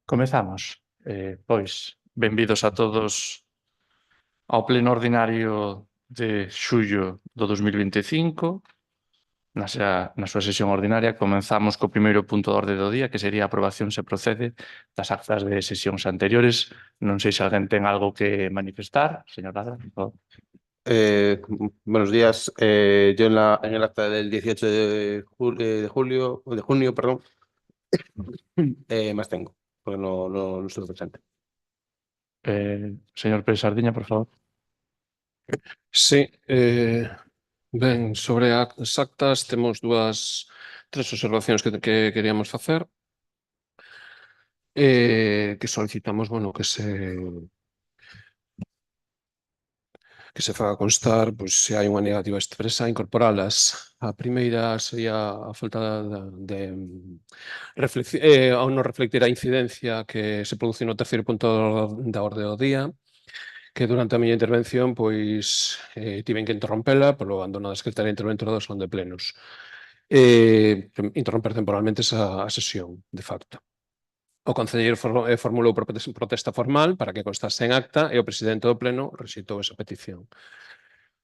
Comezamos. Pois, benvidos a todos ao pleno ordinario de xullo do 2025. Na súa sesión ordinaria comenzamos co primeiro punto de orde do día, que sería a aprobación se procede das actas de sesións anteriores. Non sei se alguén ten algo que manifestar. Señor Ladra, por favor. Buenos días. Yo en el acta del 18 de junio, perdón, más tengo, porque no estuve presente. Señor Pérez Sardiña, por favor. Sí, ben, sobre as actas temos tres observacións que queríamos facer, que solicitamos, bueno, que se faga constar, pois, se hai unha negativa expresa, incorporalas. A primeira sería a falta de ao non reflectir a incidencia que se produce no terceiro punto da orde do día, que durante a miña intervención pois tiven que interrompela polo abandono da secretaria interventora do salón de plenos. Interromper temporalmente a sesión, de facto. O concelleiro formulou protesta formal para que constase en acta e o presidente do pleno rexeitou esa petición.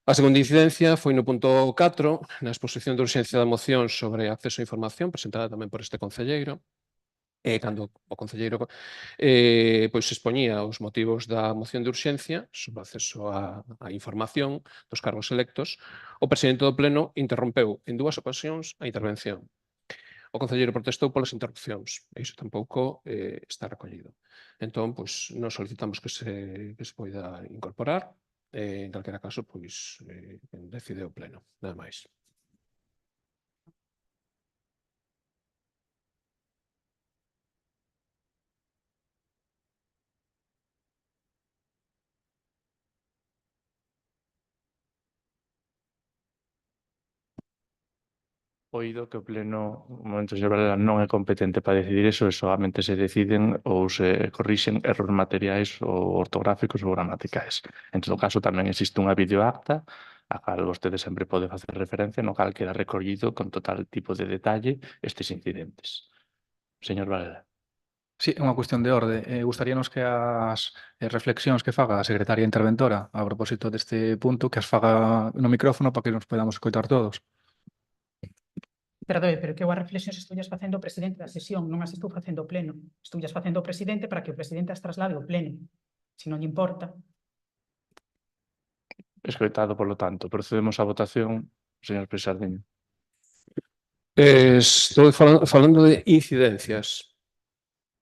A segunda incidencia foi no punto 4, na exposición de urxencia da moción sobre acceso á información, presentada tamén por este concelleiro, cando o concelleiro pois expoñía os motivos da moción de urxencia sobre o acceso á información dos cargos electos, o presidente do pleno interrompeu en dúas ocasións a intervención. O concelleiro protestou polas interrupcións, e iso tampouco está recollido. Entón, pois, nos solicitamos que se poida incorporar, en calquera caso, pois, decide o pleno, nada máis. Oído que o pleno, no momento xeral, non é competente para decidir eso, e solamente se deciden ou se corrixen erros materiais ou ortográficos ou gramaticais. En todo caso, tamén existe unha videoacta a cal vostede sempre pode facer referencia, no cal queda recollido con total tipo de detalle estes incidentes. Señor Varela. Sí, é unha cuestión de orde. Gustaríanos que as reflexións que faga a secretaria interventora a propósito deste punto que as faga no micrófono para que nos podamos escoitar todos. Perdoe, pero que eu as reflexións estoullas facendo o presidente da sesión, non as estou facendo o pleno. Estoullas facendo o presidente para que o presidente as traslade ao pleno. Se non lle importa. Escoitado, polo tanto, procedemos á votación. Señor Presardiño. Estou falando de incidencias.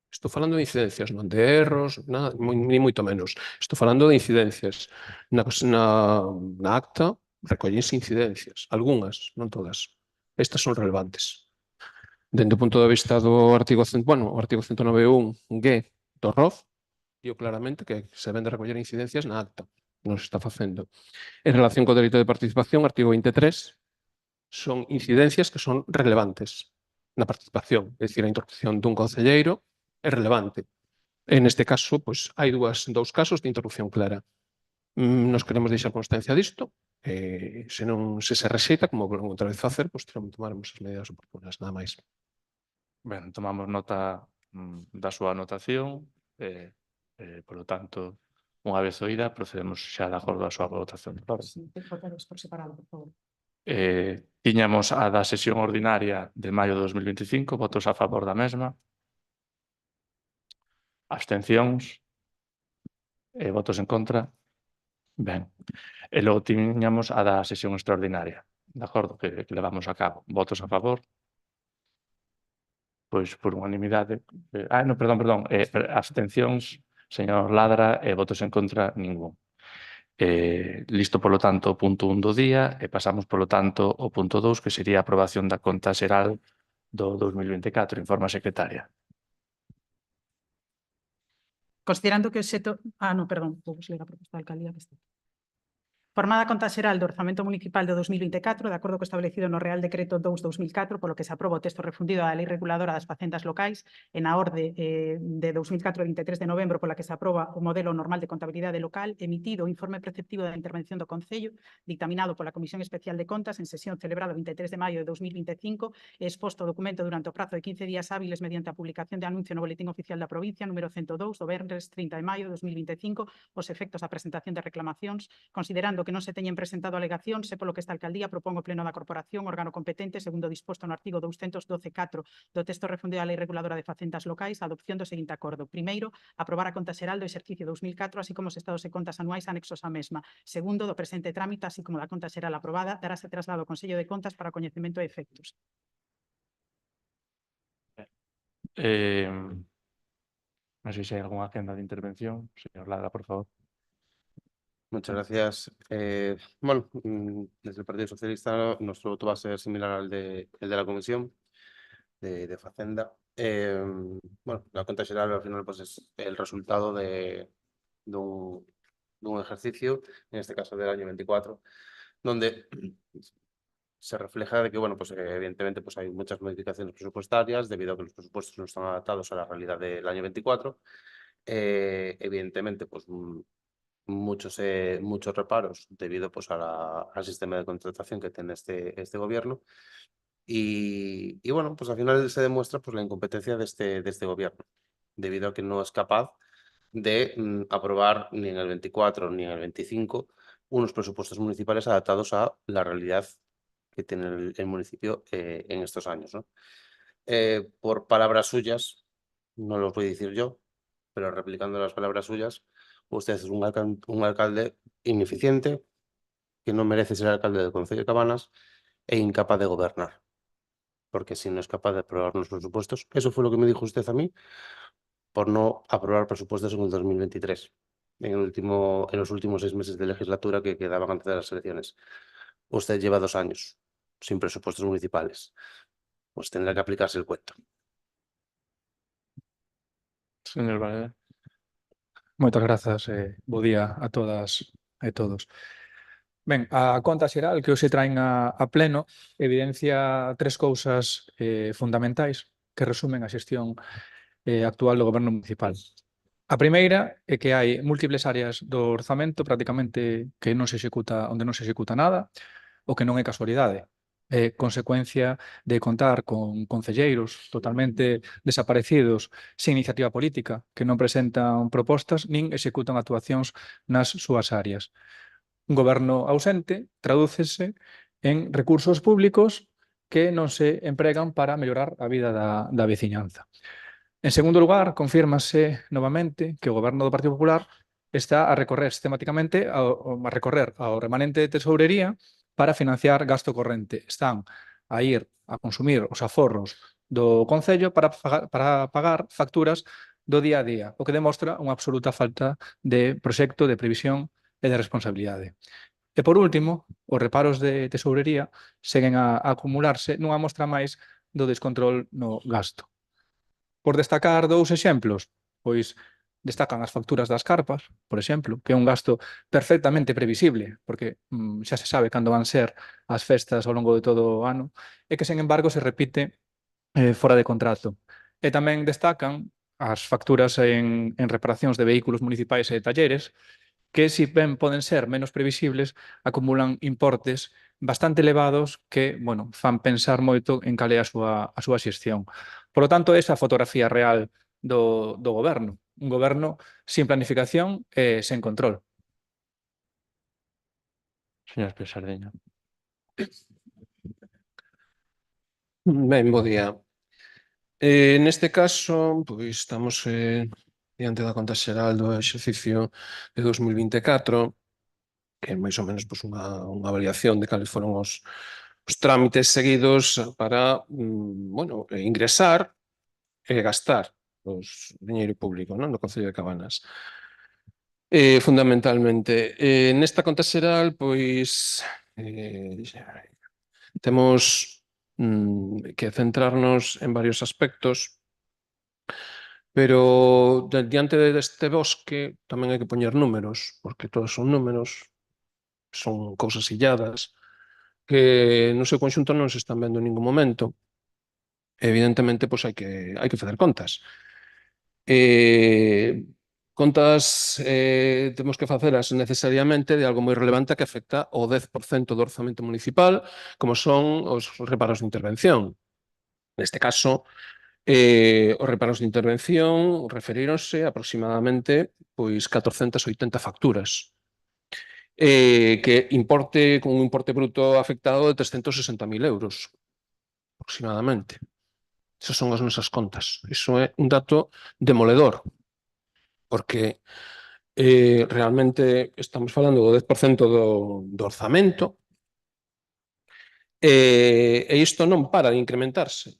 Estou falando de incidencias, non de erros, nada, ni moito menos. Estou falando de incidencias. Na acta recollense incidencias, algunhas, non todas. Estas son relevantes. Dende o punto de vista do artigo 109.1g do ROF, digo claramente que se ven de recoller incidencias na acta. Non se está facendo. En relación co dereito de participación, artigo 23, son incidencias que son relevantes na participación. É dicir, a interrupción dun concelleiro é relevante. En este caso, pois, hai dous casos de interrupción clara. Nos queremos deixar constancia disto. Se rexeita, como volvemos outra vez facer, pois tomaremos as medidas oportunas, nada máis. Ben, tomamos nota da súa anotación. Polo tanto, unha vez oída, procedemos xa de acordo á súa votación. Sí, votaros por separado, por favor. Tiñamos a da sesión ordinaria de maio de 2025, votos a favor da mesma. Abstencións. Votos en contra. Ben. E logo tiñamos a da sesión extraordinaria. De acordo, que levamos a cabo. Votos a favor. Pois por unanimidade. Perdón. Abstencións, señor Ladra, e votos en contra, ningún. Listo, polo tanto, o punto 1 do día, e pasamos, polo tanto, ao punto 2, que sería a aprobación da conta xeral do 2024, informa a secretaria. Considerando que o xeto... non, perdón, vou ler a proposta da alcaldía que está. Formada a conta xeral do Orzamento Municipal de 2024, de acordo co establecido no Real Decreto 2/2004, polo que se aproba o texto refundido da Lei Reguladora das Facendas Locais, e na orde de 2004 de 23 de novembro pola que se aproba o modelo normal de contabilidade local, emitido o informe preceptivo da intervención do Concello, dictaminado pola Comisión Especial de Contas en sesión celebrada o 23 de maio de 2025, e exposto o documento durante o prazo de 15 días hábiles mediante a publicación de anuncio no Boletín Oficial da Provincia, número 102, do venres 30 de maio de 2025, os efectos da presentación de reclamacións, considerando que non se teñen presentado alegacións, e polo que esta alcaldía propón o Pleno da Corporación, órgano competente, segundo disposto no artigo 212.4 do texto refundido da Lei Reguladora de Facendas Locais, a adopción do seguinte acordo. Primeiro, aprobar a conta xeral do exercicio 2004, así como os estados de contas anuais anexos á mesma. Segundo, do presente trámite, así como da conta xeral aprobada, darase traslado ao Consello de Contas para coñecemento de efectos. Non sei se hai algunha agenda de intervención. Señor Lara, por favor. Muchas gracias. Bueno, desde el Partido Socialista nuestro voto va a ser similar al de la Comisión de Facenda. Bueno, la cuenta general al final pues es el resultado de un ejercicio, en este caso del año 24, donde se refleja de que, bueno, pues evidentemente pues hay muchas modificaciones presupuestarias debido a que los presupuestos no están adaptados a la realidad del año 24. Evidentemente, pues muchos reparos debido pues al sistema de contratación que tiene este gobierno. Y bueno, pues al final se demuestra pues la incompetencia de este gobierno, debido a que no es capaz de aprobar ni en el 24 ni en el 25 unos presupuestos municipales adaptados a la realidad que tiene el municipio en estos años, ¿no? Por palabras suyas, no lo voy a decir yo, pero replicando las palabras suyas, usted es un alcalde ineficiente, que no merece ser alcalde del Concello de Cabanas e incapaz de gobernar. Porque si no es capaz de aprobar los presupuestos, eso fue lo que me dijo usted a mí, por no aprobar presupuestos en el 2023, en los últimos 6 meses de legislatura que quedaban antes de las elecciones. Usted lleva 2 años sin presupuestos municipales. Pues tendrá que aplicarse el cuento. Señor Valer. Moitas grazas e bo día a todas e todos. Ben, a conta xeral que hoxe traen a pleno evidencia 3 cousas fundamentais que resumen a xestión actual do Goberno municipal. A primeira é que hai múltiples áreas do orzamento prácticamente que non se executa, onde non se executa nada, o que non é casualidade. É consecuencia de contar con concelleiros totalmente desaparecidos sin iniciativa política, que non presentan propostas nin executan actuacións nas súas áreas. Un goberno ausente tradúcese en recursos públicos que non se empregan para mellorar a vida da veciñanza. En segundo lugar, confírmase novamente que o goberno do Partido Popular está a recorrer sistemáticamente ao remanente de tesourería para financiar gasto corrente. Están a ir a consumir os aforros do Concello para pagar facturas do día a día, o que demostra unha absoluta falta de proxecto, de previsión e de responsabilidade. E por último, os reparos de tesourería seguen a acumularse nunha mostra máis do descontrol no gasto. Por destacar 2 exemplos, pois destacan as facturas das carpas, por exemplo, que é un gasto perfectamente previsible, porque xa se sabe cando van ser as festas ao longo de todo o ano, e que, sen embargo, se repite fora de contrato. E tamén destacan as facturas en reparacións de vehículos municipais e de talleres, que, si ben poden ser menos previsibles, acumulan importes bastante elevados que, bueno, fan pensar moito en cal é a súa xestión. Por lo tanto, esa fotografía real do goberno. Un goberno sin planificación e sen control. Señor Sardeña. Ben, bo día. Neste caso, pois estamos diante da conta xeral do exercicio de 2024, que é máis ou menos pois, unha avaliación de cales foron os trámites seguidos para bueno, ingresar e gastar o diñeiro público, non, no Concello de Cabanas. Fundamentalmente, nesta conta xeral, pois temos que centrarnos en varios aspectos, pero diante deste bosque tamén hai que poñer números, porque todos son números, son cousas illadas que no seu conxunto non se están vendo en ningún momento. Evidentemente, pois hai que facer contas. Contas temos que facelas necesariamente de algo moi relevante que afecta ao 10% do orzamento municipal, como son os reparos de intervención. Neste caso, os reparos de intervención referíronse aproximadamente pois 480 facturas, que con un importe bruto afectado de 360.000 euros, aproximadamente. Esas son as nosas contas. Iso é un dato demoledor, porque realmente estamos falando do 10% do orzamento e isto non para de incrementarse.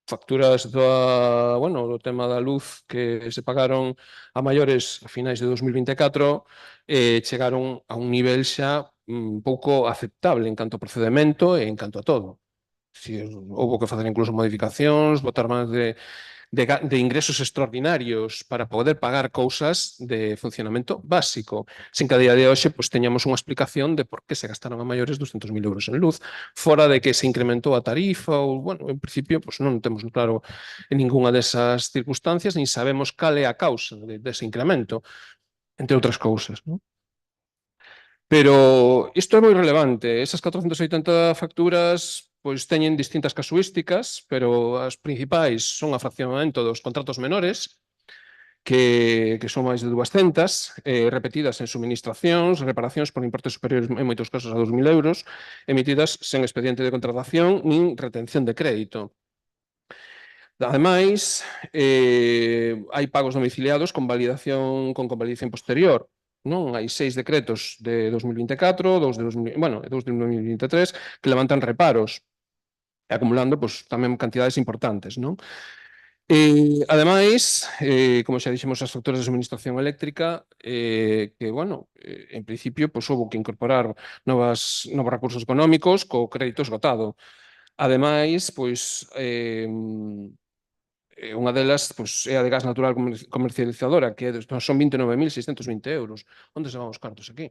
Facturas do tema da luz que se pagaron a maiores a finais de 2024 chegaron a un nivel xa un pouco aceptable en canto a procedemento e en canto a todo. Houve que facer incluso modificacións, botar máis de ingresos extraordinarios para poder pagar cousas de funcionamento básico, sin que a día de hoxe pues, teñamos unha explicación de por que se gastaron a maiores 200.000 euros en luz, fora de que se incrementou a tarifa ou, bueno, en principio pues, non temos claro en ninguna desas circunstancias, nin sabemos cal é a causa dese incremento, entre outras cousas, non? Pero isto é moi relevante. Esas 480 facturas pois teñen distintas casuísticas, pero as principais son a fraccionamento dos contratos menores, que son máis de 200, repetidas en suministracións, reparacións por importes superiores en moitos casos a 2.000 euros, emitidas sen expediente de contratación nin retención de crédito. Ademais, hai pagos domiciliados con convalidación posterior. Non? Hai 6 decretos de 2024, 2 de 2023, que levantan reparos, acumulando pues, tamén cantidades importantes. Non? Ademais, como xa dixemos, as facturas de suministración eléctrica, que, bueno, en principio, pues, houve que incorporar novos recursos económicos co crédito esgotado. Ademais, pois, unha delas pois, é a de gas natural comercializadora, que son 29.620 euros. Onde se van os cartos aquí?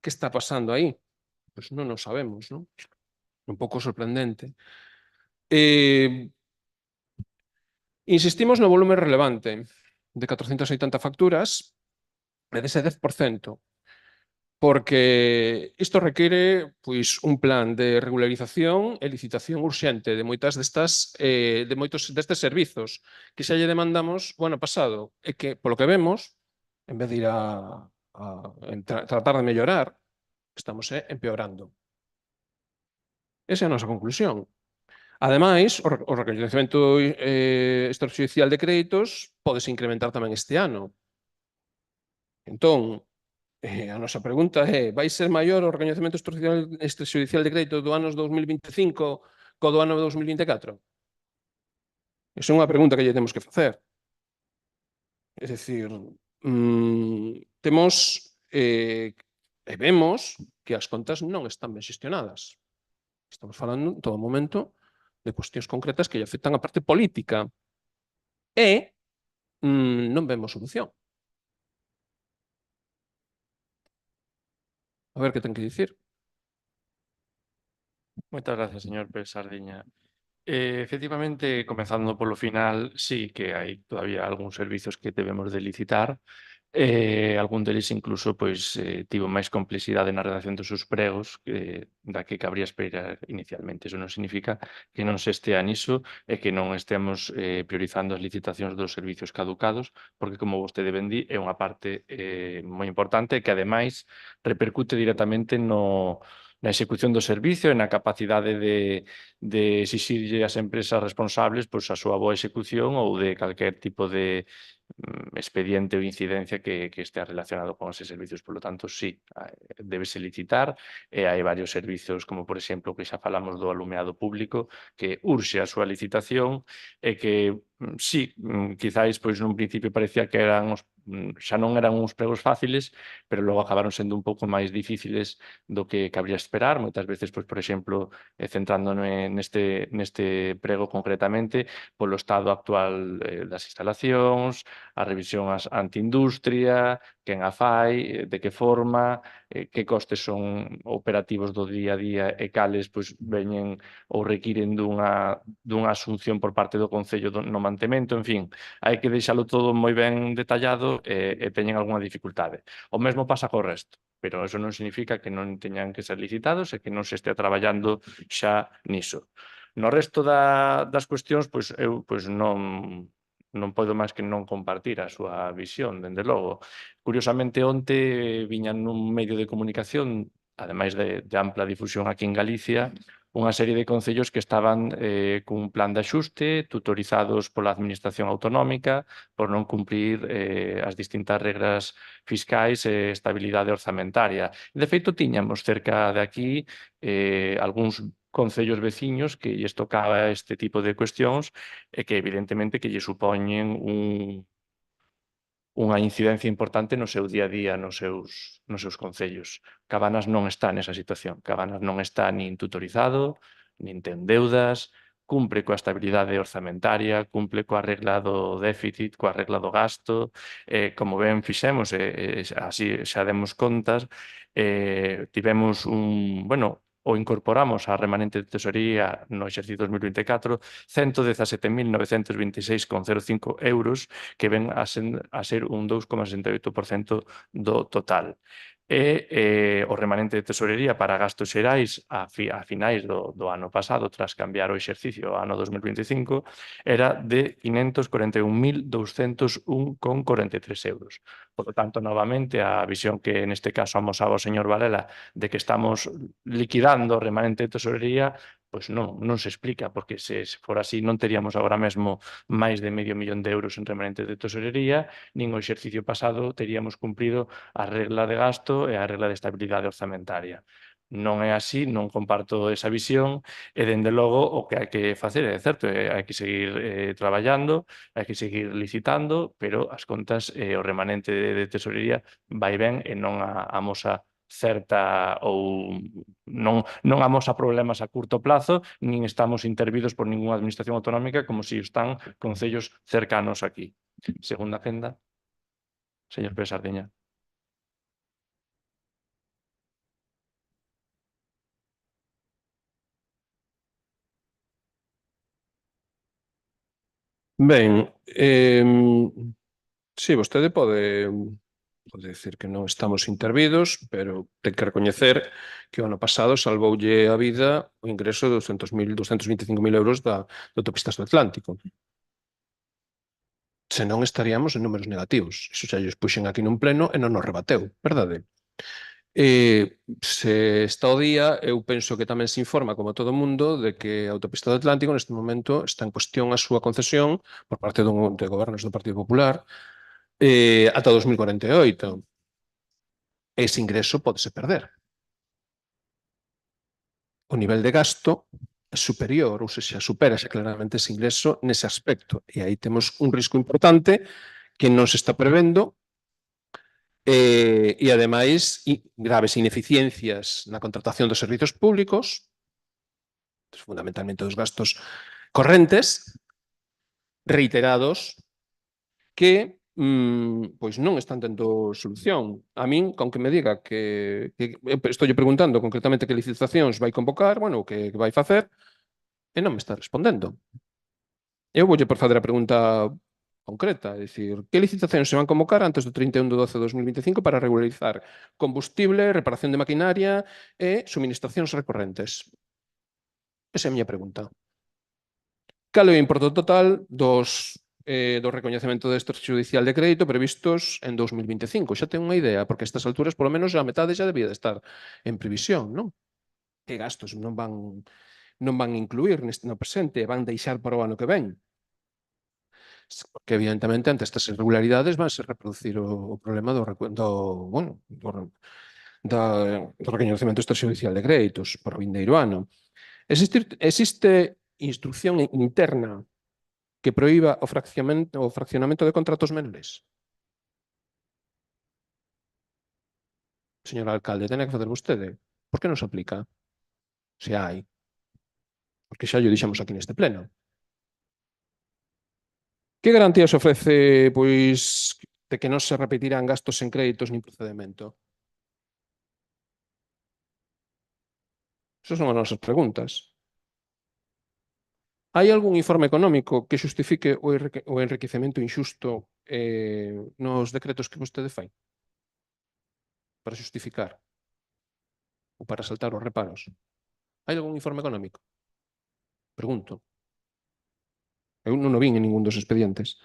Que está pasando aí? Pois non o sabemos, non? Un pouco sorprendente. Insistimos no volume relevante de 480 facturas e dese 10%, porque isto require pois, un plan de regularización e licitación urxente de moitos destes servizos que xa lle demandamos o ano pasado e que, polo que vemos, en vez de ir a tratar de mellorar, estamos empeorando. Esa é a nosa conclusión. Ademais, o recoñecemento extrajudicial de créditos pódese incrementar tamén este ano. Entón, a nosa pregunta é, vai ser maior o recoñecemento extrajudicial de crédito do ano 2025 co do ano 2024? Esa é unha pregunta que lle temos que facer. É dicir, temos e vemos que as contas non están ben xestionadas. Estamos falando en todo momento de cuestións concretas que lle afectan a parte política e non vemos solución. A ver que ten que dicir. Moitas gracias, señor Pérez Sardiña. Efectivamente, comenzando polo final, sí que hai todavía algúns servizos que debemos de licitar. Algún deles incluso tivo máis complexidade na redacción dos seus pregos da que cabría esperar inicialmente. Iso non significa que non se estea niso e que non estemos priorizando as licitacións dos servizos caducados, porque, como vostede ben di, é unha parte moi importante que, ademais, repercute directamente na execución do servicio e na capacidade de exixirlle ás empresas responsables a súa boa execución ou de calquer tipo de expediente ou incidencia que estea relacionado con eses servicios. Por lo tanto, sí, débese licitar e hai varios servizos, como por exemplo, que xa falamos do alumeado público, que urxe a súa licitación e que, sí, quizáis, nun principio parecía que xa non eran uns pregos fáciles, pero logo acabaron sendo un pouco máis difíciles do que cabría esperar. Moitas veces, por exemplo, centrándome neste prego concretamente, polo estado actual das instalacións, a revisión anti-industria, quen a fai, de que forma, que costes son operativos do día a día e cales pois veñen ou requiren dunha asunción por parte do Concello no mantemento, en fin, hai que deixalo todo moi ben detallado e teñen algunha dificultade. O mesmo pasa co resto, pero eso non significa que non teñan que ser licitados e que non se estea traballando xa niso. No resto das cuestións, pois eu non podo máis que non compartir a súa visión, dende logo. Curiosamente, onte viñan nun medio de comunicación, ademais de ampla difusión aquí en Galicia, unha serie de concellos que estaban cun plan de axuste, tutorizados pola Administración Autonómica por non cumprir as distintas regras fiscais e estabilidade orzamentaria. De feito, tiñamos cerca de aquí algúns concellos veciños que lles tocaba este tipo de cuestións e que evidentemente que lle supoñen unha incidencia importante no seu día a día nos seus concellos. Cabanas non está nesa situación. Cabanas non está nin tutorizado, nin ten deudas, cumpre coa estabilidade orzamentaria, cumpre coa regla do déficit, coa regla do gasto, como ben fixemos, así xa demos contas, tivemos ou incorporamos a remanente de tesorería no exercicio 2024 117.926,05 euros, que ven a ser un 2,68% do total. E o remanente de tesorería para gastos xerais a finais do ano pasado, tras cambiar o exercicio ao ano 2025, era de 541.201,43 euros. Por lo tanto, novamente, a visión que neste caso amosaba o señor Varela de que estamos liquidando o remanente de tesorería, pois non se explica, porque se for así non teríamos agora mesmo máis de €500.000 en remanente de tesorería, nin o exercicio pasado teríamos cumprido a regla de gasto e a regla de estabilidade orzamentaria. Non é así, non comparto esa visión e, dende logo, o que hai que facer é certo, hai que seguir traballando, hai que seguir licitando, pero as contas e o remanente de tesorería vai ben e non amosa certa ou non amosa problemas a curto plazo, nin estamos intervidos por ninguna administración autonómica como si están concellos cercanos aquí. Segunda quenda. Señor Pérez Sardiña. Ben, si, vostede pode dicir que non estamos intervidos, pero ten que recoñecer que o ano pasado salvoulle a vida o ingreso de 225.000 euros da autopistas do Atlántico. Senón estaríamos en números negativos. Iso xa lles puxen aquí nun pleno e non nos rebateu, verdade? Se está o día, eu penso que tamén se informa, como todo o mundo, de que a autopista do Atlántico neste momento está en cuestión a súa concesión por parte de gobernos do Partido Popular ata 2048. Ese ingreso pódese perder. O nivel de gasto é superior, ou seja, supera claramente ese ingreso nese aspecto. E aí temos un risco importante que non se está prevendo e, ademais, graves ineficiencias na contratación dos servizos públicos, fundamentalmente dos gastos correntes, reiterados, que pois non están tendo solución. A min, con que me diga que estou preguntando concretamente que licitacións vai convocar, bueno, que vai facer, e non me está respondendo. Eu voulle por fazer a pregunta concreta, é dicir, que licitacións se van convocar antes do 31 de 12 de 2025 para regularizar combustible, reparación de maquinaria e suministracións recorrentes? Esa é a miña pregunta. Cal é o importe total do recoñecemento de extrajudicial de crédito previstos en 2025? Xa ten unha idea, porque a estas alturas, polo menos, a metade xa debía de estar en previsión, non? Que gastos non van incluir no presente, van deixar para o ano que ven? Porque, evidentemente, ante estas irregularidades van se reproducir o problema do recoñecemento extrajudicial de créditos por o vindeiro ano. Existe instrucción interna que proíba o fraccionamento de contratos menores? Señor alcalde, ten que facer vostede. Por que non se aplica? Se hai. Porque xa llo dixemos aquí neste pleno. Que Que garantías ofrece, pois, de que non se repetirán gastos en créditos nin procedemento? Esas son as nosas preguntas. Hai algún informe económico que xustifique o enriquecemento inxusto nos decretos que vostede fai? Para xustificar ou para saltar os reparos. Hai algún informe económico? Pregunto. Eu non o vin en ningún dos expedientes.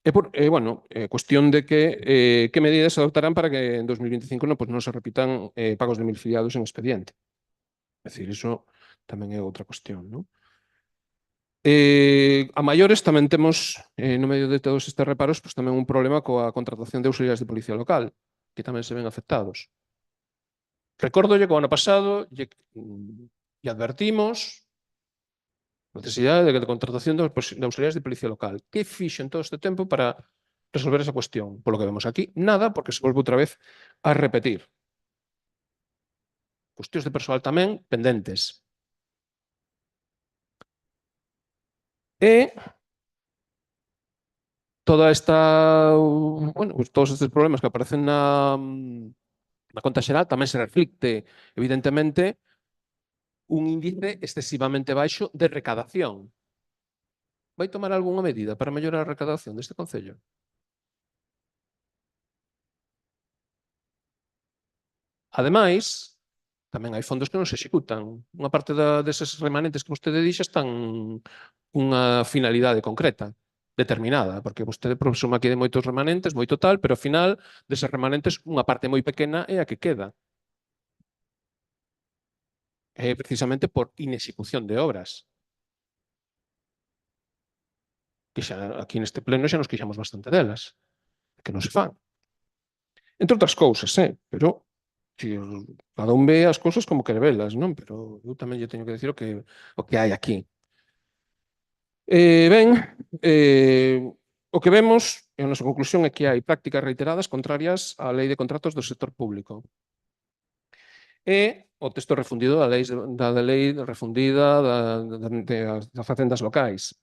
Bueno, cuestión de que medidas se adoptarán para que en 2025 non se repitan pagos de 1000 filiados en expediente. É dicir, iso tamén é outra cuestión, non? A maiores tamén temos, no medio de todos estes reparos, pues, tamén un problema coa contratación de auxiliares de policía local, que tamén se ven afectados. Recórdolle que o ano pasado lle advertimos a necesidade de contratación de auxiliares de policía local. Que fixo en todo este tempo para resolver esa cuestión? Polo que vemos aquí, nada, porque se volve outra vez a repetir. Cuestións de persoal tamén pendentes. E toda esta, bueno, pues todos estes problemas que aparecen na conta xeral tamén se reflicte, evidentemente, un índice excesivamente baixo de recadación. Vai tomar algunha medida para mellorar a recadación deste concello? Ademais, tamén hai fondos que non se executan. Unha parte deses remanentes que vostede dixe están unha finalidade concreta, determinada, porque vostede presuma aquí de moitos remanentes, moito tal, pero ao final deses remanentes unha parte moi pequena é a que queda. É precisamente por inexecución de obras. Que xa aquí neste pleno xa nos quixamos bastante delas, que non se fan. Entre outras cousas, pero cada un ve as cousas como quere velas, non? Pero eu tamén lle teño que decir o que hai aquí. O que vemos, e a nosa conclusión é que hai prácticas reiteradas contrarias á Lei de Contratos do Sector Público. E o texto refundido da lei refundida das facendas locais.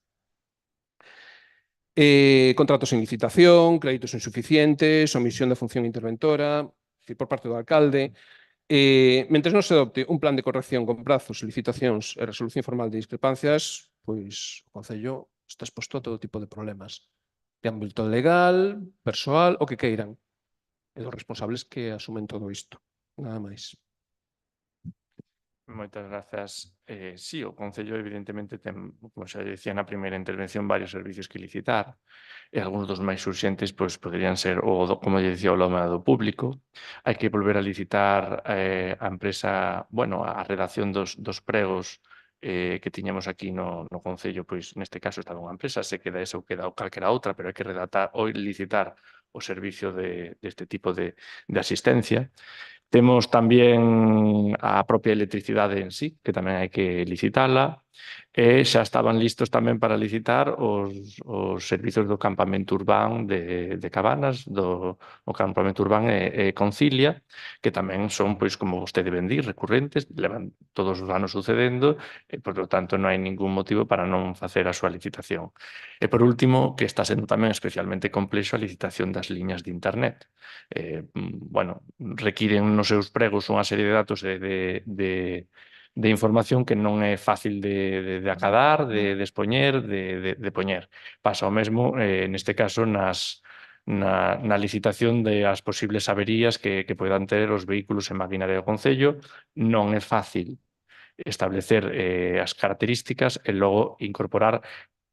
Contratos en licitación, créditos insuficientes, omisión da función interventora, por parte do alcalde. Mentres non se adopte un plan de corrección con prazos, licitacións e resolución formal de discrepancias, pois o Concello está exposto a todo tipo de problemas de ámbito legal, persoal, o que queiran. E dos responsables que asumen todo isto. Nada máis. Moitas grazas. Sí, o Concello evidentemente ten, como xa dicía na primeira intervención, varios servicios que licitar e algúns dos máis urxentes pois, poderían ser, como lle dicía, o loma do público. Hai que volver a licitar a empresa, bueno, a redacción dos pregos que tiñamos aquí no Concello, pois neste caso estaba unha empresa, se queda esa ou queda calquera outra, pero hai que redactar ou licitar o servicio deste tipo de asistencia. Temos tamén a propia electricidade en sí, que tamén hai que licitala, e xa estaban listos tamén para licitar os servizos do campamento urbán de Cabanas, o campamento urbán e Concilia, que tamén son, pois, como vostede ben di, recurrentes, levan todos os anos sucedendo, e, por lo tanto, non hai ningún motivo para non facer a súa licitación. E, por último, que está sendo tamén especialmente complexo a licitación das liñas de internet. Bueno, requiren nos seus pregos unha serie de datos de información que non é fácil de acadar, de expoñer, de poñer. Pasa o mesmo, neste caso, na licitación das posibles averías que poidan ter os vehículos e maquinaria do Concello. Non é fácil establecer as características e logo incorporar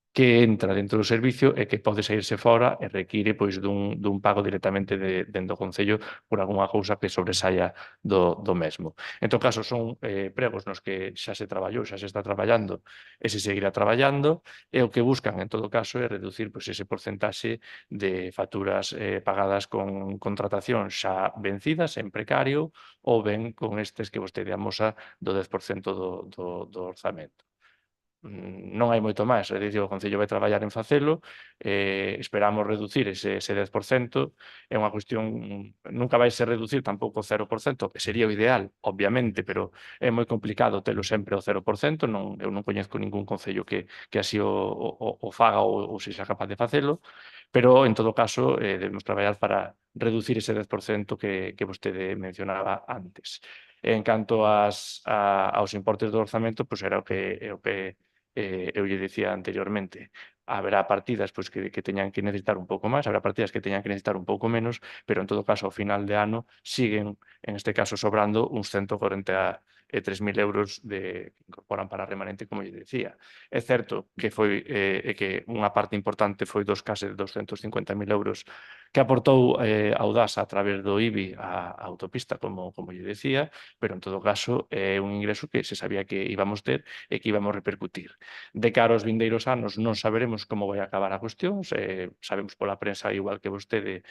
que entra dentro do servicio e que pode saírse fora e require pois dun pago directamente dentro do Concello por algunha cousa que sobresaia do mesmo. En todo caso, son pregos nos que xa se traballou, xa se está traballando e se seguirá traballando, e o que buscan, en todo caso, é reducir pois, ese porcentaxe de facturas pagadas con contratación xa vencidas en precario ou ben con estes que vostede amosa do 10% do orzamento. non hai moito máis, é dicir, o Concello vai traballar en facelo, esperamos reducir ese 10%, é unha cuestión, nunca vai ser reducir tampouco o 0%, que sería o ideal, obviamente, pero é moi complicado telo sempre ao 0%, eu non coñezco ningún concello que así o faga ou sexa capaz de facelo, pero en todo caso debemos traballar para reducir ese 10% que vostede mencionaba antes. En canto aos importes do orzamento, pois era o que eu lle dicía anteriormente. Haberá partidas pois, que teñan que necesitar un pouco máis, haberá partidas que teñan que necesitar un pouco menos, pero en todo caso, ao final de ano, siguen, en este caso, sobrando uns 143.000 euros que incorporan para remanente, como lle dicía. É certo que foi que unha parte importante foi dos case 250.000 euros que aportou a Audasa a través do IBI a autopista, como lle dicía, pero en todo caso é un ingreso que se sabía que íbamos ter e que íbamos repercutir. De cara aos vindeiros anos non saberemos como vai acabar a cuestión, sabemos pola prensa igual que vostede,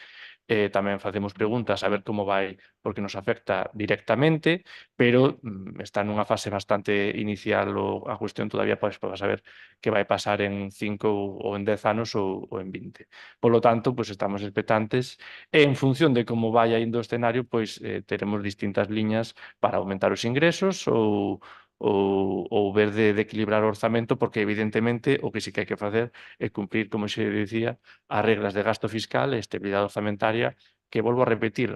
tamén facemos preguntas a ver como vai, porque nos afecta directamente, pero está nunha fase bastante inicial a cuestión todavía para saber que vai pasar en 5 ou en 10 anos ou en 20. Polo tanto, pois estamos expectantes e en función de como vai indo o escenario, pois teremos distintas liñas para aumentar os ingresos ou ver de equilibrar o orzamento, porque evidentemente o que sí que hai que facer é cumprir, como se dicía, as regras de gasto fiscal e estabilidade orzamentaria, que volvo a repetir,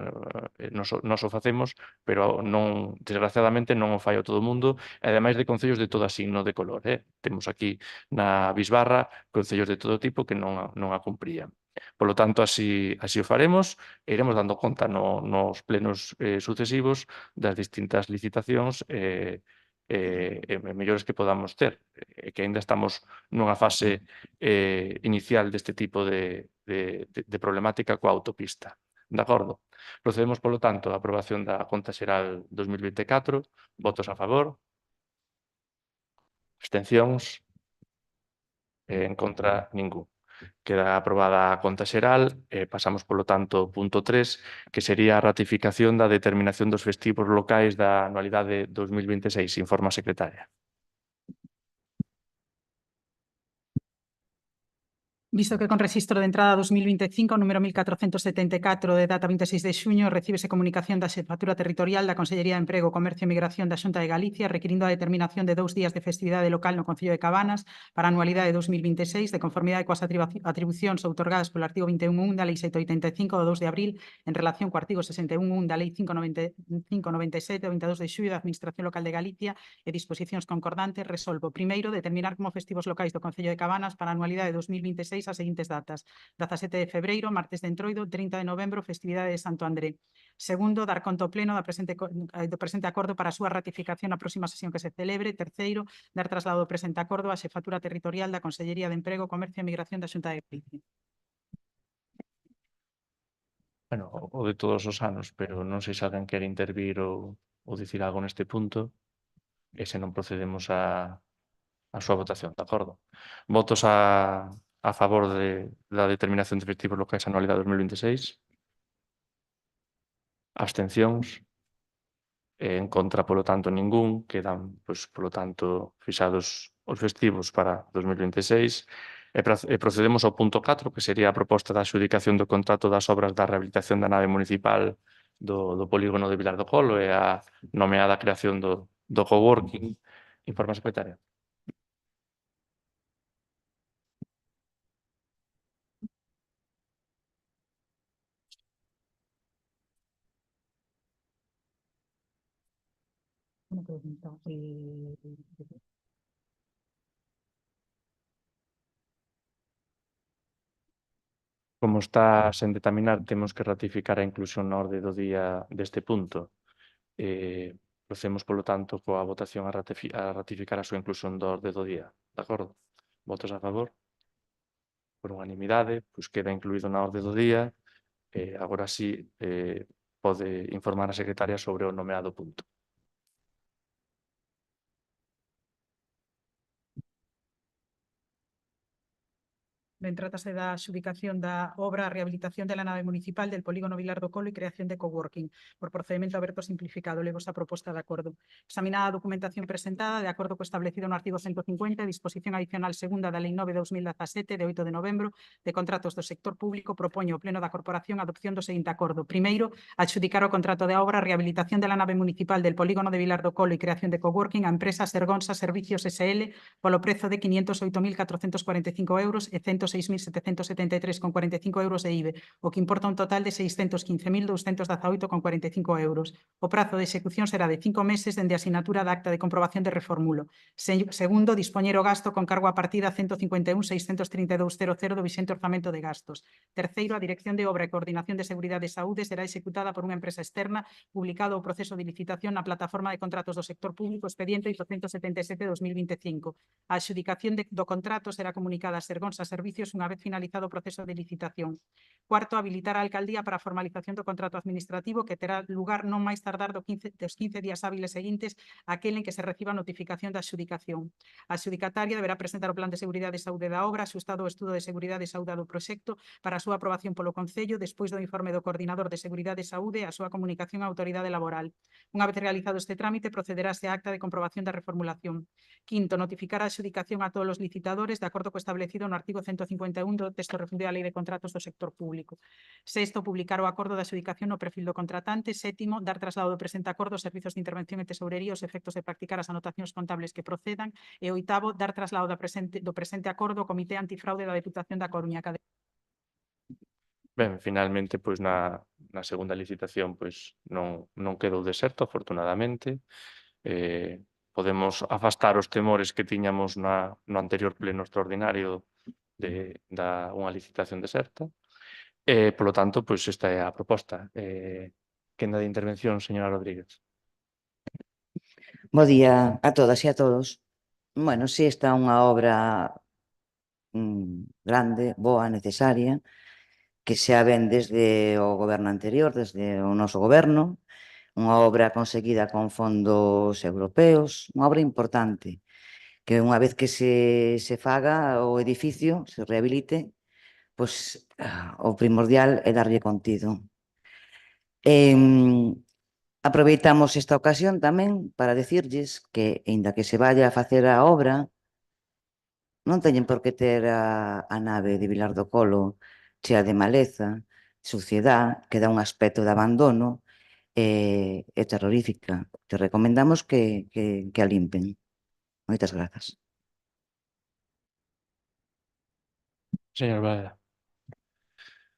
nos o facemos, pero non, desgraciadamente non o fai a todo o mundo, e ademais de concellos de todo signo de color. Temos aquí na Bisbarra concellos de todo tipo que non a cumprían. Por lo tanto, así o faremos, e iremos dando conta nos plenos sucesivos das distintas licitacións mellores que podamos ter, que aínda estamos nunha fase inicial deste tipo de problemática coa autopista. De acordo? Procedemos, polo tanto, á aprobación da Conta Xeral 2024. Votos a favor? Abstencións? En contra, ningún. Queda aprobada a conta xeral e pasamos, polo tanto, ao punto 3, que sería a ratificación da determinación dos festivos locais da anualidade 2026. Informa a secretaria. Visto que con rexistro de entrada 2025, número 1474, de data 26 de xuño, recíbese comunicación da Xefatura Territorial da Consellería de Emprego, Comercio e Migración da Xunta de Galicia requirindo a determinación de 2 días de festividade local no Concello de Cabanas para a anualidade 2026 de conformidade coas atribucións outorgadas polo artigo 21.1 da Lei 785 do 2 de abril en relación co artigo 61.1 da Lei 597 do 22 de xullo da Administración Local de Galicia e disposicións concordantes. Resolvo, primeiro, determinar como festivos locais do Concello de Cabanas para a anualidade 2026 as seguintes datas: 17 de febreiro, martes de Entroido, 30 de novembro, festividade de Santo André. Segundo, dar conta ao pleno do presente acordo para a súa ratificación na próxima sesión que se celebre. Terceiro, dar traslado do presente acordo á Xefatura Territorial da Consellería de Emprego, Comercio e Migración da Xunta de Galicia. Bueno, o de todos os anos, pero non sei se alguén quere intervir ou dicir algo neste punto, e se non procedemos a súa votación, de acordo? Votos a favor da determinación de festivos locais anualidade 2026. Abstencións. En contra, polo tanto, ningún. Quedan, pois, polo tanto, fixados os festivos para 2026. E procedemos ao punto 4, que sería a proposta da adxudicación do contrato das obras da rehabilitación da nave municipal do polígono de Vilar do Colo e a nomeada creación do coworking. Informa secretaria. Una pregunta. Como está sen determinar, temos que ratificar a inclusión na orde do día deste punto. Procedemos, polo tanto, coa votación a ratificar a súa inclusión da orde do día. De acordo? Votos a favor? Por unanimidade, pois queda incluído na orde do día. Agora sí, pode informar a secretaria sobre o nomeado punto. Ben, trátase da adxudicación da obra a rehabilitación de la nave municipal del polígono Vilar do Colo e creación de coworking por procedimento aberto simplificado. Levo esta proposta de acordo. Examinada a documentación presentada, de acordo co establecido no artigo 150, disposición adicional segunda da Lei 9/2017 de 8 de novembro de contratos do sector público, propoño ao Pleno da Corporación a adopción do seguinte acordo. Primeiro, adxudicar o contrato de obra a rehabilitación de la nave municipal del polígono de Vilar do Colo e creación de coworking a empresa Sergonsa Servicios SL polo prezo de 508.445 euros e 106.773,45 euros de IBE, o que importa un total de 615.218,45 euros. O prazo de execución será de 5 meses dende a asinatura da acta de comprobación de reformulo. Segundo, dispoñer o gasto con cargo a partida 151.632.00 do vixente orzamento de gastos. Terceiro, a Dirección de Obra e Coordinación de Seguridade e Saúde será executada por unha empresa externa, publicado o proceso de licitación na plataforma de contratos do sector público expediente 877/2025. A adxudicación do contrato será comunicada a Sergonsa Servicios unha vez finalizado o proceso de licitación. Cuarto, habilitar a alcaldía para a formalización do contrato administrativo que terá lugar non máis tardar dos 15 días hábiles seguintes aquel en que se reciba a notificación da adxudicación. A adxudicataria deberá presentar o plan de seguridade e saúde da obra, axustado ao estudo de seguridade e saúde do proxecto para a súa aprobación polo Concello despois do informe do coordinador de seguridade e saúde e a súa comunicación á autoridade laboral. Unha vez realizado este trámite, procederáse á acta de comprobación da reformulación. Quinto, notificar a adxudicación a todos os licitadores de acordo co establecido no artigo 151 do texto refundido da Lei de Contratos do Sector Público. Sexto, publicar o acordo de adxudicación no perfil do contratante. Sétimo, dar traslado do presente acordo aos servizos de intervención e tesourería aos efectos de practicar as anotacións contables que procedan. E oitavo, dar traslado do presente acordo ao Comité Antifraude da Deputación da Coruña. Ben, finalmente, pois na segunda licitación pois non quedou deserto, afortunadamente. Podemos afastar os temores que tiñamos no anterior pleno extraordinario da unha licitación deserta. Polo tanto, pois esta é a proposta. Quenda de intervención, señora Rodríguez. Bo día a todas e a todos. Bueno, si esta é unha obra grande, boa, necesaria, que xa ven desde o goberno anterior, desde o noso goberno, unha obra conseguida con fondos europeos, unha obra importante, que unha vez que se faga o edificio, se rehabilite, pois o primordial é darlle contido. Aproveitamos esta ocasión tamén para decirlles que, aínda que se vaya a facer a obra, non teñen por que ter a nave de Vilar do Colo chea de maleza, suciedade, que dá un aspecto de abandono e terrorífica. Te recomendamos que a limpen. Moitas grazas. Señor Valera.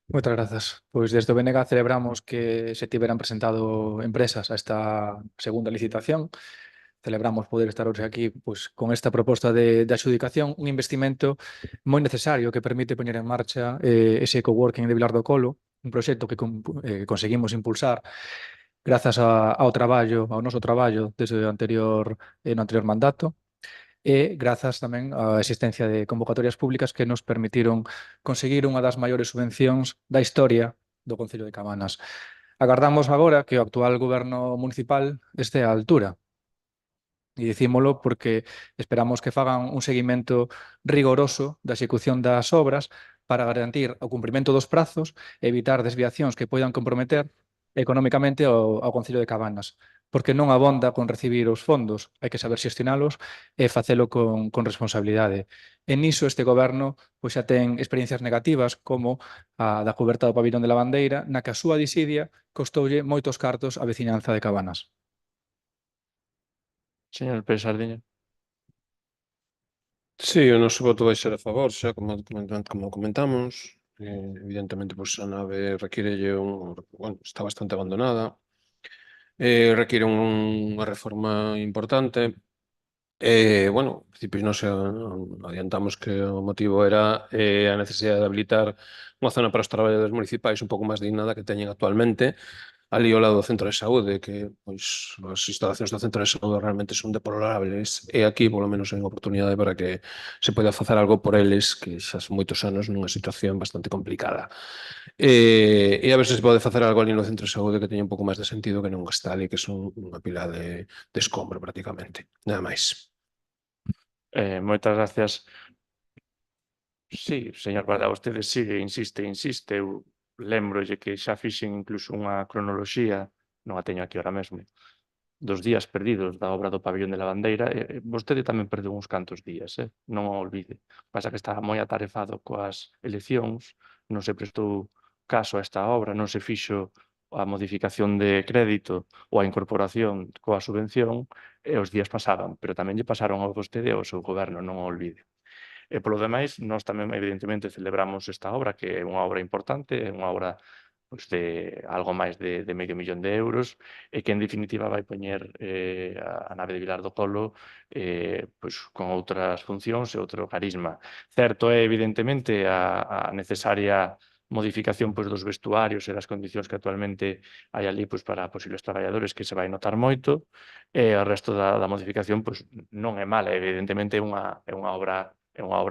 Moitas grazas. Pois desde o BNG celebramos que se tiveran presentado empresas a esta segunda licitación. Celebramos poder estar hoxe aquí pois, con esta proposta de adxudicación, un investimento moi necesario que permite poñer en marcha ese coworking de Vilar do Colo, un proxecto que conseguimos impulsar grazas ao noso traballo desde no anterior mandato, e grazas tamén á existencia de convocatorias públicas que nos permitiron conseguir unha das maiores subvencións da historia do Concello de Cabanas. Agardamos agora que o actual goberno municipal este á altura. E dicímolo porque esperamos que fagan un seguimento rigoroso da execución das obras para garantir o cumprimento dos prazos e evitar desviacións que poidan comprometer económicamente ao Concello de Cabanas, porque non abonda con recibir os fondos, hai que saber xestionalos e facelo con responsabilidade. E niso este goberno pois xa ten experiencias negativas como a da coberta do pabillón de la bandeira, na que a súa disidia costoulle moitos cartos á veciñanza de Cabanas. Señor Pérez Sardiña. Sí, o noso voto vai ser a favor, xa como comentamos. Evidentemente, pois, a nave require está bastante abandonada. Require unha reforma importante. En principio nos adiantamos que o motivo era a necesidade de habilitar unha zona para os traballadores municipais un pouco máis digna da que teñen actualmente, ali ao lado do centro de saúde, que pois as instalacións do centro de saúde realmente son deplorables, e aquí polo menos hai unha oportunidade para que se poida facer algo por eles, que xa son moitos anos nunha situación bastante complicada. E a ver se pode facer algo ali no centro de saúde que teña un pouco máis de sentido que non está ali, que son unha pila de escombro prácticamente. Nada máis. Moitas gracias. Sí, señor Bardá, vostede sigue, insiste, insiste. Eu lémbrolle que xa fixen incluso unha cronoloxía, non a teño aquí ahora mesmo, dos días perdidos da obra do Pabillón de Lavandeira. Vostede tamén perdeu uns cantos días, non o olvide. Pasa que estaba moi atarefado coas eleccións, non se prestou caso a esta obra, non se fixo a modificación de crédito ou a incorporación coa subvención, e os días pasaban, pero tamén lle pasaron a vostede e ao seu goberno, non o olvide. E polo demais, nós tamén evidentemente celebramos esta obra, que é unha obra importante, é unha obra pois, de algo máis de medio millón de euros e que en definitiva vai poñer a nave de Vilar do Colo pois, con outras funcións e outro carisma. Certo é evidentemente a necesaria modificación pois, dos vestuarios e das condicións que actualmente hai ali pois, para posibles traballadores que se vai notar moito e o resto da modificación pois, non é mala, evidentemente é unha obra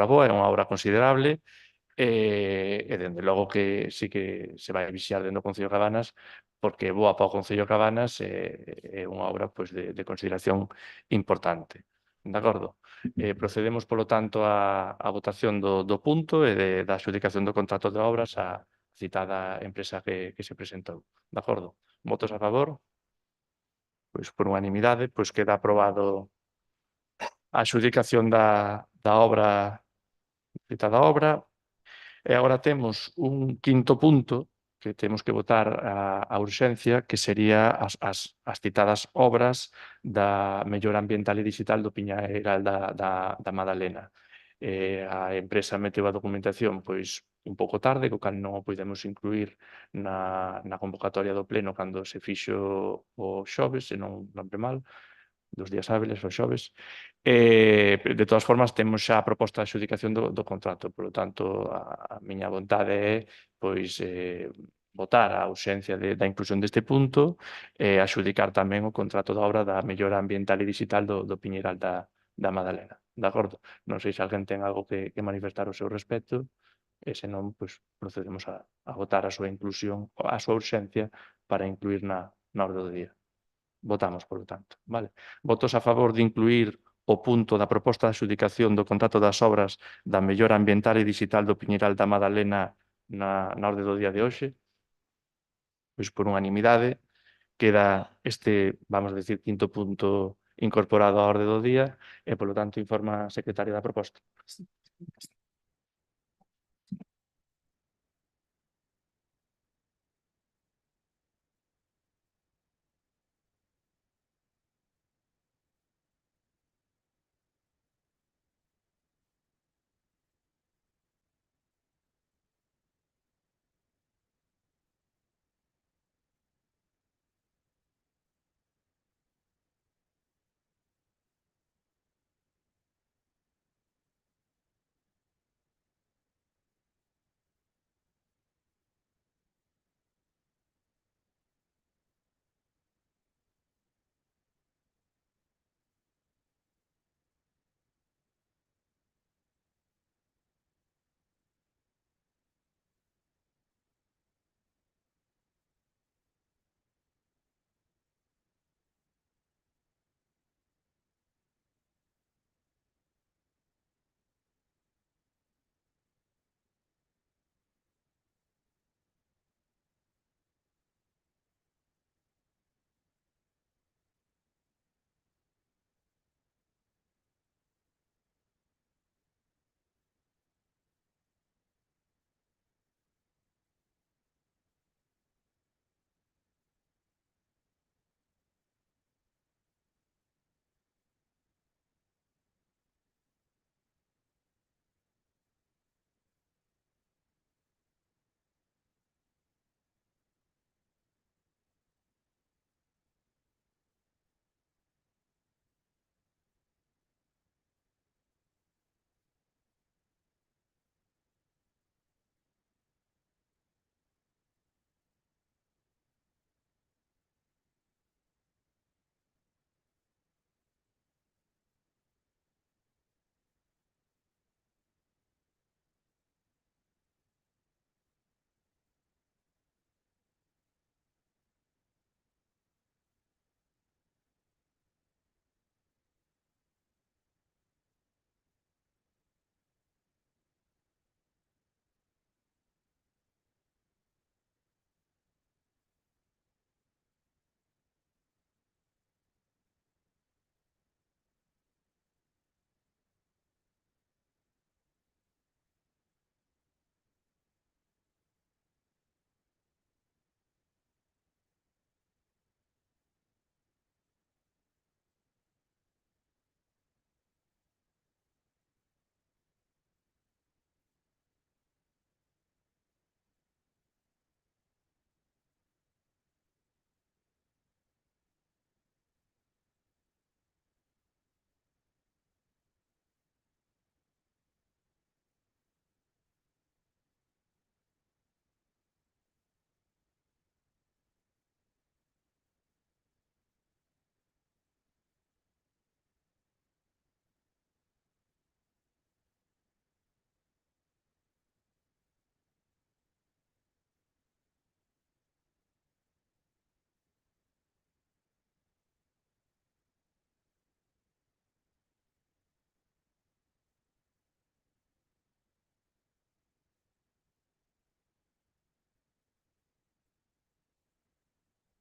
boa, é unha obra considerable e dende logo que sí que se vai vixiar dentro do Concello de Cabanas porque é boa para o Concello de Cabanas é unha obra pois, de consideración importante. De acordo? Procedemos, polo tanto, a votación do punto e da adjudicación do contrato de obras á citada empresa que se presentou. De acordo? Votos a favor? Pois por unanimidade, pois queda aprobado a adjudicación da obra, citada obra. E agora temos un quinto punto que temos que votar a urxencia, que sería as citadas obras da mellora ambiental e digital do Piñeiral da Madalena. A empresa meteu a documentación pois un pouco tarde, co cal non o podemos incluir na convocatoria do pleno cando se fixo o xoves, se non lembro mal, dos días hábiles os xoves. De todas formas, temos xa a proposta de adxudicación do contrato. Por lo tanto, a miña vontade é pois, votar a ausencia da inclusión deste punto e adxudicar tamén o contrato da obra da mellora ambiental e digital do Piñeiral da Madalena. De acordo? Non sei se alguén ten algo que manifestar ao seu respecto e senón, pois, procedemos a votar a súa inclusión, a súa urxencia para incluir na orde do día. Votamos, polo tanto. Vale. Votos a favor de incluir o punto da proposta de adxudicación do contrato das obras da mellora ambiental e digital do Piñeiral da Madalena na orde do día de hoxe? Pois por unanimidade queda este, vamos a decir, quinto punto incorporado á orde do día e, polo tanto, informa a secretaria da proposta.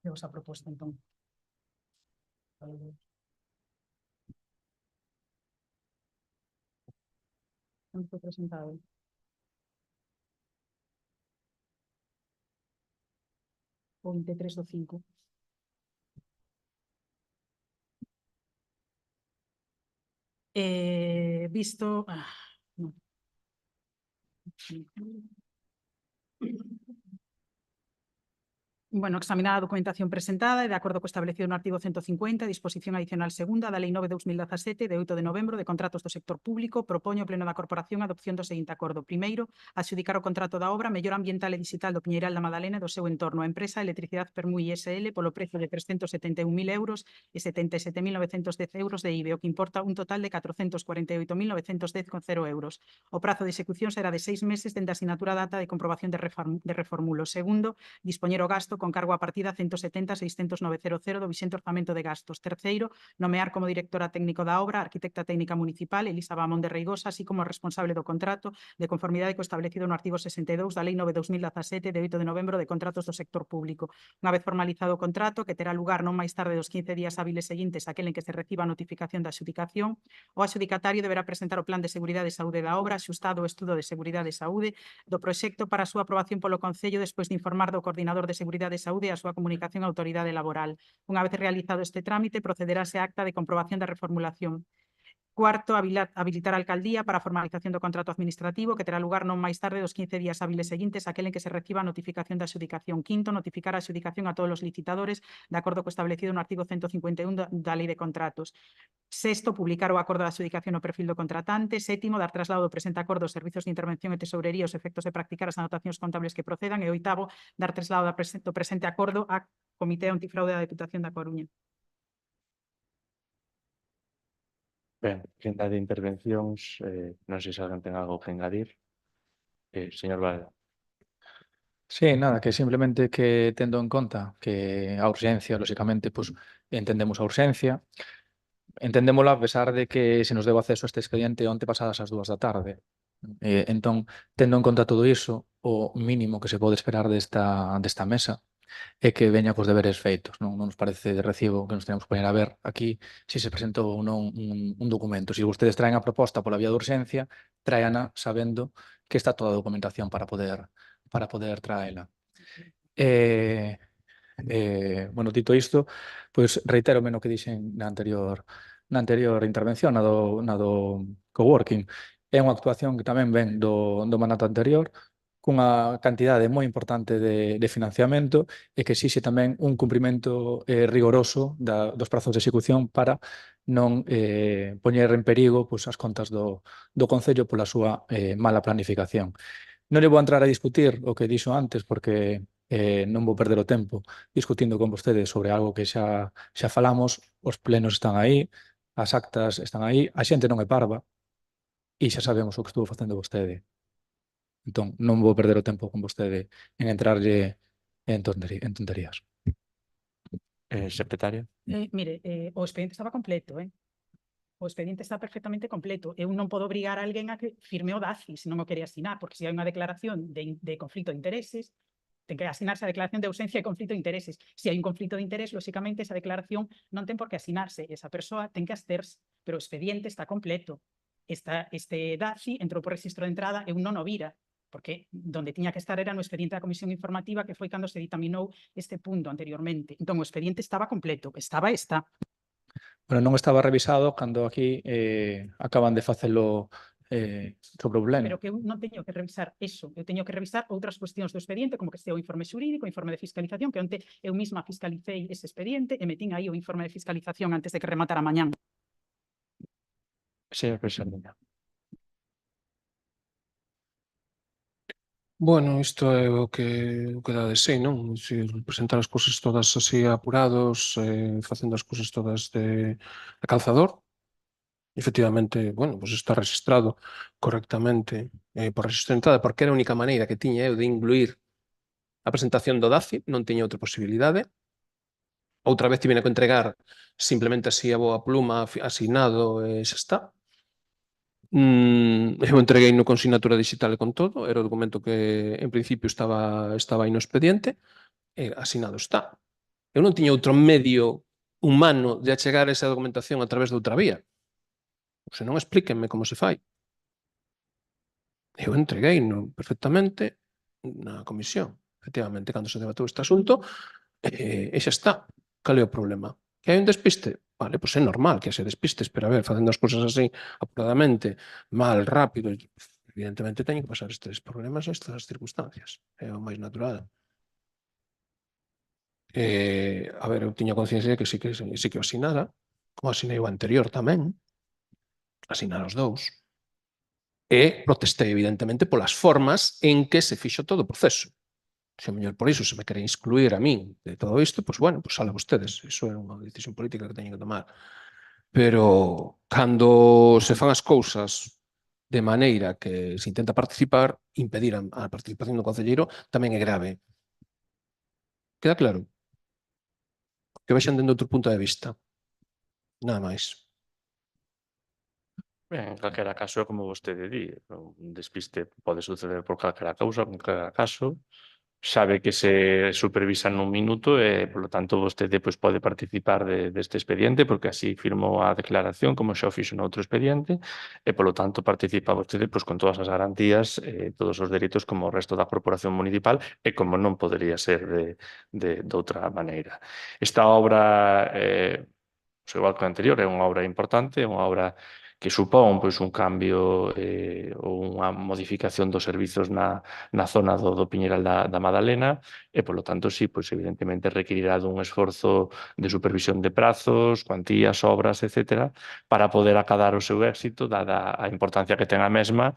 Veo esa propuesta, entón. Non foi presentado. O 23/5. Visto... no. Bueno, examinada a documentación presentada e de acordo co establecido no artigo 150, disposición adicional segunda da Lei 9/2017 de 8 de novembro de contratos do sector público, propoño ao Pleno da Corporación a adopción do seguinte acordo. Primeiro, adxudicar o contrato da obra Mellora Ambiental e Digital do Piñeiral da Madalena e do seu entorno á empresa Electricidade Permui SL polo prezo de 371.000 euros e 77.910 euros de IBE, o que importa un total de 448.910,0 euros. O prazo de execución será de 6 meses dende a asinatura data de comprobación de reformulo. Segundo, dispoñer o gasto con cargo a partida 170.609.00 do vixente orzamento de gastos. Terceiro, nomear como directora técnico da obra a arquitecta técnica municipal Elisa Bamón de Reigosa, así como responsable do contrato de conformidade co establecido no artigo 62 da Lei 9/2017 de 8 de novembro de contratos do sector público. Unha vez formalizado o contrato, que terá lugar non máis tarde dos 15 días hábiles seguintes aquel en que se reciba a notificación da adxudicación, o adxudicatario deberá presentar o plan de seguridade e saúde da obra axustado ao estudo de seguridade e saúde do proxecto para a súa aprobación polo Concello despois de informar do coordinador de seguridade de saúde e a súa comunicación á autoridade laboral. Unha vez realizado este trámite, procederase a acta de comprobación da reformulación. Cuarto, habilitar a alcaldía para a formalización do contrato administrativo que terá lugar non máis tarde dos 15 días hábiles seguintes aquel en que se reciba a notificación da adxudicación. Quinto, notificar a adxudicación a todos os licitadores de acordo co establecido no artigo 151 da Lei de Contratos. Sexto, publicar o acordo de adxudicación no perfil do contratante. Sétimo, dar traslado do presente acordo aos servizos de intervención e tesourería aos efectos de practicar as anotacións contables que procedan. E oitavo, dar traslado do presente acordo a Comité Antifraude da Deputación da Coruña. Ben, quenda de intervencións, non sei se alguén ten algo que engadir. Señor Valga. Sí, nada, que simplemente que tendo en conta que a urxencia, lóxicamente, pues, entendemos a urxencia, entendémola a pesar de que se nos deu acceso a este expediente onte pasadas as 2 da tarde. Entón, tendo en conta todo iso, o mínimo que se pode esperar desta mesa é que veña cos deberes feitos. Non nos parece de recibo que nos tenemos que poñer a ver aquí se se presentou ou non un documento. Se vostedes traen a proposta pola vía de urxencia, tráiana sabendo que está toda a documentación para poder traela. Bueno, dito isto, pois reitérome no que dixen na anterior intervención, na do coworking. É unha actuación que tamén ven do mandato anterior, cunha cantidade moi importante de financiamento e que exixe tamén un cumprimento rigoroso dos prazos de execución para non poñer en perigo pois, as contas do Concello pola súa mala planificación. Non lle vou entrar a discutir o que dixo antes porque non vou perder o tempo discutindo con vostedes sobre algo que xa falamos, os plenos están aí, as actas están aí, a xente non é parva e xa sabemos o que estuvo facendo vostede. Entón, non vou perder o tempo con vostede en entrarlle en tonterías. Secretaria. Mire, o expediente estaba completo, O expediente está perfectamente completo. Eu non podo obrigar a alguén a que firme o DACI se non o quere asinar, porque se hai unha declaración de conflito de intereses, ten que asinarse a declaración de ausencia de conflito de intereses. Se hai un conflito de interés, lóxicamente, esa declaración non ten por que asinarse. Esa persoa ten que absterse, pero o expediente está completo. Este DACI entrou por registro de entrada e un non o vira, porque donde tiña que estar era no expediente da Comisión Informativa, que foi cando se ditaminou este punto anteriormente. Entón, o expediente estaba completo, está. Bueno, non estaba revisado cando aquí acaban de facelo sobre o pleno. Pero que eu non teño que revisar eso, eu teño que revisar outras cuestións do expediente, como que este o informe xurídico, o informe de fiscalización, que onte eu mesma fiscalicei ese expediente e metín aí o informe de fiscalización antes de que rematara mañán. Señor presidente. Bueno, isto é o que dá de sí, non? Presentar as cousas todas así apurados, facendo as cousas todas de calzador. Efectivamente, bueno, pues está registrado correctamente por registro de entrada, porque era a única maneira que tiña eu de incluir a presentación do DACI, non tiña outra posibilidade. Outra vez tivena que entregar simplemente así a boa pluma, asignado e xa está. Eu entreguei no con sinatura digital e con todo, era o documento que en principio estaba aí no expediente, e asinado está. Eu non tiña outro medio humano de achegar esa documentación a través de outra vía. Se non, explíquenme como se fai. Eu entreguei perfectamente na comisión. Efectivamente, cando se debatou este asunto, e xa está. Cal é o problema? Que hai un despiste? Vale, pois é normal que se despistes, pero a ver, facendo as cousas así, apuradamente, mal, rápido, evidentemente teñen que pasar estes problemas e estas circunstancias. É o máis natural. A ver, eu tiña conciencia de que sí que o asinara, como asinei o anterior tamén, asinar os dous, e protestei, evidentemente, polas formas en que se fixo todo o proceso. Se a mellor por iso se me quere excluir a min de todo isto, pois bueno, pois sala vostedes, iso é unha decisión política que teñen que tomar. Pero cando se fan as cousas de maneira que se intenta participar, impedir a participación do concelleiro tamén é grave. Queda claro? Que vexan dende outro punto de vista. Nada máis. Ben, en calquera caso, é como vostede di, un despiste pode suceder por calquera causa, con calquera caso, sabe que se supervisa nun minuto e, polo tanto, vostede pois, pode participar deste expediente porque así firmou a declaración como xa o fixo no outro expediente e, polo tanto, participa vostede pois, con todas as garantías e todos os dereitos como o resto da corporación municipal e como non podería ser de outra maneira. Esta obra, igual que a anterior, é unha obra importante, é unha obra que supón pois, un cambio ou unha modificación dos servizos na zona do Piñeral da Madalena e, polo tanto, sí, pois, evidentemente requerirá dun esforzo de supervisión de prazos, cuantías, obras, etc., para poder acadar o seu éxito, dada a importancia que ten a mesma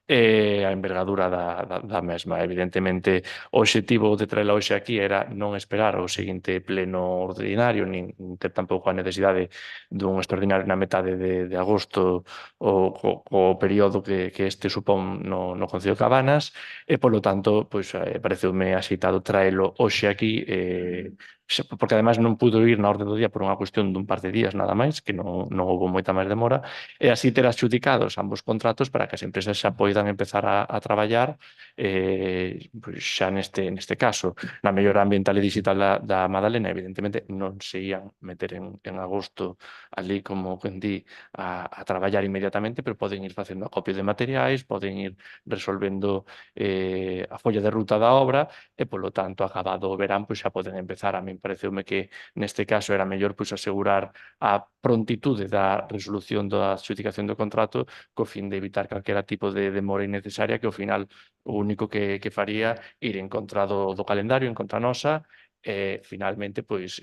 e a envergadura da mesma. Evidentemente, o obxectivo de traela hoxe aquí era non esperar o seguinte pleno ordinario, nin ter tampouco a necesidade dun extraordinario na metade de agosto o período que este supón no Concello de Cabanas e, polo tanto, pois, pareceume axeitado traelo hoxe aquí porque ademais non pudo ir na orde do día por unha cuestión dun par de días nada máis, que non houve moita máis demora, e así ter adxudicados ambos contratos para que as empresas xa poidan empezar a traballar pois xa neste caso. Na mellora ambiental e digital da Madalena, evidentemente, non se ían meter en agosto ali, como quen di, a traballar inmediatamente, pero poden ir facendo acopio de materiais, poden ir resolvendo a folla de ruta da obra e, polo tanto, acabado o verán, pois xa poden empezar. A min pareceume que neste caso era mellor pois asegurar a prontitude da resolución da adxudicación do contrato co fin de evitar calquera tipo de demora innecesaria que ao final o único que faría ir en contra do calendario, en contra nosa e finalmente pois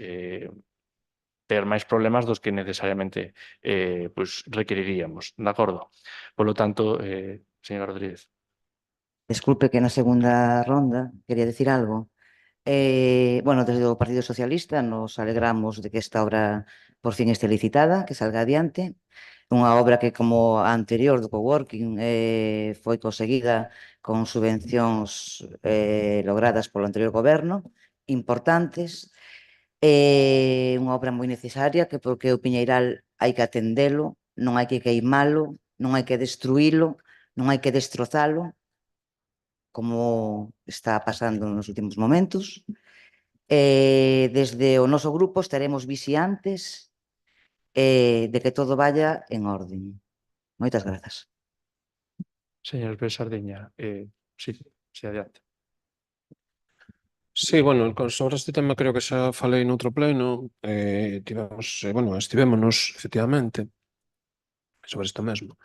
ter máis problemas dos que necesariamente pois requeriríamos, de acordo? Polo tanto, señora Rodríguez. Desculpe que na segunda ronda quería decir algo. Bueno, desde o Partido Socialista nos alegramos de que esta obra por fin este licitada, que salga adiante. Unha obra que, como a anterior do coworking, foi conseguida con subvencións logradas polo anterior goberno, importantes. Unha obra moi necesaria que porque o Piñeiral hai que atendelo, non hai que queimalo, non hai que destruílo, non hai que destrozalo, como está pasando nos últimos momentos. Desde o noso grupo estaremos vixiantes de que todo vaya en orden. Moitas grazas. Señor Pérez Sardiña, sí, adiante. Sí, bueno, sobre este tema creo que xa falei noutro pleno, estivémonos, efectivamente, sobre isto mesmo.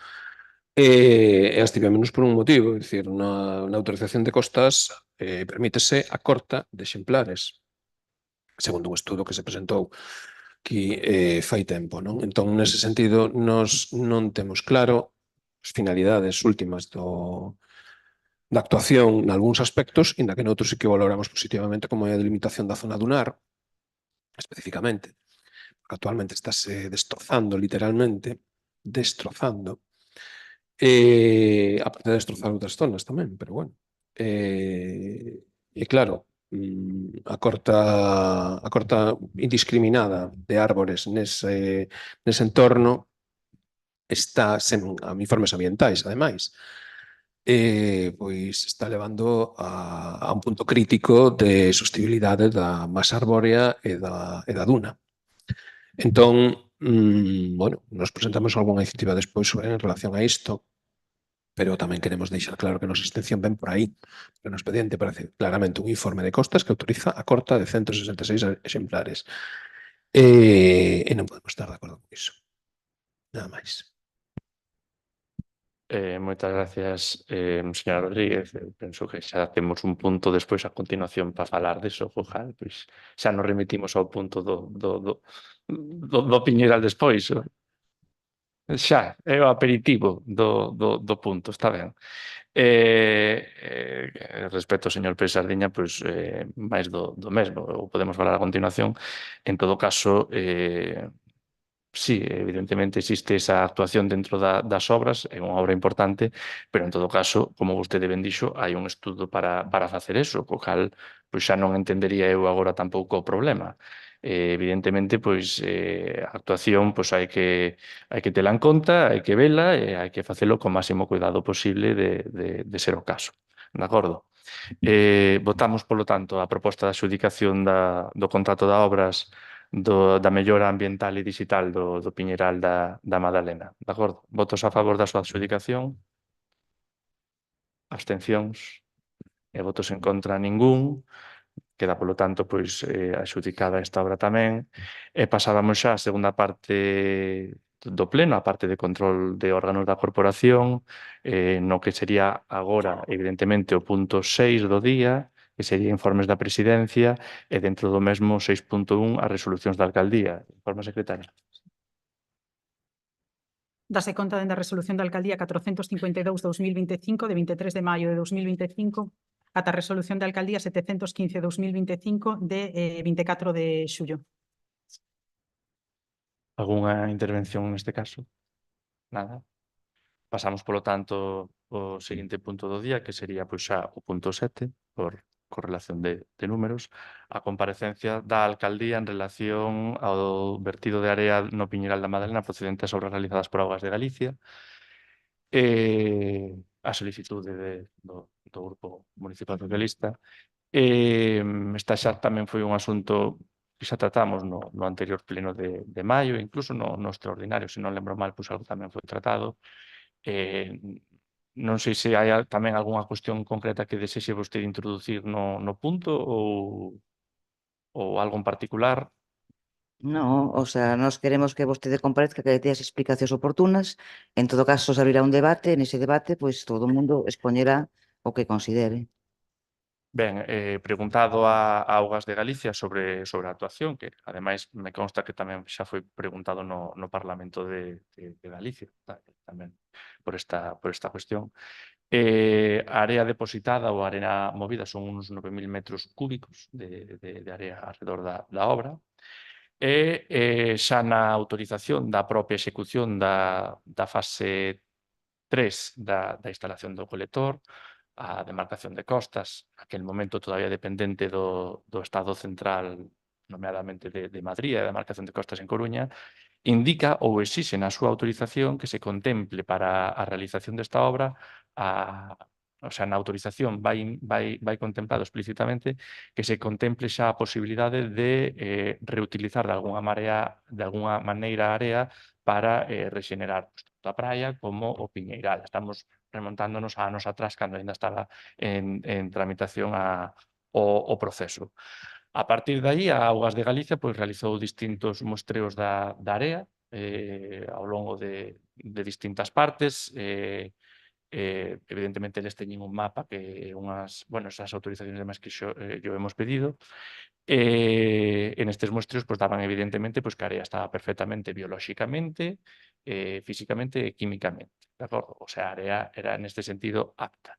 E estivémonos por un motivo, é dicir, na autorización de costas permítese a corta de exemplares, segundo un estudo que se presentou aquí fai tempo, non? Entón, nese sentido, nos non temos claro as finalidades últimas da actuación nalgúns aspectos, inda que noutros sí que valoramos positivamente, como é a delimitación da zona dunar, especificamente, porque actualmente estáse destrozando, literalmente, aparte de destrozar outras zonas tamén, pero bueno. E claro, a corta indiscriminada de árbores nese entorno está sen informes ambientais, ademais. pois está levando a un punto crítico de sostibilidade da masa arbórea e da duna. Entón, bueno, nos presentamos algunha iniciativa despois en relación a isto, pero tamén queremos deixar claro que a nosa extensión ven por aí. Porque no expediente parece claramente un informe de costas que autoriza a corta de 166 exemplares. E non podemos estar de acordo con iso. Nada máis. Moitas gracias, señora Rodríguez. Eu penso que xa temos un punto despois a continuación para falar deso, Jojal, pois xa nos remitimos ao punto do Piñeral despois. Xa, é o aperitivo do punto, está ben. Respecto ao señor Pérez Sardiña, pois máis do mesmo, ou podemos falar a continuación. En todo caso, sí, evidentemente existe esa actuación dentro das obras, é unha obra importante, pero en todo caso, como vostede ben dixo, hai un estudo para facer eso, co cal pois xa non entendería eu agora tampouco o problema. Evidentemente, pois a actuación pois hai que tela en conta, hai que vela e hai que facelo co máximo cuidado posible de ser o caso. De acordo? Votamos, polo tanto, a proposta de adxudicación do contrato de obras da mellora ambiental e digital do Piñeral da Madalena. De acordo? Votos a favor da súa adxudicación? Abstencións? E votos en contra ningún? Queda, polo tanto, pois adxudicada esta obra tamén. E pasábamos xa á segunda parte do pleno, a parte de control de órganos da corporación, no que sería agora, evidentemente, o punto 6 do día, que sería informes da presidencia, e dentro do mesmo 6.1 as resolucións da alcaldía. Informe secretario. Dase conta dende a resolución da alcaldía 452/2025 de 23 de maio de 2025 ata a resolución da alcaldía 715/2025 de 24 de xullo. Algúnha intervención neste caso? Nada. Pasamos, polo tanto, ao seguinte punto do día, que sería pois xa o punto 7, por correlación de números, a comparecencia da alcaldía en relación ao vertido de area no Piñeral da Madalena procedente das obras realizadas por Augas de Galicia. A solicitude do Grupo Municipal Socialista. Esta xa tamén foi un asunto que xa tratamos no anterior pleno de maio, incluso no extraordinario, se non lembro mal, pois algo tamén foi tratado. Non sei se hai tamén algunha cuestión concreta que desexe vostede introducir no punto ou algo en particular. No, o sea, nós queremos que vostede comparezca, que dé as explicacións oportunas. En todo caso, se abrirá un debate, nese debate, pois todo o mundo expoñerá o que considere. Ben, preguntado a Augas de Galicia sobre a actuación, que ademais me consta que tamén xa foi preguntado no Parlamento de Galicia, tamén por esta cuestión. A area depositada ou a area movida son uns 9.000 metros cúbicos de area alrededor da obra. E xa na autorización da propia execución da fase 3 da instalación do colector, a demarcación de costas, aquel momento todavía dependente do Estado central, nomeadamente de Madrid, a demarcación de costas en Coruña, indica ou exixe na súa autorización que se contemple para a realización desta obra o sea, na autorización vai contemplado explícitamente que se contemple xa a posibilidade de reutilizar de alguna maneira a área para rexenerar tanto a praia como o Piñeiral. Estamos remontándonos a anos atrás cando ainda estaba en tramitación o proceso. A partir de aí, a Augas de Galicia pois, realizou distintos mostreos da area ao longo de distintas partes. Evidentemente, eles teñen un mapa que esas autorizacións demais que xo hemos pedido. En estes mostreos pois, daban evidentemente pois, que a area estaba perfectamente biolóxicamente, físicamente e químicamente. De acordo? O sea, a área era neste sentido apta.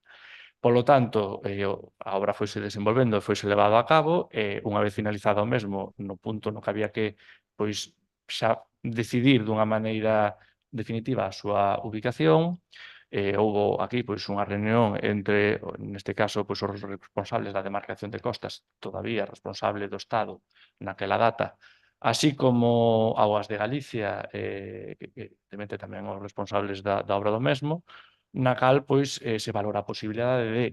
Polo tanto, a obra foise desenvolvendo e foise levado a cabo e unha vez finalizado o mesmo no punto no que había que pois xa decidir dunha maneira definitiva a súa ubicación. Houbo aquí pois unha reunión entre, neste caso, pois os responsables da demarcación de costas, todavía responsable do Estado naquela data, así como Augas de Galicia, que evidentemente tamén os responsables da obra do mesmo, na cal pois se valora a posibilidade de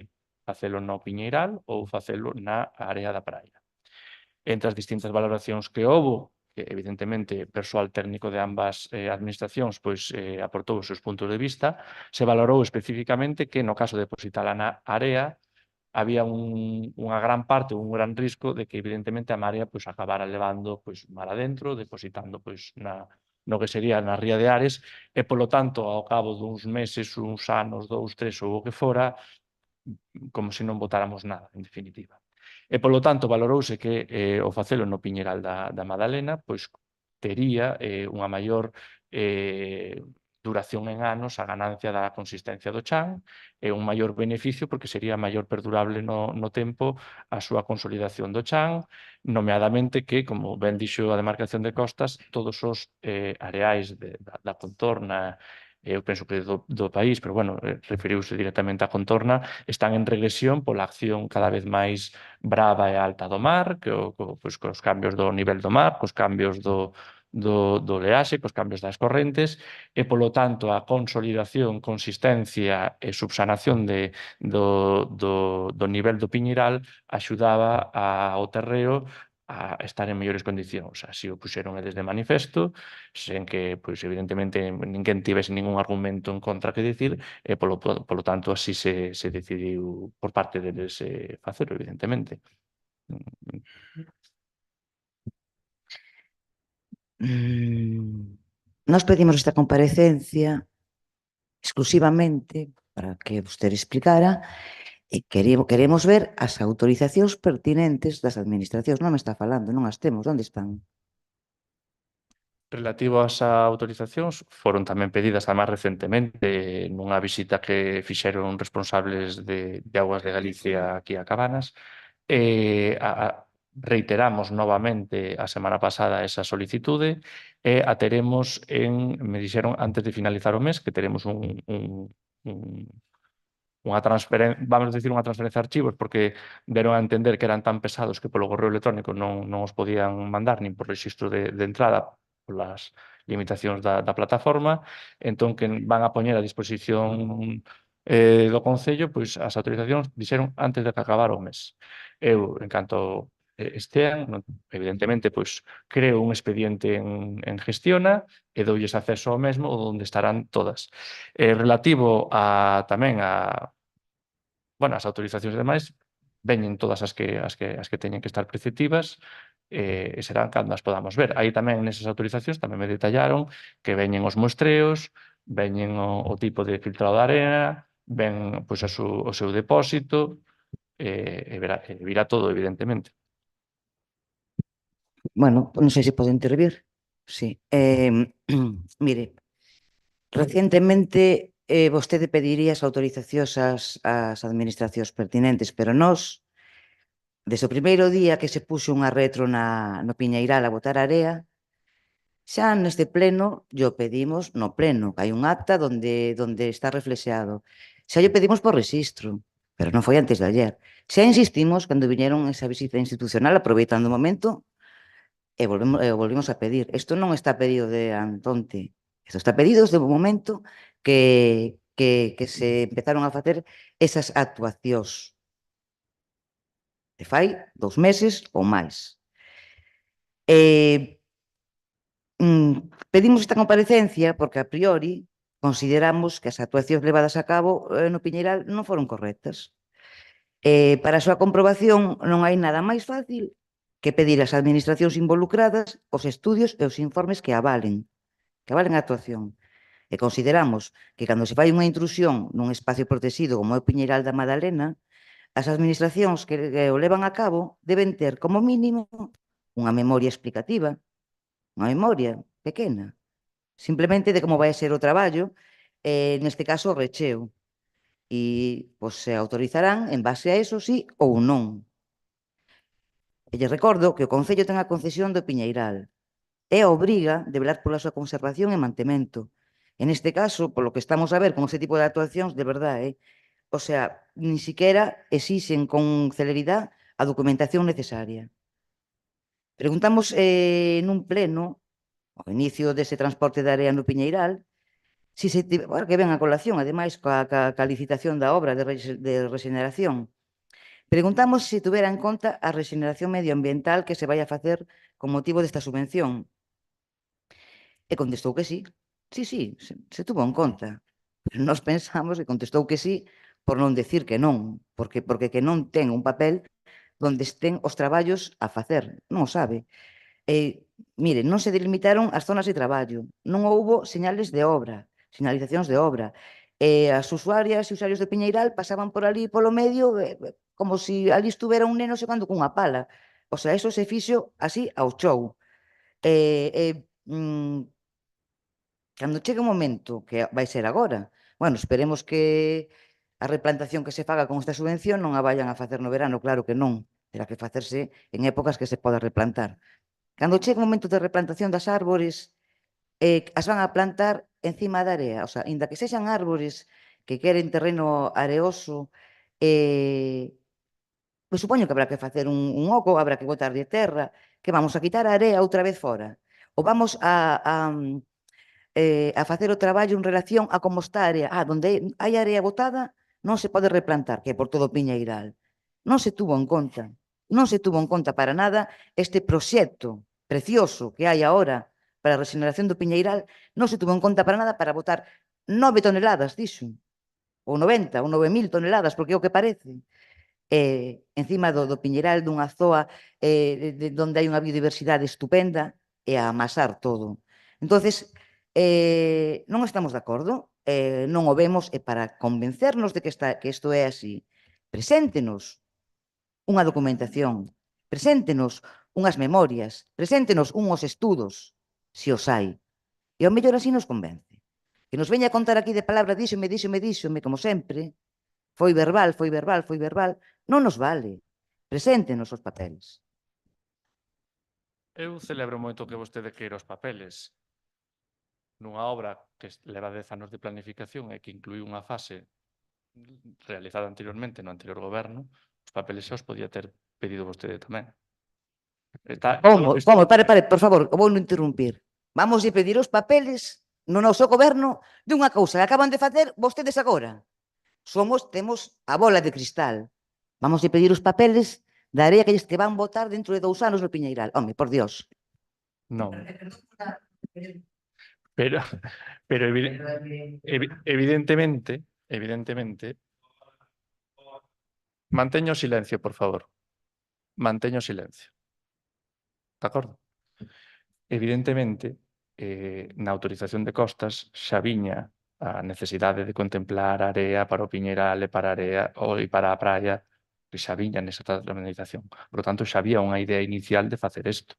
facelo no Piñeiral ou facelo na área da praia. Entre as distintas valoracións que houbo, que evidentemente persoal técnico de ambas administracións pois aportou os seus puntos de vista, se valorou especificamente que no caso de depositala na área había unha gran parte, un gran risco de que evidentemente a marea pois acabara levando pois mar adentro, depositando pois no que sería na ría de Ares e polo tanto ao cabo duns meses, uns anos, 2, 3 ou o que fora, como se non votáramos nada, en definitiva. E, polo tanto, valorouse que o facelo no Piñeral da Madalena pois tería unha maior duración en anos, a ganancia da consistencia do chan e un maior beneficio porque sería maior perdurable no tempo a súa consolidación do chan, nomeadamente que, como ben dixo a demarcación de costas, todos os areais da contorna, eu penso que do país, pero bueno, referiuse directamente á contorna, están en regresión pola acción cada vez máis brava e alta do mar, pois, cos cambios do nivel do mar, cos cambios do oleaxe, cos cambios das correntes, e, polo tanto, a consolidación, consistencia e subsanación do nivel do Piñeiral axudaba ao terreo a estar en mellores condicións. Así o puxeron eles de manifesto, sen que, pois, evidentemente, ninguén tivese ningún argumento en contra que dicir, e, polo tanto, así se decidiu por parte deles facelo, evidentemente. Nós pedimos esta comparecencia exclusivamente para que vostede explicara e queremos ver as autorizacións pertinentes das administracións. Non me está falando, non as temos. Onde están? Relativo ás autorizacións, foron tamén pedidas además recentemente nunha visita que fixeron responsables de Augas de Galicia aquí a Cabanas. Reiteramos novamente a semana pasada esa solicitude e a teremos me dixeron antes de finalizar o mes que teremos unha transferencia, vamos a decir unha transferencia de archivos porque deron a entender que eran tan pesados que polo correo electrónico non os podían mandar nin por rexistro de entrada polas limitacións da plataforma, entón que van a poñer a disposición do Concello pois as autorizacións dixeron antes de que acabara o mes. Eu, en canto estean, evidentemente, pois creo un expediente en Gestiona e doulles acceso ao mesmo onde estarán todas. Relativo tamén as autorizacións e demais, veñen todas as que teñen que estar preceptivas e serán cando as podamos ver. Aí tamén nesas autorizacións tamén me detallaron que veñen os muestreos, veñen o tipo de filtrado de arena, ven pois o seu depósito e virá todo, evidentemente. Bueno, non sei se pode intervir. Sí. Mire, recientemente vostede pediría as autorizacións ás administracións pertinentes, pero nós, desde o primeiro día que se puxo unha retro no Piñeiral a botar area, xa neste pleno, yo pedimos no pleno, que hai un acta onde está reflexeado. Xa yo pedimos por rexistro, pero non foi antes de ayer. Xa insistimos cando viñeron esa visita institucional, aproveitando o momento, e volvimos a pedir. Isto non está pedido de antonte. Isto está pedido desde o momento que se empezaron a facer esas actuacións. De fai 2 meses ou máis. Pedimos esta comparecencia porque a priori consideramos que as actuacións levadas a cabo no Piñeiral non foron correctas. Para a súa comprobación non hai nada máis fácil que pedir ás administracións involucradas os estudios e os informes que avalen a actuación. E consideramos que cando se fai unha intrusión nun espacio protegido como é o Piñeiral da Madalena, as administracións que o levan a cabo deben ter como mínimo unha memoria explicativa, unha memoria pequena, simplemente de como vai ser o traballo, neste caso o recheo. E se autorizarán en base a eso, sí ou non. E lle recordo que o Concello ten a concesión do Piñeiral e a obriga de velar pola súa conservación e mantemento. En este caso, polo que estamos a ver con este tipo de actuacións, de verdade, o sea, ni siquiera exixen con celeridade a documentación necesaria. Preguntamos nun pleno, ao inicio dese transporte de area no Piñeiral, Si se bueno, que ven a colación, ademais, ca licitación da obra de rexeneración. Preguntamos se tuvera en conta a rexeneración medioambiental que se vai a facer con motivo desta subvención. E contestou que sí. Sí, se tuvo en conta. Pero nós pensamos que contestou que sí por non decir que non, porque que non ten un papel donde estén os traballos a facer, non o sabe. Mire, non se delimitaron as zonas de traballo, non houbo señales de obra, señalizacións de obra. As usuarias e usuarios de Piñeiral pasaban por ali polo medio como se ali estuvera un neno xogando cunha pala. O sea, eso se fixo así ao chou. Cando chegue o momento, que vai ser agora, bueno, esperemos que a replantación que se faga con esta subvención non a vayan a facer no verano, claro que non. Terá que facerse en épocas que se poda replantar. Cando chegue o momento de replantación das árbores, as van a plantar encima da area, o sea, inda que sexan árbores que queren terreno areoso, pois supoño que habrá que facer un oco, habrá que botar de terra, que vamos a quitar a area outra vez fora, ou vamos a facer o traballo en relación a como está a área. Donde hai área botada non se pode replantar, que é por todo Piñeiral. Non se tuvo en conta. Non se tuvo en conta para nada este proxecto precioso que hai agora para a regeneración do Piñeiral. Non se tuvo en conta para nada para botar 9 toneladas, dixo. Ou 90, ou 9.000 toneladas, porque é o que parece. Encima do Piñeiral, dunha zoa onde hai unha biodiversidade estupenda, e a amasar todo. Entonces, non estamos de acordo, non o vemos, e para convencernos de que isto é así, preséntenos unha documentación, preséntenos unhas memorias, preséntenos unhos estudos, se os hai, e ao mellor así nos convence. Que nos veña a contar aquí de palabra díxome, como sempre, foi verbal, non nos vale. Preséntenos os papeles. Eu celebro moito que vostede queira os papeles. Nunha obra que leva 10 anos de planificación e que inclui unha fase realizada anteriormente no anterior goberno, os papeles xa os podía ter pedido vostede tamén. Como? Pare, por favor, vou non interrumpir. Vamos a pedir os papeles no noso goberno de unha cousa que acaban de facer vostedes agora. Temos a bola de cristal. Vamos a pedir os papeles da área que van votar dentro de 2 anos no Piñeiral. Home, por Dios. Non. Pero evidentemente, manteño o silencio, por favor. Manteño o silencio. De acordo? Evidentemente, na autorización de costas xa viña a necesidade de contemplar a area para o Piñeiral e para a area e para a praia, que xa viña nesa tramitación. Por tanto, xa había unha idea inicial de facer isto,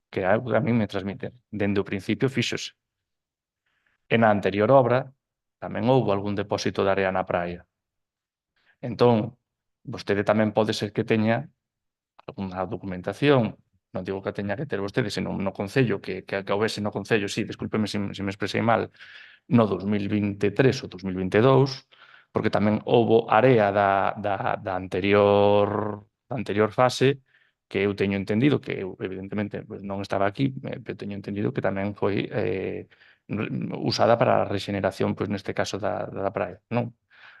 que é algo que a mí me transmite. Dende o principio fíxose. E na anterior obra tamén houbo algún depósito de area na praia. Entón, vostede tamén pode ser que teña algunha documentación, non digo que teña que ter vostede, senón no Concello, que houvese no Concello, sí, discúlpeme se me expresei mal, no 2023 ou 2022, porque tamén houbo area da anterior fase que eu teño entendido, que eu evidentemente non estaba aquí, pero teño entendido que tamén foi usada para a rexeneración, pois neste caso da praia, non?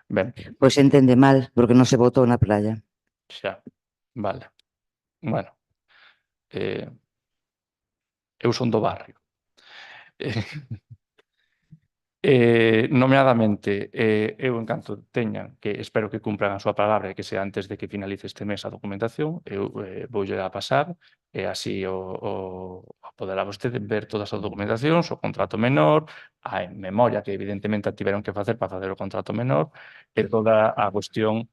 Ben. Pois entende mal, porque non se votou na praia. Xa, vale. Bueno, eu son do barrio. Nomeadamente, eu en canto teña, que espero que cumpran a súa palabra e que sea antes de que finalice este mes a documentación, eu voulle a pasar e así poderá vostede ver todas as documentacións, o contrato menor, a memoria que evidentemente tiveron que facer para facer o contrato menor e toda a cuestión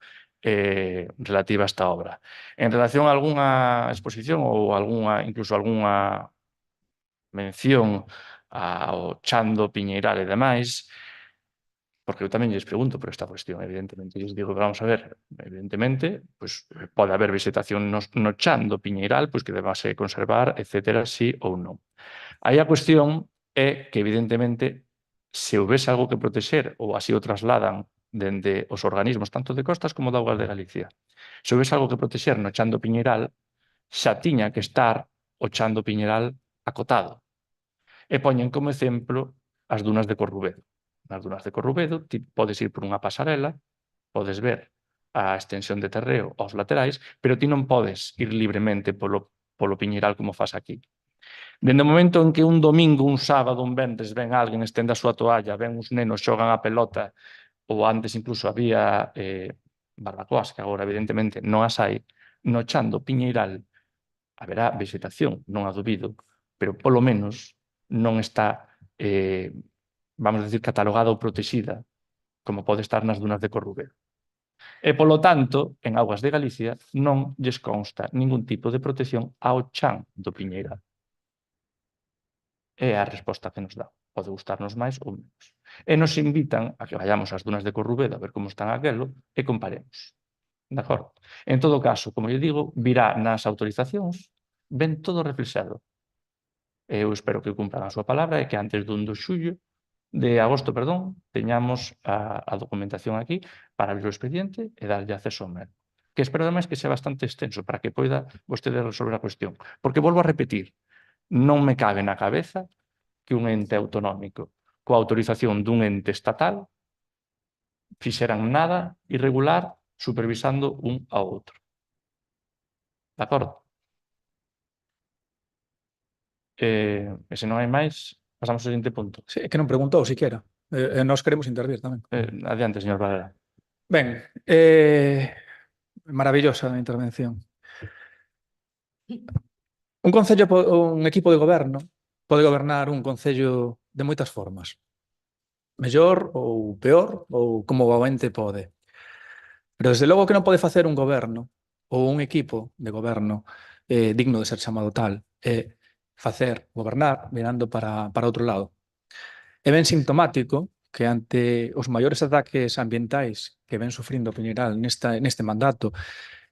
relativa a esta obra. En relación a algunha exposición ou incluso algunha mención ao Chando, Piñeiral e demais, porque eu tamén lles pregunto por esta cuestión, evidentemente, lles digo, vamos a ver, evidentemente, pois pode haber vegetación no Chando, Piñeiral, pois que debase conservar, etcétera, sí ou non. Aí a cuestión é que, evidentemente, se houvese algo que protexer, ou así o trasladan dende os organismos tanto de costas como de augas de Galicia, se houvese algo que protexer no Chando Piñeiral, xa tiña que estar o Chando Piñeiral acotado. E poñen como exemplo as dunas de Corrubedo. Nas dunas de Corrubedo ti podes ir por unha pasarela, podes ver a extensión de terreo aos laterais, pero ti non podes ir libremente polo Piñeiral como faz aquí. Dende o momento en que un domingo, un sábado, un venres, ven alguén, estende a súa toalla, ven uns nenos, xogan a pelota, ou antes incluso había barbacoas, que agora evidentemente non as hai, no chan do Piñeiral haberá vegetación, non a dubido, pero polo menos non está, vamos a decir, catalogada ou protexida, como pode estar nas dunas de Corrubedo. E, polo tanto, en augas de Galicia non lles consta ningún tipo de protección ao chan do Piñeiral. É a resposta que nos dá. Pode gustarnos máis ou menos. E nos invitan a que vayamos ás dunas de Corrubedo a ver como están aquelo e comparemos. De acordo? En todo caso, como lle digo, virá nas autorizacións, ven todo reflexado. Eu espero que cumpran a súa palabra e que antes do 1 de agosto, teñamos a documentación aquí para abrir o expediente e darlle acceso ao mesmo. Que espero ademais que sea bastante extenso para que poida vostede resolver a cuestión. Porque volvo a repetir, non me cabe na cabeza que un ente autonómico coa autorización dun ente estatal fixeran nada irregular supervisando un ao outro. De acordo? E se non hai máis, pasamos ao seguinte punto. Sí, é que non preguntou siquiera. Nós queremos intervir tamén. Adiante, señor Valera. Ben, maravillosa a intervención. Un concello, un equipo de goberno pode gobernar un concello de moitas formas. Mellor ou peor, ou como o ente pode. Pero desde logo que non pode facer un goberno ou un equipo de goberno digno de ser chamado tal, gobernar mirando para outro lado. É ben sintomático que ante os maiores ataques ambientais que ven sufrindo o Piñeiral neste mandato,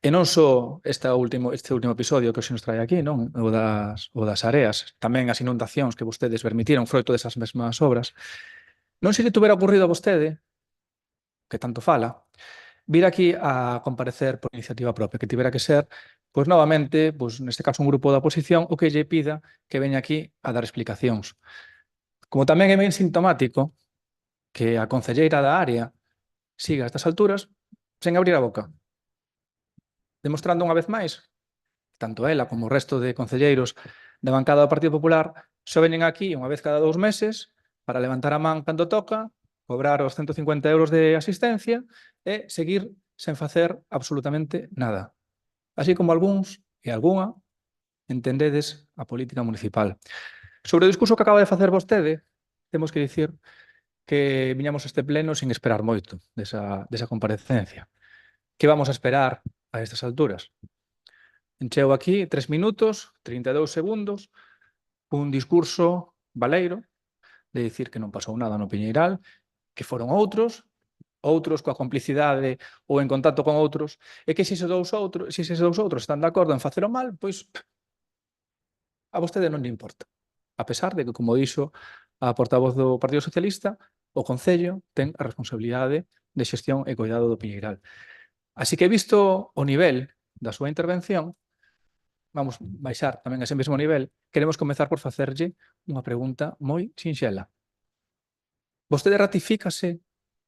e non só este último episodio que hoxe nos trae aquí, non? O das areas, tamén as inundacións que vostedes permitiron froito desas mesmas obras, non se lle tuvera ocurrido a vostede, que tanto fala, vir aquí a comparecer por iniciativa propia, que tivera que ser, pois novamente, pois neste caso un grupo da oposición, o que lle pida que veña aquí a dar explicacións. Como tamén é ben sintomático que a concelleira da área siga a estas alturas sen abrir a boca, demostrando unha vez máis, tanto ela como o resto de concelleiros da bancada do Partido Popular só veñen aquí unha vez cada 2 meses para levantar a man cando toca, cobrar os 150 euros de asistencia e seguir sen facer absolutamente nada. Así como algúns e algunha entendedes a política municipal. Sobre o discurso que acaba de facer vostede, temos que dicir que viñamos a este pleno sin esperar moito desa comparecencia. Que vamos a esperar a estas alturas? Encheu aquí 3 minutos, 32 segundos, un discurso baleiro de dicir que non pasou nada no Piñeiral, que foron outros coa complicidade ou en contacto con outros, e que se eses dous outros están de acordo en facelo mal, pois a vostede non lle importa. A pesar de que, como dixo a portavoz do Partido Socialista, o Concello ten a responsabilidade de xestión e cuidado do Piñeiral. Así que, visto o nivel da súa intervención, vamos baixar tamén a ese mesmo nivel, queremos comezar por facerlle unha pregunta moi sinxela. Vostede ratifícase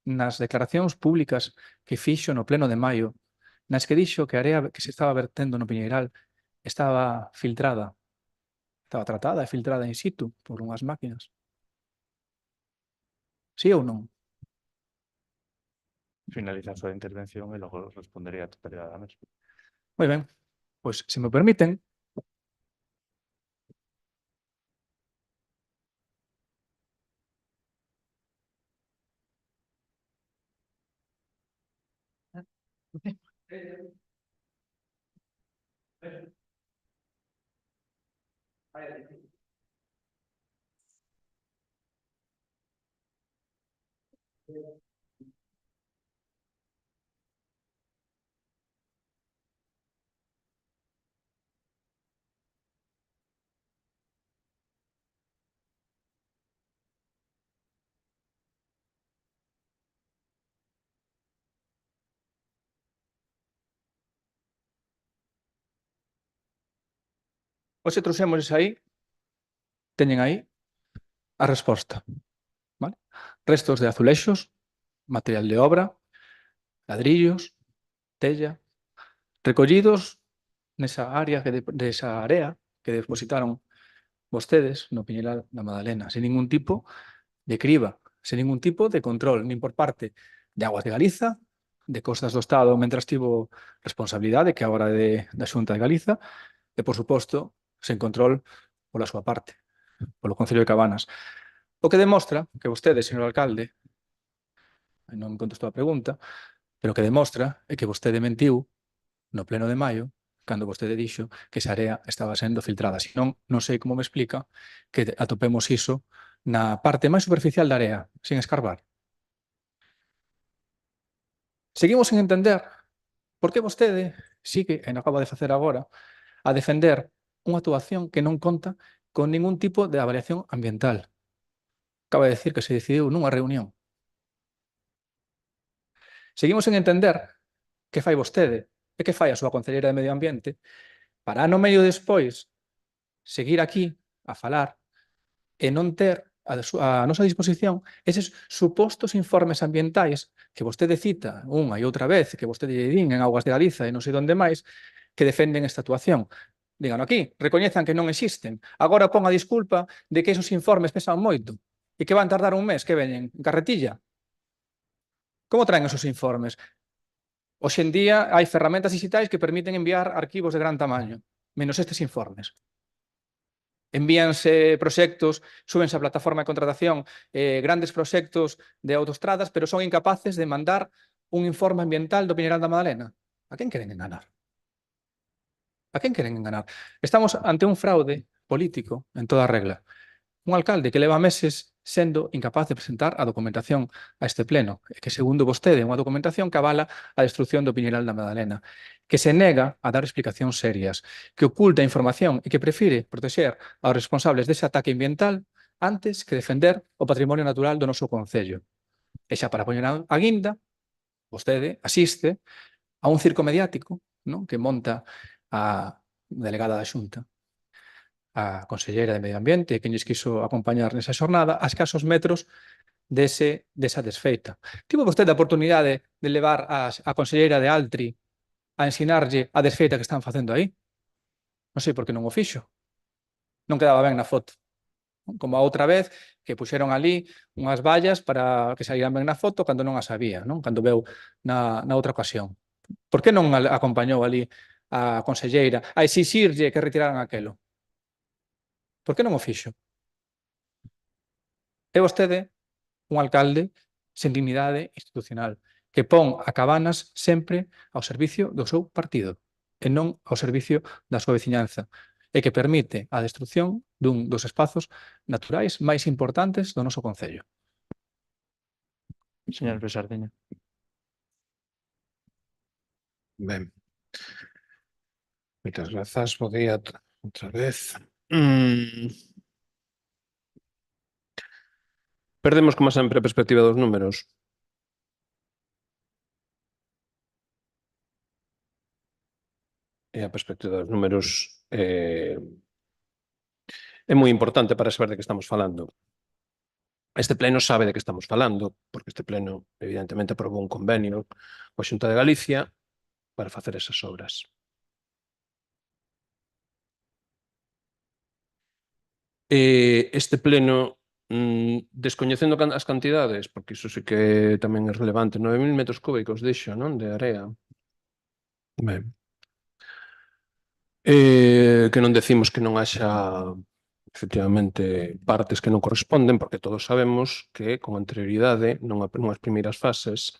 nas declaracións públicas que fixo no pleno de maio, nas que dixo que a area que se estaba vertendo no Piñeiral estaba filtrada, estaba tratada e filtrada in situ por unhas máquinas? Sí ou non? Finaliza a súa intervención e logo responderé a totalidade da mesma. Moi ben, pois se me permiten, hoxe trouxemos aí, teñen aí a resposta. ¿vale? Restos de azulexos, material de obra, ladrillos, tella, recollidos nesa área desa area que depositaron vostedes no Piñeral da Madalena, sen ningún tipo de criba, sen ningún tipo de control, nin por parte de Aguas de Galiza, de Costas do Estado, mentras tivo responsabilidade, que agora é da Xunta de Galiza, e, por suposto, sen control pola súa parte, polo Concello de Cabanas. O que demostra que vostede, señor alcalde, non me contestou a pregunta, pero o que demostra é que vostede mentiu no pleno de maio, cando vostede dixo que esa area estaba sendo filtrada. Se non, non sei como me explica que atopemos iso na parte máis superficial da area, sin escarbar. Seguimos sen entender por que vostede sigue, e non acaba de facer agora, a defender unha actuación que non conta con ningún tipo de avaliación ambiental. Acaba de decir que se decidiu nunha reunión. Seguimos sen entender que fai vostede e que fai a súa concelleira de Medio Ambiente para ano medio despois seguir aquí a falar e non ter a nosa disposición eses supostos informes ambientais que vostede cita unha e outra vez, que vostede lle din en Augas de Galiza e non sei onde máis, que defenden esta actuación. Dígano aquí, recoñezan que non existen. Agora pon a disculpa de que esos informes pesan moito e que van tardar un mes, que veñen en carretilla. Como traen esos informes? Hoxe en día hai ferramentas digitais que permiten enviar arquivos de gran tamaño, menos estes informes. Envíanse proxectos, súbense a plataforma de contratación grandes proxectos de autoestradas, pero son incapaces de mandar un informe ambiental do Piñeral da Madalena. A quen queren enganar? A quen queren enganar? Estamos ante un fraude político en toda regla. Un alcalde que leva meses sendo incapaz de presentar a documentación a este pleno, e que, segundo vostede, é unha documentación que avala a destrucción do Piñeral da Madalena, que se nega a dar explicacións serias, que oculta información e que prefire protexer aos responsables dese ataque ambiental antes que defender o patrimonio natural do noso concello. E xa para poñer a guinda, vostede asiste a un circo mediático, non, que monta a delegada da Xunta, a conselleira de Medio Ambiente, que lles quiso acompañar nesa xornada, a escasos metros desa desfeita. Tivo vostede a oportunidade de levar a conselleira de Altri a ensinarlle a desfeita que están facendo aí? Non sei por que non o fixo. Non quedaba ben na foto. Como a outra vez que puxeron ali unhas vallas para que saíran ben na foto cando non as había, non? Cando veu na outra ocasión. Por que non acompañou ali a conselleira a exixirlle que retiraran aquelo? Por que non o fixo? É vostede un alcalde sen dignidade institucional, que pon a Cabanas sempre ao servicio do seu partido e non ao servicio da súa veciñanza, e que permite a destrucción dun dos espazos naturais máis importantes do noso concello. Señor Luis Sardiña. Ben. Moitas grazas, bo día outra vez. Perdemos, como sempre, a perspectiva dos números. E a perspectiva dos números é moi importante para saber de que estamos falando. Este pleno sabe de que estamos falando, porque este pleno, evidentemente, aprobou un convenio coa Xunta de Galicia para facer esas obras. Este pleno, descoñecendo as cantidades, porque iso sí que tamén é relevante, 9.000 metros cúbicos dixo, non? De area. Ben. Que non decimos que non haxa, efectivamente, partes que non corresponden, porque todos sabemos que con anterioridade, nunhas primeiras fases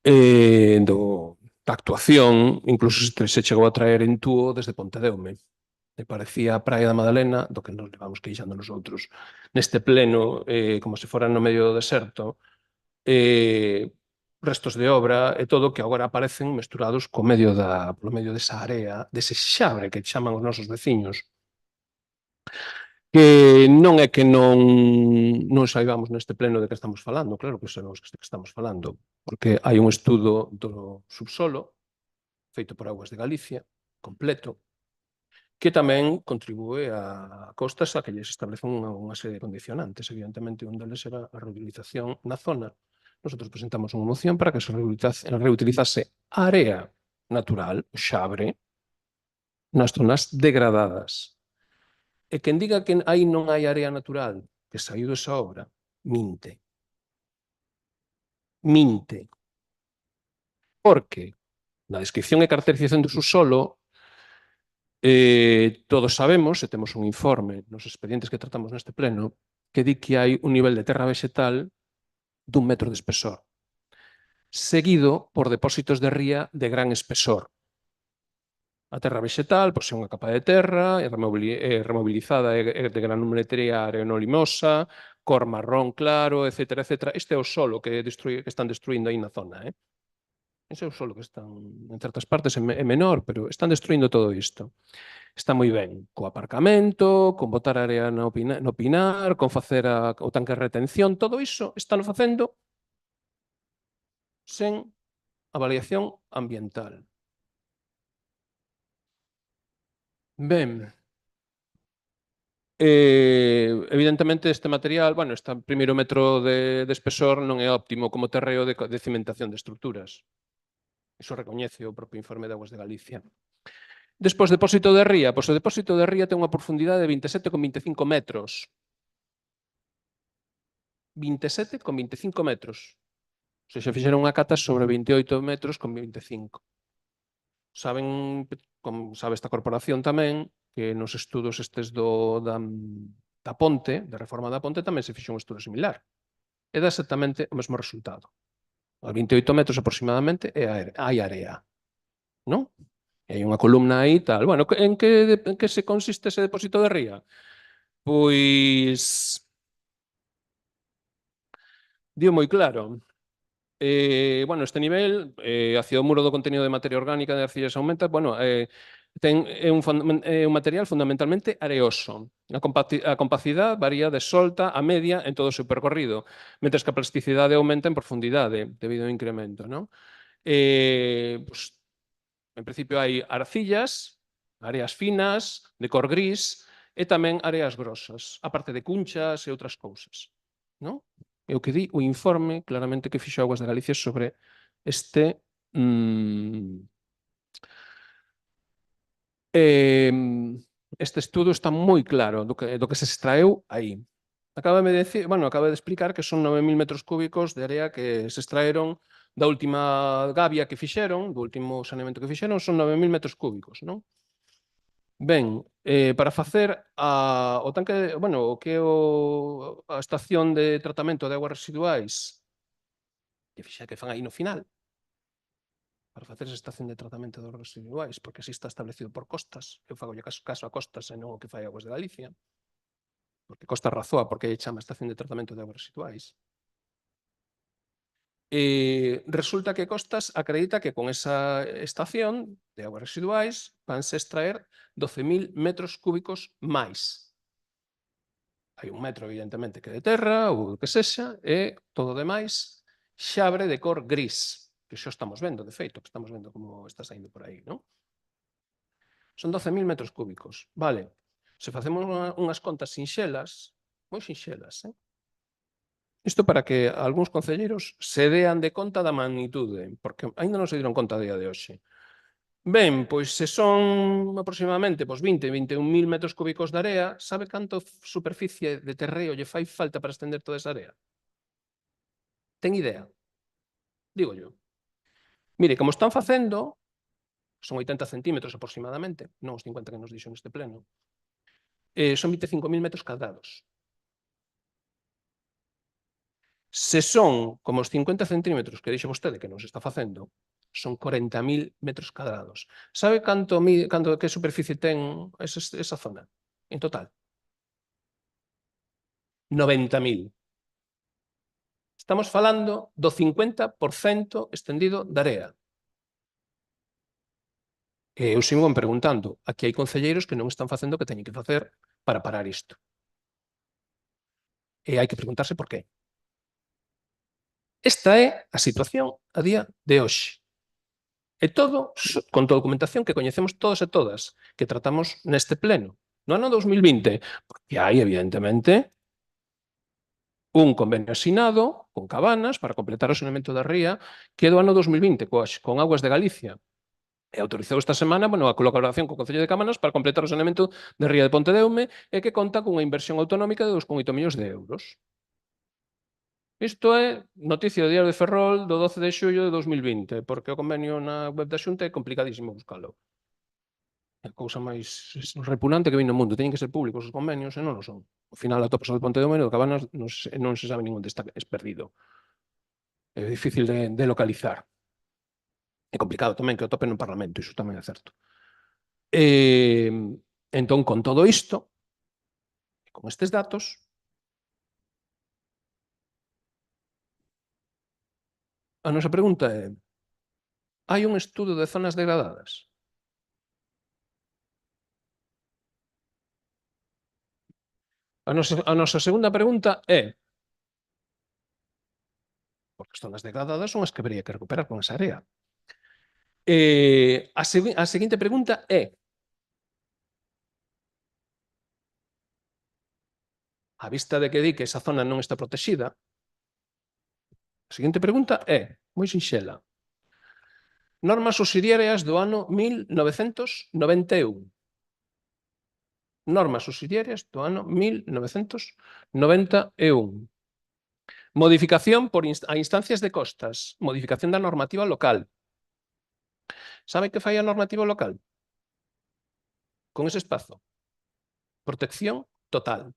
da actuación, incluso se chegou a traer en túo desde Pontedeume. Me parecía a Praia da Madalena, do que nos levamos queixando nosotros. Neste pleno, como se fora no medio do deserto, restos de obra e todo que agora aparecen mesturados polo medio desa area, dese xabre que chaman os nosos veciños, que non é que non saibamos neste pleno de que estamos falando, claro que sabemos de que estamos falando, porque hai un estudo do subsolo feito por Augas de Galicia, completo, que tamén contribúe a costas a que lles establecen unha serie de condicionantes. Evidentemente, un deles era a reutilización na zona. Nosotros presentamos unha moción para que se reutilizase a area natural, o xabre, nas zonas degradadas. E quen diga que aí non hai área natural que saiu desa obra, minte. Minte. Porque na descripción e caracterización do subsolo todos sabemos, e temos un informe nos expedientes que tratamos neste pleno, que di que hai un nivel de terra vegetal d'1 metro de espesor, seguido por depósitos de ría de gran espesor. A terra vegetal pois, é unha capa de terra remobilizada de granulometría arenolimosa, cor marrón claro, etc. etc. Este é o solo que están destruindo aí na zona. Ese é o solo que están, en certas partes é menor, pero están destruindo todo isto. Está moi ben co aparcamento, con botar area no pinar, con facer o tanque de retención, todo iso están facendo sen avaliación ambiental. Ben, evidentemente este material, bueno, este primeiro metro de espesor non é óptimo como terreo de cimentación de estruturas. Iso recoñece o propio informe de Aguas de Galicia. Despois, depósito de ría. Pois o depósito de ría ten unha profundidade de 27,25 metros. 27,25 metros. Se fixeron unha cata sobre 28 metros con 25. Saben, como sabe esta corporación tamén, que nos estudos estes da ponte, de reforma da ponte, tamén se fixo un estudo similar. E dá exactamente o mesmo resultado. A 28 metros aproximadamente hai area, non? E hai unha columna aí tal. Bueno, en que se consiste ese depósito de ría? Pois dio moi claro. Bueno, este nivel, hacia o muro do contenido de materia orgánica de arcillas aumenta, bueno, é un material fundamentalmente areoso. A compacidade varía de solta a media en todo o seu percorrido, mentres que a plasticidade aumenta en profundidade debido ao incremento, non? Pues, en principio hai arcillas, áreas finas, de cor gris, e tamén áreas grosas, aparte de cunchas e outras cousas, non? É o que di o informe claramente que fixo Aguas de Galicia sobre este este estudo está moi claro do que se extraeu aí. Acaba de explicar que son 9.000 metros cúbicos de area que se extraeron da última gavia que fixeron, do último saneamento que fixeron, son 9.000 metros cúbicos, non? Ben, para facer o tanque, bueno, o que é a estación de tratamento de aguas residuais que fan aí no final, para facer esa estación de tratamento de aguas residuais, porque así está establecido por Costas, eu fago caso a Costas e non o que fai Aguas de Galicia, porque Costas razoa porque chama estación de tratamento de aguas residuais. Resulta que Costas acredita que con esa estación de aguas residuais vanse extraer 12.000 metros cúbicos máis. Hai un metro, evidentemente, que de terra ou que sexa, e todo o demais xabre de cor gris, que xa estamos vendo, de feito, que estamos vendo como está saindo por aí, non? Son 12.000 metros cúbicos. Vale, se facemos unhas contas sinxelas, moi sinxelas, isto para que algúns concelleiros se dean de conta da magnitude, porque aínda non se dieron conta a día de hoxe. Ben, pois se son aproximadamente 20-21.000 metros cúbicos de area, sabe canto superficie de terreo lle fai falta para estender toda esa area? Ten idea? Digo yo. Mire, como están facendo, son 80 centímetros aproximadamente, non os 50 que nos dixo neste pleno, son 25.000 metros cadrados. Se son como os 50 centímetros que dixo vostede que non se está facendo, son 40.000 metros cadrados. Sabe que superficie ten esa zona en total? 90.000. Estamos falando do 50% estendido da area. E eu sigo preguntando, aquí hai concelleiros que non están facendo o que teñen que facer para parar isto. E hai que preguntarse por qué. Esta é a situación a día de hoxe. E todo con documentación que coñecemos todos e todas, que tratamos neste pleno, no ano 2020, porque hai, evidentemente, un convenio asinado con Cabanas para completar o saneamento da ría que é do ano 2020, con Aguas de Galicia. E autorizou esta semana, bueno, a colaboración co Concello de Cabanas para completar o saneamento da ría de Pontedeume e que conta cunha inversión autonómica de 2,8 millóns de euros. Isto é noticia do Diario de Ferrol do 12 de xullo de 2020, porque o convenio na web da Xunta é complicadísimo buscalo. É a cousa máis repugnante que vi no mundo. Teñen que ser públicos os convenios e non o son. Ao final atopas o de Pontedeume e o de Cabanas non se sabe nin onde está perdido. É difícil de localizar. É complicado tamén que o topen no Parlamento, iso tamén é certo. Entón, con todo isto, con estes datos, a nosa pregunta é: hai un estudo de zonas degradadas? A nosa segunda pregunta é: porque as zonas degradadas son as que habería que recuperar con esa área. A seguinte pregunta é: a vista de que di que esa zona non está protexida, a seguinte pregunta é moi sinxela. Normas subsidiarias do ano 1991. Normas subsidiarias do ano 1991. Modificación a instancias de costas. Modificación da normativa local. Sabe que fai a normativa local? Con ese espazo. Protección total.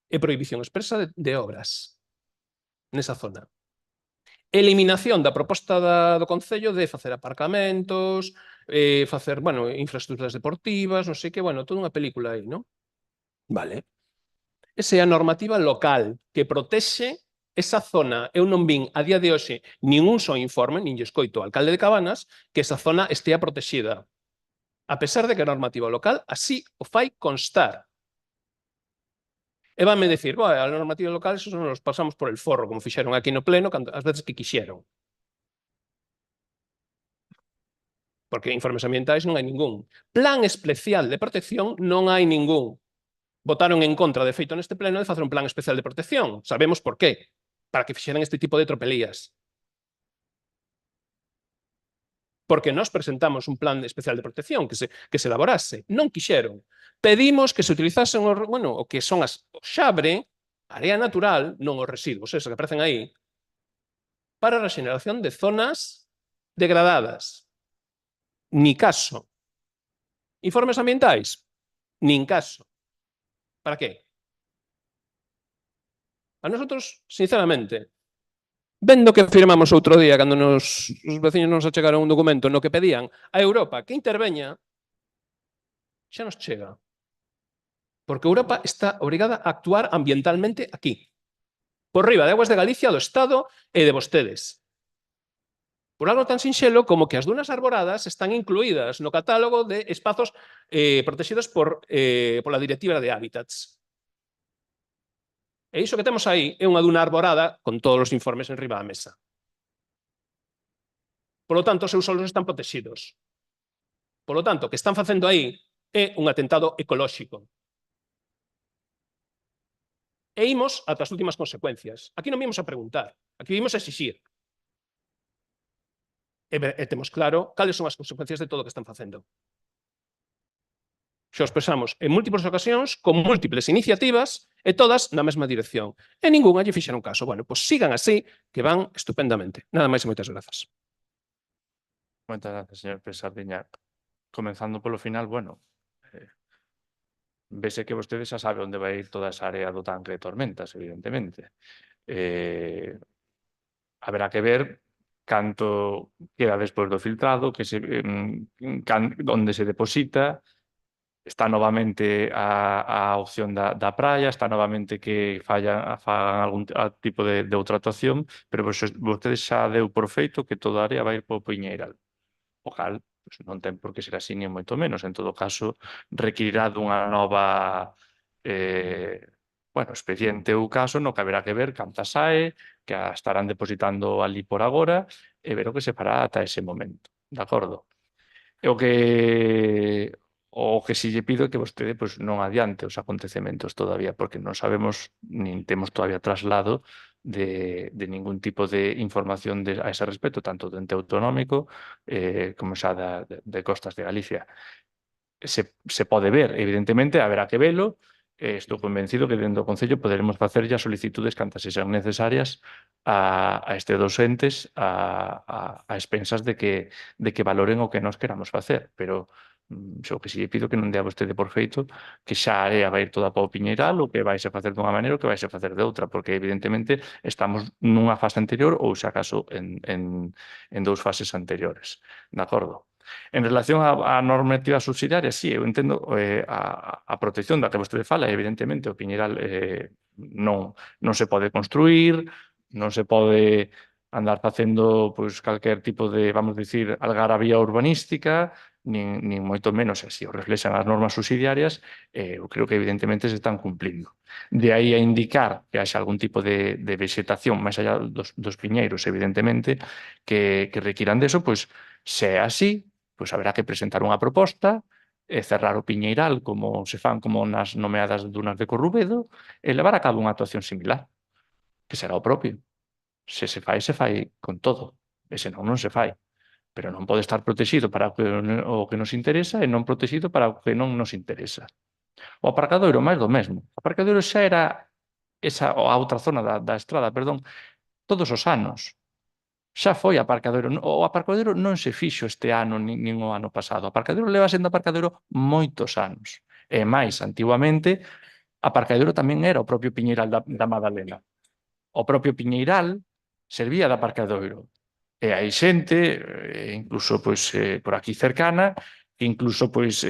E prohibición expresa de obras nesa zona. Eliminación da proposta do Concello de facer aparcamentos, facer, bueno, infraestructuras deportivas, non sei que, bueno, toda unha película aí, non? Vale. Esa é a normativa local que protexe esa zona. Eu non vin a día de hoxe nin un só informe, nin lle escoito ao alcalde de Cabanas, que esa zona estea protexida. A pesar de que a normativa local así o fai constar. E vanme decir, a normativa local, eso nos pasamos por el forro, como fixeron aquí no pleno, as veces que quixeron. Porque informes ambientais non hai ningún. Plan especial de protección non hai ningún. Votaron en contra, de feito, neste pleno, de facer un plan especial de protección. Sabemos por qué. Para que fixeran este tipo de tropelías. Porque nós presentamos un plan especial de protección que se elaborase. Non quixeron. Pedimos que se utilizasen o que son o xabre, área natural, non os residuos, esos que aparecen aí, para a regeneración de zonas degradadas. Ni caso. Informes ambientais? Nin caso. Para qué? A nosotros, sinceramente, vendo que afirmamos outro día cando os veciños nos achegaron un documento no que pedían a Europa que interveña, xa nos chega. Porque Europa está obrigada a actuar ambientalmente aquí. Por riba de Aguas de Galicia, do Estado e de vostedes. Por algo tan sinxelo como que as dunas arboradas están incluídas no catálogo de espazos protegidos pola Directiva de Hábitats. E iso que temos aí é unha duna arborada con todos os informes en riba da mesa. Por lo tanto, os seus solos están protegidos. Por lo tanto, o que están facendo aí é un atentado ecolóxico. E imos ata as últimas consecuencias. Aquí non vimos a preguntar, aquí vimos a exixir. E temos claro cales son as consecuencias de todo o que están facendo. Xa os expresamos en múltiples ocasións, con múltiples iniciativas, e todas na mesma dirección. E ningunha lle fixeron caso. Bueno, pois sigan así, que van estupendamente. Nada máis e moitas grazas. Moitas gracias, señor Sardiña. Comenzando polo final, bueno, vese que vostede xa sabe onde vai ir toda esa área do tanque de tormentas, evidentemente. Haberá que ver canto queda despois do filtrado, onde se deposita. Está novamente a opción da praia, está novamente que fagan algún tipo de outra actuación, pero vostedes xa deu por feito que toda a área vai ir po Piñeiral. O cal non ten por que ser así, ni moito menos. En todo caso, requirirá dunha nova bueno, expediente ou caso no que haberá que ver cantas sae, que a estarán depositando ali por agora, e ver o que se fará ata ese momento, de acordo? E o que si lle pido é que vostede pois, non adiante os acontecementos todavía, porque non sabemos, nin temos todavía traslado de ningún tipo de información a ese respecto, tanto do ente autonómico como xa de Costas de Galicia. Se pode ver, evidentemente, haberá que velo, estou convencido que dentro do Concello poderemos facer as solicitudes cantas sexan necesarias a estes dos entes a expensas de que valoren o que nós queramos facer, pero o que si lle pido que non dea vostede por feito que xa a área vai ir toda para o Piñeiral ou que vaise facer dunha maneira ou que vaise facer de outra, porque evidentemente estamos nunha fase anterior ou xa acaso en dous fases anteriores, de acordo? En relación á normativa subsidiaria, sí, eu entendo a protección da que vostede fala, evidentemente o Piñeiral non se pode construir, non se pode andar facendo pois calquer tipo de, vamos dicir, algarabía urbanística, nin moito menos, así o reflexan as normas subsidiarias, eu creo que evidentemente se están cumplindo. De aí a indicar que haxa algún tipo de vexetación máis allá dos piñeiros, evidentemente, que requiran deso, pois se é así, pois haberá que presentar unha proposta e cerrar o Piñeiral como se fan como nas nomeadas dunas de Corrubedo e levar a cabo unha actuación similar, que será o propio. Se se fai con todo, e senón non se fai. Pero non pode estar protegido para o que nos interesa e non protegido para o que non nos interesa. O aparcadoiro, máis do mesmo. O aparcadoiro xa era a outra zona da estrada, perdón, todos os anos. Xa foi aparcadoiro. O aparcadoiro non se fixo este ano nin o ano pasado. O aparcadoiro leva sendo aparcadoiro moitos anos. E máis, antiguamente, aparcadoiro tamén era o propio Piñeiral da Madalena. O propio Piñeiral servía de aparcadoiro. E hai xente, incluso pois, por aquí cercana, que incluso pois,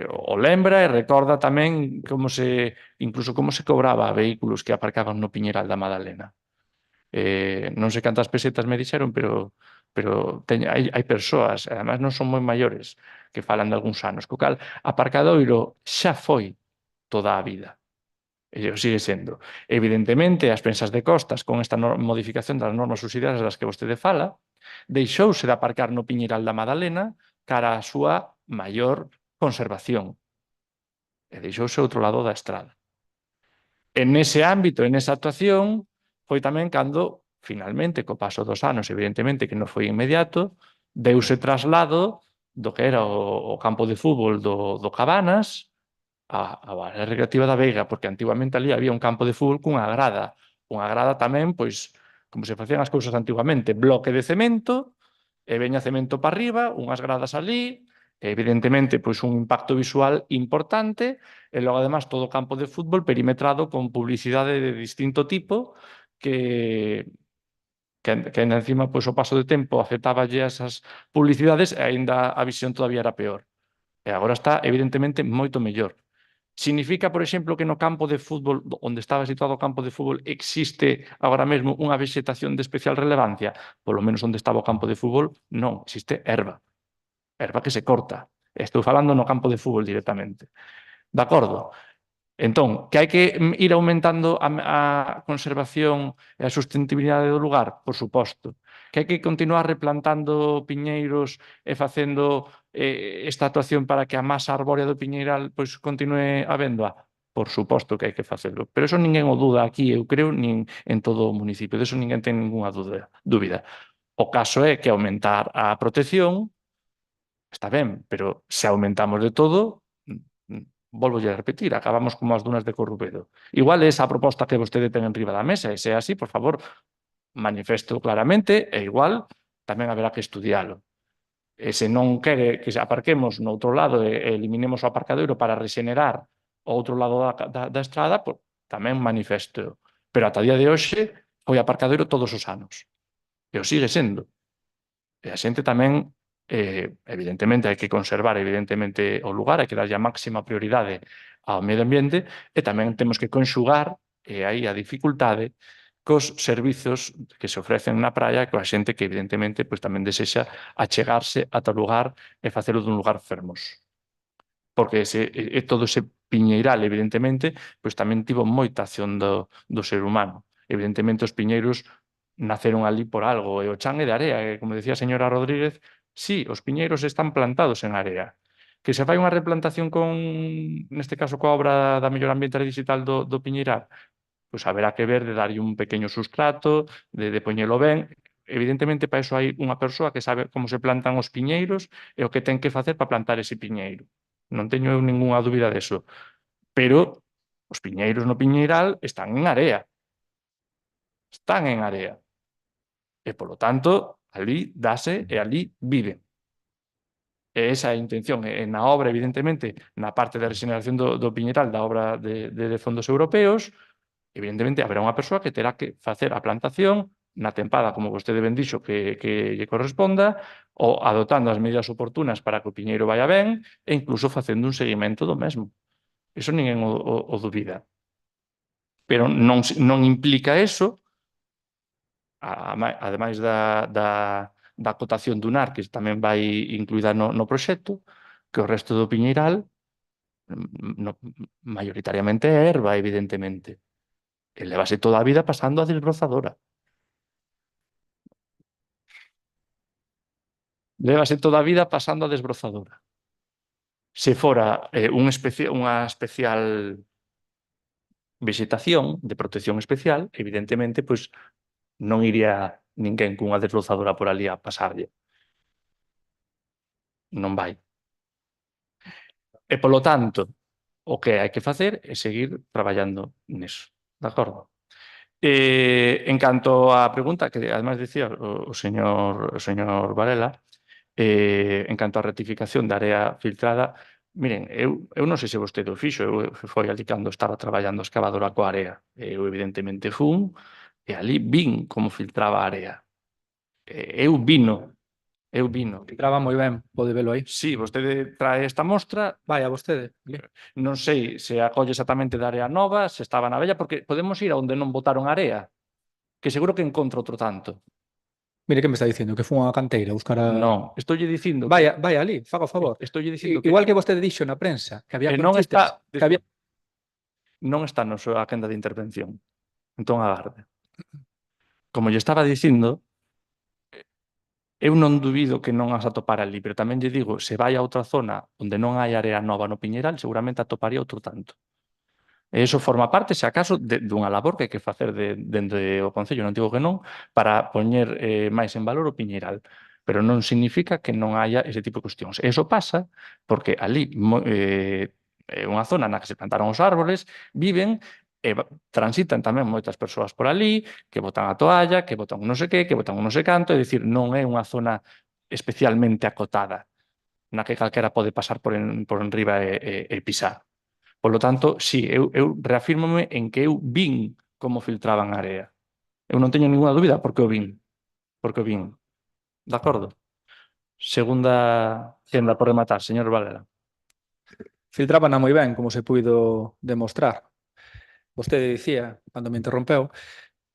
o lembra e recorda tamén incluso como se cobraba a vehículos que aparcaban no Piñeiral da Madalena. Non sei cantas pesetas me dixeron, pero hai persoas, además non son moi maiores, que falan de algúns anos, co cal aparcadoiro xa foi toda a vida. E o sigue sendo. Evidentemente, as pensas de Costas, con esta modificación das normas subsidiarias das que vostede fala, deixouse de aparcar no Piñeiral da Madalena cara á súa maior conservación. E deixouse outro lado da estrada. En ese ámbito, en esa actuación, foi tamén cando, finalmente, co paso dos anos, evidentemente que non foi inmediato, deuse traslado do que era o campo de fútbol do Cabanas a área recreativa da Veiga, porque antiguamente ali había un campo de fútbol cunha grada tamén, pois, como se facían as cousas antiguamente, bloque de cemento, e veña cemento para arriba, unhas gradas ali, evidentemente, pois un impacto visual importante, e logo, además, todo o campo de fútbol perimetrado con publicidade de distinto tipo que ainda encima, pois, o paso de tempo afectáballe a esas publicidades e ainda a visión todavía era peor. E agora está, evidentemente, moito mellor. Significa, por exemplo, que no campo de fútbol, onde estaba situado o campo de fútbol, existe agora mesmo unha vexetación de especial relevancia? Polo menos onde estaba o campo de fútbol, non, existe erva que se corta. Estou falando no campo de fútbol directamente. De acordo? Entón, que hai que ir aumentando a conservación e a sustentabilidade do lugar? Por suposto. Que hai que continuar replantando piñeiros e facendo esta actuación para que a masa arbórea do Piñeiral pois continue habéndoa? Por suposto que hai que facelo. Pero eso ninguén o duda aquí, eu creo, nin en todo o municipio. De eso ninguén ten ninguna dúbida. O caso é que aumentar a protección está ben, pero se aumentamos de todo, volvo a repetir, acabamos como as dunas de Corrubedo. Igual é esa proposta que vostede ten en riba da mesa, e se é así, por favor, manifesto claramente, e igual tamén haberá que estudialo. E se non quere que aparquemos no outro lado e eliminemos o aparcadoiro para regenerar o outro lado da estrada, pues, tamén manifesto. Pero ata día de hoxe foi aparcadoiro todos os anos. E o sigue sendo. E a xente tamén evidentemente hai que conservar evidentemente o lugar, hai que darlle a máxima prioridade ao medio ambiente e tamén temos que conxugar, e aí a dificultade, cos servizos que se ofrecen na praia coa xente que evidentemente pois, tamén desexa achegarse ata o lugar e facelo dun lugar fermoso. Porque todo ese piñeiral, evidentemente, pois tamén tivo moita acción do ser humano. Evidentemente, os piñeiros naceron ali por algo, e o chan é de area, e como decía a señora Rodríguez, sí, os piñeiros están plantados en area. Que se fai unha replantación neste caso, coa obra da mellora ambiental e digital do piñeiral, pois haberá que ver de darlle un pequeno sustrato, de poñelo ben. Evidentemente, para iso hai unha persoa que sabe como se plantan os piñeiros e o que ten que facer para plantar ese piñeiro. Non teño ningunha dúbida deso. Pero os piñeiros no piñeiral están en area. Están en area. E, polo tanto, ali dase e ali viven. E esa é a intención. E na obra, evidentemente, na parte de regeneración do piñeiral, da obra de fondos europeos, evidentemente, haberá unha persoa que terá que facer a plantación na tempada, como vostede ben dixo, que lle corresponda, ou adoptando as medidas oportunas para que o piñeiro vaya ben, e incluso facendo un seguimento do mesmo. Iso ninguén o dubida. Pero non implica eso, ademais da acotación dunar, que tamén vai incluída no proxecto, que o resto do piñeiral maioritariamente é herba, evidentemente. E levase toda a vida pasando a desbrozadora. Levase toda a vida pasando a desbrozadora. Se fora unha especial vegetación de protección especial, evidentemente, pois non iría ninguén cunha desbrozadora por ali a pasarlle. Non vai. E, polo tanto, o que hai que facer é seguir traballando neso. De acordo? En canto á pregunta, que además decía o señor Varela, en canto á rectificación da área filtrada, miren, eu non sei se vostede o fixo, eu foi ali cando estaba traballando a escavadora coa area. Eu evidentemente fun e ali vin como filtraba a area. Eu vino. Filtraba moi ben, pode velo aí. Sí, vostede trae esta mostra, Vaya, vostede. non sei se acolle exactamente da área nova, se estaba na vella, porque podemos ir a onde non botaron area, que seguro que encontro outro tanto. Mire, que me está dicindo? Que fun á canteira a buscar a... Non, estou dicindo... Vaya ali, faga o favor. Estou dicindo que... Igual que vostede dixo na prensa, que había non conchitas, está... que había... Non está na súa agenda de intervención. Entón, agarde. Como lle estaba dicindo, eu non dubido que non as atopara ali, pero tamén lle digo, se vai a outra zona onde non hai área nova no Piñeiral, seguramente atoparía outro tanto. E iso forma parte, se acaso, dunha labor que hai que facer dende o Concello, non digo que non, para poñer máis en valor o Piñeiral. Pero non significa que non haya ese tipo de cuestións. E iso pasa porque ali é unha zona na que se plantaron os árboles, viven e transitan tamén moitas persoas por ali, que botan a toalla, que botan un non sei que botan un non sei canto, é dicir, non é unha zona especialmente acotada na que calquera pode pasar por enriba e pisar. Por lo tanto, sí, eu reafírmome en que eu vin como filtraban a area. Eu non teño ninguna dúbida porque o vin. De acordo? Segunda quenda por rematar, señor Valera. Filtraban moi ben, como se puido demostrar. Vostede dicía, cando me interrompeu,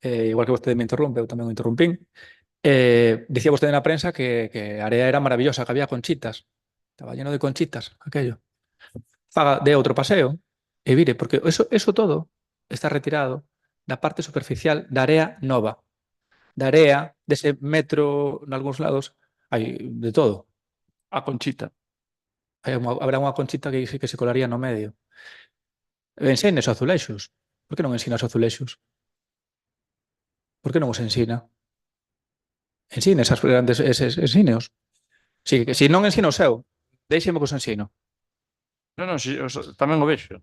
igual que vostede me interrompe, eu tamén o interrumpín, dicía vostede na prensa que a área era maravillosa, que había conchitas. Estaba lleno de conchitas, aquello. Faga de outro paseo e vire, porque eso todo está retirado da parte superficial da área nova. Da área, dese metro, nalgúns lados, hai de todo. A conchita. Habrá unha conchita que se colaría no medio. Ensine os azulexos. Por que non ensina os azulexos? Por que non os ensina? Ensine esas grandes ensíneos. Si non ensina o seu, deixeme que os ensino. Non, tamén o vexo.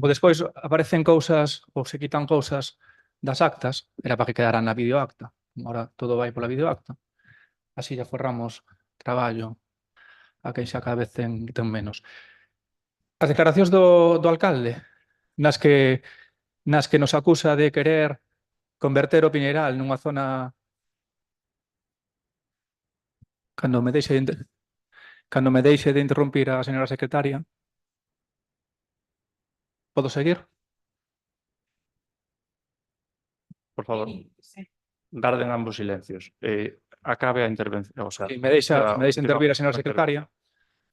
Despois aparecen cousas ou se quitan cousas das actas, era para que quedaran na videoacta. Ahora todo vai pola videoacta. Así ya forramos traballo a quen xa cada vez ten menos. As declaracións do alcalde, nas que nos acusa de querer converter o Piñeiral nunha zona... Cando me deixe de interrumpir a señora secretaria, podo seguir? Por favor, Sí. garden ambos silencios. Acabe a intervención. O sea, Si me deixa intervir a señora secretaria,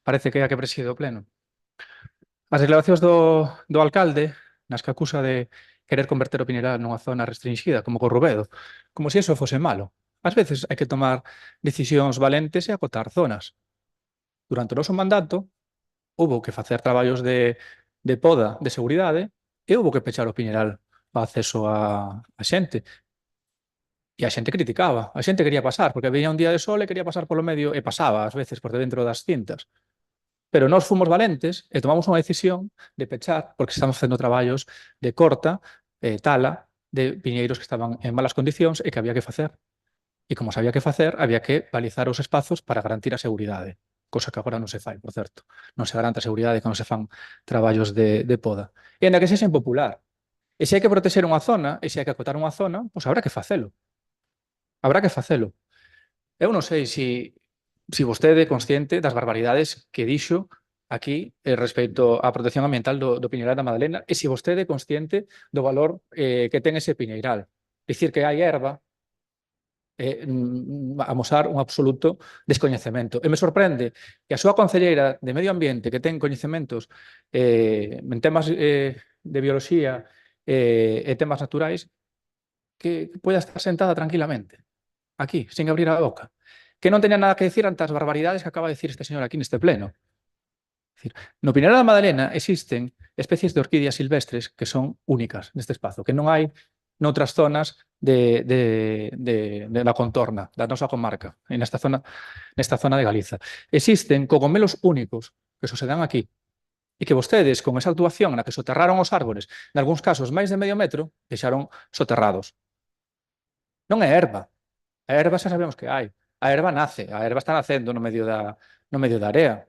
parece que é a que preside o pleno. As declaracións do alcalde, nas que acusa de querer converter o Piñeiral nunha zona restringida, como Corrubedo, como se eso fose malo. Ás veces hai que tomar decisións valentes e acotar zonas. Durante o noso mandato, houbo que facer traballos de poda, de seguridade, e houbo que pechar o Piñeiral ao acceso a xente. E a xente criticaba, a xente quería pasar, porque veía un día de sol e quería pasar polo medio, e pasaba, ás veces, por dentro das cintas. Pero nós fomos valentes e tomamos unha decisión de pechar, porque estamos facendo traballos de corta, tala, de piñeiros que estaban en malas condicións e que había que facer. E como se había que facer, había que balizar os espazos para garantir a seguridade, cosa que agora non se fai, por certo. Non se garante a seguridade cando se fan traballos de poda. E ainda que sexa impopular. E se hai que protexer unha zona, e se hai que acotar unha zona, pois habrá que facelo. Habrá que facelo. Eu non sei se vostede é consciente das barbaridades que dixo aquí respecto á protección ambiental do Piñeiral da Madalena e se vostede é consciente do valor que ten ese Piñeiral. Dicir que hai erva amosar un absoluto descoñecemento. E me sorprende que a súa concelleira de Medio Ambiente, que ten coñecementos en temas de bioloxía e temas naturais, que poida estar sentada tranquilamente, aquí, sin abrir a boca, que non teña nada que decir ante as barbaridades que acaba de decir este señor aquí neste pleno. No Piñeiral da Madalena existen especies de orquídeas silvestres que son únicas neste espazo, que non hai noutras zonas da contorna, da nosa comarca, nesta zona de Galiza. Existen cogomelos únicos que só se dan aquí e que vostedes, con esa actuación na que soterraron os árbores, nalgúns casos máis de medio metro, deixaron soterrados. Non é erva. A erva xa sabemos que hai. A erva nace, a erva está nacendo no medio da area.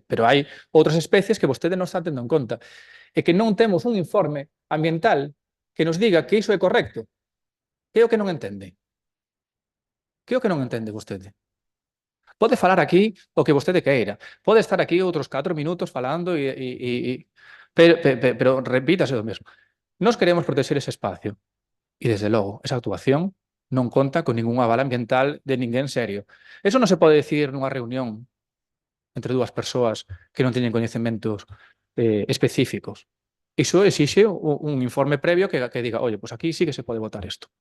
Pero hai outras especies que vostede non está tendo en conta. E que non temos un informe ambiental que nos diga que iso é correcto. Que é o que non entende? Que é o que non entende vostede? Pode falar aquí o que vostede queira. Pode estar aquí outros 4 minutos falando pero repítase o mesmo. Nós queremos proteger ese espacio. E, desde logo, esa actuación non conta con ningún aval ambiental de ninguén serio. Eso non se pode decir nunha reunión entre dúas persoas que non teñen coñecementos específicos. Iso exixe un informe previo que diga, oye, pues aquí sí que se pode votar isto.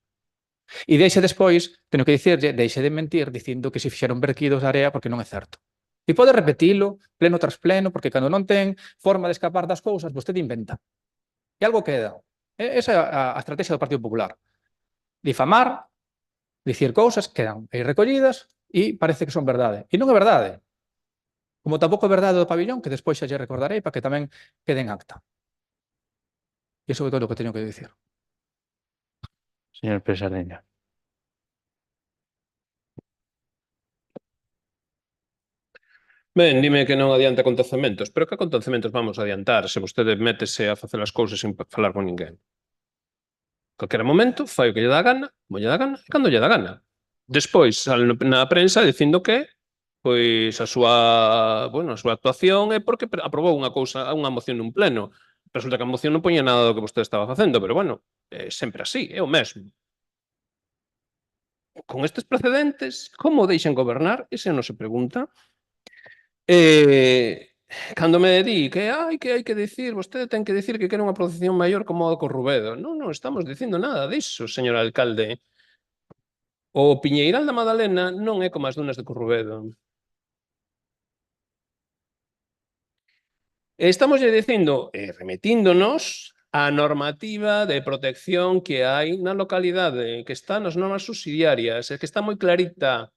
E deixe despois, teño que dicirlle, deixe de mentir dicindo que se fixeron verquidos de area porque non é certo. E pode repetilo pleno tras pleno, porque cando non ten forma de escapar das cousas, vostede inventa. E algo queda. Esa é a estrategia do Partido Popular. Difamar, dicir cousas, quedan aí recollidas e parece que son verdade. E non é verdade. Como tampouco é verdade do pabillón, que despois xa lle recordarei para que tamén quede en acta. E iso é todo o que teño que dicir. Señor Pesareña. Ben, dime que non adianta acontecementos, pero que acontecementos vamos a adiantar se vostede métese a facer as cousas sin falar con ninguén? Calquera momento, fai o que lle dá a gana, como lle dá a gana, e cando lle dá a gana. Despois, sale na prensa dicindo que pois a súa actuación é porque aprobou unha moción nun pleno. Resulta que a moción non poñía nada do que vostede estaba facendo, pero bueno, é sempre así, é o mesmo. Con estes precedentes, como deixan gobernar? Ese non se pregunta. Cando me di que hai que dicir, vostede ten que dicir que quere unha protección maior como a do Corrubedo. Non estamos dicindo nada disso, señor alcalde. O Piñeiral da Madalena non é como as dunas de Corrubedo. Estamos dicindo, remetíndonos á normativa de protección que hai na localidade, que está nas normas subsidiarias, que está moi clarita.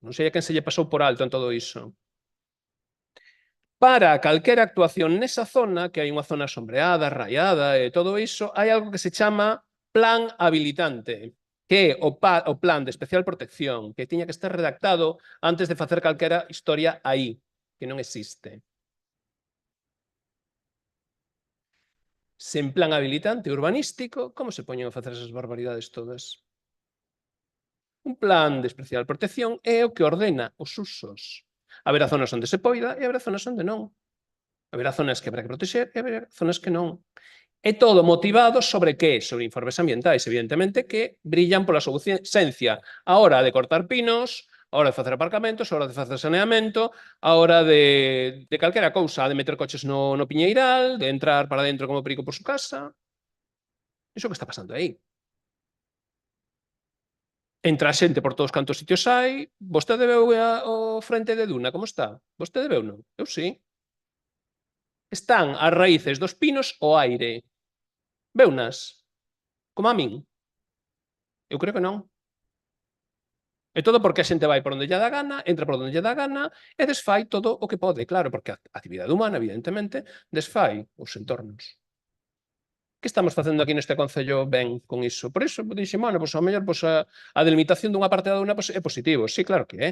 Non sei a quen se lle pasou por alto en todo iso. Para calquera actuación nesa zona, que hai unha zona sombreada, raiada e todo iso, hai algo que se chama plan habilitante. que é o plan de especial protección, que tiña que estar redactado antes de facer calquera historia aí, que non existe. Sen plan habilitante urbanístico, como se poñen a facer esas barbaridades todas? Un plan de especial protección é o que ordena os usos. Haberá zonas onde se poida e haberá zonas onde non. Haberá zonas que habrá que protexer e haberá zonas que non. É todo motivado sobre que? Sobre informes ambientais, evidentemente, que brillan pola súa ausencia a hora de cortar pinos, a hora de facer aparcamentos, a hora de facer saneamento, a hora de calquera cousa, de meter coches no piñeiral, de entrar para dentro como perico por su casa. Iso que está pasando aí. Entra a xente por todos cantos sitios hai. Vostede veu o frente de Duna, como está? Vostede veu, non? Eu sí. Están as raíces dos pinos ao aire. Veunas? Como a min? Eu creo que non. E todo porque a xente vai por onde lle dá gana, entra por onde lle dá gana e desfai todo o que pode, claro, porque a actividade humana, evidentemente, desfai os entornos. Que estamos facendo aquí neste concello ben con iso? Por iso, dixe, bueno, pois ao mellor a delimitación dunha parte da Duna é positivo. Sí, claro que é.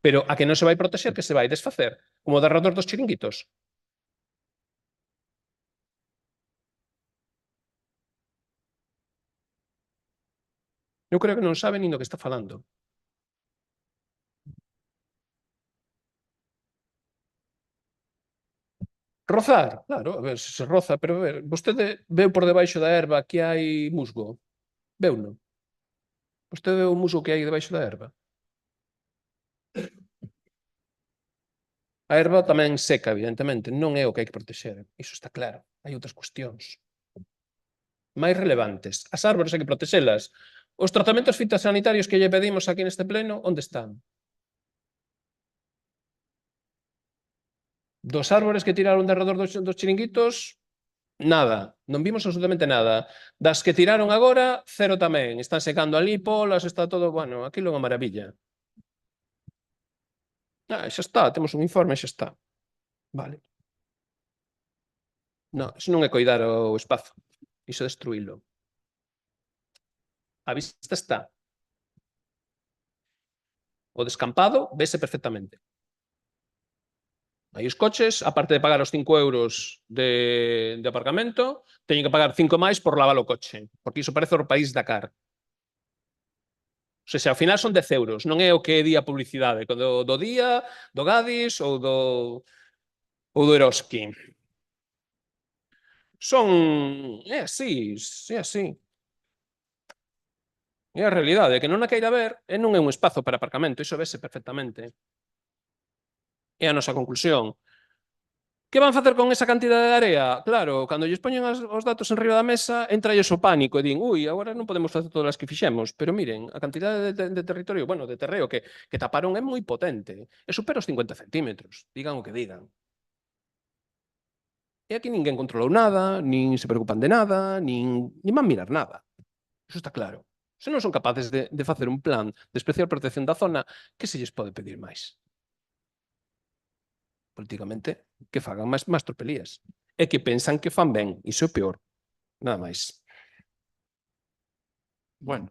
Pero a que non se vai protexer, que se vai desfacer? Como o derredor dos chiringuitos. Eu creo que non sabe nin do que está falando. Rozar, claro, a ver, se roza, pero a ver, vostede veu por debaixo da herba que hai musgo? Veu non? Vostede veu o musgo que hai debaixo da herba? A herba tamén seca, evidentemente, non é o que hai que protexer, iso está claro. Hai outras cuestións máis relevantes. As árbores hai que protexelas. Os tratamentos fitosanitarios que lle pedimos aquí neste pleno, onde están? Dos árbores que tiraron de alrededor dos chiringuitos, nada, non vimos absolutamente nada. Das que tiraron agora, cero tamén. Están secando ali polas, está todo, bueno, aquilo é unha maravilla. Xa está, temos un informe, xa está. Vale. Non, iso non é coidar o espazo, iso é destruílo. A vista está. O descampado vese perfectamente. Aí os coches, aparte de pagar os 5 euros de aparcamento, teñen que pagar 5 máis por lavar o coche, porque iso parece o país Dakar. O sea, ao final son 10 euros, non é o que di a publicidade, do Día, do Gadis ou do Eroski. É así, é así. É a realidade, que non a queira ver, e non é un espazo para aparcamento, iso vese perfectamente. É a nosa conclusión. Que van facer con esa cantidade de area? Claro, cando lles poñen os datos en riba da mesa, entra o pánico e din, agora non podemos facer todas as que fixemos, pero miren, a cantidade de territorio, bueno, de terreo que taparon é moi potente, e supera os 50 centímetros, digan o que digan. E aquí ninguén controlou nada, nin se preocupan de nada, nin van mirar nada. Iso está claro. Se non son capaces de facer un plan de especial protección da zona, que se lles pode pedir máis? Políticamente, que fagan máis tropelías. E que pensan que fan ben, iso é peor. Nada máis. Bueno,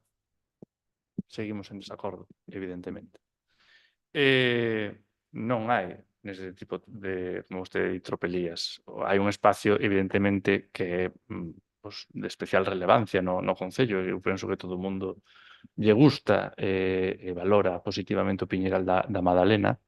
seguimos en desacordo, evidentemente. Non hai nese tipo de, como vostede di, tropelías. Hai un espacio, evidentemente, que é de especial relevancia no concello. Eu penso que todo o mundo lle gusta e valora positivamente o Piñeiral da Madalena,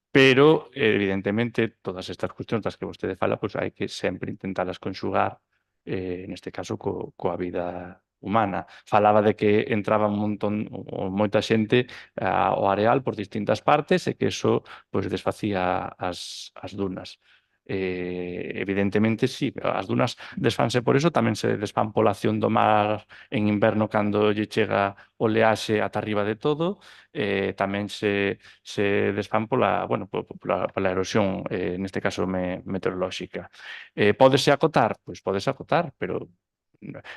pero, evidentemente, todas estas cuestións das que vostede fala, pois hai que sempre intentalas conxugar, neste caso, coa vida humana. Falaba de que entraba un montón, ou moita xente ao areal por distintas partes e que eso desfacía as dunas. Evidentemente, sí, as dunas desfanse por eso, tamén se desfan pola acción do mar en inverno cando lle chega oleaxe ata arriba de todo, tamén se desfan pola erosión, neste caso meteorolóxica. Pódese acotar? Pois pódese acotar, pero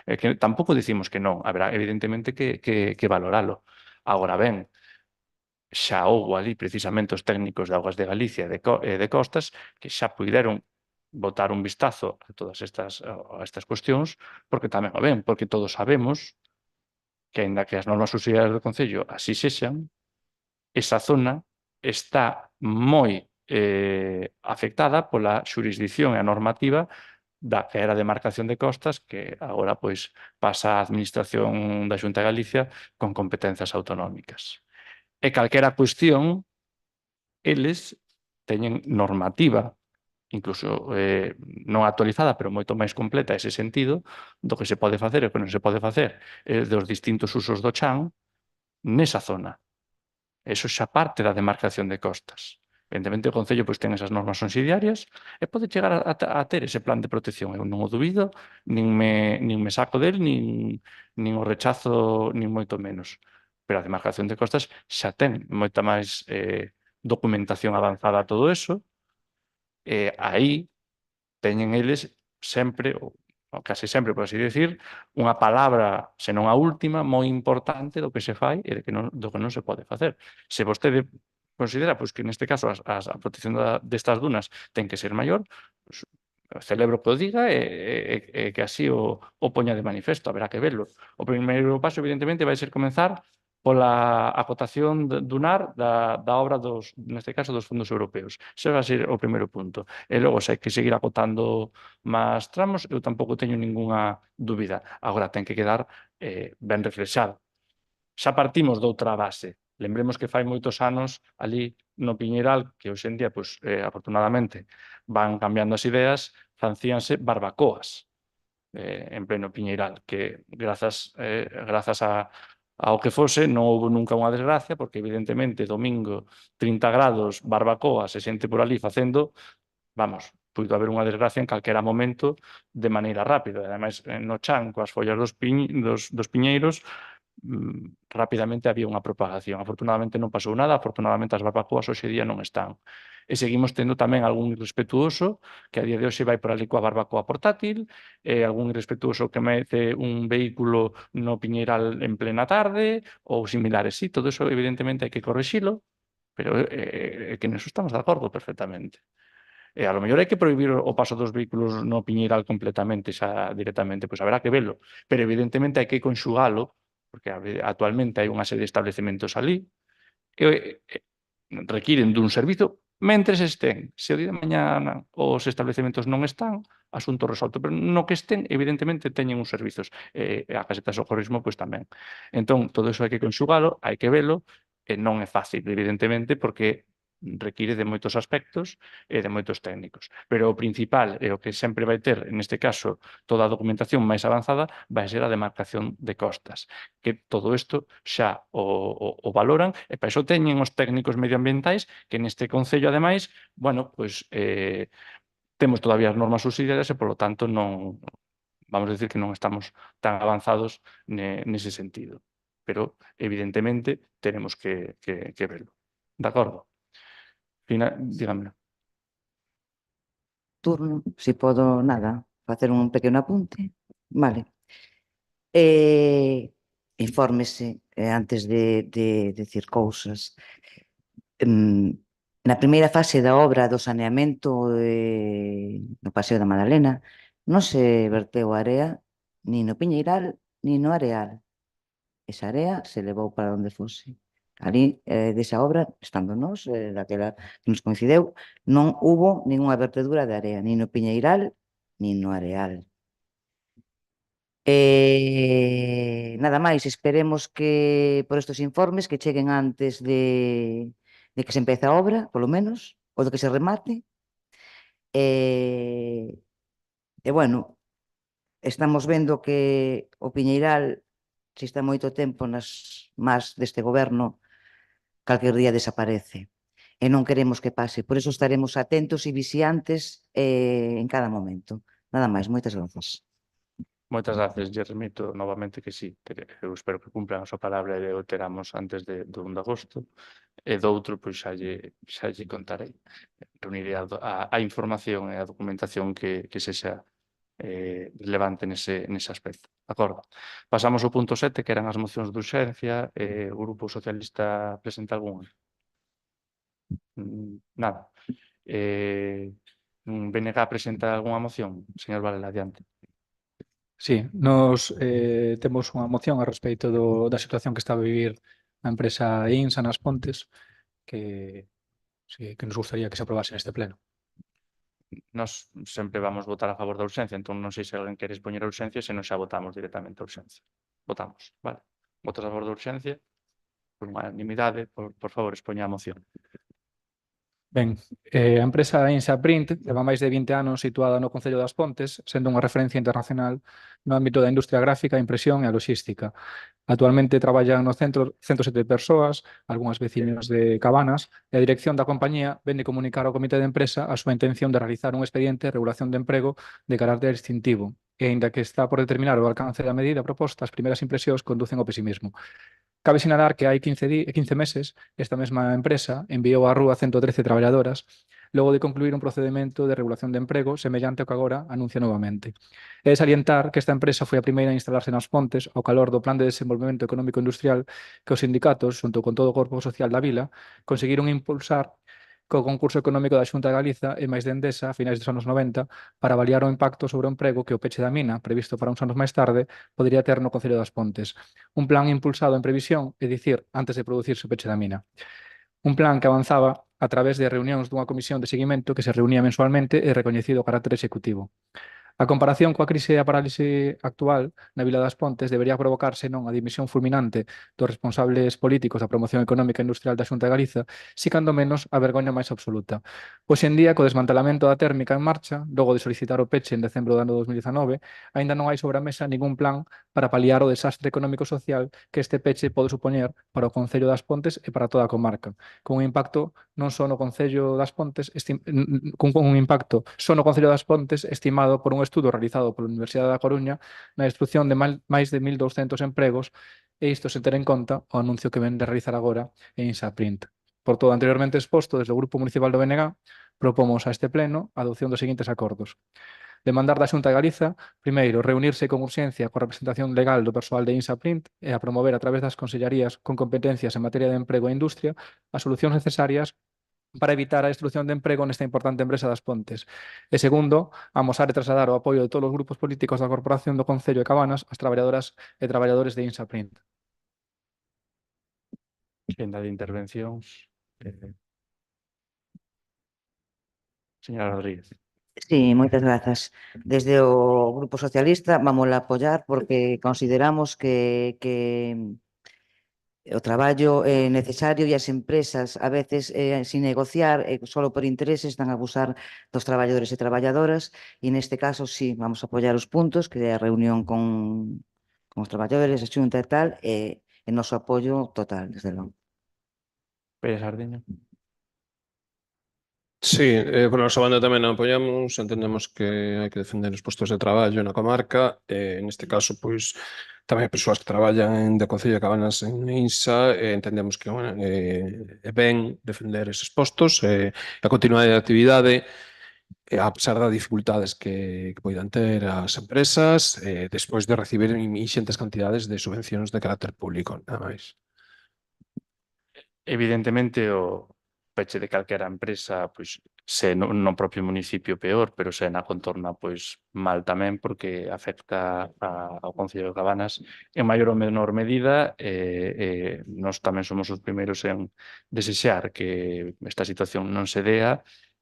que tampouco dicimos que non, haberá evidentemente que valoralo. Agora ben, xa houbo ali precisamente os técnicos de Augas de Galicia e de Costas que xa puideron botar un vistazo a todas estas cuestións, porque tamén o ven, porque todos sabemos que, aínda que as normas subsidiarias do Concello así sexan, esa zona está moi afectada pola xurisdicción e a normativa da que era a demarcación de costas, que agora pois pasa á Administración da Xunta de Galicia con competencias autonómicas. E calquera cuestión, eles teñen normativa, incluso non actualizada, pero moito máis completa ese sentido, do que se pode facer e o que non se pode facer, dos distintos usos do chan nesa zona. Eso xa parte da demarcación de costas. Evidentemente, o Concello pois, ten esas normas subsidiarias e pode chegar a ter ese plan de protección. Eu non o dubido, nin me saco del, nin o rechazo, nin moito menos. Pero a demarcación de costas xa ten moita máis documentación avanzada a todo eso, e aí teñen eles sempre, ou case sempre, por así decir, unha palabra, senón a última, moi importante do que se fai e do que non se pode facer. Se vostede considera pois, que neste caso a protección destas dunas ten que ser maior, pois, celebro que o diga e que así o poña de manifesto, haberá que verlo. O primeiro paso, evidentemente, vai ser comenzar pola acotación dunar da obra neste caso, dos fondos europeos. Ese vai ser o primeiro punto. E logo, se hai que seguir acotando máis tramos, eu tampouco teño ningunha dúbida. Agora, ten que quedar ben reflexado. Xa partimos doutra base. Lembremos que fai moitos anos ali no Piñeiral, que hoxe en día, pois, afortunadamente, van cambiando as ideas, facíanse barbacoas en pleno Piñeiral, que grazas ao que fose, non houve nunca unha desgracia, porque evidentemente domingo 30 grados, barbacoas e xente por ali facendo, vamos, puido haber unha desgracia en calquera momento de maneira rápida. Ademais, no chan, coas follas dos piñeiros, rapidamente había unha propagación. Afortunadamente non pasou nada, afortunadamente as barbacoas hoxe día non están. E seguimos tendo tamén algún irrespetuoso que a día de hoxe vai por ali coa barbacoa portátil, algún irrespetuoso que mete un vehículo no Piñeiral en plena tarde ou similares. Sí, todo eso evidentemente hai que corrixilo, pero que neso estamos de acordo perfectamente. E a lo mellor hai que prohibir o paso dos vehículos no Piñeiral completamente, xa directamente, pois haberá que velo, pero evidentemente hai que conxugalo, porque actualmente hai unha serie de establecementos ali, que requiren dun servizo mentres estén. Se o día de mañana os establecementos non están, asunto resolto, pero no que estén, evidentemente, teñen uns servizos. A caseta de socorrismo, pois tamén. Entón, todo iso hai que conxugalo, hai que velo, e non é fácil, evidentemente, porque require de moitos aspectos e de moitos técnicos. Pero o principal e o que sempre vai ter, neste caso, toda a documentación máis avanzada, vai ser a demarcación de costas. Que todo isto xa o valoran e para iso teñen os técnicos medioambientais que neste Concello, ademais, bueno, pois temos todavía as normas subsidiarias e, polo tanto, non vamos a decir que non estamos tan avanzados nese sentido. Pero, evidentemente, tenemos que verlo. De acordo? Dígamelo. Turno, si podo, nada, facer un pequeno apunte. Vale. Infórmese antes de decir cousas. Na primeira fase da obra do saneamento no Paseo da Madalena non se verteu area ni no Piñeiral ni no Areal. Esa area se levou para onde fose. Ali, desa obra, estando nós, daquela que nos coincideu, non hubo ninguna vertedura de area, ni no Piñeiral, ni no Areal. Nada máis, esperemos que por estes informes que cheguen antes de que se empece a obra, polo menos, ou de que se remate. Bueno, estamos vendo que o Piñeiral, se está moito tempo nas más deste goberno, calquer día desaparece. E non queremos que pase. Por iso estaremos atentos e vixiantes en cada momento. Nada máis, moitas grazas. Moitas gracias, lle remito novamente que sí, que eu espero que cumplan a súa palabra e o teramos antes do 1 de agosto. E do outro, pois xa lle contarei. Reunirei a información e a documentación que sexa relevante nese aspecto. De acordo. Pasamos ao punto 7, que eran as mocións de urxencia. O Grupo Socialista presenta algunha? Nada. BNG presenta algunha moción? Señor Varela, adiante. Sí, nos temos unha moción a respecto da situación que está a vivir a empresa INSA nas Pontes que nos gustaría que se aprobase neste pleno. Nós sempre vamos votar a favor da urxencia, entón non sei se alguén quere expoñer a urxencia, senón xa votamos directamente a urxencia. Votamos, vale. Votos a favor da urxencia, por unanimidade, por favor, expoña a moción. Ben, a empresa INSA Print leva máis de 20 anos situada no Concello das Pontes, sendo unha referencia internacional no ámbito da industria gráfica, a impresión e a logística. Actualmente traballan no centro 107 persoas, algunhas veciños de Cabanas, e a dirección da compañía vende comunicar ao comité de empresa a súa intención de realizar un expediente de regulación de emprego de carácter distintivo, e aínda que está por determinar o alcance da medida proposta, as primeiras impresións conducen ao pesimismo. Cabe sinalar que hai 15 meses esta mesma empresa enviou á rúa 113 traballadoras logo de concluir un procedimento de regulación de emprego semellante ao que agora anuncia novamente. É de salientar que esta empresa foi a primeira a instalarse nas Pontes ao calor do Plan de Desenvolvemento Económico Industrial que os sindicatos, xunto con todo o corpo social da vila, conseguiron impulsar co concurso económico da Xunta de Galiza e máis de Endesa a finais dos anos 90 para avaliar o impacto sobre o emprego que o peche da mina, previsto para uns anos máis tarde, podería ter no Concello das Pontes. Un plan impulsado en previsión, é dicir, antes de producirse o peche da mina. Un plan que avanzaba a través de reunións dunha comisión de seguimento que se reunía mensualmente e recoñecido o carácter executivo. A comparación coa crise e a parálise actual na Vila das Pontes debería provocarse non a dimisión fulminante dos responsables políticos da promoción económica e industrial da Xunta de Galiza, si cando menos a vergoña máis absoluta. Hoxe en día, co desmantelamento da térmica en marcha, logo de solicitar o peche en decembro do ano 2019, aínda non hai sobre a mesa ningún plan para paliar o desastre económico e social que este peche pode supoñer para o Concello das Pontes e para toda a comarca, con un impacto non só no Concello das Pontes, con un impacto só no Concello das Pontes estimado por un estudo realizado pola Universidade da Coruña na destrucción de máis de 1.200 empregos e isto sen ter en conta o anuncio que ven de realizar agora en INSA Print. Por todo anteriormente exposto, desde o Grupo Municipal do BNG, propomos a este pleno a adopción dos seguintes acordos. Demandar da Xunta de Galiza, primeiro, reunirse con urxencia coa representación legal do persoal de INSA Print e a promover a través das consellarías con competencias en materia de emprego e industria as solucións necesarias para evitar a destrucción de emprego nesta importante empresa das Pontes. E segundo, amosar e trasladar o apoio de todos os grupos políticos da Corporación do Concello de Cabanas ás traballadoras e traballadores de INSA Print. Quenda de intervencións. Señora Rodríguez. Sí, moitas grazas. Desde o Grupo Socialista vamos a apoiar porque consideramos que o traballo é necesario e as empresas a veces sin negociar solo por intereses están a abusar dos traballadores e traballadoras e neste caso sí, vamos a apoiar os puntos que é a reunión con os traballadores, a xunta e tal e o noso apoio total, desde logo. Pérez Sardiña. Sí, por nosa banda tamén a apoiamos, entendemos que hai que defender os postos de traballo na comarca, neste caso, pois, tamén hai persoas que traballan de Concello de Cabanas en INSA, entendemos que é ben defender eses postos, a continuidade de actividade, a pesar das dificultades que poidan ter as empresas, despois de recibir inxentes cantidades de subvencións de carácter público, nada máis. Evidentemente, o peche de calquera empresa, pois, se no propio municipio peor, pero se na contorna, pois, mal tamén, porque afecta ao Concello de Cabanas en maior ou menor medida, nós tamén somos os primeiros en desexar que esta situación non se dea,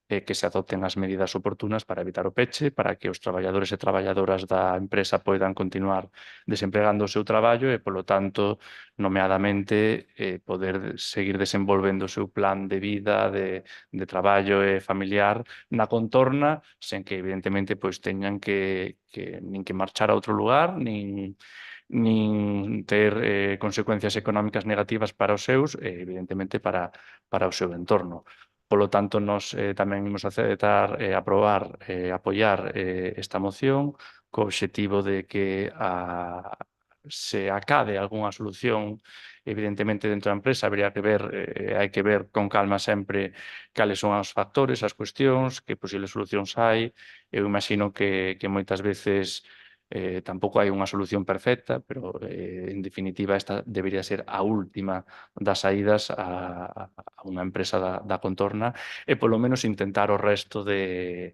que se adopten as medidas oportunas para evitar o peche, para que os traballadores e traballadoras da empresa poidan continuar desempregando o seu traballo e, polo tanto, nomeadamente, poder seguir desenvolvendo o seu plan de vida, de traballo e familiar na contorna, sen que, evidentemente, pois teñan que nin que marchar a outro lugar, nin ter consecuencias económicas negativas para os seus e, evidentemente, para o seu entorno. Polo tanto, nós tamén imos aceptar, aprobar, apoiar esta moción co obxectivo de que se acade algunha solución, evidentemente, dentro da empresa, habría que ver, hai que ver con calma sempre cales son os factores, as cuestións, que posibles solucións hai. Eu imagino que moitas veces Tampouco hai unha solución perfecta, pero en definitiva esta debería ser a última das saídas a unha empresa da contorna e polo menos intentar o resto de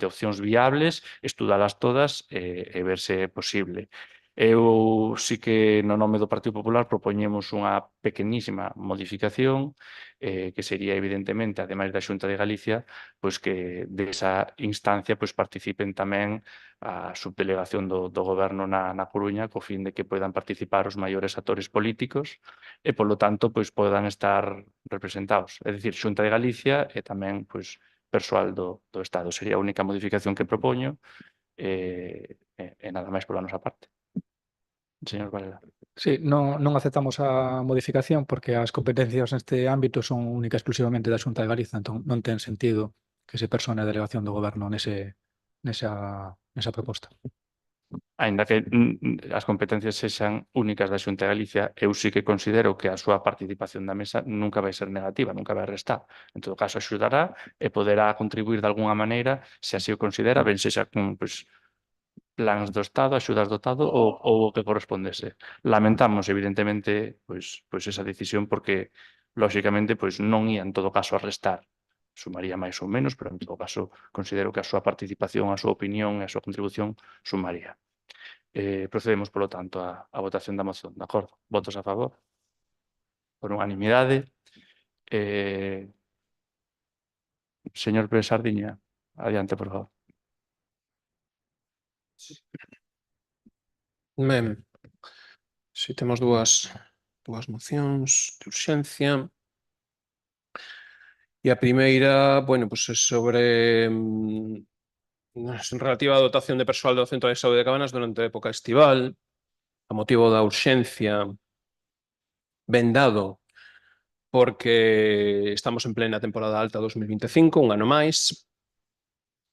opcións viables, estudalas todas e ver se é posible. Eu sí que no nome do Partido Popular propoñemos unha pequenísima modificación que sería evidentemente, ademais da Xunta de Galicia, pois que desa instancia pois participen tamén a subdelegación do Goberno na Coruña co fin de que poidan participar os maiores actores políticos e, polo tanto, pois podan estar representados. É dicir, Xunta de Galicia e tamén pois persoal do Estado. Sería a única modificación que propoño e nada máis pola nosa parte. Señor Varela. Sí, non aceptamos a modificación porque as competencias neste ámbito son única e exclusivamente da Xunta de Galiza, entón non ten sentido que se persone a delegación do Goberno nesa proposta. Aínda que as competencias sexan únicas da Xunta de Galicia, eu sí que considero que a súa participación na mesa nunca vai ser negativa, nunca vai restar. En todo caso, axudará e poderá contribuir de algunha maneira, se así o considera, ben sexa con plans do Estado, axudas do Estado ou o que correspondese. Lamentamos, evidentemente, pois esa decisión porque, lóxicamente, pois non ia en todo caso a restar. Sumaría máis ou menos, pero en todo caso considero que a súa participación, a súa opinión e a súa contribución sumaría. Procedemos, polo tanto, a votación da moción. De acordo? Votos a favor? Por unanimidade. Señor Pérez Sardiña, adiante, por favor. Ben, si temos dúas mocións de urxencia. E a primeira, bueno, pois é sobre relativa á dotación de persoal do Centro de Saúde de Cabanas durante a época estival, a motivo da urxencia, ben dado porque estamos en plena temporada alta 2025, un ano máis,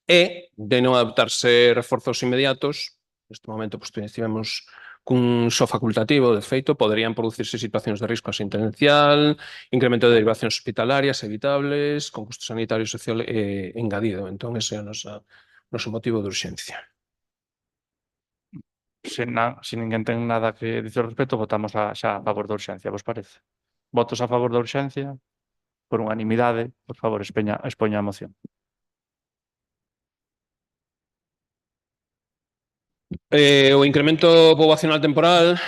e de non adoptarse reforzos inmediatos, neste momento pois estivemos cun só facultativo, de feito, poderían producirse situacións de risco asistencial, incremento de derivacións hospitalarias evitables, con custo sanitario e social engadido. Entón, ese é o noso motivo de urxencia. Se ninguén ten nada que dicir ao respecto, votamos xa a favor da urxencia, vos parece? Votos a favor da urxencia? Por unanimidade, por favor, expoña a moción. O incremento poboacional temporal,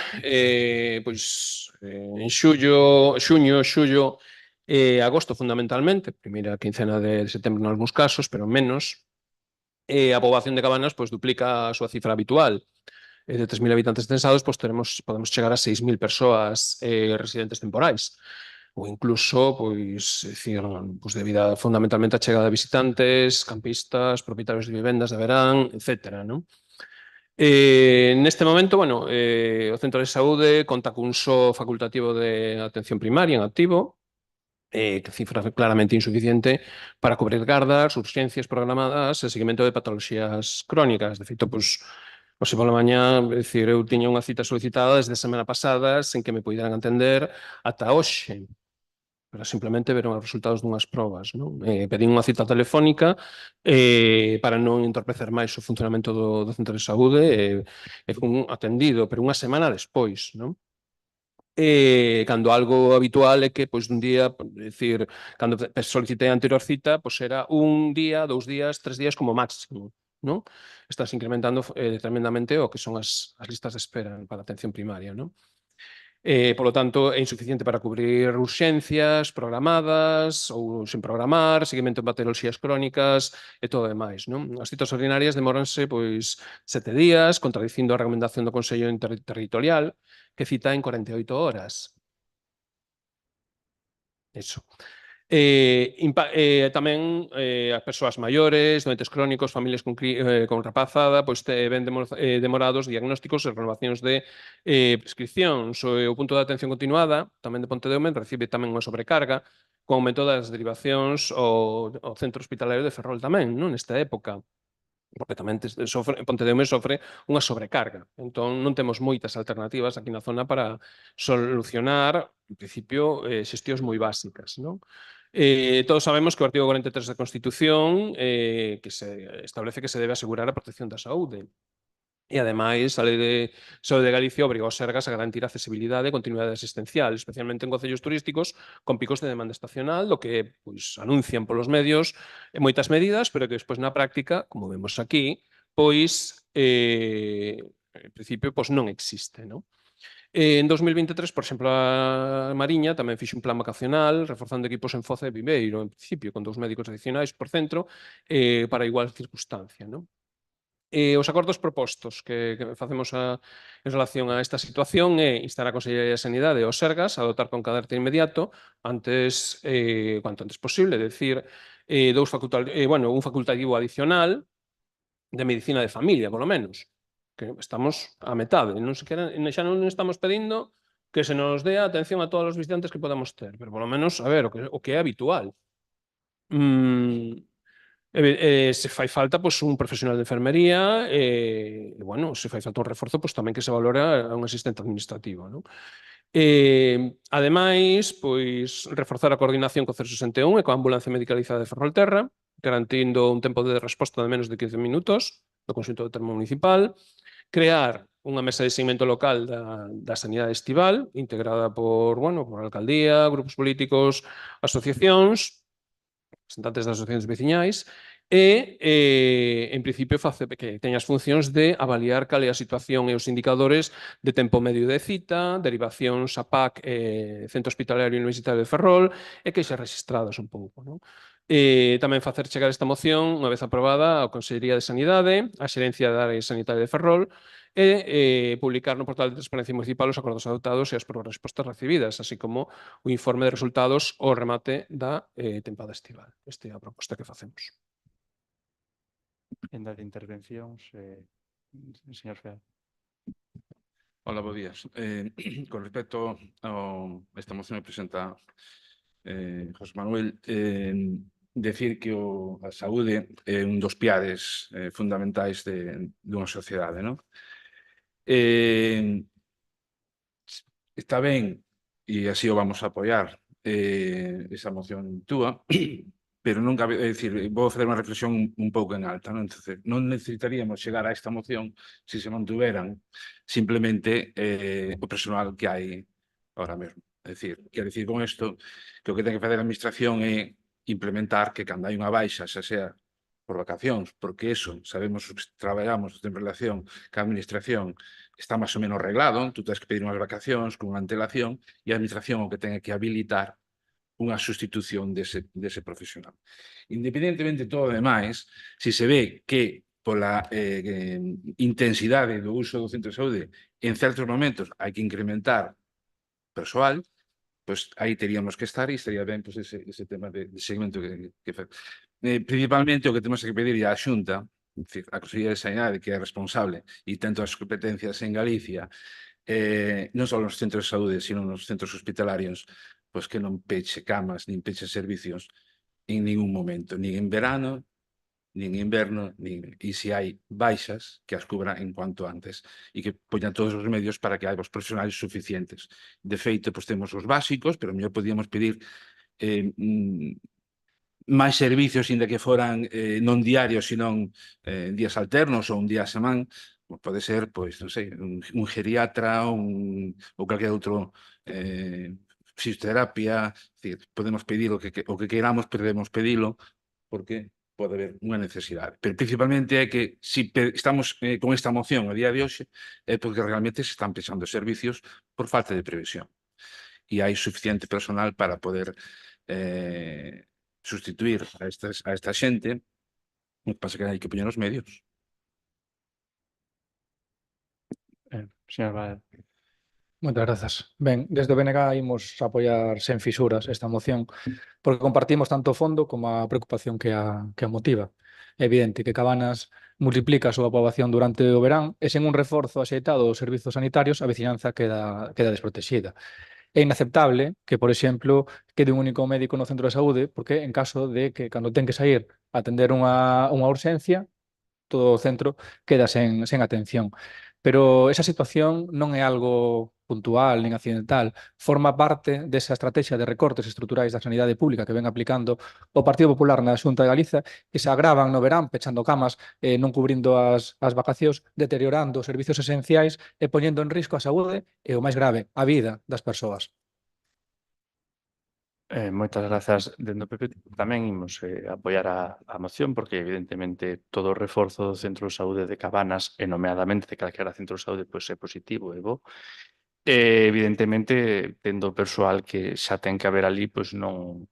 pois en xuño, xullo e agosto fundamentalmente, primeira quincena de setembro en algúns casos, pero menos, a poboación de Cabanas pois duplica a súa cifra habitual. De 3.000 habitantes censados, pois podemos chegar a 6.000 persoas residentes temporais, ou incluso, pois, decir, pois debido fundamentalmente a chegada de visitantes, campistas, propietarios de vivendas de verán, etc., non? Neste momento, bueno, o Centro de Saúde conta cun só facultativo de atención primaria en activo, que cifra claramente insuficiente para cubrir gardas, urxencias programadas e seguimento de patoloxías crónicas. De feito, pois, hoxe pola mañá, decir, eu tiña unha cita solicitada desde a semana pasada sen que me poideran atender ata hoxe, para simplemente ver os resultados dunhas probas, non? Pedín unha cita telefónica para non entorpecer máis o funcionamento do Centro de Saúde e fun atendido, pero unha semana despois, non? Cando algo habitual é que, pois, dun día, decir, cando solicitei a anterior cita, pois era un día, 2 días, 3 días como máximo, non? Estás incrementando tremendamente o que son as listas de espera para a atención primaria, non? Polo tanto, é insuficiente para cubrir urxencias programadas ou sen programar, seguimento en patoloxías crónicas e todo demais, non? As citas ordinarias demóranse, pois, 7 días, contradicindo a recomendación do Consello Interterritorial, que cita en 48 horas. Eso. Tamén as persoas maiores, doentes crónicos, familias con rapazada, pois ven demorados diagnósticos e renovacións de prescripcións. O punto de atención continuada, tamén de Pontedeume, recibe tamén unha sobrecarga, con aumento das derivacións ao centro hospitalario de Ferrol tamén, non, nesta época, porque tamén Pontedeume sofre unha sobrecarga. Entón, non temos moitas alternativas aquí na zona para solucionar, en principio, xestións moi básicas, non? Todos sabemos que o artigo 43 da Constitución que se establece que se debe asegurar a protección da saúde. E, ademais, a Lei de Saúde de Galicia obriga aos Sergas a garantir a accesibilidade e continuidade asistencial, especialmente en concellos turísticos con picos de demanda estacional, do que pois, anuncian polos medios moitas medidas, pero que despois na práctica, como vemos aquí, pois, en principio, pois non existe, non? En 2023, por exemplo, a Mariña tamén fixo un plan vacacional reforzando equipos en Foza e Viveiro, en principio, con 2 médicos adicionais por centro, para igual circunstancia, non? Os acordos propostos que facemos en relación a esta situación é instar a Consellería de Sanidade e os Sergas a dotar con carácter inmediato cuanto antes posible, é dicir, un facultativo adicional de medicina de familia, polo menos, que estamos a metade, xa non estamos pedindo que se nos dé atención a todos os visitantes que podamos ter, pero polo menos, a ver, o que é habitual. Se fai falta pois, un profesional de enfermería bueno, se fai falta un reforzo, pois tamén que se valore a un asistente administrativo, non? Ademais, pois, reforzar a coordinación co 061 e coa ambulancia medicalizada de Ferrolterra, garantindo un tempo de resposta de menos de 15 minutos no conxunto do termo municipal, crear unha mesa de seguimento local da sanidade estival, integrada por a alcaldía, grupos políticos, asociacións, representantes das asociacións veciñais, en principio, que teña as funcións de avaliar cal é a situación e os indicadores de tempo medio de cita, derivacións a PAC, Centro Hospitalario Universitario de Ferrol, e queixas registradas un pouco, non? Tamén facer chegar esta moción, unha vez aprobada, á Consellería de Sanidade, á Xerencia da Área Sanitaria de Ferrol, e publicar no portal de Transparencia Municipal os acordos adoptados e as respostas recibidas, así como o informe de resultados ao remate da tempada estival. Esta é a proposta que facemos. En das intervencións, señor Feal. Hola, bo días. Con respecto a esta moción que presenta José Manuel, decir que a saúde é un dos piares fundamentais dunha sociedade, non? Está ben, e así o vamos a apoiar, esa moción túa, pero non cabe, é dicir, vou facer unha reflexión un pouco en alta, non? Entonces, non necesitaríamos chegar a esta moción se se mantuveran simplemente o personal que hai ahora mesmo. É dicir, quero dicir con isto que o que ten que facer a administración é implementar que cando hai unha baixa, xa sea por vacacións, porque eso, sabemos os que traballamos en relación ca administración, está máis ou menos reglado, tú tens que pedir unhas vacacións con unha antelación e a administración o que ten que habilitar unha sustitución dese profesional. Independentemente de todo o demais, se se ve que pola intensidade do uso do centro de saúde en certos momentos hai que incrementar persoal, pois aí teríamos que estar e estaría ben pois, ese tema de seguimento que fai. Principalmente o que temos que pedir á Xunta, a Consellería de Sanidade, que é responsable e ten todas as competencias en Galicia, non só nos centros de saúde, sino nos centros hospitalarios, pois que non peche camas, nin peche servicios en ningún momento, nin en verano, nin en inverno, e se hai baixas, que as cubra en cuanto antes e que poñan todos os medios para que hai os profesionais suficientes. De feito, pois temos os básicos, pero mellor podíamos pedir máis servicios, inda que foran non diarios, senón días alternos ou un día a semana. Pode ser, pois, non sei, un geriatra ou calquer outro fisioterapia, podemos pedir o que queiramos, podemos pedilo, porque pode haber unha necesidade. Pero principalmente é que se estamos con esta moción a día de hoxe é porque realmente se están pechando servicios por falta de previsión. E hai suficiente personal para poder sustituir a esta xente, o que pasa que hai que poñer os medios. Señor Baer. Moitas grazas. Ben, desde o BNG imos apoiar sen fisuras esta moción porque compartimos tanto o fondo como a preocupación que a motiva. É evidente que Cabanas multiplica a súa poboación durante o verán e sen un reforzo axeitado dos servizos sanitarios a veciñanza queda desprotexida. É inaceptable que, por exemplo, quede un único médico no centro de saúde porque en caso de que cando ten que sair a atender unha urxencia, todo o centro queda sen atención. Pero esa situación non é algo puntual nin accidental, forma parte desa estrategia de recortes estruturais da sanidade pública que ven aplicando o Partido Popular na Xunta de Galiza, que se agravan no verán pechando camas, non cubrindo as vacacións, deteriorando os servizos esenciais e poñendo en risco a saúde e, o máis grave, a vida das persoas. Moitas grazas dentro do PP. Tamén imos apoiar a moción porque evidentemente todo o reforzo do centro de saúde de Cabanas e nomeadamente de calquera centro de saúde pois é positivo e bo. Evidentemente, tendo persoal que xa ten que haber ali, pois non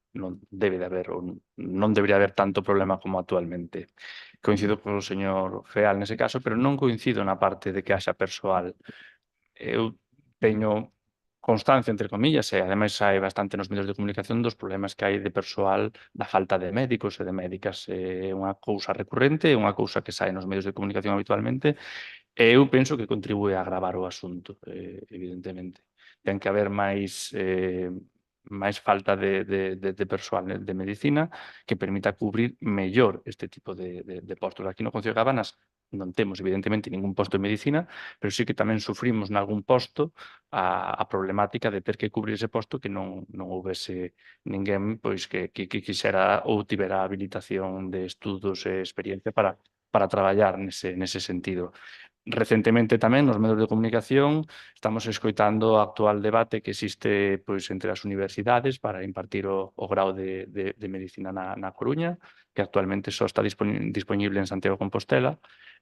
debe de haber, ou non debería haber tanto problema como actualmente. Coincido co señor Feal nese caso, pero non coincido na parte de que haxa persoal. Eu teño constancia, entre comillas, e ademais hai bastante nos medios de comunicación dos problemas que hai de persoal, da falta de médicos e de médicas. É unha cousa recurrente, é unha cousa que sae nos medios de comunicación habitualmente, e eu penso que contribúe a agravar o asunto, evidentemente. Ten que haber máis falta de persoal de medicina que permita cubrir mellor este tipo de postos. Aquí no Concello de Cabanas non temos, evidentemente, ningún posto de medicina, pero sí que tamén sufrimos nalgún posto a problemática de ter que cubrir ese posto que non houvese ninguén pois que quixera ou tivera habilitación de estudos e experiencia para traballar nese sentido. Recentemente tamén nos medios de comunicación estamos escoitando o actual debate que existe pois entre as universidades para impartir o grau de Medicina na Coruña, que actualmente só está disponible en Santiago de Compostela,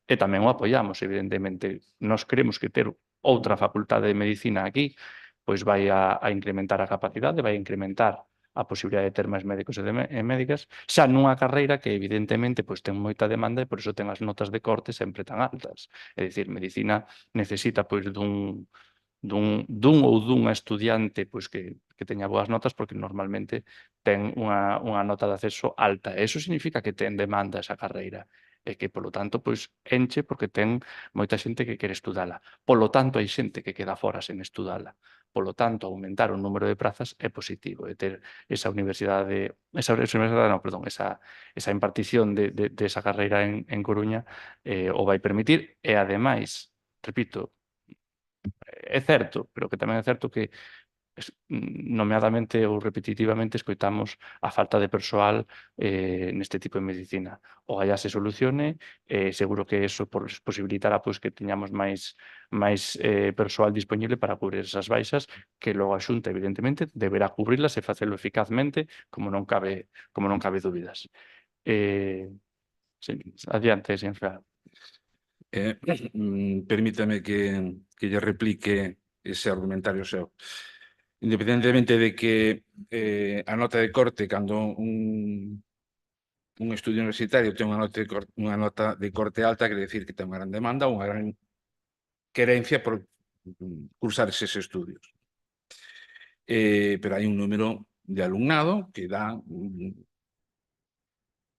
e tamén o apoiamos, evidentemente. Nós creemos que ter outra facultade de Medicina aquí pois vai a incrementar a capacidade, vai a incrementar a posibilidade de ter máis médicos e médicas, xa nunha carreira que evidentemente pois ten moita demanda e por iso ten as notas de corte sempre tan altas. É dicir, medicina necesita pois dun ou dunha estudiante pois que teña boas notas porque normalmente ten unha nota de acceso alta. E iso significa que ten demanda esa carreira e que, polo tanto, pois enche porque ten moita xente que quere estudala. Polo tanto, hai xente que queda fora sen estudala. Polo tanto, aumentar o número de prazas é positivo e ter esa impartición de esa carreira en Coruña o vai permitir e, ademais, repito, é certo, pero que tamén é certo que nomeadamente ou repetitivamente escoitamos a falta de persoal neste tipo de medicina. Ojalá se solucione, seguro que eso posibilitará pois, que teñamos máis persoal disponible para cubrir esas baixas que logo a Xunta, evidentemente, deberá cubrirlas e facelo eficazmente como non cabe dúbidas. Adiante, señor Feal. Permítame que lle replique ese argumentario seu. Independentemente de que a nota de corte, cando un estudio universitario ten unha nota de corte alta, quere decir que ten unha gran demanda, unha gran querencia por cursar eses estudios. Pero hai un número de alumnado que dá,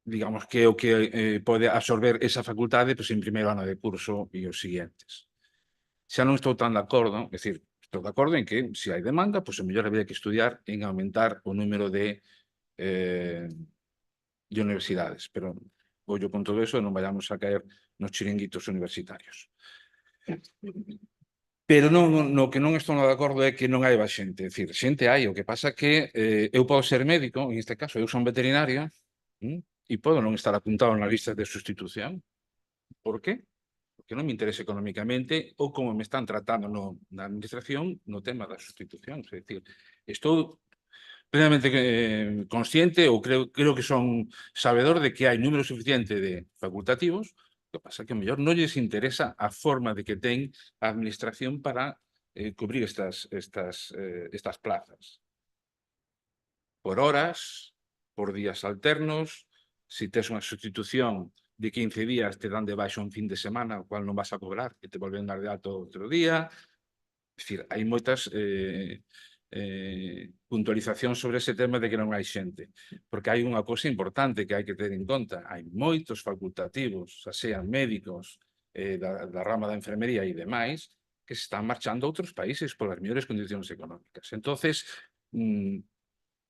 digamos, que o que pode absorber esa facultade pois, en primeiro ano de curso e os siguientes. Xa non estou tan de acordo, é dicir, estou de acordo en que se hai demanda, pois o mellor habría que estudiar en aumentar o número de universidades, pero ollo con todo eso e non vayamos a caer nos chiringuitos universitarios. Pero no que non estou de acordo é que non hai xente, é dicir, xente hai, o que pasa que eu podo ser médico, en este caso eu son veterinario, e podo non estar apuntado na lista de sustitución. Por qué? Porque non me interesa económicamente ou como me están tratando na administración no tema da sustitución. É dicir, estou plenamente consciente ou creo que son sabedor de que hai número suficiente de facultativos, o que pasa que a mellor non lles interesa a forma de que ten a administración para cubrir estas plazas. Por horas, por días alternos, se tes unha sustitución de 15 días te dan de baixo un fin de semana, o cual non vas a cobrar, e te volven dar de alto outro día. É dicir, hai moitas puntualizacións sobre ese tema de que non hai xente. Porque hai unha cousa importante que hai que ter en conta. Hai moitos facultativos, xa sean médicos, da rama da enfermería e demais, que se están marchando a outros países polas mellores condicións económicas. Entonces,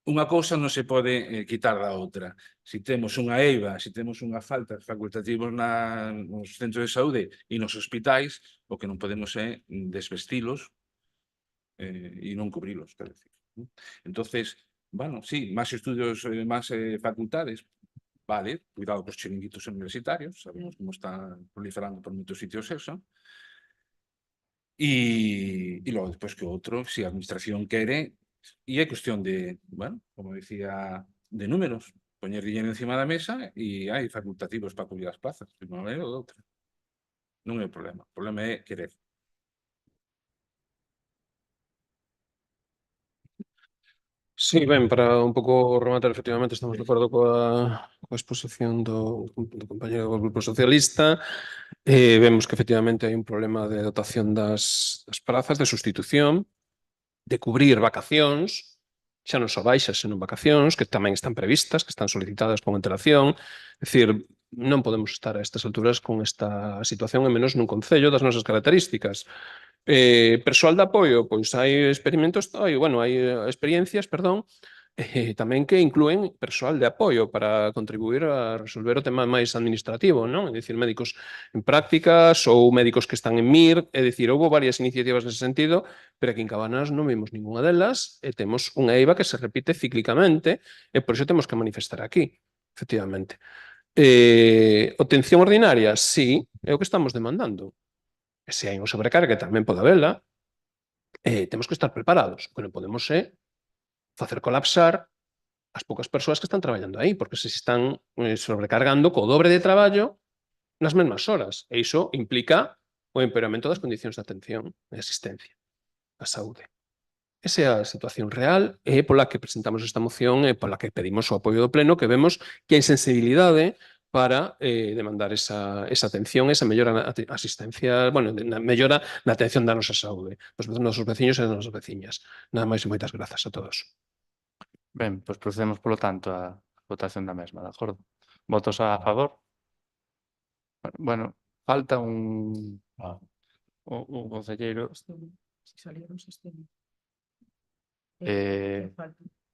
unha cousa non se pode quitar da outra. Se temos unha eiva, se temos unha falta de facultativos nos centros de saúde e nos hospitais, o que non podemos é desvestilos e non cubrilos, quero decir. Entonces, bueno, sí, máis estudios, máis facultades, vale, cuidado cos chiringuitos universitarios, sabemos como está proliferando por moitos sitios eso. E logo, despois que outro, se a administración quere, e é cuestión de, bueno, como decía, de números, poñer dinheiro encima da mesa e hai facultativos para cubrir as plazas, de unha maneira ou de outra. Non é o problema é querer. Sí, ben, para un pouco rematar, efectivamente, estamos de acordo coa exposición do compañero do Grupo Socialista. Vemos que efectivamente hai un problema de dotación das prazas, de sustitución, de cubrir vacacións, xa non só baixas, senón vacacións, que tamén están previstas, que están solicitadas con antelación. É dicir, non podemos estar a estas alturas con esta situación, e menos nun concello das nosas características. Persoal de apoio, pois hai experiencias, perdón, tamén que inclúen persoal de apoio para contribuir a resolver o tema máis administrativo, non? É dicir, médicos en prácticas ou médicos que están en MIR, é dicir, houve varias iniciativas nese sentido, pero aquí en Cabanas non vimos ninguna delas e temos unha eiva que se repite cíclicamente e por iso temos que manifestar aquí, efectivamente. Obtención ordinaria, sí, é o que estamos demandando. E se hai unha sobrecarga, que tamén pode habela, temos que estar preparados. O que non podemos é facer colapsar as poucas persoas que están traballando aí, porque se están sobrecargando co dobre de traballo nas mesmas horas. E iso implica o empeoramento das condicións de atención e asistencia á saúde. Esa é a situación real e pola que presentamos esta moción e pola que pedimos o apoio do Pleno, que vemos que hai sensibilidade para demandar esa atención, esa mellora na asistencia, bueno, na mellora na atención da nosa saúde, dos nosos veciños e das nosas veciñas. Nada máis e moitas grazas a todos. Ben, pois procedemos, polo tanto, á votación da mesma, de acordo? Votos a favor? Bueno, falta un... o concelleiro Si salieron, sostienen.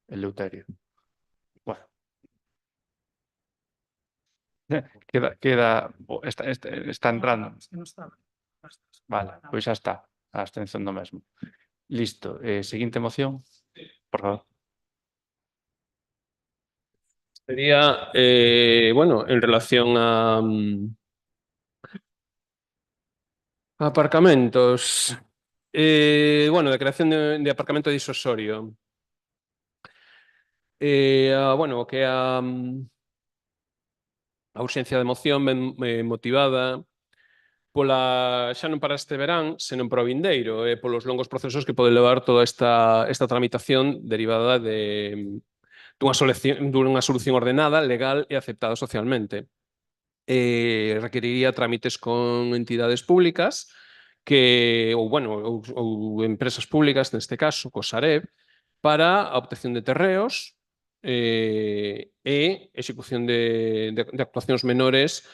Eleuterio. Bueno. Queda está entrando. Es que no estaba. Vale, pois xa está. A abstención do mesmo. Listo. Seguinte moción. Por favor. Sería, bueno, en relación a aparcamentos. Bueno, de creación de aparcamento disuasorio. Bueno, que a urxencia de moción ben motivada xa non para este verán, senón para o vindeiro, e polos longos procesos que pode levar toda esta tramitación derivada dunha solución ordenada, legal e aceptada socialmente. Requeriría trámites con entidades públicas ou empresas públicas, neste caso, co Sareb, para a obtención de terreos e execución de actuacións menores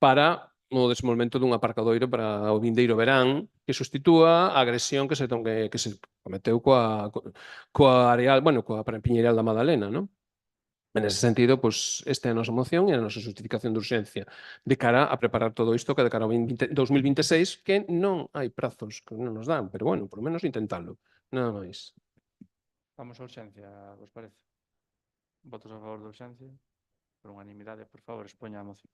para o desenvolvemento dun aparcadoiro para o vindeiro verán que sustitúa a agresión que se cometeu coa areal, bueno, coa Piñeiral da Madalena, non? En ese sentido, pois, esta é a nosa moción e a nosa justificación de urxencia de cara a preparar todo isto que de cara ao 2026, que non hai prazos que non nos dan, pero, bueno, por lo menos intentalo. Nada máis. Vamos a urxencia, vos parece? Votos a favor da urxencia? Por unanimidade, por favor, expoña a moción.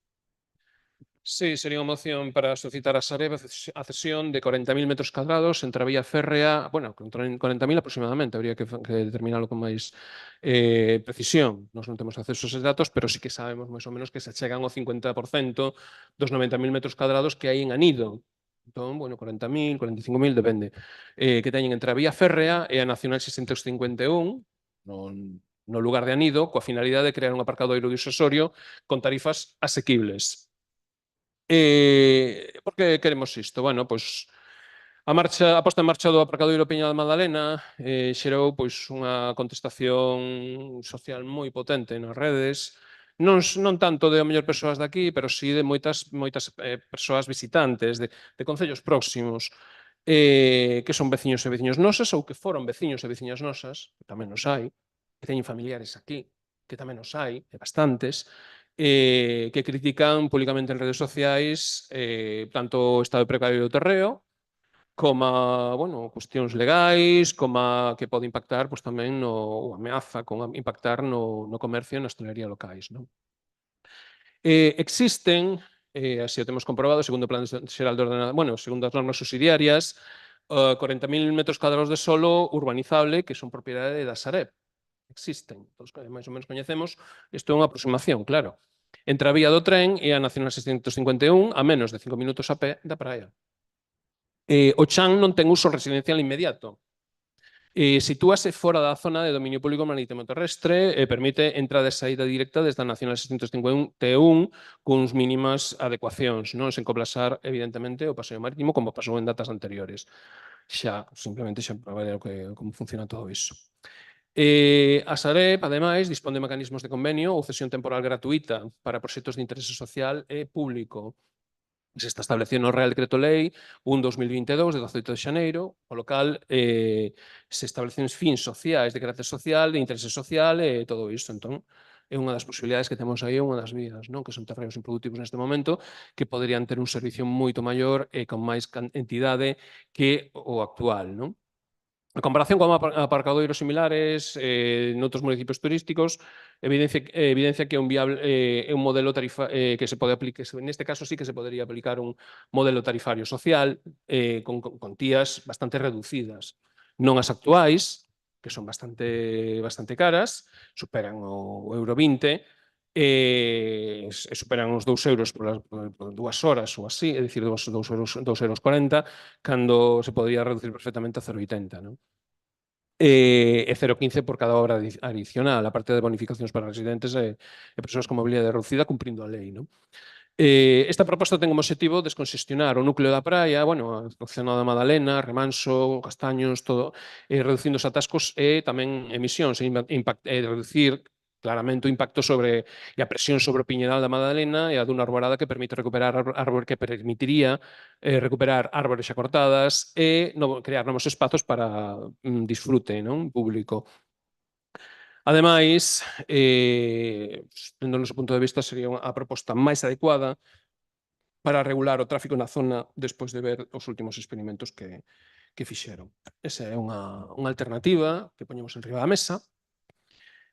Sí, sería unha moción para solicitar a Sareb a cesión de 40.000 metros cadrados entre a vía férrea, bueno, 40.000 aproximadamente, habría que determinalo con máis precisión. Nós non temos acceso a esos datos, pero sí que sabemos máis ou menos que se chegan ao 50% dos 90.000 metros cadrados que hai en anido. Entón, bueno, 40.000, 45.000, depende. Que teñen entre a vía férrea e a Nacional 651, no lugar de anido, coa finalidade de crear un aparcadoiro disuasorio con tarifas asequibles. Por que queremos isto? Bueno, pois a posta en marcha do aparcadoiro Peña da Madalena xerou pois unha contestación social moi potente nas redes, non tanto de mellor persoas de aquí, pero sí de moitas persoas visitantes de concellos próximos que son veciños e veciños nosas ou que foron veciños e veciñas nosas, que tamén nos hai, que teñen familiares aquí, que tamén nos hai, e bastantes, que critican públicamente en redes sociais tanto o estado de precario do terreo coma, bueno, cuestións legais, coma que pode impactar, pois tamén ou ameaza con impactar no comercio e na hostelería locais, non? Existen, así o temos comprobado, segundo o Plan Xeral de Ordenamento, bueno, segundo as normas subsidiarias, 40.000 metros cuadrados de solo urbanizable que son propiedade da Sareb. Existen, todos máis ou menos coñecemos, isto é unha aproximación, claro, entre a vía do tren e a Nacional 651 a menos de 5 minutos a pé da praia. O chan non ten uso residencial inmediato. Sitúase fora da zona de dominio público marítimo terrestre e permite entrada e saída directa desde a Nacional 651 T1 cuns mínimas adecuacións, non sen colapsar, evidentemente, o paseo marítimo como pasou en datas anteriores. Simplemente para ver como funciona todo iso. A Sareb, ademais, dispón de mecanismos de convenio ou cesión temporal gratuita para proxectos de interese social e público. Se está establecido no Real Decreto Lei 1/2022 de 18 de xaneiro, o local se establecen fins sociais de carácter social, de interese social e todo isto. Entón, é unha das posibilidades que temos aí, unha das vías, non? Que son terreos improductivos neste momento que poderían ter un servicio moito maior e con máis entidade que o actual, non? A comparación con aparcadoiros similares noutros municipios turísticos evidencia que é un viable é un modelo que se pode aplicar, neste caso sí que se podería aplicar un modelo tarifario social con tías bastante reducidas, non as actuais, que son bastante caras, superan o euro 20 e superan os 2 euros por 2 horas ou así, é dicir, 2,40 euros, cando se podría reducir perfectamente a 0,80, non? E 0,15 por cada hora adicional, a parte de bonificacións para residentes e persoas con mobilidade reducida cumprindo a lei, non? Esta proposta ten como objetivo desconxestionar o núcleo da praia, bueno, a zona da Madalena, Remanso, Castaños, todo, reducindo os atascos e tamén emisións, reducir claramente o impacto sobre e a presión sobre o piñedal da Madalena e a duna arborada que permite recuperar que permitiría recuperar árbores xa cortadas e crear novos espazos para disfrute, non, público. Ademais, dentro do noso punto de vista, sería a proposta máis adecuada para regular o tráfico na zona despois de ver os últimos experimentos que fixeron. Esa é unha alternativa que poñemos en riba da mesa.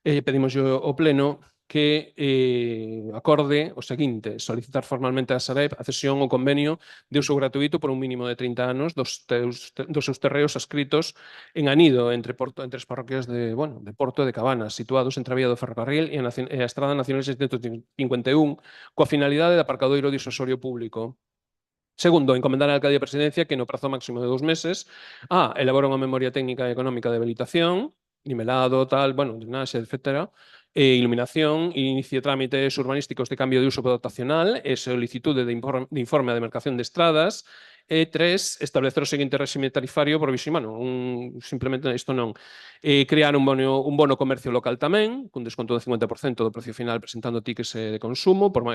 Pedimos ao Pleno que acorde o seguinte: solicitar formalmente á Sareb a cesión ou convenio de uso gratuito por un mínimo de 30 anos dos seus terreos adscritos en anido entre as parroquias de Porto e de Cabanas, situados entre a vía do ferrocarril e a Estrada Nacional 651, coa finalidade de aparcadoiro disuasorio público. Segundo, encomendar á Alcaldía de Presidencia que no prazo máximo de 2 meses elabora unha memoria técnica e económica de habilitación, nivelado, drenaxe, etcétera, iluminación, inicie trámites urbanísticos de cambio de uso dotacional e solicitude de informe de demarcación de estradas. E 3, establecer o seguinte réxime tarifario provisional, simplemente isto non. Crear un bono comercio local tamén, cun desconto do 50% do precio final presentando tickets de consumo por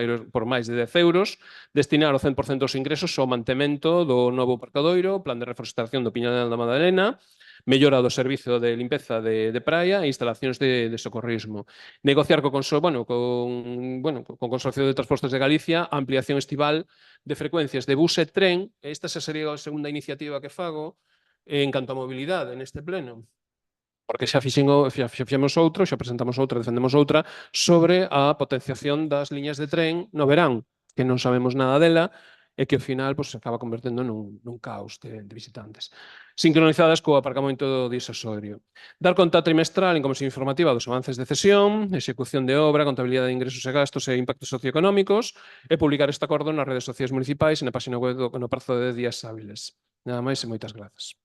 máis de 10 euros, destinar o 100% dos ingresos ao mantemento do novo aparcadoiro, plan de reforestación do Piñadal da Madalena, mellora do servizo de limpeza de praia e instalacións de socorrismo. Negociar co Consorcio de Transportes de Galicia a ampliación estival de frecuencias de bus e tren. Esta sería a segunda iniciativa que fago en canto a mobilidade neste pleno. Porque xa fixemos outro, xa presentamos outra, defendemos outra, sobre a potenciación das liñas de tren no verán, que non sabemos nada dela, e que ao final se acaba convertendo nun caos de visitantes. Sincronizadas co aparcamento disuasorio. Dar conta trimestral en comisión informativa dos avances de cesión, execución de obra, contabilidade de ingresos e gastos e impactos socioeconómicos e publicar este acordo nas redes sociais municipais e na página web no prazo de 10 días hábiles. Nada máis e moitas grazas.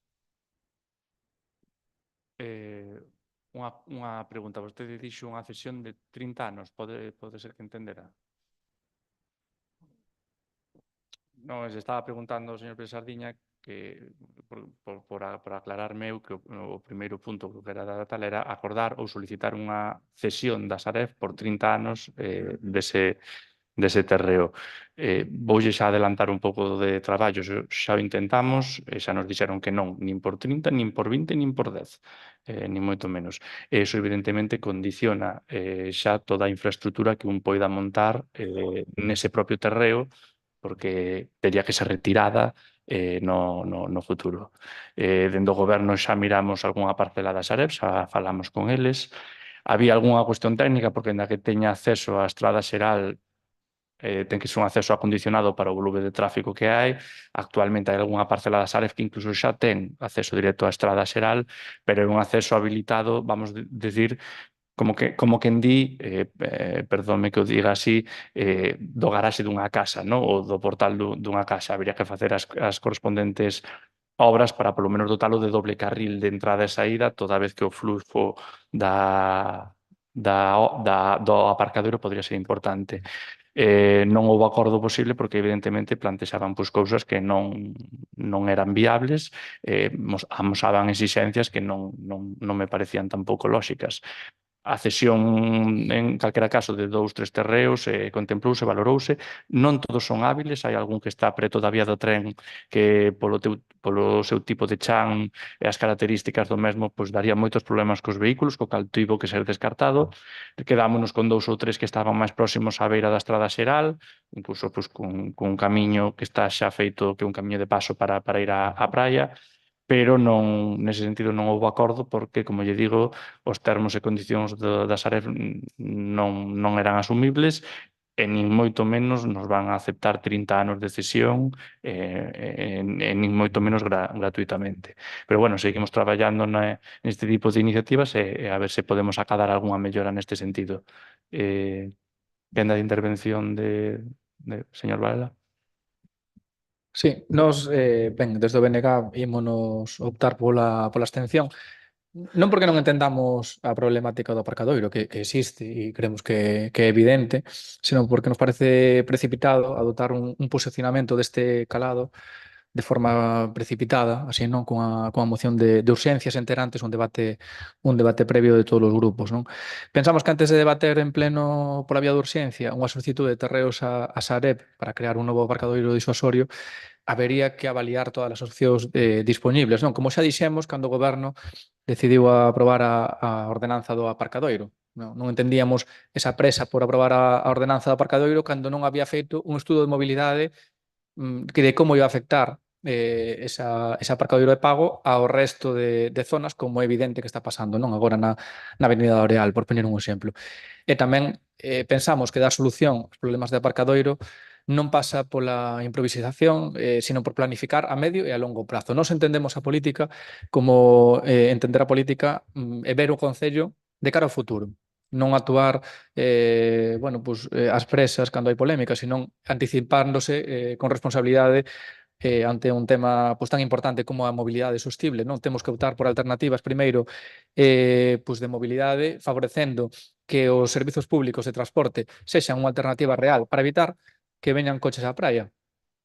Unha pregunta. Vostede dixo unha cesión de 30 anos. Pode ser que entendera? Non, se estaba preguntando o señor Pérez Sardiña que, por aclararme eu, que o primeiro punto que era tal era acordar ou solicitar unha cesión da Sareb por 30 anos dese terreo. Voulle xa adelantar un pouco de traballo, xa o intentamos, xa nos dixeron que non, nin por 30, nin por 20, nin por 10, nin moito menos. Eso evidentemente condiciona xa toda a infraestructura que un poida montar nese propio terreo, porque tería que ser retirada no futuro. Dende o goberno xa miramos algunha parcela da Sareb, xa falamos con eles. Había algunha cuestión técnica, porque ainda que teña acceso á estrada xeral, ten que ser un acceso acondicionado para o volume de tráfico que hai. Actualmente hai algunha parcela da Sareb que incluso xa ten acceso directo á estrada xeral, pero é un acceso habilitado, vamos decir, como quen di, perdónme que o diga así, do garaxe dunha casa, no? Ou do portal dunha casa. Habría que facer as correspondentes obras para polo menos dotalo de doble carril de entrada e saída, toda vez que o fluxo do aparcadoiro podría ser importante. Non houve acordo posible porque evidentemente plantexaban cousas que non eran viables, amosaban exixencias que non me parecían tampouco lóxicas. A cesión, en calquera caso, de 2-3 terreos contemplouse, valorouse. Non todos son hábiles, hai algún que está preto da vía do tren que polo seu tipo de chan e as características do mesmo daría moitos problemas cos vehículos, co cal tivo que ser descartado. Quedámonos con 2 ou 3 que estaban máis próximos á beira da estrada xeral, incluso cun camiño que está xa feito, que é un camiño de paso para ir á praia, pero nese sentido non houve acordo porque, como lle digo, os termos e condicións da Sareb non eran asumibles e nin moito menos nos van a aceptar 30 anos de cesión e nin moito menos gratuitamente. Pero bueno, seguimos traballando neste tipo de iniciativas e a ver se podemos acadar algunha mellora neste sentido. Quenda de intervención de señor Varela? Sí, nos, desde o BNG ímonos optar pola abstención. Non porque non entendamos a problemática do aparcadoiro, que existe e creemos que é evidente, senón porque nos parece precipitado adoptar un posicionamento deste calado de forma precipitada, así non cunha moción de urxencias enter antes un debate previo de todos os grupos, non? Pensamos que antes de debater en pleno pola vía de urxencia unha solicitude de terreos a Sareb para crear un novo aparcadoiro disuasorio, habería que avaliar todas as opcións disponibles, non? Como xa dixemos, cando o goberno decidiu aprobar a ordenanza do aparcadoiro. Non entendíamos esa presa por aprobar a ordenanza do aparcadoiro cando non había feito un estudo de mobilidade que de como iba a afectar ese aparcadoiro de pago ao resto de zonas, como é evidente que está pasando, non? Agora na Avenida do Areal, por poñer un exemplo. E tamén pensamos que dar solución aos problemas de aparcadoiro non pasa pola improvisación, sino por planificar a medio e a longo prazo. Nós entendemos a política como entender a política e ver o Concello de cara ao futuro. Non actuar ás presas cando hai polémica, senón anticipándose con responsabilidade ante un tema tan importante como a mobilidade sostible. Non temos que optar por alternativas primeiro de mobilidade, favorecendo que os servizos públicos de transporte sexan unha alternativa real para evitar que veñan coches á praia.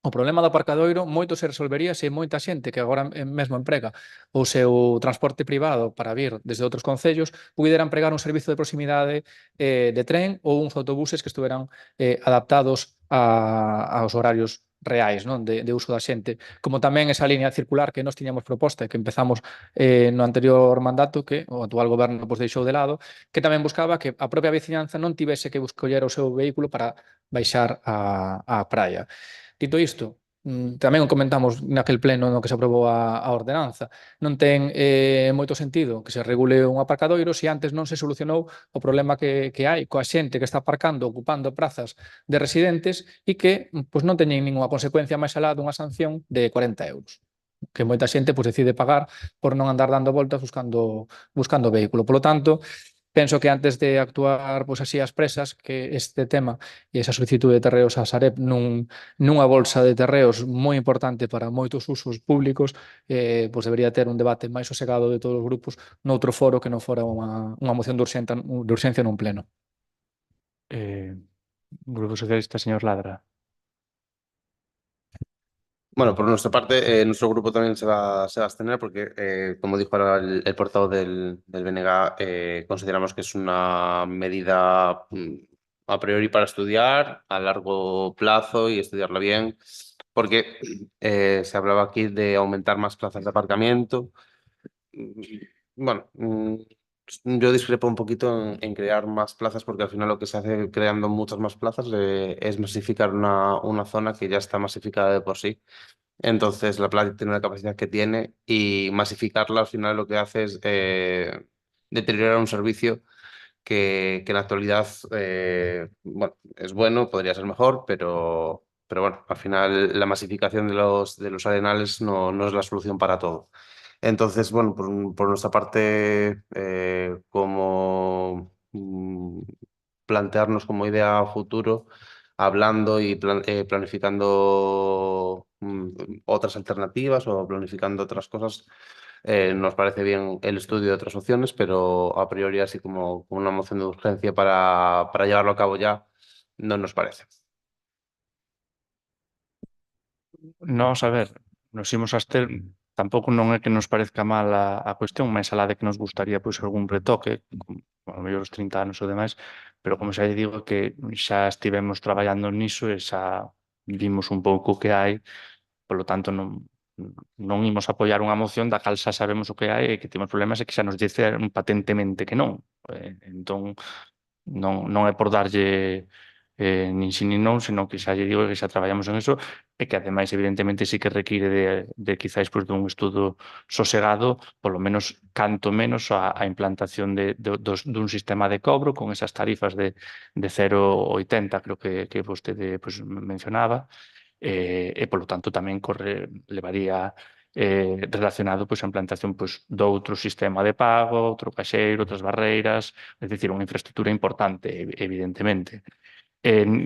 O problema do aparcadoiro moito se resolvería se moita xente que agora mesmo emprega o seu transporte privado para vir desde outros concellos pudera empregar un servizo de proximidade de tren ou uns autobuses que estuveran adaptados aos horarios reais, non, de uso da xente, como tamén esa línea circular que nós tiñamos proposta e que empezamos no anterior mandato, que o actual goberno deixou de lado, que tamén buscaba que a propia veciñanza non tivese que escoller o seu vehículo para baixar á praia. Dito isto, tamén o comentamos naquel pleno no que se aprobou a ordenanza. Non ten moito sentido que se regule un aparcadoiro se antes non se solucionou o problema que hai coa xente que está aparcando, ocupando prazas de residentes e que non teñen ninguna consecuencia máis alá dunha sanción de 40 euros que moita xente decide pagar por non andar dando voltas buscando vehículo. Polo tanto, penso que antes de actuar así ás presas, que este tema e esa solicitude de terreos a Sareb nunha bolsa de terreos moi importante para moitos usos públicos, debería ter un debate máis sosegado de todos os grupos noutro foro que non fora unha moción de urxencia nun pleno. Grupo Socialista, señor Ladra. Bueno, por nuestra parte, nuestro grupo también se va a abstener porque, como dijo ahora el portavoz del BNG, consideramos que es una medida a priori para estudiar a largo plazo y estudiarla bien, porque se hablaba aquí de aumentar más plazas de aparcamiento. Bueno, yo discrepo un poquito en crear más plazas porque al final lo que se hace creando muchas más plazas es masificar una zona que ya está masificada de por sí. Entonces la playa tiene la capacidad que tiene y masificarla al final lo que hace es deteriorar un servicio que en la actualidad bueno, es bueno, podría ser mejor, pero bueno, al final la masificación de los arenales no es la solución para todo. Entonces, bueno, por nuestra parte, como plantearnos como idea a futuro, hablando y planificando otras alternativas o planificando otras cosas, nos parece bien el estudio de otras opciones, pero a priori así como una moción de urgencia para llevarlo a cabo ya, no nos parece. Nós, a ver, nos imos abster, tampouco non é que nos parezca mal a cuestión, máis alá de que nos gustaría pois algún retoque, a lo mellor os 30 anos ou demais, pero como xa lle digo que xa estivemos traballando niso e xa vimos un pouco o que hai, polo tanto non imos apoiar unha moción da cal xa sabemos o que hai e que temos problemas e que xa nos dicen patentemente que non. Entón, non é por darlle nin si nin non, senón que xa lle digo que xa traballamos en eso e que ademais evidentemente sí que require de quizás pois, dun estudo sosegado, polo menos canto menos a implantación dun sistema de cobro con esas tarifas de 0,80, creo que vostede pois, mencionaba, e polo tanto tamén levaría relacionado pois, a implantación pois, de outro sistema de pago, outro caixeiro, outras barreiras, é dicir, unha infraestructura importante, evidentemente.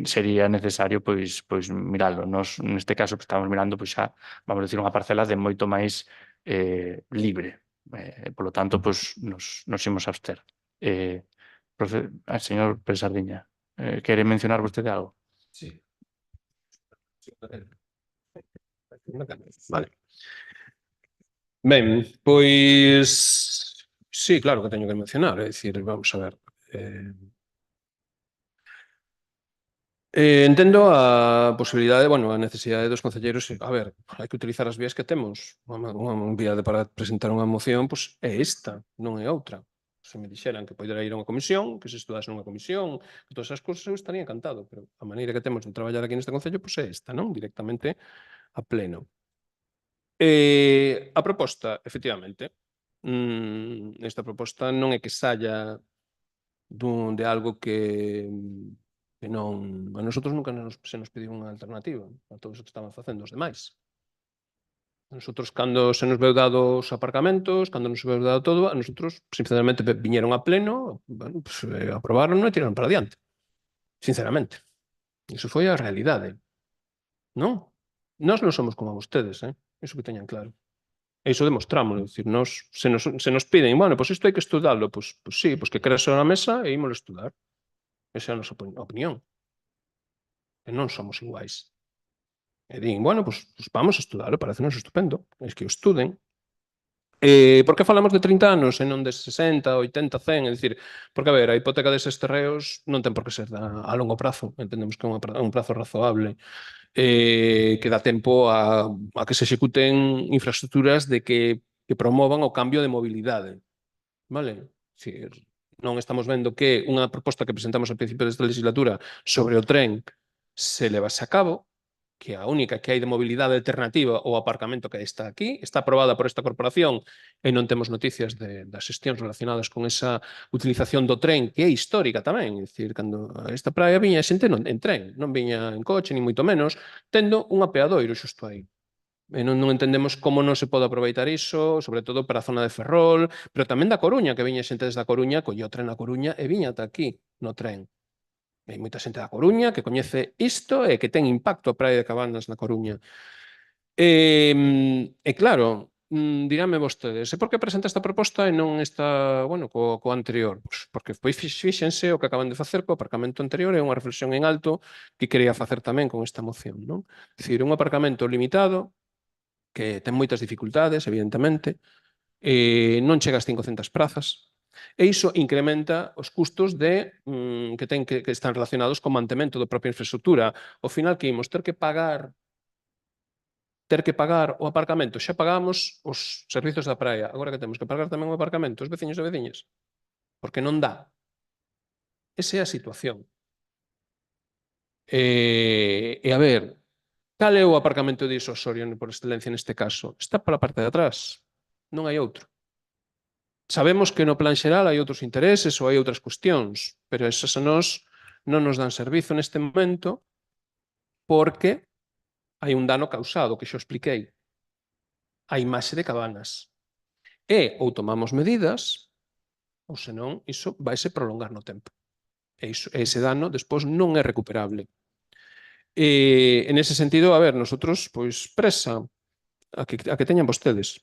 Sería necesario pois miralo. Nos neste caso estamos mirando pois xa, vamos decir, unha parcela de moito máis libre. Polo tanto, pois nos imos abster. Señor Pérez Sardiña, quere mencionar vostede algo? Sí. Vale. Ben, pois sí, claro que teño que mencionar, é dicir, vamos a ver. Entendo a posibilidade, bueno, a necesidade dos concelleiros, a ver, hai que utilizar as vías que temos. Unha vía para presentar unha moción, pois é esta, non é outra. Se me dixeran que poidera ir a unha comisión, que se estudase nunha comisión, que todas esas cousas eu estaría encantado, pero a maneira que temos de traballar aquí neste concello, pois é esta, non? Directamente a pleno. A proposta, efectivamente, esta proposta non é que saia de algo que non... A nosotros nunca se nos pediu unha alternativa a todo iso que estaban facendo os demais. A nosotros, cando se nos veu dado os aparcamentos, cando nos veu dado todo, a nosotros, sinceramente, viñeron a pleno, bueno, pues, aprobaron e tiraron para adiante. Sinceramente. Iso foi a realidade. Non? Nós non somos como vostedes, iso que teñan claro. E iso demostrámoslo, dicir, se nos piden, bueno, pois isto hai que estudalo, pois sí, pois que queres na mesa e ímolo estudar. Esa é a nosa opinión. E non somos iguais. E din, bueno, pois vamos a estudalo, parecenos estupendo. É que o estuden. Por que falamos de 30 anos e non de 60, 80, 100? É dicir, porque, a ver, a hipoteca deses terreos non ten por que ser a longo prazo. Entendemos que é un prazo razoable. Que dá tempo a que se executen infraestructuras que promovan o cambio de mobilidade. Vale? Dicir, non estamos vendo que unha proposta que presentamos ao principio desta legislatura sobre o tren se levase a cabo, que a única que hai de mobilidade alternativa o aparcamento que está aquí, está aprobada por esta corporación e non temos noticias das xestións relacionadas con esa utilización do tren, que é histórica tamén. É dicir, cando a esta praia viña xente en tren, non viña en coche, ni moito menos, tendo un apeadoiro xusto aí. E non entendemos como non se pode aproveitar iso, sobre todo para a zona de Ferrol, pero tamén da Coruña, que viña xente desde a Coruña, collía o tren a Coruña e viña ata aquí, no tren. Hai moita xente da Coruña que coñece isto e que ten impacto a praia de Cabanas na Coruña. E claro, diránme vostedes, e por que presenta esta proposta e non esta, bueno, co anterior? Porque fíxense o que acaban de facer co aparcamento anterior, é unha reflexión en alto que quería facer tamén con esta moción, non? É dicir, un aparcamento limitado, que ten moitas dificultades, evidentemente, non chega ás 500 prazas, e iso incrementa os custos que están relacionados co mantemento da propia infraestructura. Ao final, que imos ter que pagar o aparcamento. Xa pagamos os servizos da praia. Agora que temos que pagar tamén o aparcamento, os veciños e veciñas. Porque non dá. Esa é a situación. E a ver, Cal é o aparcamento disuasorio por excelencia neste caso? Está pola parte de atrás, non hai outro. Sabemos que no plan xeral hai outros intereses ou hai outras cuestións, pero esas a nós non nos dan servizo neste momento porque hai un dano causado, que xo expliquei. A imaxe de Cabanas. E ou tomamos medidas, ou senón iso vaise prolongar no tempo. E ese dano despois non é recuperable. E en ese sentido, a ver, nosotros, pois, presa a que teñan vostedes.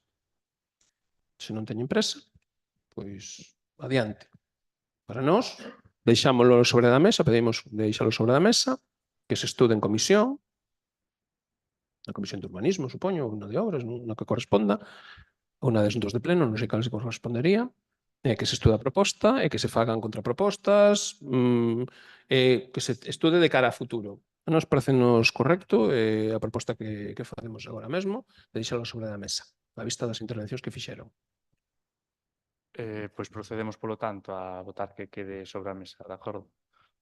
Se non teñen presa, pois, adiante. Para nós, deixámoslo sobre da mesa, pedimos deixalo sobre da mesa, que se estude en comisión, na comisión de urbanismo, supoño, ou na de obras, no que corresponda, ou na de asuntos de pleno, non sei cal se correspondería, que se estude a proposta e que se fagan contrapropostas, que se estude de cara a futuro. A nos parecenos correcto a proposta que facemos agora mesmo de deixalo sobre da mesa, a vista das intervencións que fixeron. Pois procedemos, polo tanto, a votar que quede sobre a mesa, de acordo?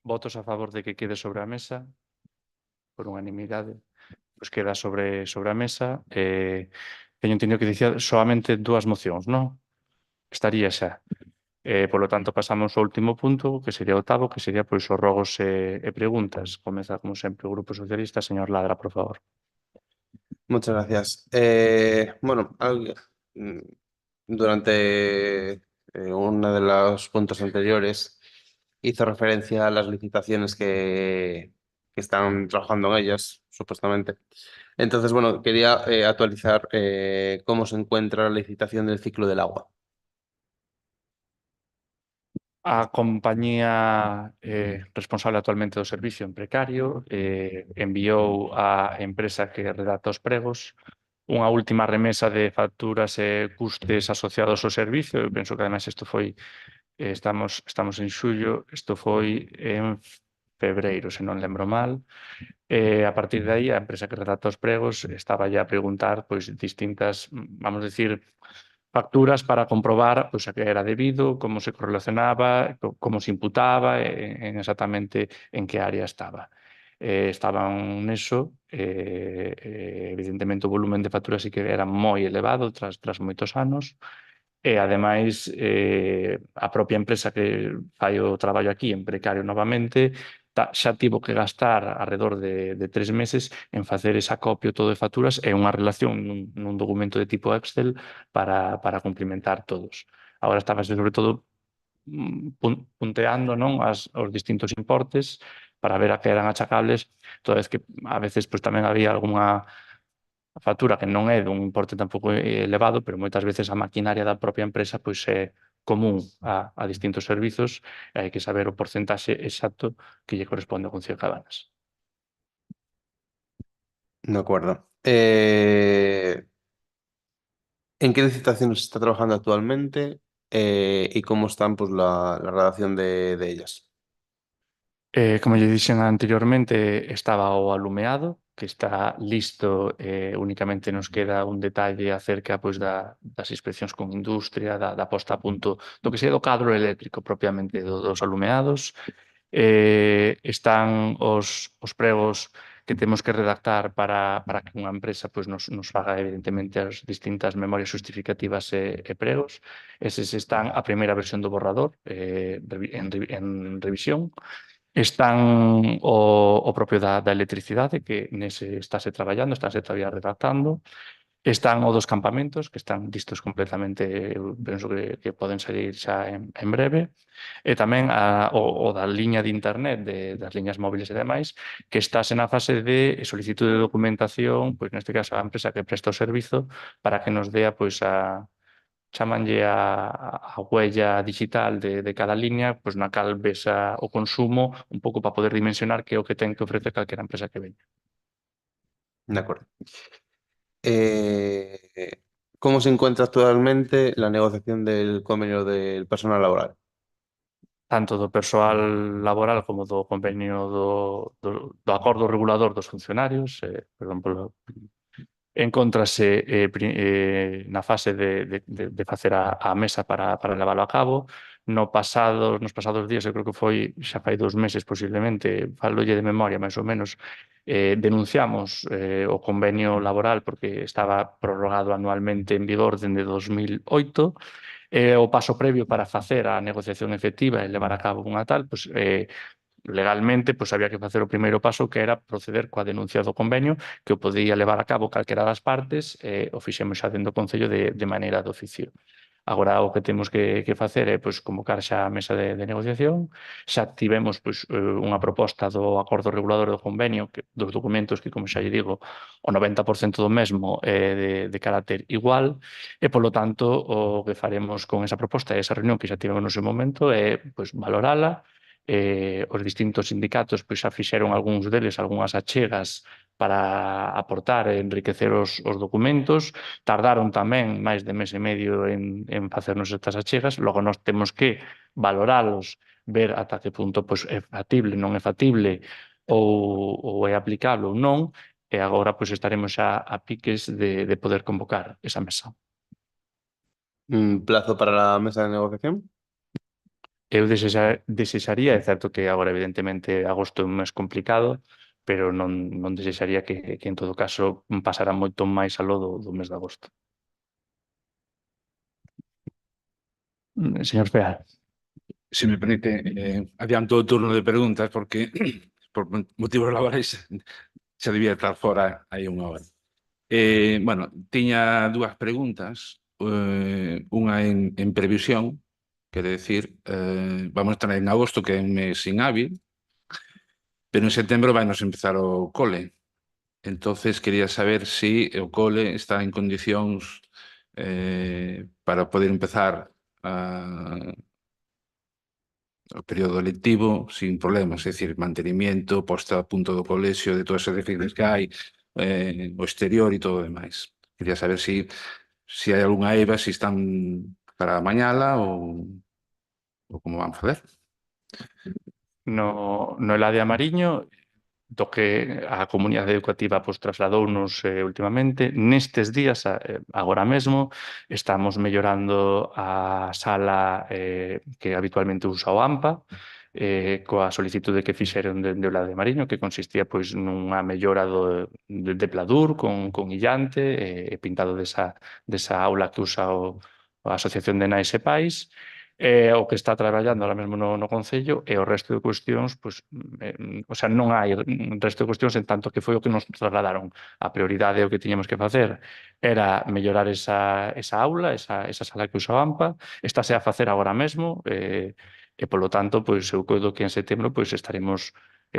Votos a favor de que quede sobre a mesa, por unanimidade, pois queda sobre a mesa. Teño entendido que dicía solamente 2 mocións, non? Estaría xa. Polo tanto, pasamos ao último punto, que sería o octavo, que sería pois os rogos e preguntas. Comeza, como sempre, o Grupo Socialista. Señor Ladra, por favor. Muchas gracias. Bueno, durante uno de los puntos anteriores hizo referencia a las licitaciones que están trabajando en ellas, supuestamente. Entonces, bueno, quería actualizar cómo se encuentra la licitación del ciclo del agua. A compañía responsable actualmente do servicio en precario enviou á empresa que redacta os pregos unha última remesa de facturas e custes asociados ao servicio. Eu penso que ademais isto foi, estamos en xullo, isto foi en febreiro, se non lembro mal. A partir de aí, a empresa que redacta os pregos estaba ya a preguntar pois distintas, vamos decir, facturas para comprobar pois, a que era debido, como se correlacionaba, como se imputaba, en exactamente en que área estaba. Estaban neso, evidentemente o volumen de facturas sí que era moi elevado tras moitos anos, e ademais a propia empresa que fai o traballo aquí en precario novamente xa tivo que gastar alrededor de 3 meses en facer esa copia todo de facturas e unha relación nun documento de tipo Excel para cumplimentar todos. Agora estábase sobre todo punteando non os distintos importes para ver a que eran achacables, toda vez que a veces pues, tamén había algunha factura que non é dun importe tampouco elevado, pero moitas veces a maquinaria da propia empresa pois é común a distintos servizos e hai que saber o porcentaxe exacto que lle corresponde ao Concello de Cabanas. De acuerdo. ¿En qué licitaciones se está trabajando actualmente y cómo están pues, la redacción de ellas? Como lle dixen anteriormente, estaba o alumeado, que está listo, únicamente nos queda un detalle acerca pois, das inspeccións con industria, da posta a punto do que sería do cadro eléctrico propiamente dos alumeados. Están os pregos que temos que redactar para que unha empresa pois, nos faga evidentemente as distintas memorias justificativas e pregos. Eses están a primeira versión do borrador en revisión. Están o propio da electricidade, que nese estáse traballando, estáse todavía redactando. Están o dos campamentos, que están listos completamente, penso que poden salir xa en breve. E tamén o da liña de internet, das liñas móviles e demais, que estáse na fase de solicitude de documentación, pois neste caso a empresa que presta o servizo, para que nos dea pois chamanlle a huella digital de cada liña, pois na cal ves o consumo un pouco para poder dimensionar que é o que ten que ofrecer calquera empresa que veña. De acuerdo. ¿Cómo se encuentra actualmente la negociación del convenio del personal laboral? Tanto do persoal laboral como do convenio do acordo regulador dos funcionarios, encóntrase na fase de facer a mesa para leválo a cabo. nos pasados días, eu creo que foi xa fai 2 meses posiblemente, falolle de memoria máis ou menos, denunciamos o convenio laboral porque estaba prorrogado anualmente en vigor dende 2008, o paso previo para facer a negociación efectiva e levar a cabo unha tal, pois, legalmente pois había que facer o primeiro paso, que era proceder coa denuncia do convenio, que o podía levar a cabo calquera das partes, o fixemos xa dentro do Concello de maneira de oficio. Agora o que temos que facer é pois, convocar xa a mesa de negociación. Xa tivemos pois, unha proposta do acordo regulador do convenio, dos documentos que, como xa lle digo, o 90% do mesmo é de carácter igual, e, polo tanto, o que faremos con esa proposta e esa reunión que xa tivemos no seu momento é pois, valorala. Os distintos sindicatos pois, xa fixeron algúns deles algunhas achegas para aportar e enriquecer os documentos. Tardaron tamén máis de mes e medio en facernos estas achegas. Logo nós temos que valoralos, ver ata que punto pois, é factible, non é factible ou é aplicable ou non, e agora pois, estaremos xa a piques de poder convocar esa mesa. ¿Plazo para la mesa de negociación? Eu desexaría, é certo que agora evidentemente agosto é un mes complicado, pero non desexaría que en todo caso pasara moito máis aló do mes de agosto. Señor Feal. Se me permite, adianto o turno de preguntas porque por motivos laborais xa debía estar fora hai unha hora. Bueno, tiña dúas preguntas, unha en previsión, quere decir, vamos a estar en agosto, que é un mes inhábil, pero en setembro vai nos empezar o cole. Entonces quería saber si o cole está en condicións para poder empezar o período lectivo sin problemas, é dicir, mantenimiento, posta a punto do colexio, de todas as edificios que hai, o exterior e todo o demais. Quería saber si hai algunha EVA, si están para mañala ou como van fazer. No Eladia Mariño, do que a comunidade educativa pois, trasladounos últimamente, nestes días, agora mesmo, estamos mellorando a sala que habitualmente usa o AMPA, coa solicitude que fixeron de Eladia Mariño, que consistía pois, nunha mellora de pladur con illante e pintado desa aula que usa a Asociación de Nais e Pais. O que está traballando ahora mesmo no Concello e o resto de cuestións, pois, o sea, non hai resto de cuestións en tanto que foi o que nos trasladaron. A prioridade o que tiñamos que facer era mellorar esa aula, esa sala que usa o AMPA, estáse a facer agora mesmo, e polo tanto, pois, eu coido que en setembro pois, estaremos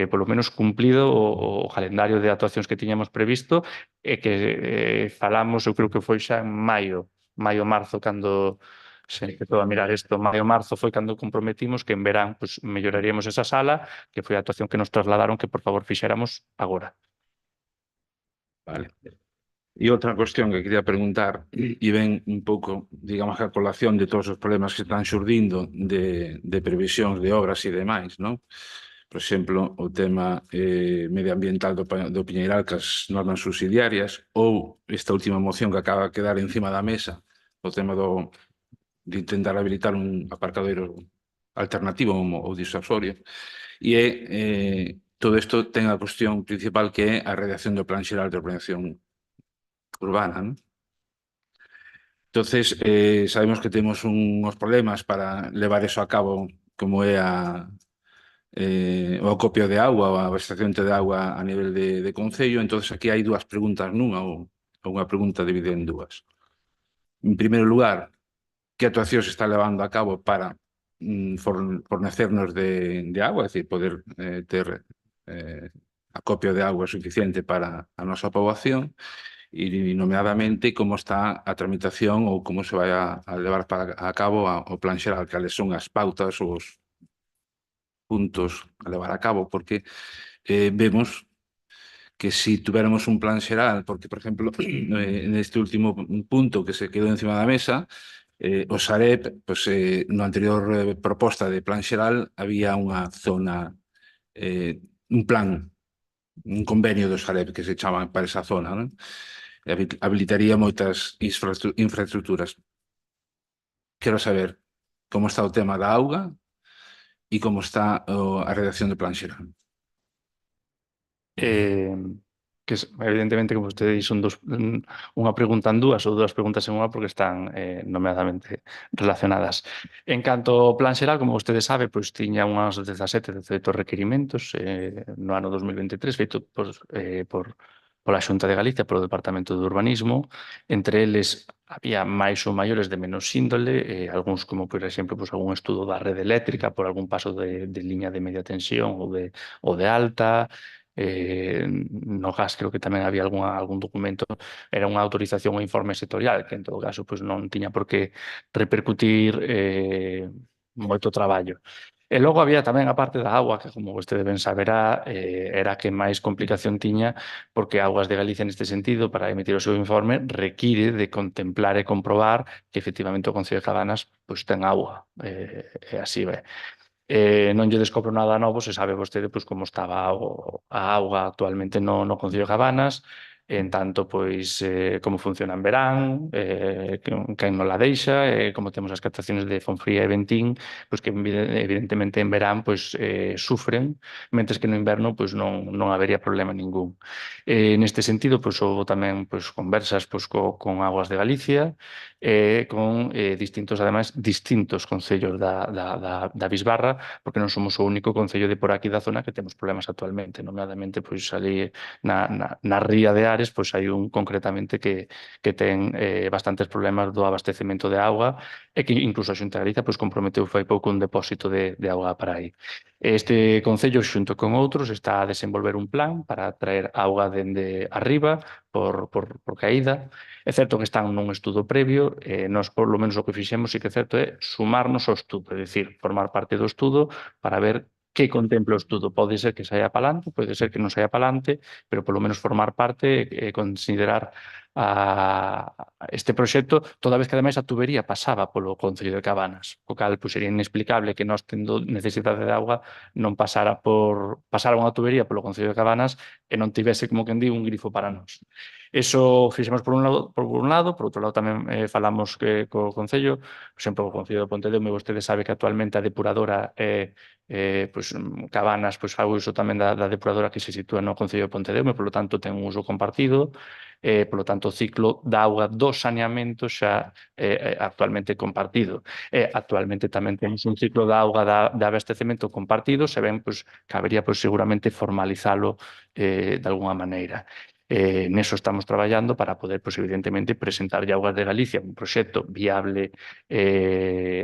polo menos cumplido o calendario de actuacións que tiñamos previsto e que falamos, eu creo que foi xa en maio-marzo, cando se empezou a mirar isto, maio-marzo foi cando comprometimos que en verán pues, melloraríamos esa sala, que foi a actuación que nos trasladaron que por favor fixéramos agora. Vale. E outra cuestión que quería preguntar, e ven un pouco, digamos, a colación de todos os problemas que están xurdindo de previsións de obras e demais, non? Por exemplo, o tema medioambiental do Piñeiral, que as normas subsidiarias, ou esta última moción que acaba de quedar encima da mesa, o tema de intentar habilitar un aparcadoiro alternativo ou disuasorio. E todo isto ten a cuestión principal que é a redacción do Plan Xeral de Ordenación Urbana, non? Entonces, sabemos que temos uns problemas para levar eso a cabo, como é o acopio de agua ou a abastecemento de agua a nivel de Concello. Entonces, aquí hai dúas preguntas nunha, ou unha pregunta dividida en dúas. En primeiro lugar, que actuación se está levando a cabo para fornecernos de agua, é dicir, poder ter acopio de agua suficiente para a nosa poboación, e nomeadamente como está a tramitación ou como se vai a levar a cabo o Plan Xeral, cales son as pautas ou os puntos a levar a cabo, porque vemos que si tuviéramos un plan xeral, porque, por exemplo, neste último punto que se quedou encima da mesa, o Sareb, pues, no anterior proposta de plan xeral, había unha zona, un plan, un convenio do Sareb que se chama para esa zona, non? Habilitaría moitas infraestructuras. Quero saber como está o tema da auga e como está a redacción do plan xeral. Que evidentemente, como vostede di, son unha pregunta en dúas ou dúas preguntas en unha porque están nomeadamente relacionadas. En canto ao plan xeral, como vostede sabe, pois tiña unhas 17 requerimentos no ano 2023 feito pola Xunta de Galicia, polo Departamento de Urbanismo. Entre eles había máis ou maiores de menos índole, algúns como, por exemplo, pois algún estudo da rede eléctrica por algún paso de liña de media tensión ou de alta. No gas creo que tamén había algún documento, era unha autorización ou informe sectorial que en todo caso pois non tiña por que repercutir moito traballo. E logo había tamén a parte da agua, que como vostede ben saberá, era a que máis complicación tiña, porque Augas de Galicia neste sentido, para emitir o seu informe, require de contemplar e comprobar que efectivamente o Concello de Cabanas pois ten agua, e así vai. Non lle descobro nada novo, se sabe vostede pois como estaba a auga actualmente no Concello de Cabanas, en tanto pois como funciona en verán, quen non la deixa, como temos as captacións de Fonfría e Ventín, pois que evidentemente en verán pois sufren, mentres que no inverno pois non habería problema ningún. Neste sentido, pois houve tamén pois conversas pois con Augas de Galicia, con distintos concellos da Bisbarra, porque non somos o único concello de por aquí da zona que temos problemas actualmente, nomeadamente pois ali na ría de Ares, pois hai un concretamente que ten bastantes problemas do abastecemento de auga e que incluso a Xunta de Galicia pois comprometeu fai pouco un depósito de auga para aí. Este concello xunto con outros está a desenvolver un plan para traer auga dende arriba por caída. É certo que están nun estudo previo, nós por lo menos o que fixemos, sí que é certo, é sumarnos ao estudo, é dicir, formar parte do estudo para ver que contempla o estudo. Pode ser que saia palante, pode ser que non saia palante, pero polo menos formar parte e considerar este proxecto, toda vez que ademais a tubería pasaba polo Concello de Cabanas, o cal sería inexplicable que nós tendo necesidade de auga non pasara unha tubería polo Concello de Cabanas e non tivese, como quen di, un grifo para nós. Eso fixemos por un lado, por outro lado tamén falamos co Concello, por exemplo, o Concello de Pontedeume, vostede sabe que actualmente a depuradora pois Cabanas pois fai uso tamén da depuradora que se sitúa no Concello de Pontedeume, polo tanto ten un uso compartido, polo tanto o ciclo da auga do saneamento xa actualmente compartido. Actualmente tamén temos un ciclo da auga de abastecemento compartido, se ben pois cabería pois seguramente formalizalo de alguna maneira. Neso estamos traballando para poder, pois, evidentemente, presentar a Augas de Galicia un proxecto viable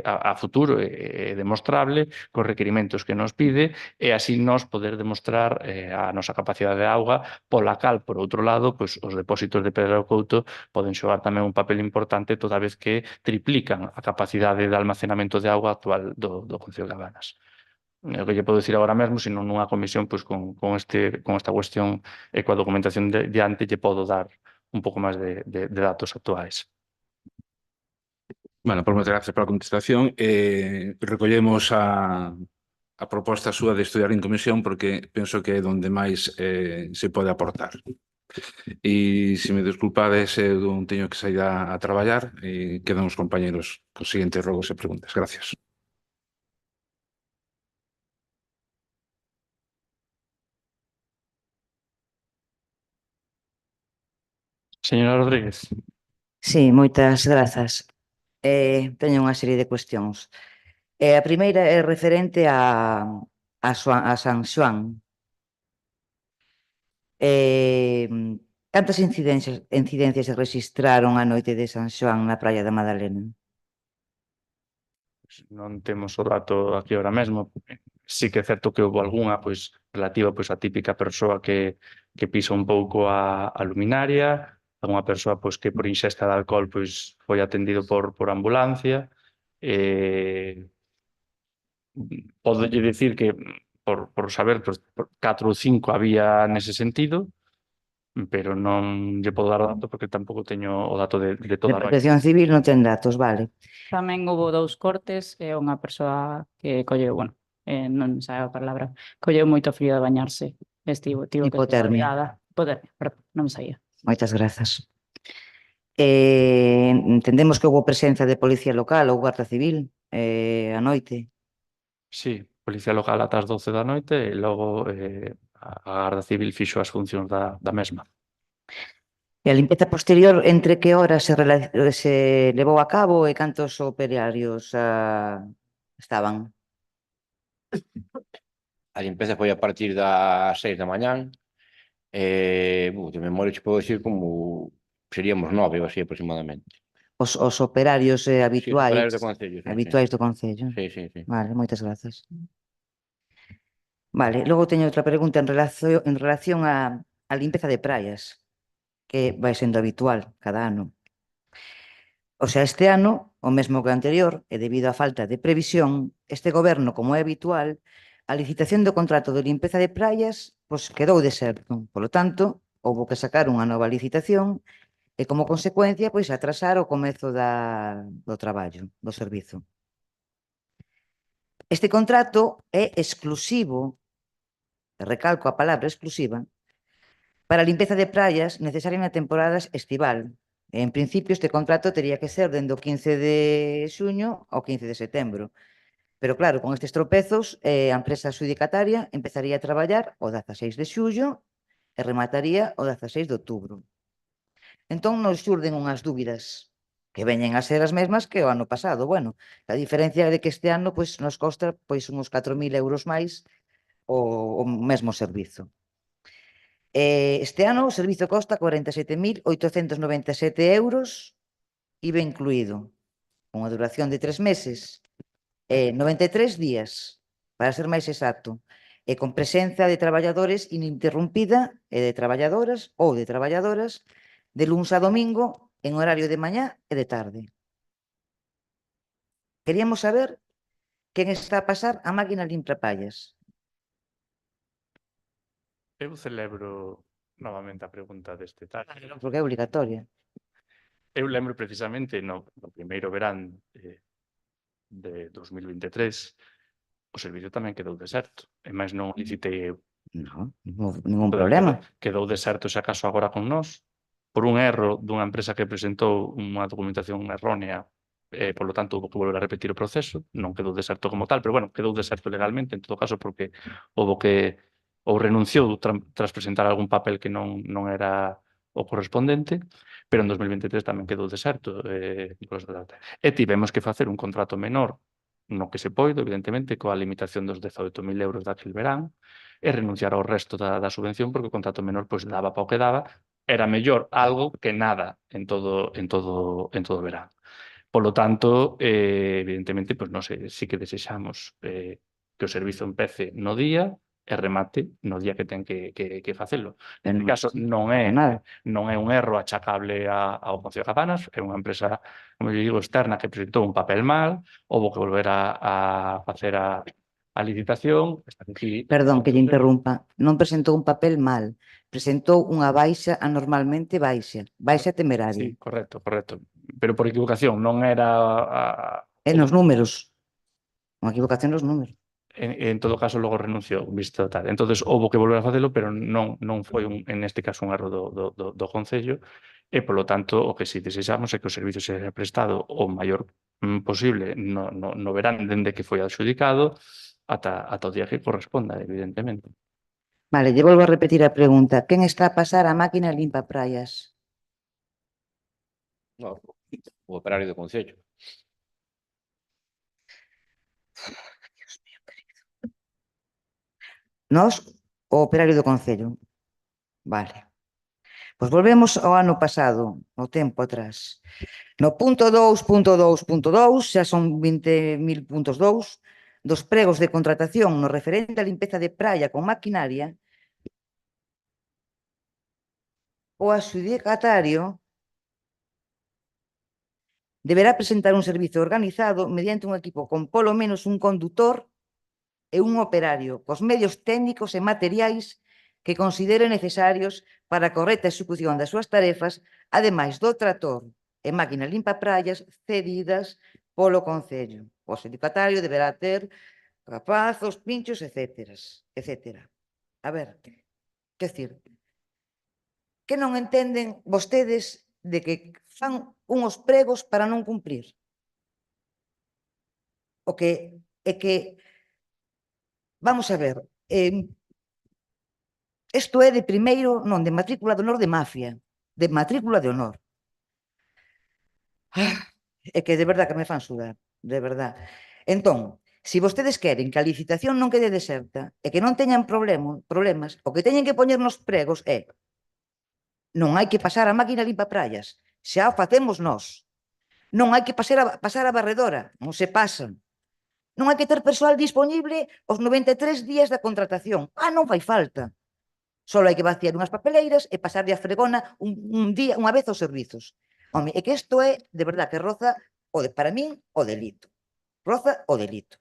a futuro e demostrable, cos requerimentos que nos pide, e así nós poder demostrar a nosa capacidade de auga, pola cal, por outro lado, pois, os depósitos de Pedra do Couto poden xogar tamén un papel importante toda vez que triplican a capacidade de almacenamento de auga actual do Concello de Cabanas. O que lle podo dicir agora mesmo, sino nunha comisión pois, con esta cuestión e coa documentación diante lle podo dar un pouco máis de datos actuais. Bueno, moitas gracias pola contestación. Recollemos a proposta súa de estudiar en comisión porque penso que é onde máis se pode aportar. E se me desculpades, non teño que sair a traballar e quedan os compañeros cos seguintes rogos e preguntas. Gracias. Señora Rodríguez. Sí, moitas grazas. Teño unha serie de cuestións. A primeira é referente a San Xoán. Cantas incidencias se registraron a noite de San Xoán na praia da Madalena? Non temos o dato aquí ahora mesmo. Sí que é certo que houve algunha pois relativa pois á típica persoa que pisa un pouco a luminaria, algunha persoa pois que por inxesta de alcohol pois foi atendido por ambulancia. Podo lle dicir que por saber pois 4 ou 5 había nese sentido, pero non lle podo dar o dato porque tampouco teño o dato de toda De a noite. Protección Civil non ten datos, vale. Tamén houve 2 cortes e unha persoa que colleu, non sabe a palabra, colleu moito frío de bañarse, tivo que ser Hipotermia. obrigada. Hipotermia, perdón, non me saía. Moitas grazas. Entendemos que houve presenza de Policía Local ou Guarda Civil. a noite. Sí, Policía Local ata as 12 da noite e logo a Garda Civil fixo as funcións da mesma. E a limpeza posterior, entre que horas se levou a cabo e cantos operarios estaban? A limpeza foi a partir das 6 da mañán. De memoria te podo decir como seríamos 9 ou así aproximadamente. Os operarios Sí, os habituais, operarios do Concello, sí, habituais do Concello. sí, sí, sí. Vale, moitas grazas. Vale, logo teño outra pregunta en relación á limpeza de praias, que vai sendo habitual cada ano. O sea, este ano, o mesmo que o anterior, e debido á falta de previsión, este goberno, como é habitual, a licitación do contrato de limpeza de praias pois quedou deserto. Polo tanto, houbo que sacar unha nova licitación e, como consecuencia, pois atrasar o comezo do traballo, do servizo. Este contrato é exclusivo, recalco a palabra exclusiva, para a limpeza de praias necesaria na temporada estival. En principio, este contrato tería que ser dende o 15 de xuño ao 15 de setembro. Pero claro, con estes tropezos, a empresa adxudicataria empezaría a traballar o 16 de xullo e remataría o 16 de outubro. Entón, nos xurden unhas dúbidas que veñen a ser as mesmas que o ano pasado. Bueno, a diferencia de que este ano pois, nos costa pois, uns 4.000 euros máis o mesmo servizo. Este ano o servizo costa 47.897 euros, IVA incluído, con unha duración de 3 meses, 93 días, para ser máis exacto, e con presenza de traballadores ininterrumpida e de traballadoras ou de traballadoras de luns a domingo en horario de mañá e de tarde. Queríamos saber quen está a pasar a máquina limpa praias. Eu celebro novamente a pregunta deste tal. Porque é obligatoria. Eu lembro precisamente no primeiro verán de 2023 o servicio tamén quedou deserto. E máis non licitei eu. Non, ningún problema. Quedou deserto se acaso agora con nós por un erro dunha empresa que presentou unha documentación errónea por lo tanto, houve que volver a repetir o proceso, non quedou deserto como tal, pero bueno, quedou deserto legalmente, en todo caso, porque houve que ou renunciou tras presentar algún papel que non era o correspondente, pero en 2023 tamén quedou deserto. E tivemos que facer un contrato menor no que se poido, evidentemente, coa limitación dos 18.000 euros daquel verán, e renunciar ao resto da subvención, porque o contrato menor pois daba para o que daba, era mellor algo que nada en todo o verán. Polo tanto, evidentemente, pois non sei, sí que desexamos que o servizo empece no día e remate no día que ten que facelo. En caso, non é un erro achacable ao Concello de Cabanas, é unha empresa, como eu digo, externa que presentou un papel mal, houve que volver a facer a licitación. Perdón, que lle interrumpa. Non presentou un papel mal, presentou unha baixa anormalmente baixa temeraria. Sí, correcto. Pero por equivocación, non era... É nos números. Unha equivocación nos números. En todo caso, logo renunciou, visto tal. Entonces, houve que volver a facelo, pero non foi, en este caso, un erro do Concello, e, polo tanto, o que si desexamos é que o servizo sexa prestado o maior posible no verán dende que foi adxudicado ata o día que corresponda, evidentemente. Vale, lle volvo a repetir a pregunta. Quen está a pasar a máquina limpa praias? No, o operario do Concello. Dios mío, querido. Nós, o operario do Concello. Vale. Pois volvemos ao ano pasado, o tempo atrás. No punto 2.2.2, xa son 20.000 puntos 2, dos pregos de contratación no referente á limpeza de praia con maquinaria, o adxudicatario deberá presentar un servizo organizado mediante un equipo con polo menos un condutor e un operario, cos medios técnicos e materiais que considere necesarios para a correcta execución das súas tarefas, ademais do trator e máquina limpa praias cedidas polo Concello. O adxudicatario deberá ter capazos, pinchos, etcétera. A ver, quer decir, que non entenden vostedes de que fan unhos pregos para non cumplir? o que é que, vamos a ver, isto é de primeiro, non, de matrícula de honor de mafia, de matrícula de honor. É que de verdad que me fan sudar, de verdad. Entón, se vostedes queren que a licitación non quede deserta e que non teñan problemas, o que teñen que poñer nos pregos é non hai que pasar a máquina limpa praias, xa o facemos nós. Non hai que pasar a barredora, non se pasan. Non hai que ter persoal disponible os 93 días da contratación. Non fai falta. Só hai que vaciar unhas papeleiras e pasarlle a fregona un día, unha vez aos servizos. Home, é que isto é, de verdad, que roza, para min, o delito. Roza o delito.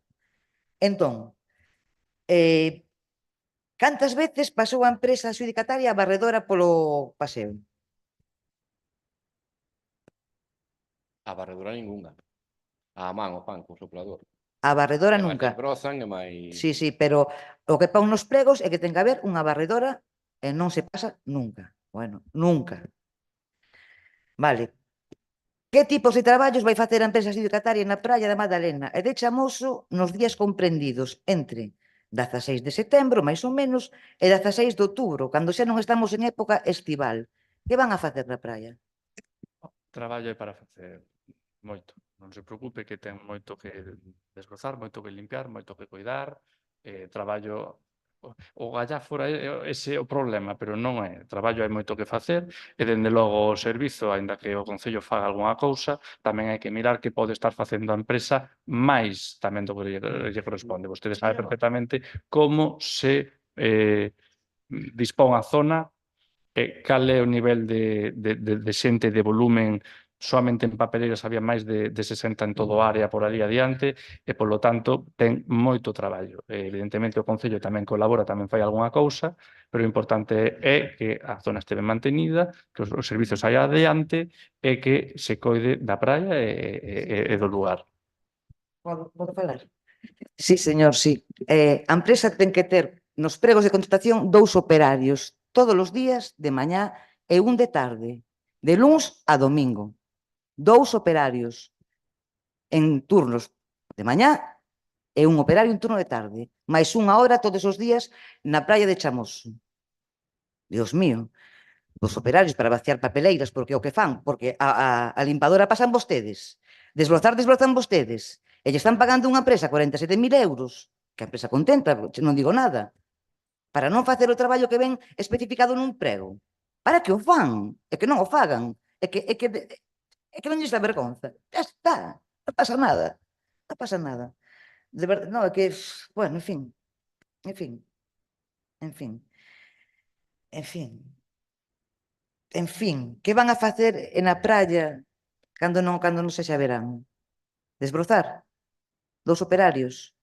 Entón, cantas veces pasou a empresa adxudicataria a barredora polo paseo? A barredura ningunha. A man o pan co soplador. A barredora E máis nunca. desbrozan e máis... Sí, pero o que pon nos pregos é que ten que haber unha barredora e non se pasa nunca. Bueno, nunca. Vale. Que tipos de traballos vai facer a empresa adxudicataria na praia da Madalena e de Chamoso nos días comprendidos entre 16 de setembro, máis ou menos, e 16 de outubro, cando xa non estamos en época estival? Que van a facer na praia? Traballo é para facer moito. Non se preocupe que ten moito que desbrozar, moito que limpiar, moito que cuidar. Traballo... O galláfora é ese o problema, pero non é. Traballo hai moito que facer e, dende logo, o servizo, aínda que o Concello faga algunha cousa, tamén hai que mirar que pode estar facendo a empresa máis tamén do que lle corresponde. Vostede sabe perfectamente como se dispón a zona, cal é o nivel de xente, de volumen. Soamente en papeleiras había máis de 60 en todo o área por ali adiante e, polo tanto, ten moito traballo. Evidentemente, o Concello tamén colabora, tamén fai algunha cousa, pero o importante é que a zona esteve mantenida, que os servizos hai adiante e que se coide da praia e do lugar. Podo falar? Sí, señor, sí. A empresa ten que ter nos pregos de contratación 2 operarios todos os días de mañá e un de tarde, de luns a domingo. 2 operarios en turnos de mañá e un operario en turno de tarde, máis unha hora todos os días na praia de Chamoso. Dios mío, os operarios para vaciar papeleiras, porque o que fan, porque a limpadora pasan vostedes, desbrozan vostedes, e lle están pagando unha empresa 47.000 euros, que a empresa contenta, non digo nada, para non facer o traballo que ven especificado nun prego. Para que o fan, e que non o fagan, é que non lles dá vergonza. Ya está, non pasa nada. Non pasa nada. De verdade, non, é que, bueno, en fin. Que van a facer na praia cando non sexa verán? Desbrozar? 2 operarios?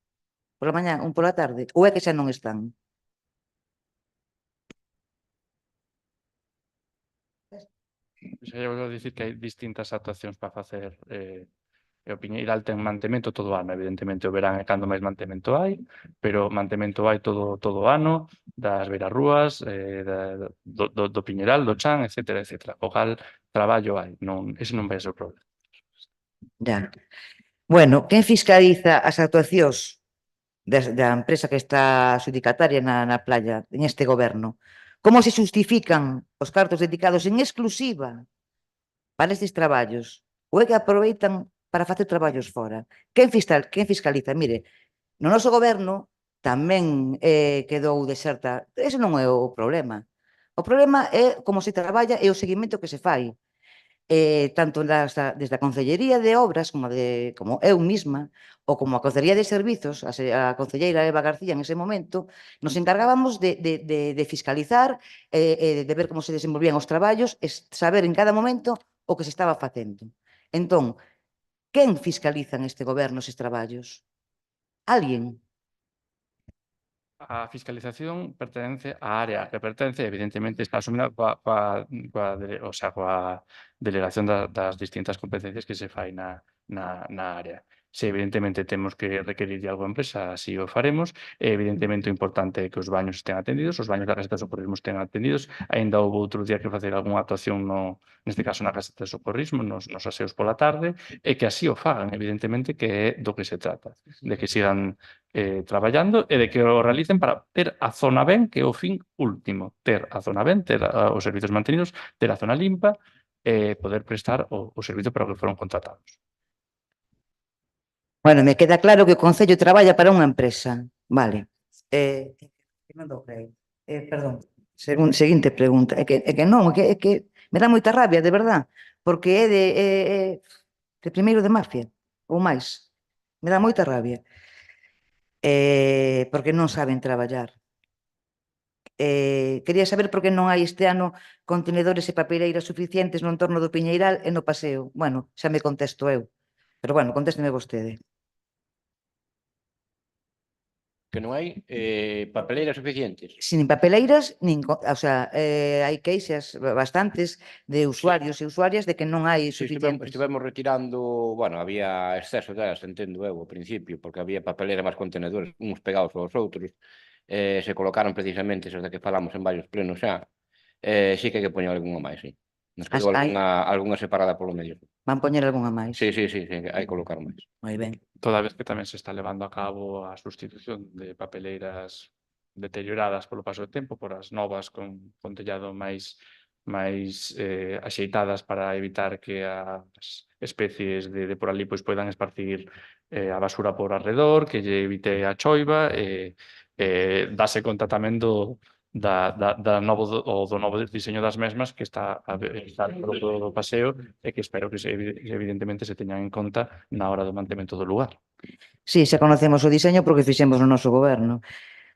Pola mañá, un pola tarde? Ou é que xa non están? Xa lle vou dicir que hai distintas actuacións para facer. E o Piñeiral ten mantemento todo o ano, evidentemente o verán é cando máis mantemento hai, pero mantemento hai todo o ano, das beirarrúas, do Piñeiral, do Chan, etcétera, etcétera. O cal traballo hai, ese non vai ser o problema. Ya. Bueno, quen fiscaliza as actuacións da empresa que está adxudicataria na playa, en este goberno? Como se justifican os cartos dedicados en exclusiva para estes traballos? Ou é que aproveitan para facer traballos fora? Quen fiscaliza? Mire, no noso goberno tamén quedou deserta. Ese non é o problema. O problema é como se traballa e o seguimento que se fai. Tanto desde a Concellería de Obras como eu mesma, ou como a Concellería de Servizos, a concelleira Eva García en ese momento, nos encargábamos de fiscalizar, de ver como se desenvolvían os traballos, e saber en cada momento o que se estaba facendo. Entón, quen fiscaliza neste goberno eses traballos? Alguén? A fiscalización pertence á área que pertence, evidentemente está asumida coa delegación das distintas competencias que se fai na área. Se evidentemente temos que requerir de algo a empresa, así o faremos. E evidentemente o importante é que os baños estén atendidos, os baños da Caseta de Socorrismo estén atendidos. Aínda houve outro día que facer algunha actuación neste caso na Caseta de Socorrismo, nos aseos pola tarde, e que así o fagan, evidentemente, que é do que se trata, de que sigan traballando e de que o realicen para ter a zona ben, que é o fin último, ter a zona ben, ter os servizos mantenidos, ter a zona limpa e poder prestar o servizo para o que foron contratados. Bueno, me queda claro que o Concello traballa para unha empresa. Vale. Non dou creo. Perdón. Seguinte pregunta. É que non, é que me dá moita rabia, de verdad, porque é de primeiro de mafia, ou máis. Me dá moita rabia. Porque non saben traballar. Quería saber por que non hai este ano contenedores e papeleiras suficientes no entorno do Piñeiral e no paseo. Bueno, xa me contesto eu. Pero bueno, contésteme vostede. Que non hai papeleiras suficientes. Sin papeleiras, o sea, hai queixas bastantes de usuarios e usuarias de que non hai Si suficientes. estivemos retirando, bueno, había exceso delas, entendo eu, ao principio, porque había papeleira máis contenedores, uns pegados aos outros, se colocaron precisamente, esos de que falamos en varios plenos xa, sí que hai que poñer algunha máis, sí. Nos quedou algunha separada polo medio. Van poñer algunha máis. Sí, hai que colocar máis. Moi ben. Toda vez que tamén se está levando a cabo a sustitución de papeleiras deterioradas polo paso do tempo por as novas con tellado máis axeitadas para evitar que as especies de por ali pois poidan esparcir a basura por arredor, que lle evite a choiva e dase conta tamén do novo diseño das mesmas que está a estar polo paseo e que espero que evidentemente se teñan en conta na hora do mantemento do lugar. Sí, xa conocemos o diseño porque fixemos no noso goberno.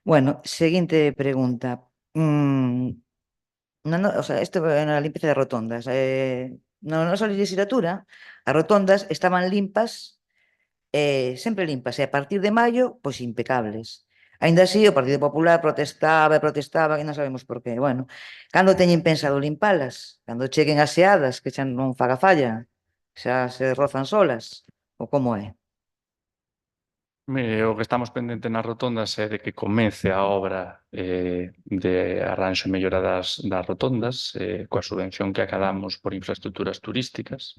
Bueno, seguinte pregunta. O sea, isto é na limpeza de rotondas. Na nosa legislatura, as rotondas estaban limpas, sempre limpas, e a partir de maio, pois impecables. Ainda así, o Partido Popular protestaba e non sabemos por qué. Bueno, cando teñen pensado limpalas? Cando cheguen as xeadas, que xa non faga falla? Xa se rozan solas? Ou como é? O que estamos pendente nas rotondas é de que comece a obra de arranxo e mellora das rotondas coa subvención que acadamos por infraestructuras turísticas.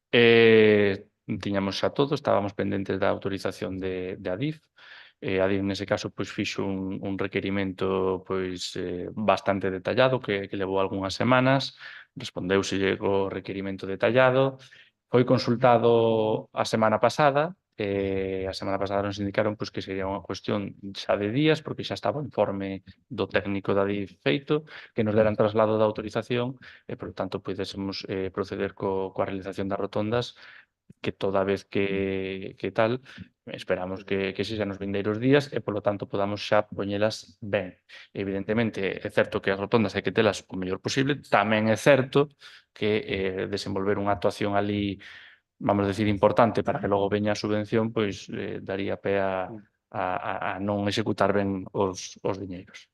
Tiñamos xa todo, estábamos pendentes da autorización de Adif. Adif, nese caso, pois fixo un requerimento pois bastante detallado que levou algunhas semanas, respondeuselle o requerimento detallado, foi consultado a semana pasada. A semana pasada nos indicaron pois, que sería unha cuestión xa de días, porque xa estaba o informe do técnico da Adif feito, que nos deran traslado da autorización e, por tanto, podésemos proceder coa realización das rotondas, que toda vez que tal, esperamos que sexa nos vindeiros días e, polo tanto, podamos xa poñelas ben. Evidentemente, é certo que as rotondas hai que telas o mellor posible, tamén é certo que desenvolver unha actuación ali, vamos a decir, importante para que logo veña a subvención, pois daría pé a non executar ben os diñeiros.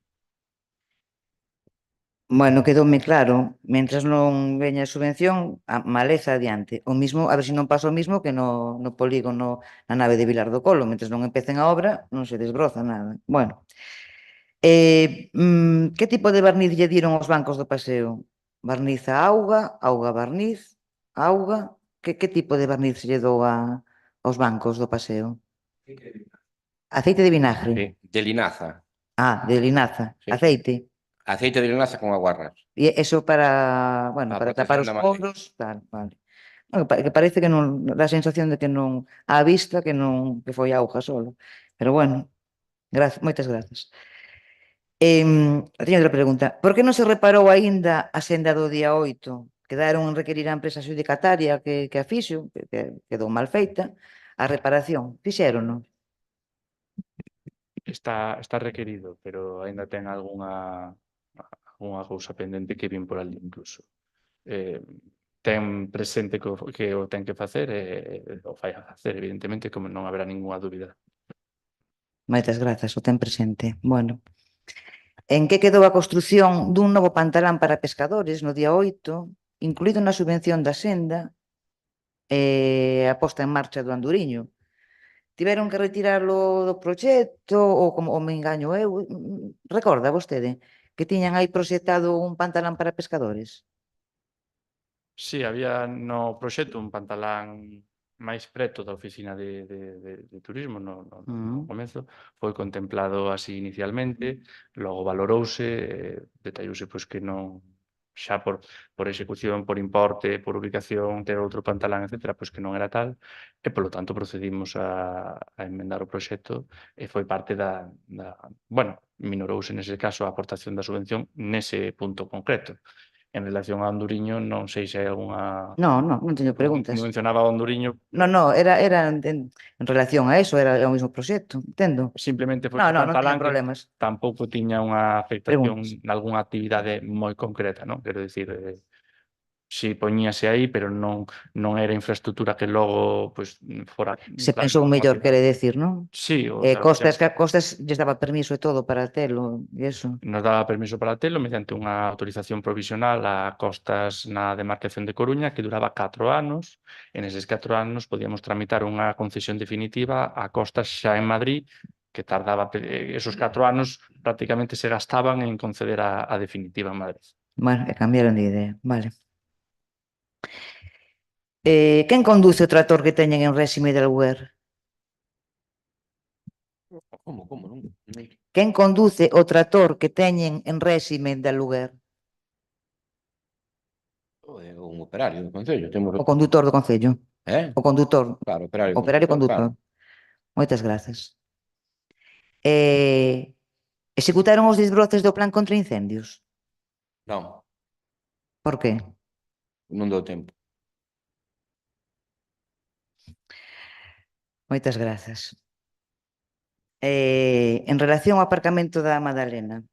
Bueno, quedoume claro, mentras non veña a subvención, a maleza adiante. O mismo, a ver se non pasa o mismo que no polígono na nave de Vilar do Colo, mentras non empecen a obra, non se desbroza nada. Bueno, que tipo de barniz lle diron aos bancos do paseo? Barniz a auga, auga barniz, auga? Que tipo de barniz lle dou aos bancos do paseo? Aceite de vinagre? Sí, de linaza. De linaza, Sí. aceite. Aceite de linaza con aguarras. E eso para, bueno, para tapar os poros, tal, vale. Bueno, que parece que non, dá a sensación de que non, á vista que non, que foi auga solo. Pero bueno, moitas grazas. Teño outra pregunta. Por que non se reparou aínda a senda do día 8? Quedaron en requerir a empresa xudicataria que a fixo, que quedou mal feita, a reparación. Fixérono? Está requerido, pero aínda ten algunha cousa pendente que vin por ali incluso. Ten presente que o ten que facer e o fai a facer, evidentemente, como non haberá ninguna dúbida. Moitas grazas, o ten presente. Bueno, en que quedou a construción dun novo pantalán para pescadores no día 8, incluído na subvención da senda, a posta en marcha do Anduriño? Tiveron que retirarlo do proxecto ou como ou me engaño eu? Recorda vostede que tiñan aí proxectado un pantalán para pescadores? Sí, había no proxecto un pantalán máis preto da oficina de turismo no comezo, foi contemplado así inicialmente, logo valorouse, detallouse pois que non xa por execución, por importe, por ubicación, ter outro pantalán, etcétera, pois que non era tal, e polo tanto procedimos a enmendar o proxecto e foi parte bueno, minorouse nese caso a aportación da subvención nese punto concreto. En relación ao Anduriño, non sei se hai algunha... Non teño preguntas. Mencionaba o Anduriño, No, era en relación a eso, era o mesmo proxecto, entendo. simplemente foi Non un teño pantalán que problemas. tampouco tiña unha afectación Preguntas. nalgunha actividade moi concreta, non? Quero dicir, si poñíase aí, pero non era infraestructura que logo pois fora... Se pensou mellor, quere decir, non? Sí, o sea, Costas lles daba permiso e todo para telo, e eso. nos daba permiso para telo mediante unha autorización provisional a Costas na demarcación de Coruña que duraba 4 anos. En eses 4 anos podíamos tramitar unha concesión definitiva a Costas xa en Madrid que tardaba, esos 4 anos prácticamente se gastaban en conceder a definitiva en Madrid. Bueno, e cambiaron de idea, vale. Quen conduce o tractor que teñen en réxime de aluguer? Como, non? Quen conduce o tractor que teñen en réxime de aluguer? Un operario do Concello. Temos O condutor do Concello. O condutor. Claro, operario. Operario condutor. Claro. Moitas grazas. Executaron os desbroces do plan contra incendios? Non, Por qué? non dou tempo. Moitas grazas. En relación ao aparcamento da Madalena,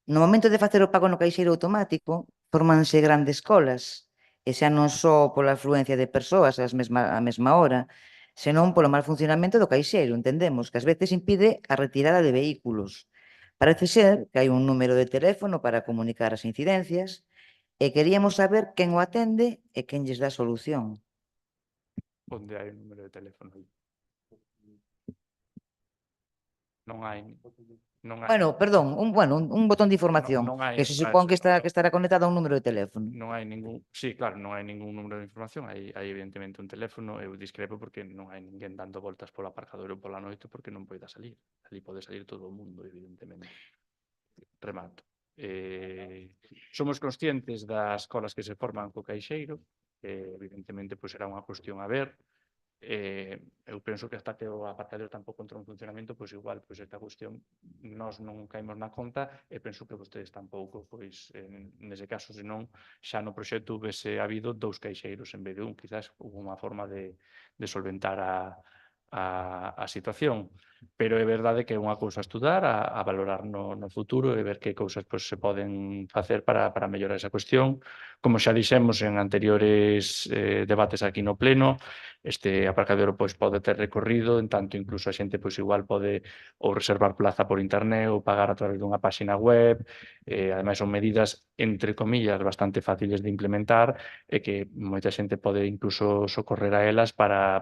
no momento de facer o pago no caixeiro automático, formanse grandes colas, e xa non só pola afluencia de persoas á mesma hora, senón polo mal funcionamento do caixeiro. Entendemos que ás veces impide a retirada de vehículos. Parece ser que hai un número de teléfono para comunicar as incidencias e queríamos saber quen o atende e quen lles dá solución. Onde hai un número de teléfono aí? Non hai. Bueno, perdón, un botón de información, Non hai, que se supón que estará conectado a un número de teléfono. Non hai ningún, sí, claro, non hai ningún número de información, hai evidentemente un teléfono, eu discrepo porque non hai ninguén dando voltas polo aparcador pola noite porque non poida salir. Ali pode salir todo o mundo, evidentemente. Remato. Somos conscientes das colas que se forman co caixeiro, evidentemente pois será unha cuestión a ver. Eu penso que hasta que o aparcador tampouco entra en funcionamento, pois igual, pois esta cuestión nós non caímos na conta e penso que vostedes tampouco, pois nese caso, senón xa no proxecto houvese habido 2 caixeiros en vez de un, quizás hubo unha forma de solventar a situación, pero é verdade que é unha cousa a estudar, a valorar no futuro e ver que cousas pois, se poden facer para mellorar esa cuestión. Como xa dixemos en anteriores debates aquí no Pleno, este aparcadero pois pode ter recorrido, en tanto incluso a xente pois igual pode ou reservar plaza por internet ou pagar a través dunha páxina web, ademais son medidas entre comillas bastante fáciles de implementar e que moita xente pode incluso socorrer a elas para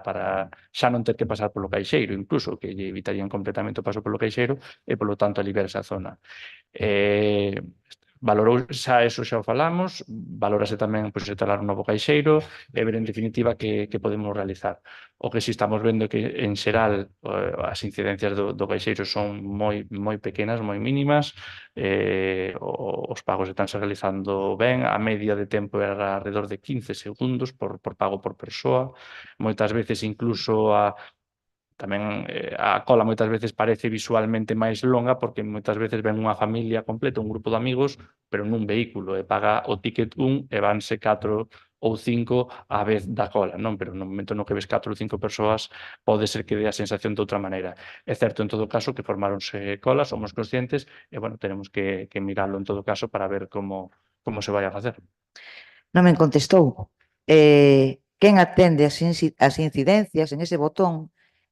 xa non ter que pasar polo caixeiro, incluso que lle evitarían completamente o paso polo caixeiro e polo tanto liberar esa zona. Valorou xa eso xa o falamos, valórase tamén pois, instalar un novo caixeiro e ver en definitiva que podemos realizar. O que si estamos vendo que en xeral as incidencias do caixeiro son moi pequenas, moi mínimas, os pagos estánse realizando ben, a media de tempo era alrededor de 15 segundos por pago por persoa, moitas veces incluso tamén a cola moitas veces parece visualmente máis longa porque moitas veces ven unha familia completa, un grupo de amigos, pero nun vehículo e paga o ticket un e vanse 4 ou 5 á vez da cola, non? Pero no momento no que ves 4 ou 5 persoas pode ser que dé a sensación de outra maneira. É certo en todo caso que formáronse colas, somos conscientes e, bueno, tenemos que mirarlo en todo caso para ver como se vai a facer. Non me contestou. Quen atende as incidencias en ese botón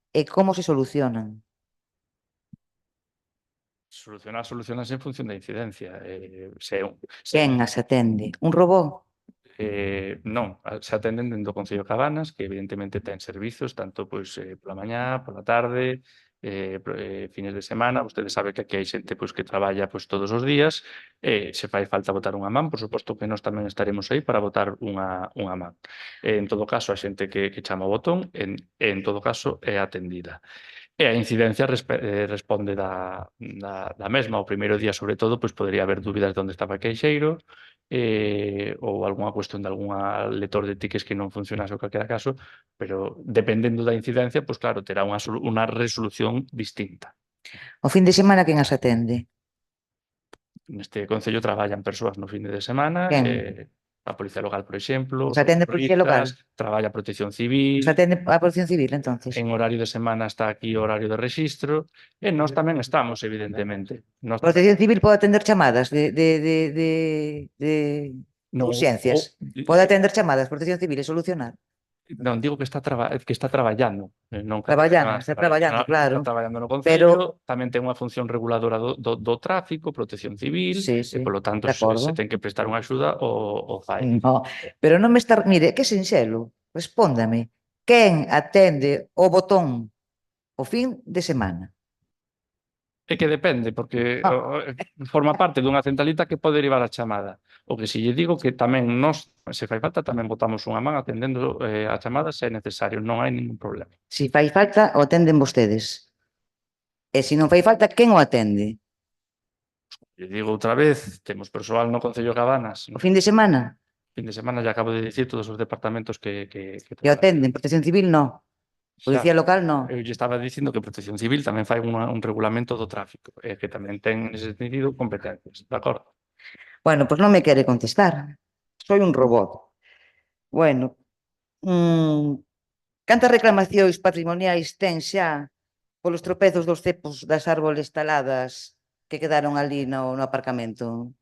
e como se solucionan? Solucionarse en función da incidencia. Quen as atende? Un robot? Non, se atenden dentro do Concello de Cabanas, que evidentemente ten servizos tanto pois pola mañá, pola tarde, fines de semana. Vostedes saben que aquí hai xente pois que traballa pois todos os días, se fai falta botar unha man, por suposto que nós tamén estaremos aí para botar unha man. En todo caso, a xente que chama o botón, en todo caso é atendida. E a incidencia responde da mesma. O primeiro día, sobre todo, pois podería haber dúbidas de onde estaba o queixeiro, ou algunha cuestión de algunha lector de tickets que non funcionase ou calquera caso, pero dependendo da incidencia, pois claro, terá unha resolución distinta. O fin de semana quen as atende? Neste concello traballan persoas no fin de semana, Quen? a Policía Local, por exemplo, Os atende a Policía Local? traballa a Protección Civil, Os atende a Protección Civil, entonces? en horario de semana está aquí o horario de rexistro, e nós tamén estamos, evidentemente. Nós Protección Civil pode atender chamadas de non- urxencias. o- Pode atender chamadas, Protección Civil, e solucionar. Non, digo que está traballando. Non que Traballando, está está traballando, claro. Está traballando no Pero- Concello, tamén ten unha función reguladora do tráfico, Protección Civil, Sí, e sí, polo tanto, de acordo. se ten que prestar unha axuda, o fai. No, pero non me está... Mire, que sinxelo. Respóndame. Quen atende o botón o fin de semana? É que depende, porque Ah. forma parte dunha centralita que pode derivar a chamada. O que si lle digo que tamén nós, se fai falta, tamén botamos unha man atendendo a chamada se é necesario, non hai ningún problema. Si fai falta, o atenden vostedes. E se non fai falta, quen o atende? Lle digo outra vez, temos persoal no Concello de Cabanas, O fin de semana? fin de semana ya acabo de dicir todos os departamentos que E o atenden? Protección Civil, no. Policía Local, no. Eu lle estaba dicindo que Protección Civil tamén fai un regulamento do tráfico, e que tamén ten, nese sentido, competencias, de acordo? Bueno, pois non me quere contestar. Soy un robot. Bueno, cantas reclamacións patrimoniais ten xa polos tropezos dos cepos das árboles taladas que quedaron ali no aparcamento?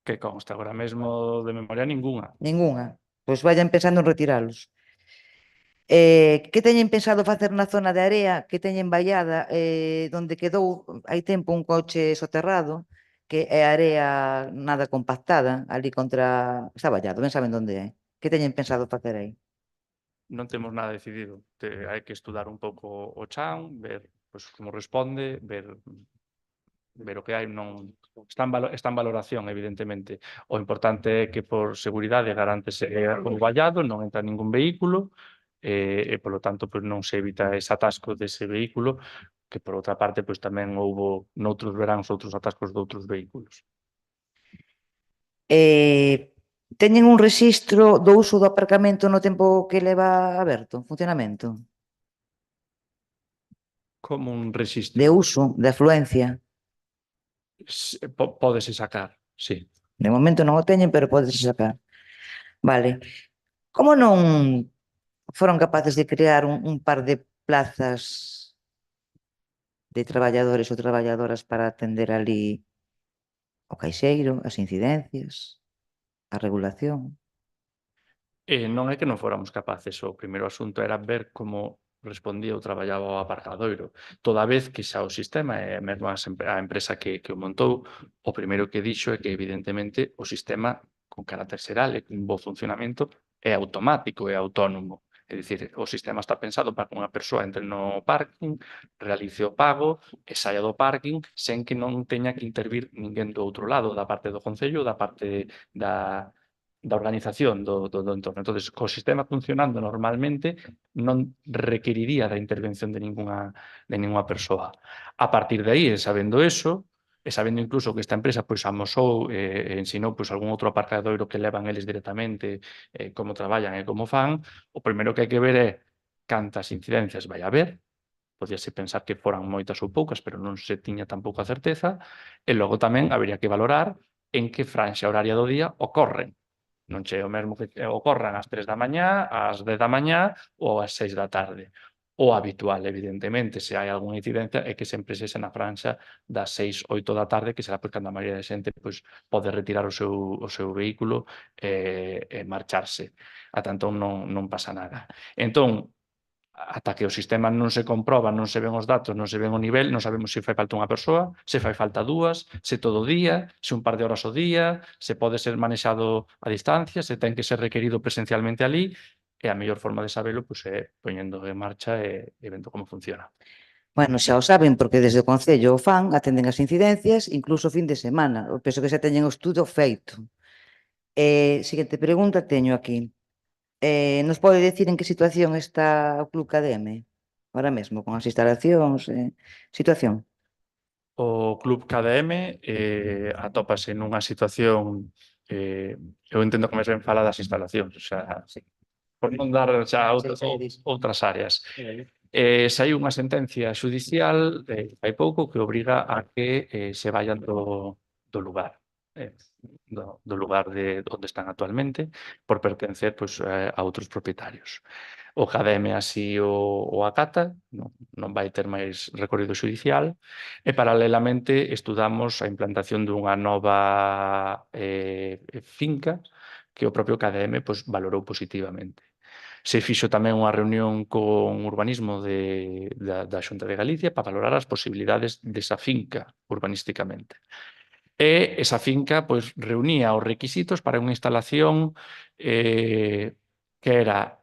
Que consta agora mesmo de memoria ningunha. Ningunha. Pois vayan pensando en retiralos. Que teñen pensado facer na zona de area que teñen vallada, donde quedou hai tempo un coche soterrado, que é area nada compactada, ali contra... Está vallado, ben saben onde é. Que teñen pensado facer aí? Non temos nada decidido. Hai que estudar un pouco o chan, ver pois, como responde, ver o que hai. Non está en valoración, evidentemente. O importante é que por seguridade garántese o vallado, non entra ningún vehículo, e polo tanto pois, non se evita ese atasco dese vehículo, que por outra parte pois, tamén houbo noutros veráns outros atascos de outros vehículos. Teñen un rexistro do uso do aparcamento no tempo que leva aberto, en funcionamento? Como un rexistro. De uso, de afluencia? Pódese sacar, sí. De momento non o teñen, pero pódese sacar. Vale. Como non foron capaces de crear un par de plazas de traballadores ou traballadoras para atender ali o caixeiro, as incidencias, a regulación? Non é que non fóramos capaces, o primeiro asunto era ver como respondía ou traballaba o aparcadoiro. Toda vez que xa o sistema e mesmo a empresa que o montou, o primeiro que dixo é que evidentemente o sistema con carácter xeral e con bo funcionamento é automático e autónomo. É dicir, o sistema está pensado para que unha persoa entre no parking, realice o pago e saia do parking sen que non teña que intervir ninguén do outro lado, da parte do Concello, da parte da organización do entorno. Entón, co sistema funcionando normalmente non requeriría da intervención de ningunha persoa. A partir de aí, sabendo eso, e sabendo incluso que esta empresa pois amosou e ensinou pois algún outro aparcadoiro que levan eles directamente como traballan e como fan, o primeiro que hai que ver é cantas incidencias vai haber. Podíase pensar que foran moitas ou poucas, pero non se tiña tampouco a certeza, e logo tamén habería que valorar en que franxa horaria do día ocorren. Non che o mesmo que ocorran ás 3 da mañá, ás 10 da mañá ou ás 6 da tarde. O habitual, evidentemente, se hai algunha incidencia, é que sempre sexa na franxa das 6, 8 da tarde, que será pois cando a maioría de xente pois, pode retirar o seu vehículo e marcharse. Ata entón non pasa nada. Entón, ata que o sistema non se comproba, non se ven os datos, non se ven o nivel, non sabemos se fai falta unha persoa, se fai falta dúas, se todo o día, se un par de horas ao día, se pode ser manexado a distancia, se ten que ser requerido presencialmente ali, e a mellor forma de sabelo pois, é poñendo en marcha e vendo como funciona. Bueno, xa o saben, porque desde o Concello o fan, atenden as incidencias, incluso o fin de semana. Eu penso que xa teñen o estudo feito. Seguinte pregunta teño aquí. Nos pode dicir en que situación está o Club KDM? Ahora mesmo, con as instalacións, situación. O Club KDM atópase nunha situación, eu entendo que máis ben fala das instalacións, o sea, por non dar xa outras áreas. Saiu unha sentencia xudicial hai pouco que obriga a que se vayan do lugar, do lugar de onde están actualmente, por pertencer pois, a outros propietarios. O KDM así o acata, non vai ter máis recorrido xudicial, e paralelamente estudamos a implantación dunha nova finca que o propio KDM pois, valorou positivamente. Se fixo tamén unha reunión con urbanismo da Xunta de Galicia para valorar as posibilidades desa finca urbanísticamente. E esa finca pois, reunía os requisitos para unha instalación que era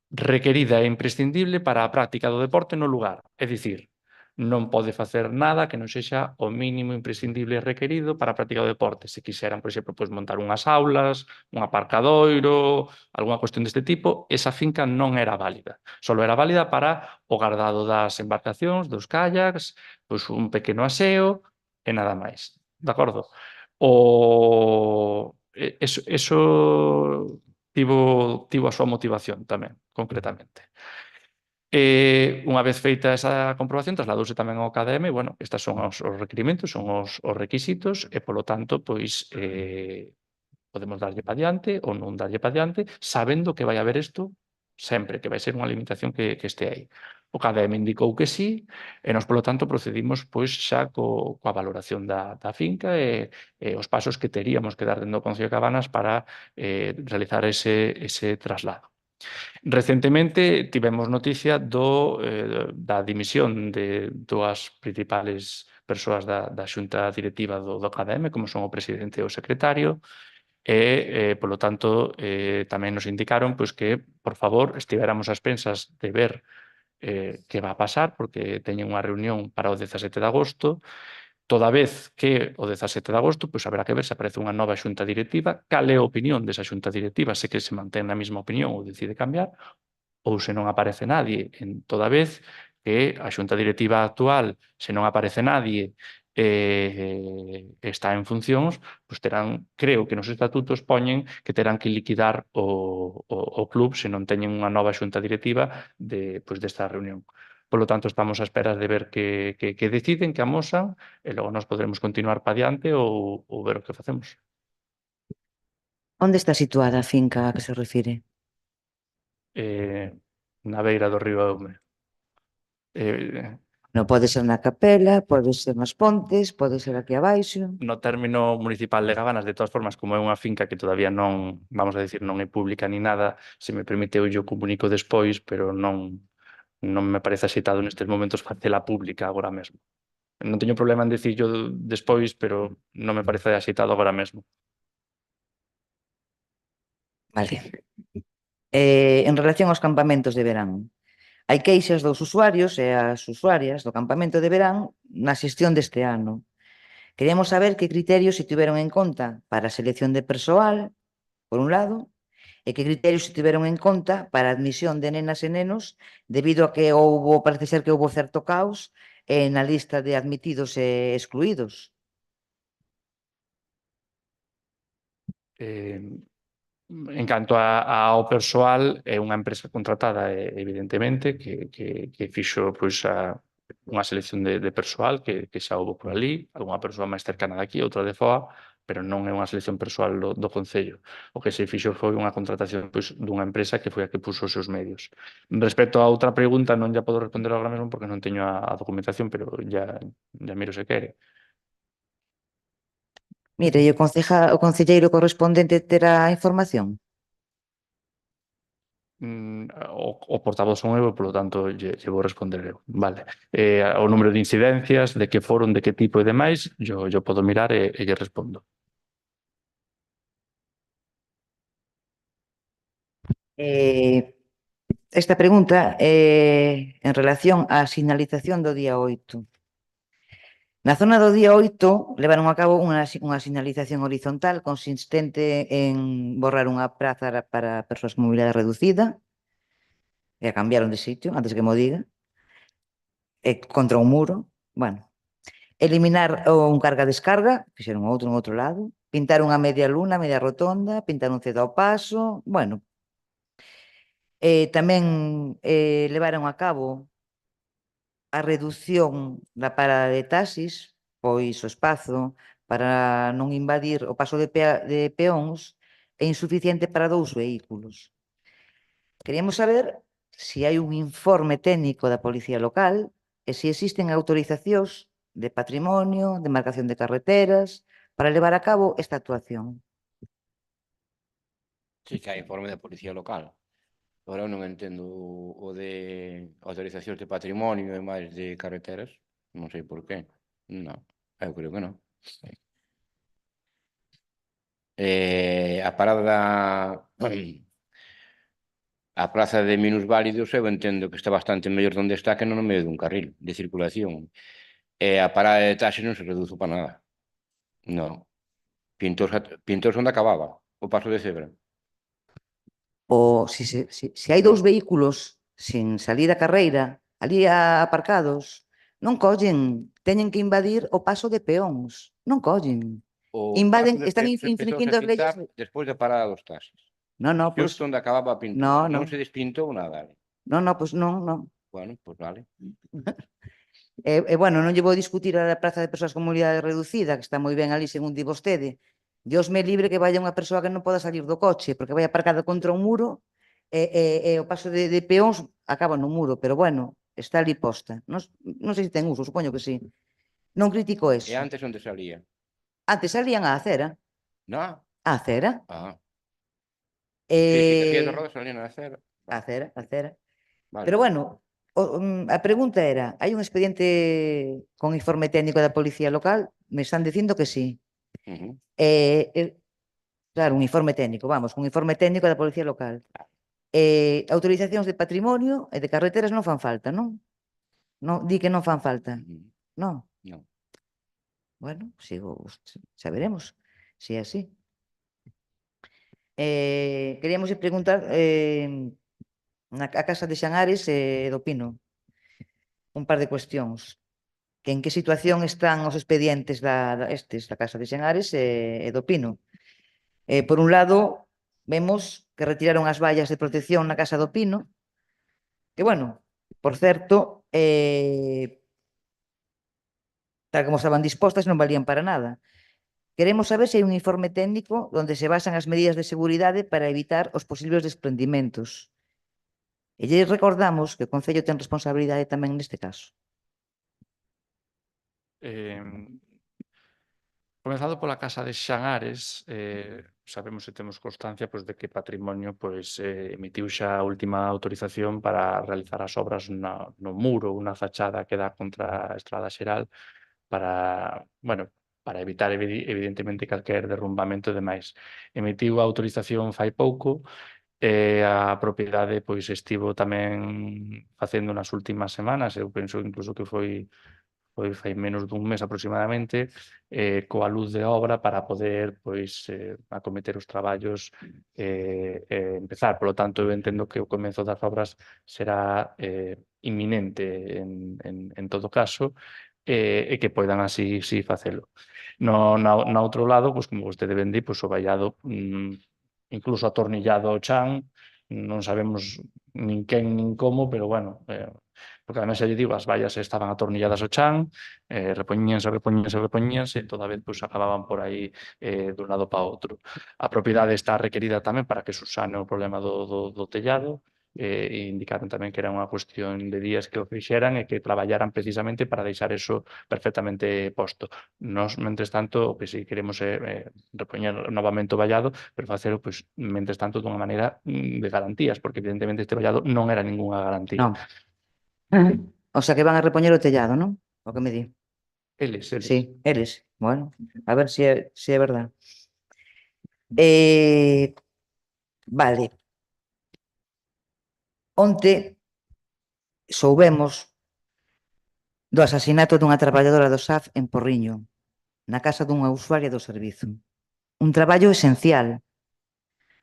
requerida e imprescindible para a práctica do deporte no lugar. É dicir, non pode facer nada que non sexa o mínimo imprescindible requerido para a práctica do deporte. Se quixeran, por exemplo, pois, montar unhas aulas, un aparcadoiro, algunha cuestión deste tipo, esa finca non era válida. Solo era válida para o gardado das embarcacións, dos kayaks, pois un pequeno aseo e nada máis. De acordo? Eso tivo a súa motivación tamén, concretamente. Unha vez feita esa comprobación, trasladouse tamén ao KDM, bueno, estes son os requerimentos, son os requisitos, e, polo tanto, pois, podemos darlle pa diante ou non darlle pa diante, sabendo que vai haber isto sempre, que vai ser unha limitación que este aí. O KDM indicou que sí, e nós, polo tanto, procedimos pois xa coa valoración da finca e os pasos que teríamos que dar dentro do Concello de Cabanas para realizar ese traslado. Recentemente tivemos noticia da dimisión de dúas principales persoas da xunta directiva do KDM, como son o presidente e o secretario, e, polo tanto, tamén nos indicaron pois, que, por favor, estivéramos ás pensas de ver que va a pasar, porque teñen unha reunión para o 17 de agosto, toda vez que o 17 de agosto pois haberá que ver se aparece unha nova xunta directiva, cal é a opinión desa xunta directiva, se que se mantén na mesma opinión ou decide cambiar, ou se non aparece nadie, en toda vez que a xunta directiva actual, se non aparece nadie, está en funcións, pois terán, creo que nos estatutos poñen que terán que liquidar o club se non teñen unha nova xunta directiva desta reunión. Por lo tanto, estamos á espera de ver que deciden, que amosan, e logo nós podremos continuar pa diante ou ver o que facemos. Onde está situada a finca a que se refire? Na beira do río Eume. Non pode ser na Capela, pode ser nas Pontes, pode ser aquí abaixo. No término municipal de Gabanas, de todas formas, como é unha finca que todavía non, vamos a decir, non é pública ni nada, se me permite eu comunico despois, pero non me parece axeitado nestes momentos facela pública agora mesmo. Non teño problema en dicirlo despois, pero non me parece axeitado agora mesmo. Vale. En relación aos campamentos de verán, hai queixas dos usuarios e as usuarias do campamento de verán na xestión deste ano. Queríamos saber que criterios se tiveron en conta para a selección de persoal, por un lado, e que criterios se tiveron en conta para a admisión de nenas e nenos debido a que parece ser que houbo certo caos na lista de admitidos e excluídos. En canto ao persoal, é unha empresa contratada, evidentemente, que fixo pois, unha selección de persoal que xa houve por ali, algunha persoa máis cercana de aquí, outra de fora, pero non é unha selección persoal do Concello. O que se fixo foi unha contratación pois, dunha empresa que foi a que puxo os seus medios. Respecto a outra pregunta, non ya podo responder agora mesmo porque non teño a documentación, pero ya miro se quere. Mire, e o concelleiro correspondente terá información? o portavoz son eu, polo tanto, lle vou responder eu. Vale. O número de incidencias, de que foron, de que tipo e demais, yo podo mirar e lle respondo. Esta pregunta é en relación á sinalización do día 8. Na zona do día 8 levaron a cabo unha sinalización horizontal consistente en borrar unha praza para persoas con mobilidade reducida e a cambiaron de sitio, antes que mo diga, contra un muro, bueno, eliminar un carga-descarga, fixeron outro en outro lado, pintar unha media luna, media rotonda, pintar un cedo ao paso, bueno, tamén levaron a cabo a reducción da parada de taxis, pois o espazo para non invadir o paso de peóns é insuficiente para 2 vehículos. Queríamos saber se hai un informe técnico da Policía Local e se existen autorizacións de patrimonio, de marcación de carreteras, para levar a cabo esta actuación. Sí que hai informe da Policía Local. Agora eu non entendo o de autorizacións de patrimonio e máis de carreteras. Non sei por qué. Non, eu creo que non. A parada a praza de minusválidos eu entendo que está bastante mellor onde está que non no medio dun carril de circulación. E a parada de taxis non se reduzo para nada. Non. Pintouse onde acababa o paso de cebra. Se hai 2 vehículos sin salir a carreira, ali aparcados, non collen, teñen que invadir o paso de peóns, non collen. Invaden, están infringindo as leyes. Despois da parada dos taxis. Non, pois... Xusto onde acababa a pintura. Non se despintou nada. Non, pois non. Bueno, pois vale. Bueno, non lle vou discutir a praza de persoas con mobilidade reducida, que está moi ben ali, según di vostede. Dios me libre que vaya unha persoa que non poda salir do coche, porque vai aparcada contra un muro e o paso de peóns acaba no muro, pero bueno, está ali posta. Non sei se ten uso, supoño que sí. Non critico eso. E antes onde salía? Antes salían á acera. Non? Á acera. Sí, que de rodas salían á acera. Á acera. Pero bueno, a pregunta era, hai un expediente con informe técnico da Policía Local? Me están dicindo que sí. Claro, un informe técnico, vamos, un informe técnico da Policía Local. Autorizacións de patrimonio e de carreteras non fan falta, non? Di que non fan falta. Non? Non. Bueno, xa veremos se é así. Queríamos preguntar a Casa de Xangares e do Pino un par de cuestións. En que situación están os expedientes da Casa de Xangares e do Pino? Por un lado, vemos que retiraron as vallas de protección na Casa do Pino, que, bueno, por certo, tal como estaban dispostas, non valían para nada. Queremos saber se hai un informe técnico onde se basan as medidas de seguridade para evitar os posibles desprendimentos. E lle recordamos que o Concello ten responsabilidade tamén neste caso. Comezando pola Casa de Xangares, sabemos e temos constancia de que Patrimonio emitiu xa a última autorización para realizar as obras no muro, unha fachada que dá contra a Estrada Xeral para evitar evidentemente calquer derrumbamento e demais. Emitiu a autorización fai pouco e a propiedade estivo tamén facendo nas últimas semanas, eu penso incluso que foi fai menos dun mes aproximadamente, coa luz de obra para poder acometer os traballos e empezar. Por lo tanto, eu entendo que o comezo das obras será inminente en todo caso e que poidan así facelo. No outro lado, como vostede ben di, o vallado incluso atornillado ao chan, non sabemos nin quen nin como, pero bueno, porque además xa lle digo, as vallas estaban atornilladas ao chan, repoñíanse, e toda vez acababan por aí dun lado para outro. A propiedade está requerida tamén para que subsane o problema do tellado, e indicaron tamén que era unha cuestión de días que o fixeran e que traballaran precisamente para deixar eso perfectamente posto. Nos, mentres tanto, o que si queremos é repoñer novamente o vallado, pero facelo, pois, mentres tanto, dunha maneira de garantías, porque evidentemente este vallado non era ningunha garantía. Non. O sea que van a repoñer o tellado, non? O que me di. Eles. Sí, eles. Bueno, a ver se é verdad. Vale. Onte soubemos do asasinato dunha traballadora do SAF en Porriño, na casa dunha usuaria do servizo. Un traballo esencial,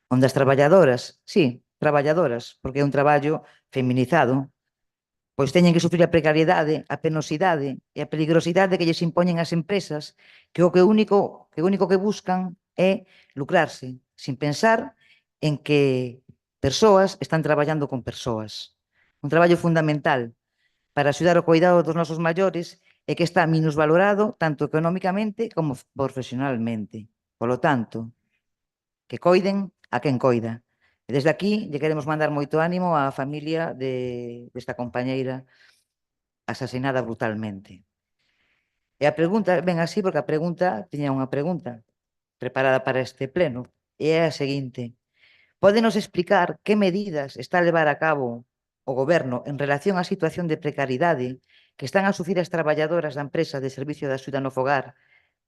onde as traballadoras, sí, traballadoras, porque é un traballo feminizado, pois teñen que sufrir a precariedade, a penosidade e a peligrosidade que lles impoñen as empresas, que o único que buscan é lucrarse, sin pensar en que persoas están traballando con persoas. Un traballo fundamental para axudar ao cuidado dos nosos maiores e que está minusvalorado tanto económicamente como profesionalmente. Polo tanto, que coiden a quen coida. E desde aquí lle queremos mandar moito ánimo á familia desta compañeira asasinada brutalmente. E a pregunta, ven así, porque a pregunta, tiña unha pregunta preparada para este pleno, e é a seguinte: pódenos explicar que medidas está a levar a cabo o Goberno en relación á situación de precariedade que están a sufrir as traballadoras da empresa de servicio de axuda no fogar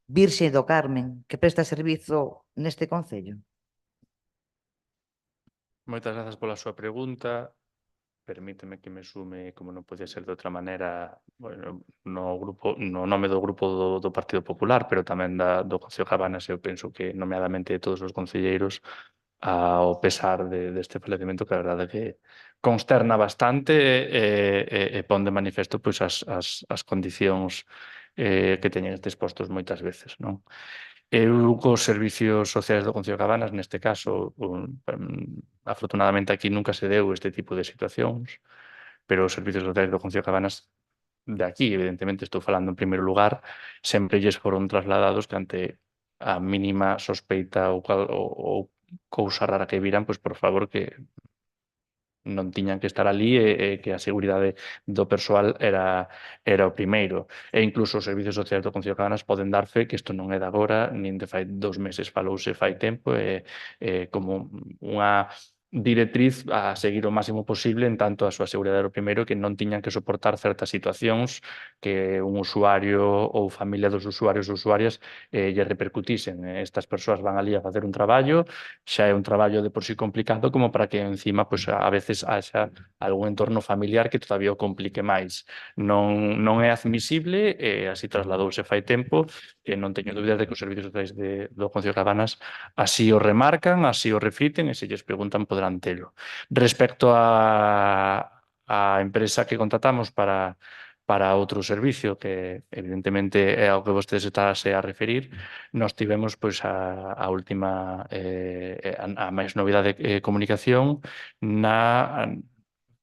Virxe do Carmen, que presta servizo neste concello? Moitas grazas pola súa pregunta. Permíteme que me sume, como non podía ser de outra maneira, bueno, no nome do grupo do Partido Popular, pero tamén do Concello de Cabanas, eu penso que nomeadamente todos os concelleiros, ao pesar deste falecemento, que a verdade é que consterna bastante e pon de manifesto pois as condicións que teñen estes postos moitas veces, non? Eu cos servicios sociais do Concello de Cabanas, neste caso, afortunadamente aquí nunca se deu este tipo de situacións, pero os servicios sociais do Concello de Cabanas de aquí, evidentemente estou falando en primeiro lugar, sempre lles foron trasladados que ante a mínima sospeita ou cousa rara que viran, pois por favor que non tiñan que estar ali e que a seguridade do persoal era o primeiro. E incluso os servicios sociais do Concello de Cabanas poden dar fe que isto non é de agora, nin de fai 2 meses, falouse fai tempo, como unha directriz a seguir o máximo posible en tanto a súa seguridade era o primeiro, que non tiñan que soportar certas situacións que un usuario ou familia dos usuarios ou usuarias lle repercutisen. Estas persoas van ali a facer un traballo, xa é un traballo de por sí complicado como para que encima pois, a veces haxa algún entorno familiar que todavía o complique máis. Non é admisible, así trasladouse fai tempo, que non teño dúbidas de que os servicios sociais do Concello de Cabanas así o remarcan, así o refliten e se lles preguntan poderán telo. Respecto á empresa que contratamos para outro servicio que evidentemente é ao que vostedes estase a referir, nós tivemos pois a última a máis novidade de comunicación na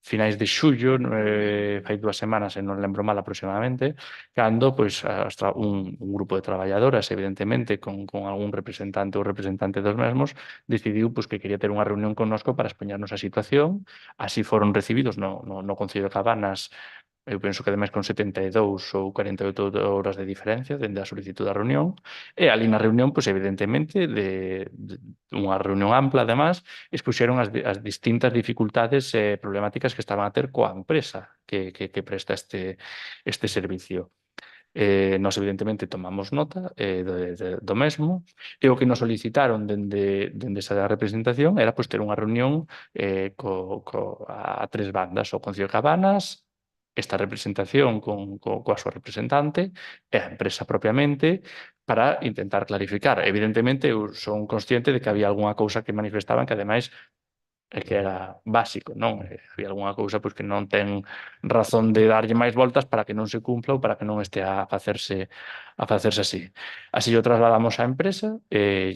finais de xullo, fai 2 semanas, se non lembro mal aproximadamente, cando pois un grupo de traballadoras, evidentemente, con algún representante ou representante dos mesmos, decidiu pois, que quería ter unha reunión connosco para expoñarnos a situación. Así foron recibidos no Concello de Cabanas, eu penso que ademais con 72 ou 48 horas de diferencia dende a solicitud da reunión, e ali na reunión, pois, evidentemente, de unha reunión ampla, además, expuxeron as distintas dificultades e problemáticas que estaban a ter coa empresa que presta este servicio. Nós, evidentemente, tomamos nota do mesmo, e o que nos solicitaron dende esa representación era pois, ter unha reunión a 3 bandas, o Concello de Cabanas, esta representación coa súa representante e a empresa propiamente para intentar clarificar. Evidentemente, eu son consciente de que había algunha cousa que manifestaban que, ademais, que era básico, non? Había algunha cousa pois, que non ten razón de darlle máis voltas para que non se cumpla ou para que non este a facerse así. Así o trasladamos á empresa e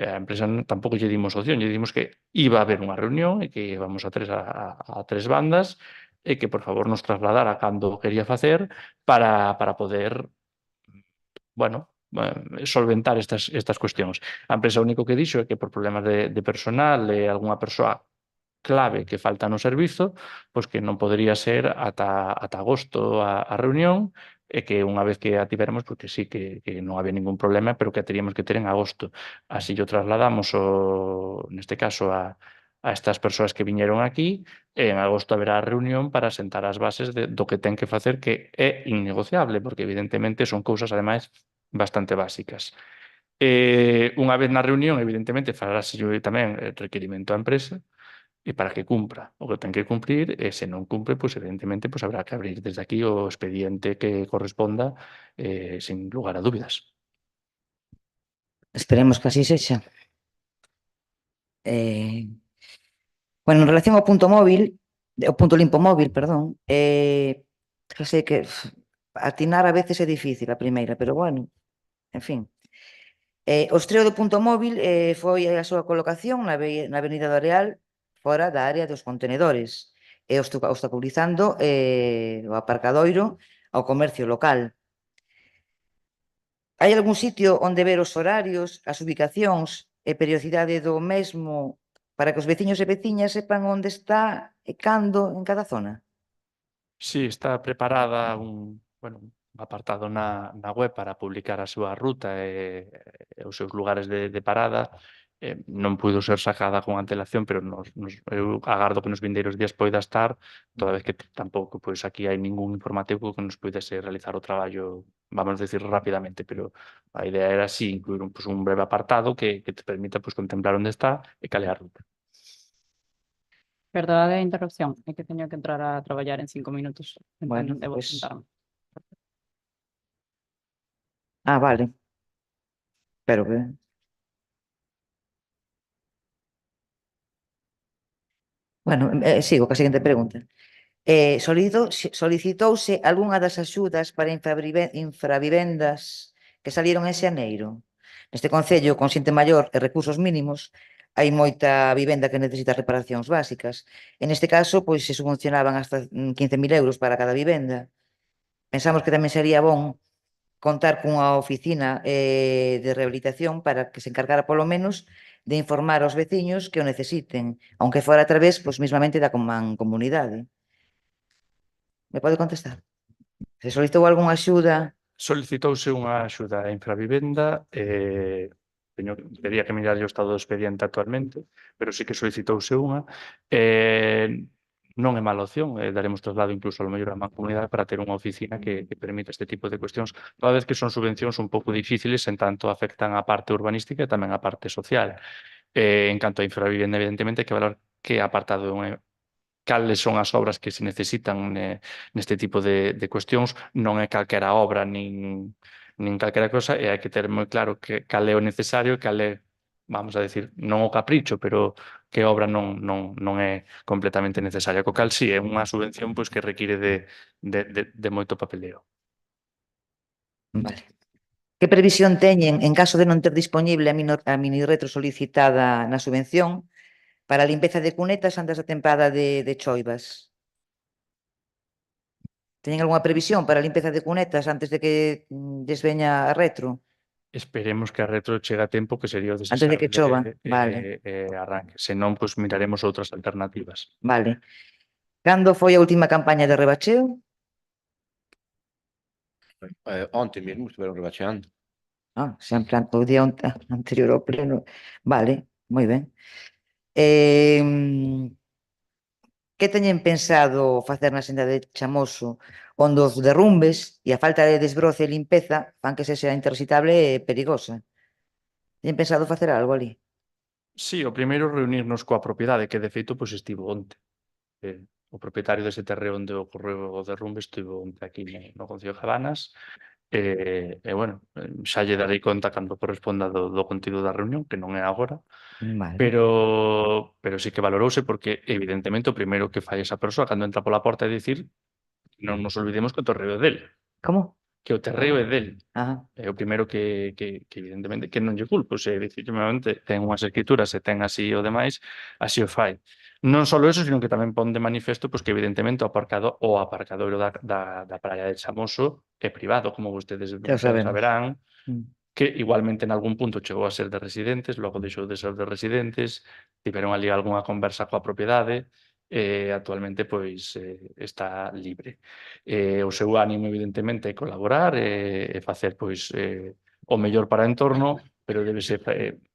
a empresa tampouco lle dimos opción, lle dimos que iba a haber unha reunión e que íbamos a 3 bandas e que, por favor, nos trasladara cando quería facer para poder, bueno, solventar estas cuestións. A empresa único que dixo é que por problemas de personal algunha persoa clave que falta no servizo, pois que non podería ser ata agosto a reunión, e que unha vez que a tiveramos, porque sí que non había ningún problema, pero que a teríamos que ter en agosto. Así o trasladamos, neste caso, a estas persoas que viñeron aquí, e en agosto haberá a reunión para sentar as bases do que ten que facer, que é innegociable, porque evidentemente son cousas, ademais, bastante básicas. Unha vez na reunión, evidentemente, farase tamén requerimento á empresa, e para que cumpra o que ten que cumprir, e se non cumpre, pois evidentemente pois habrá que abrir desde aquí o expediente que corresponda, sin lugar a dúbidas. Esperemos que así sexa. Bueno, en relación ao punto limpo móvil, perdón, xa sei que atinar a veces é difícil a primeira, pero bueno, en fin. O estreo do punto móvil foi a súa colocación na Avenida do Areal, fora da área dos contenedores, e obstaculizando o aparcadoiro ao comercio local. Hai algún sitio onde ver os horarios, as ubicacións e periodicidade do mesmo para que os veciños e veciñas sepan onde está e cando en cada zona? Sí, está preparada un apartado na web para publicar a súa ruta e os seus lugares de parada. Non puido ser sacada con antelación, pero eu agardo que nos vindeiros días poida estar, toda vez que tampouco pois aquí hai ningún informativo que nos poidese realizar o traballo, vamos decir, rapidamente, pero a idea era así, incluir un breve apartado que te permita contemplar onde está e cal é a ruta. Perdoade a interrupción, é que teño que entrar a traballar en 5 minutos. Bueno, Entón, debo pues- sentarme. Vale. Pero que... Bueno, sigo coa seguinte pregunta. Solicitouse algunha das axudas para infravivendas que salieron en xaneiro? Neste concello, con xente maior e recursos mínimos, hai moita vivenda que necesita reparacións básicas. En este caso, pois se subvencionaban hasta 15.000 euros para cada vivenda. Pensamos que tamén sería bon contar cunha oficina de rehabilitación para que se encargara polo menos de informar aos veciños que o necesiten, aunque fora a través, pois, mesmamente da comunidade. Me pode contestar? Se solicitou algunha axuda? Solicitouse unha axuda a infravivenda, tería que mirar o estado do expediente actualmente, pero sí que solicitouse unha. Non é mala opción, daremos traslado incluso ao mellor a mancomunidade para ter unha oficina que permita este tipo de cuestións, toda vez que son subvencións un pouco difíciles en tanto afectan a parte urbanística e tamén a parte social. En canto a infravivenda, evidentemente, hai que valorar que apartado cales son as obras que se necesitan neste tipo de cuestións, non é calquera obra nin calquera cosa, e hai que ter moi claro cal é o necesario, cal é, vamos a decir, non o capricho, pero que obra non é completamente necesaria. Co cal, sí, é unha subvención pois que require de moito papeleo. Vale. Que previsión teñen, en caso de non ter dispoñible a mini retro solicitada na subvención, para a limpeza de cunetas antes da tempada de choivas? Teñen algunha previsión para a limpeza de cunetas antes de que lles veña a retro? Esperemos que a retro chegue a tempo, que sería o Antes de que chova, vale. Arranque. Se non, pois miraremos outras alternativas. Vale. Cando foi a última campaña de rebacheo? Onte mesmo estiveron rebacheando. Xa en plan, o día anterior ao pleno. Vale, moi ben. Que teñen pensado facer na senda de Chamoso, onde os derrumbes e a falta de desbroce e limpeza fan que sexa intersitable e perigosa? Teñen pensado facer algo ali? Sí, o primeiro reunirnos coa propiedade, que de feito pois estivo onte. O propietario dese terreo onde ocorreu o derrumbe estivo onte aquí no Concello de Cabanas. Bueno, xa lle darei conta cando corresponda do contido da reunión, que non é agora, Vale. pero sí que valorouse porque evidentemente o primeiro que fai esa persoa cando entra pola porta é dicir non nos olvidemos que o terreo é del, Como? que o terreo é del. Ajá. É o primeiro que evidentemente que non lle culpo, se definitivamente ten unhas escrituras e ten así o demais, así o fai. Non só eso, sino que tamén pon de manifesto pois que evidentemente o aparcadoiro da praia de Chamoso é privado, como vostedes Xa sabemos. saberán. que igualmente en algún punto chegou a ser de residentes, logo deixou de ser de residentes, tiveron ali algunha conversa coa propiedade, actualmente pois está libre. O seu ánimo evidentemente é colaborar e facer pois o mellor para o entorno, pero debese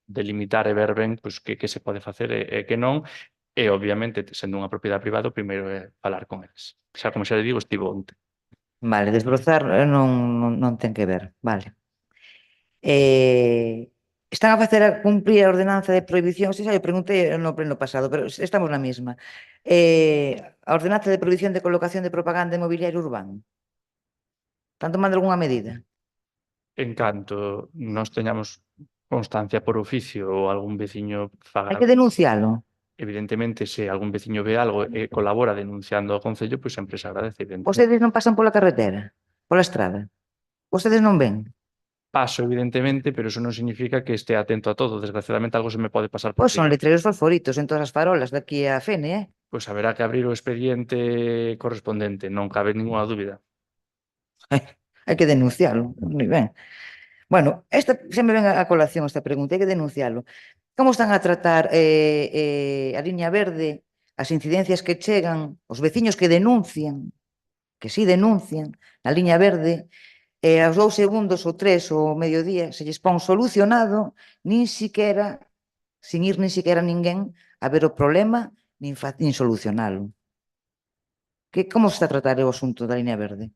delimitar e ver ben pois que se pode facer e que non, e obviamente sendo unha propiedade privada o primeiro é falar con eles. Xa como xa le digo, estivo onte. Vale, desbrozar non ten que ver, vale. Están a facer a cumprir a ordenanza de prohibición, xa eu preguntei no pleno pasado, pero estamos na mesma. A ordenanza de prohibición de colocación de propaganda en mobiliario urbano. Están tomando algunha medida? En canto nos teñamos constancia por oficio ou algún veciño faga Hai que denuncialo. evidentemente, se algún veciño ve algo e colabora denunciando ao Concello, pois sempre se agradece, evidentemente. Vostedes non pasan pola carretera, pola estrada. Vostedes non ven. Paso, evidentemente, pero eso non significa que estea atento a todo. Desgraciadamente, algo se me pode pasar por Pois son riba. letreiros fosforitos en todas as farolas de aquí a Fene, Pois haberá que abrir o expediente correspondente, non cabe ninguna dúbida. Hai que denuncialo. Moi ben. Bueno, xa me ven a colación esta pregunta, hai que denuncialo. Como están a tratar a liña verde, as incidencias que chegan, os veciños que denuncian, que sí denuncian, na liña verde, aos 2 segundos ou 3 ou mediodía se lles pon solucionado, nin siquera, sin ir nin siquera ninguén a ver o problema, nin solucionalo. Como se está a tratar o asunto da liña verde?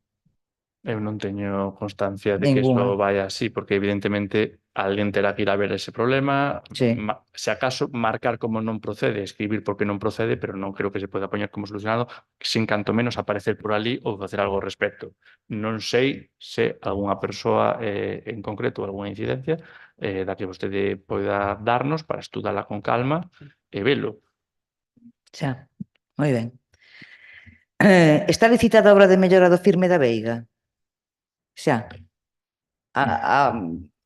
Eu non teño constancia de que Ningunha. iso vaya así, porque evidentemente alguén terá que ir a ver ese problema, Sí. se acaso marcar como non procede, escribir porque non procede, pero non creo que se poda poñer como solucionado, sin canto menos aparecer por ali ou facer algo ao respecto. Non sei se algunha persoa en concreto, algunha incidencia, da que vostede poida darnos para estudala con calma e velo. Xa, moi ben. Está licitada a obra de mellora do firme da Veiga? Xa.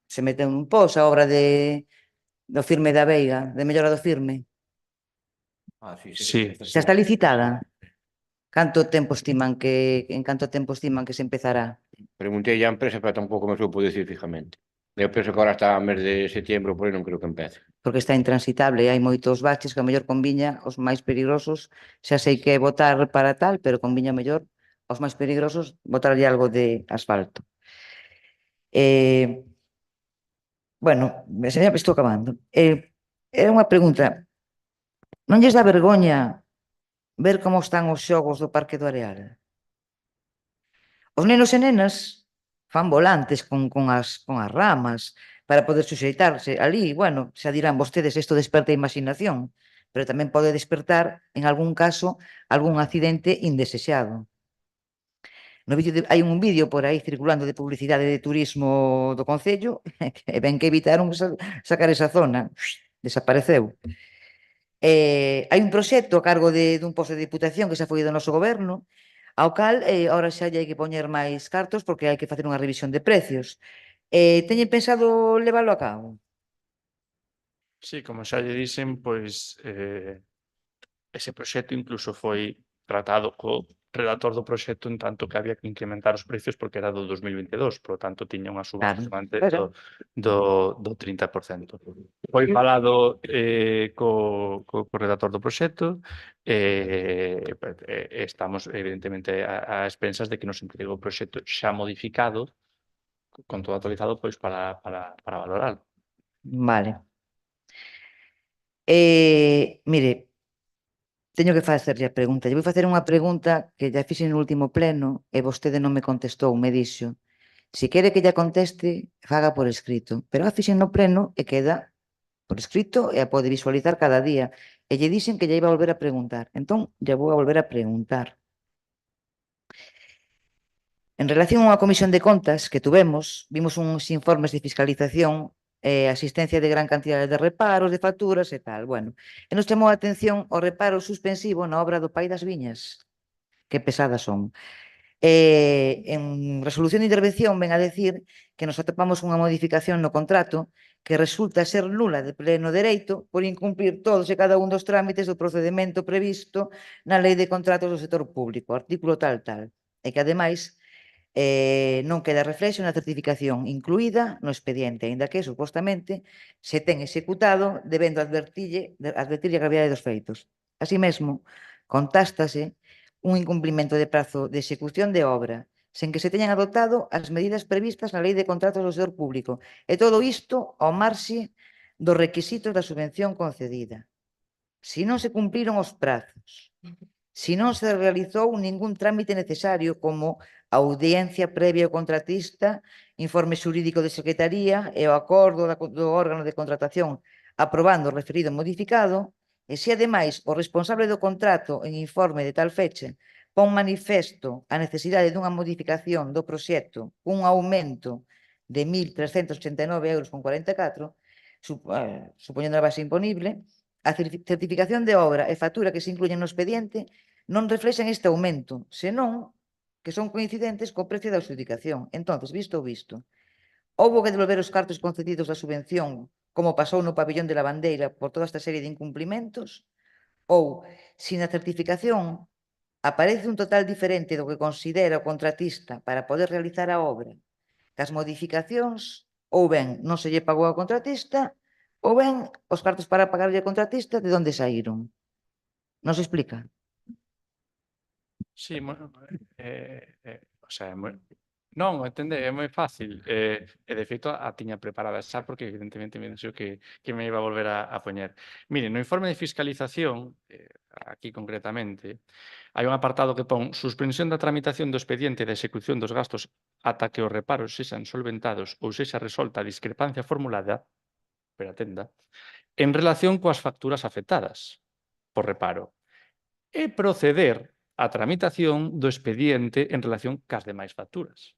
Se mete un pos a obra do firme da Veiga, de mellora do firme. Sí. Xa está licitada? En canto tempo estiman que se empezará? Preguntei á empresa, pero tampouco me soupo dicir fijamente. Eu penso que agora está a mes de setembro, por aí non creo que empece. Porque está intransitable, hai moitos baches que a mellor conviña os máis peligrosos, xa sei que é botar para tal, pero conviña mellor aos máis peligrosos botarlle algo de asfalto. Bueno, xa estou acabando. É unha pregunta. Non lles dá vergoña ver como están os xogos do Parque do Areal? Os nenos e nenas fan volantes con as ramas para poder suxeitarse ali. Bueno, xa dirán vostedes, isto desperta a imaginación, pero tamén pode despertar, en algún caso, algún accidente indesexado. Hai un vídeo por aí circulando de publicidade de turismo do Concello e ben que evitaron sacar esa zona. Desapareceu. Hai un proxecto a cargo dun posto de diputación que xa foi do noso goberno, ao cal ahora xa lle hai que poñer máis cartos porque hai que facer unha revisión de precios. Teñen pensado leválo a cabo? Sí, como xa lle dixen, pois ese proxecto incluso foi tratado co redactor do proxecto en tanto que había que incrementar os precios porque era do 2022, por lo tanto tiña unha suba aproximadamente do 30%. Foi falado co redactor do proxecto estamos evidentemente a expensas de que nos entregue o proxecto xa modificado con todo actualizado pois para valorarlo. Vale. Mire, teño que facerlle a pregunta. Lle vou facer unha pregunta que lla fixen no último pleno e vostede non me contestou, me dixo. Se quere que lla conteste, faga por escrito. Pero a fixen no pleno e queda por escrito e a pode visualizar cada día. E lle dixen que lle iba a volver a preguntar. Entón, lle vou a volver a preguntar. En relación a unha comisión de contas que tuvemos, vimos uns informes de fiscalización asistencia de gran cantidade de reparos, de facturas e tal. Bueno, e nos chamou a atención o reparo suspensivo na obra do Pai das Viñas. Que pesadas son. En resolución de intervención ven a decir que nos atopamos unha modificación no contrato que resulta ser nula de pleno dereito por incumplir todos e cada un dos trámites do procedimento previsto na Lei de Contratos do Sector Público, artículo tal. E que, ademais, non queda reflexo na certificación incluída no expediente, aínda que, supostamente, se ten executado debendo advertirlle a gravidade dos feitos. Así mesmo, contástase un incumprimento de prazo de execución de obra, sen que se teñan adoptado as medidas previstas na Lei de Contratos do Sector Público. E todo isto ao marxe dos requisitos da subvención concedida. Si non se cumpriron os prazos, si non se realizou ningún trámite necesario como audiencia previa ao contratista, informe xurídico de secretaría e o acordo do órgano de contratación aprobando o referido modificado, e se ademais o responsable do contrato en informe de tal fecha pon manifesto a necesidade dunha modificación do proxecto cun aumento de 1.389,44 €, supoñendo a base imponible, a certificación de obra e factura que se incluyen no expediente non reflexan este aumento, senón que son coincidentes co precio da adxudicación. Entonces, visto o visto, houbo que devolver os cartos concedidos da subvención, como pasou no pabillón de Lavandeira por toda esta serie de incumplimentos? Ou, se na certificación aparece un total diferente do que considera o contratista para poder realizar a obra, cas modificacións, ou ben non se lle pagou ao contratista, ou ben os cartos para pagarlle ao contratista de onde saíron. Non se explica? Sí, o sea, non, entende, é moi fácil. E de feito a tiña preparada xa porque evidentemente me dixo que me iba a volver a poñer. Mire, no informe de fiscalización, aquí concretamente, hai un apartado que pon suspensión da tramitación do expediente de execución dos gastos ata que os reparos sexan solventados ou sexa resolta a discrepancia formulada, pero atenda, en relación coas facturas afectadas por reparo e proceder a tramitación do expediente en relación cas demais facturas.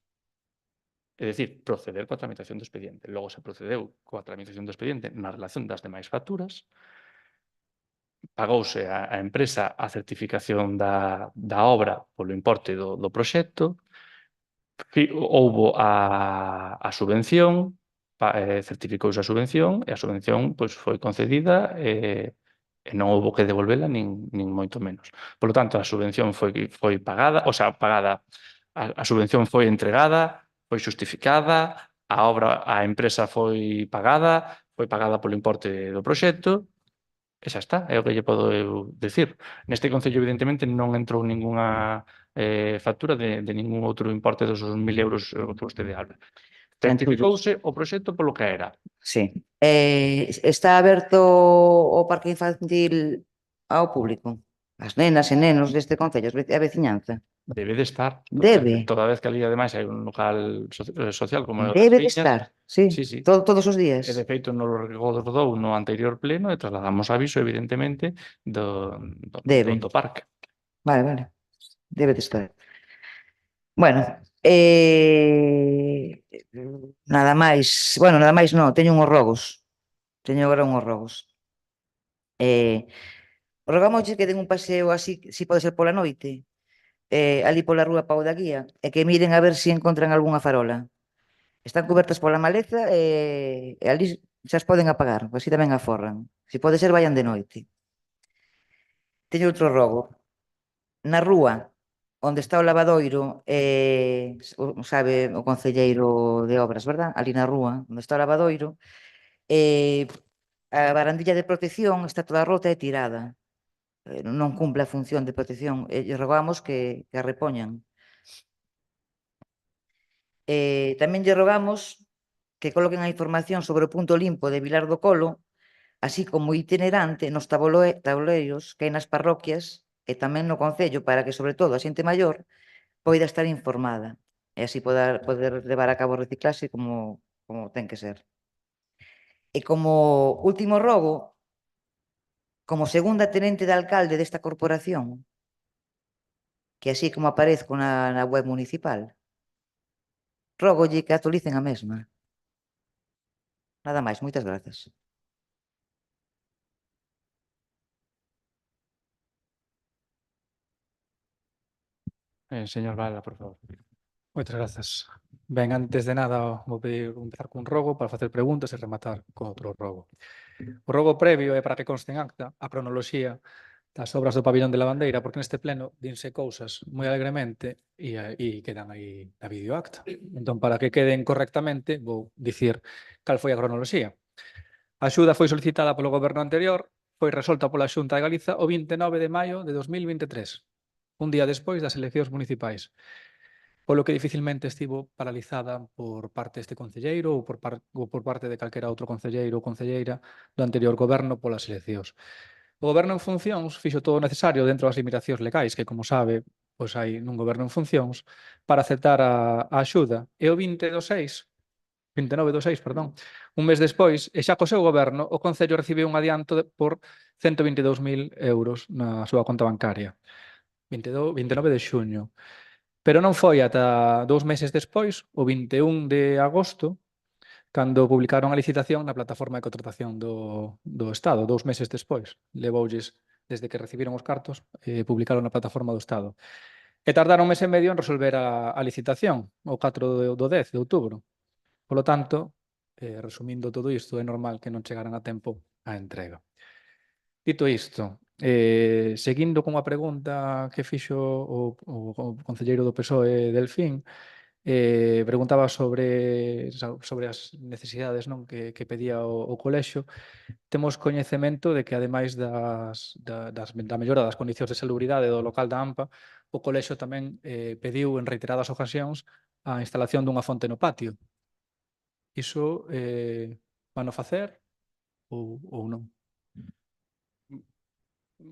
É dicir, proceder coa tramitación do expediente. Logo se procedeu coa tramitación do expediente na relación das demais facturas, pagouse a empresa a certificación da obra polo importe do proxecto, houbo a subvención, certificouse a subvención e a subvención foi concedida e non houbo que devolvela nin moito menos. Por lo tanto, a subvención foi pagada, o sea, pagada, a subvención foi entregada, foi xustificada, a empresa foi pagada polo importe do proxecto, e xa está, é o que lle podo eu decir. Neste concello, evidentemente, non entrou ningunha factura de ningún outro importe dos 2.000 euros que vostede habla. Certificouse o proxecto polo que era. Sí. Está aberto o parque infantil ao público? As nenas e nenos deste concello, a veciñanza? Debe de estar. Debe. Toda vez que ali, ademais, hai un local social como Debe de Viñas, estar, sí. Sí. Todos os días. E, de feito, nos recordou no anterior pleno e trasladamos aviso, evidentemente, do parque. Vale. Debe de estar. Bueno, nada máis. Bueno, nada máis non, teño unhos rogos. Teño agora unhos rogos. Rogamos que den un paseo así, si pode ser pola noite, ali pola rúa Pau da Guía, e que miren a ver se encontran algunha farola. Están cobertas pola maleza e ali xa as poden apagar, así tamén aforran. Se pode ser, vayan de noite. Teño outro rogo. Na rúa onde está o lavadoiro, sabe o concelleiro de obras, verdad? Ali na rúa onde está o lavadoiro, a barandilla de protección está toda rota e tirada. Non cumple a función de protección e rogamos que a repoñan. Tamén lle rogamos que coloquen a información sobre o punto limpo de Vilar do Colo, así como itinerante nos tableiros que hai nas parroquias e tamén no concello, para que, sobre todo, a xente maior poida estar informada e así poder levar a cabo o reciclaxe como ten que ser. E como último rogo, como segunda tenente de alcalde desta corporación, que así como aparezco na web municipal, rógolle que actualicen a mesma. Nada máis, moitas grazas. Señor Vala, por favor. Moitas grazas. Ben, antes de nada, vou pedir empezar cun rogo para facer preguntas e rematar con outro rogo. O rogo previo é para que conste en acta a cronoloxía das obras do Pabillón de la Bandeira, porque neste pleno dinse cousas moi alegremente e quedan aí na videoacta. Entón, para que queden correctamente, vou dicir cal foi a cronoloxía. A axuda foi solicitada polo goberno anterior, foi resolta pola Xunta de Galiza o 29 de maio de 2023, un día despois das eleccións municipais, polo que dificilmente estivo paralizada por parte deste concelleiro ou por parte de calquera outro concelleiro ou concelleira do anterior goberno polas eleccións. O goberno en funcións fixo todo o necesario dentro das limitacións legais que, como sabe, pois hai nun goberno en funcións para aceptar a axuda. E o 29 do 6, perdón, un mes despois, e xa co seu goberno, o Concello recibiu un adianto por 122.000 euros na súa conta bancaria. 29 de xuño. Pero non foi ata 2 meses despois, o 21 de agosto, cando publicaron a licitación na plataforma de contratación do Estado, 2 meses despois. Levoulles, desde que recibiron os cartos, publicaron na plataforma do Estado. E tardaron un mes e medio en resolver a licitación, o 4 do 10 de outubro. Polo tanto, resumindo todo isto, é normal que non chegaran a tempo á entrega. Dito isto, seguindo con a pregunta que fixo o concelleiro do PSOE, Delfín, preguntaba sobre as necesidades, non, que pedía o colexio. Temos coñecemento de que, ademais da mellora das condicións de salubridade do local da AMPA, o colexio tamén pediu en reiteradas ocasións a instalación dunha fonte no patio. Iso van a facer ou non?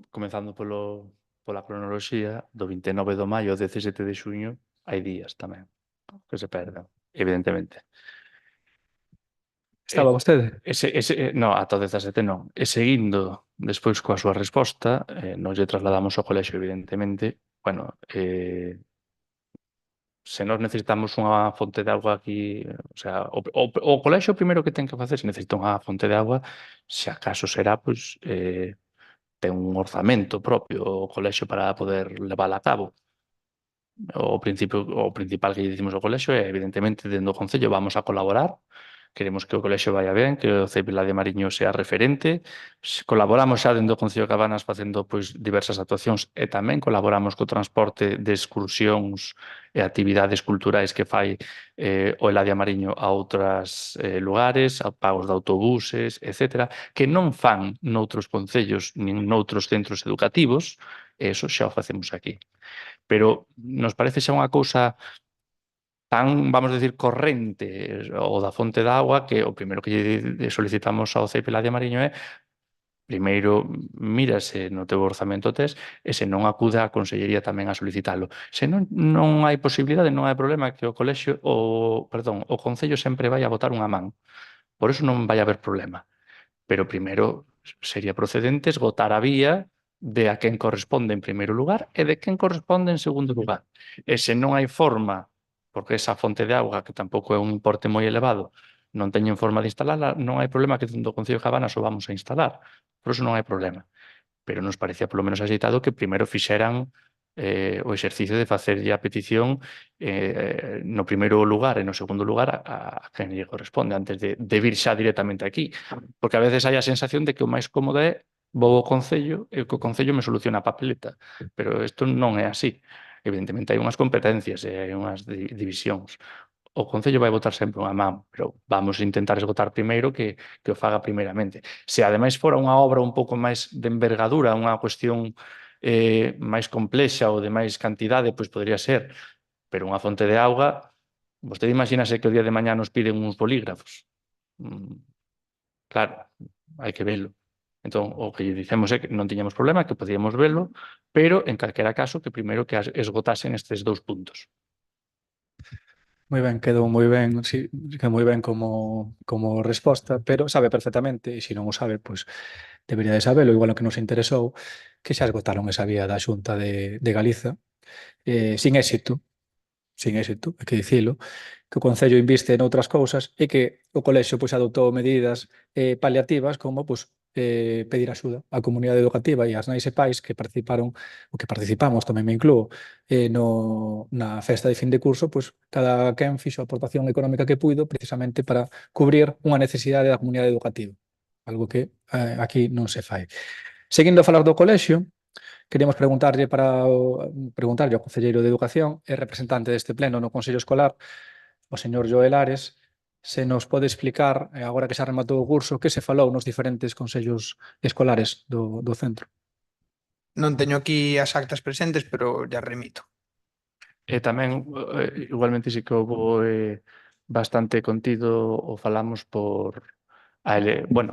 Comezando pola cronoloxía, do 29 de maio ao 17 de xuño, hai días tamén que se perden, evidentemente. Estaba vostede? No, ata o 17 non. E seguindo despois coa súa resposta, non lle trasladamos ao colexio, evidentemente. Bueno, se nós necesitamos unha fonte de auga aquí, o sea, o colexio primeiro que ten que facer, se necesita unha fonte de auga, se acaso será, pois, ten un orzamento propio o colexio para poder levála a cabo. O principal que lle dicimos ao colexio é, evidentemente, dentro do Concello vamos a colaborar, queremos que o colexio vaya ben, que o CEIP de Mariño sea referente. Colaboramos xa dentro do Concello de Cabanas facendo pois diversas actuacións e tamén colaboramos co transporte de excursións e actividades culturais que fai o Eladia Mariño a outros lugares, a pagos de autobuses, etc., que non fan noutros concellos nin noutros centros educativos, e eso xa o facemos aquí. Pero nos parece xa unha cousa tan, vamos a decir, corrente o da fonte de agua que o primeiro que lle solicitamos ao CEIP de Mariño é primeiro mírase no teu orzamento tes e se non acude á Consellería tamén a solicitalo. Se non hai posibilidade, non hai problema que o colexio, o Concello sempre vai a botar unha man. Por eso non vai haber problema. Pero primeiro sería procedente esgotar a vía de a quen corresponde en primeiro lugar e de quen corresponde en segundo lugar. E se non hai forma, porque esa fonte de auga, que tampouco é un importe moi elevado, non teñen forma de instalala, non hai problema que dentro do Concello de Cabanas o vamos a instalar. Por eso non hai problema. Pero nos parecía polo menos axeitado que primeiro fixeran o exercicio de facerlle a petición no primeiro lugar e no segundo lugar a quen lle corresponde, antes de vir xa directamente aquí. Porque a veces hai a sensación de que o máis cómodo é vou ao Concello e que o Concello me soluciona a papeleta. Pero isto non é así. Evidentemente hai unhas competencias e hai unhas divisións. O Concello vai botar sempre unha man, pero vamos a intentar esgotar primeiro que o faga primeiramente. Se ademais fora unha obra un pouco máis de envergadura, unha cuestión máis complexa ou de máis cantidade, pois podría ser. Pero unha fonte de auga, vostede imagínase que o día de mañá nos piden uns bolígrafos. Claro, hai que velo. Entón, o que lle dicemos é que non tiñamos problema, que podíamos velo, pero, en calquera caso, que primeiro que esgotasen estes dous puntos. Moi ben, quedou moi ben, sí, que moi ben como resposta, pero sabe perfectamente, e se non o sabe, pois debería de sabelo, igual o que nos interesou, que xa esgotaron esa vía da Xunta de Galiza, sin éxito, hai que dicilo, que o Concello inviste noutras cousas e que o colexio pois adoptou medidas paliativas como pois pedir axuda á comunidade educativa e ás nais e pais que participaron, o que participamos, tamén me incluo, na festa de fin de curso, pois cada quen fixo a aportación económica que puido precisamente para cubrir unha necesidade da comunidade educativa, algo que aquí non se fai. Seguindo a falar do colexio, Queríamos preguntarlle ao concelleiro de Educación e representante deste pleno no Consello Escolar, o señor Joel Ares, se nos pode explicar, agora que xa rematou o curso, que se falou nos diferentes consellos escolares do centro. Non teño aquí as actas presentes, pero ya remito. E tamén, igualmente, sí que houve bastante contido o falamos por a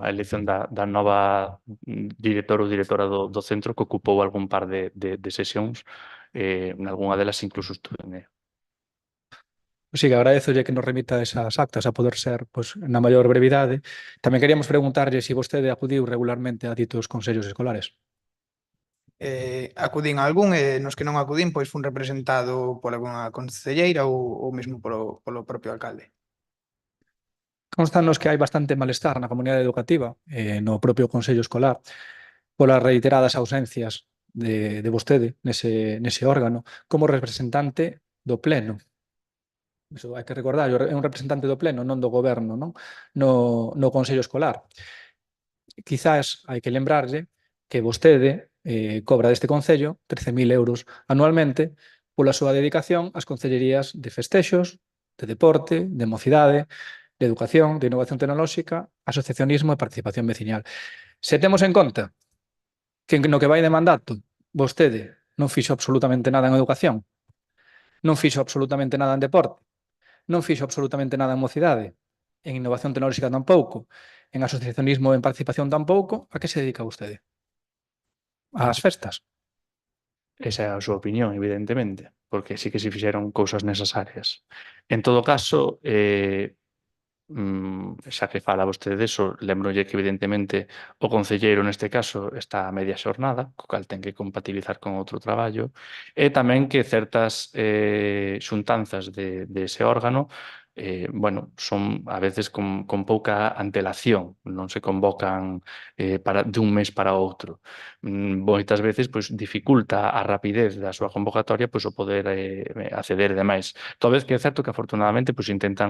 elección da nova director ou directora do centro, que ocupou algún par de sesións, nalgúna delas incluso estuve en ello. Sí, que agradezolle que nos remita esas actas a poder ser pois, na maior brevidade. Tamén queríamos preguntarlle se vostede acudiu regularmente a ditos consellos escolares. Acudín a algún e nos que non acudín pois fun representado por algunha concelleira ou mesmo polo propio alcalde. Constanos que hai bastante malestar na comunidade educativa no propio Consello Escolar polas reiteradas ausencias de vostede nese órgano como representante do Pleno. Iso hai que recordar, é un representante do Pleno, non do Goberno, non? No Consello Escolar. Quizás hai que lembrarlle que vostede cobra deste Concello 13.000 euros anualmente pola súa dedicación ás concellerías de festexos, de deporte, de mocidade, de educación, de innovación tecnolóxica, asociacionismo e participación veciñal. Se temos en conta que no que vai de mandato vostede non fixo absolutamente nada en educación, non fixo absolutamente nada en deporte, non fixo absolutamente nada en mocidade, en innovación tecnolóxica tampouco, en asociacionismo e en participación tampouco, a que se dedica vostede? Ás festas. Esa é a súa opinión, evidentemente, porque sí que se fixeron cousas nesas áreas. En todo caso, xa que fala vostede deso, lembrolle que evidentemente o concelleiro neste caso está a media xornada, co cal ten que compatibilizar con outro traballo, e tamén que certas xuntanzas dese órgano son a veces con pouca antelación, non se convocan dun mes para outro. Moitas veces dificulta a rapidez da súa convocatoria o poder acceder e demais. Toda vez que é certo que afortunadamente se intenta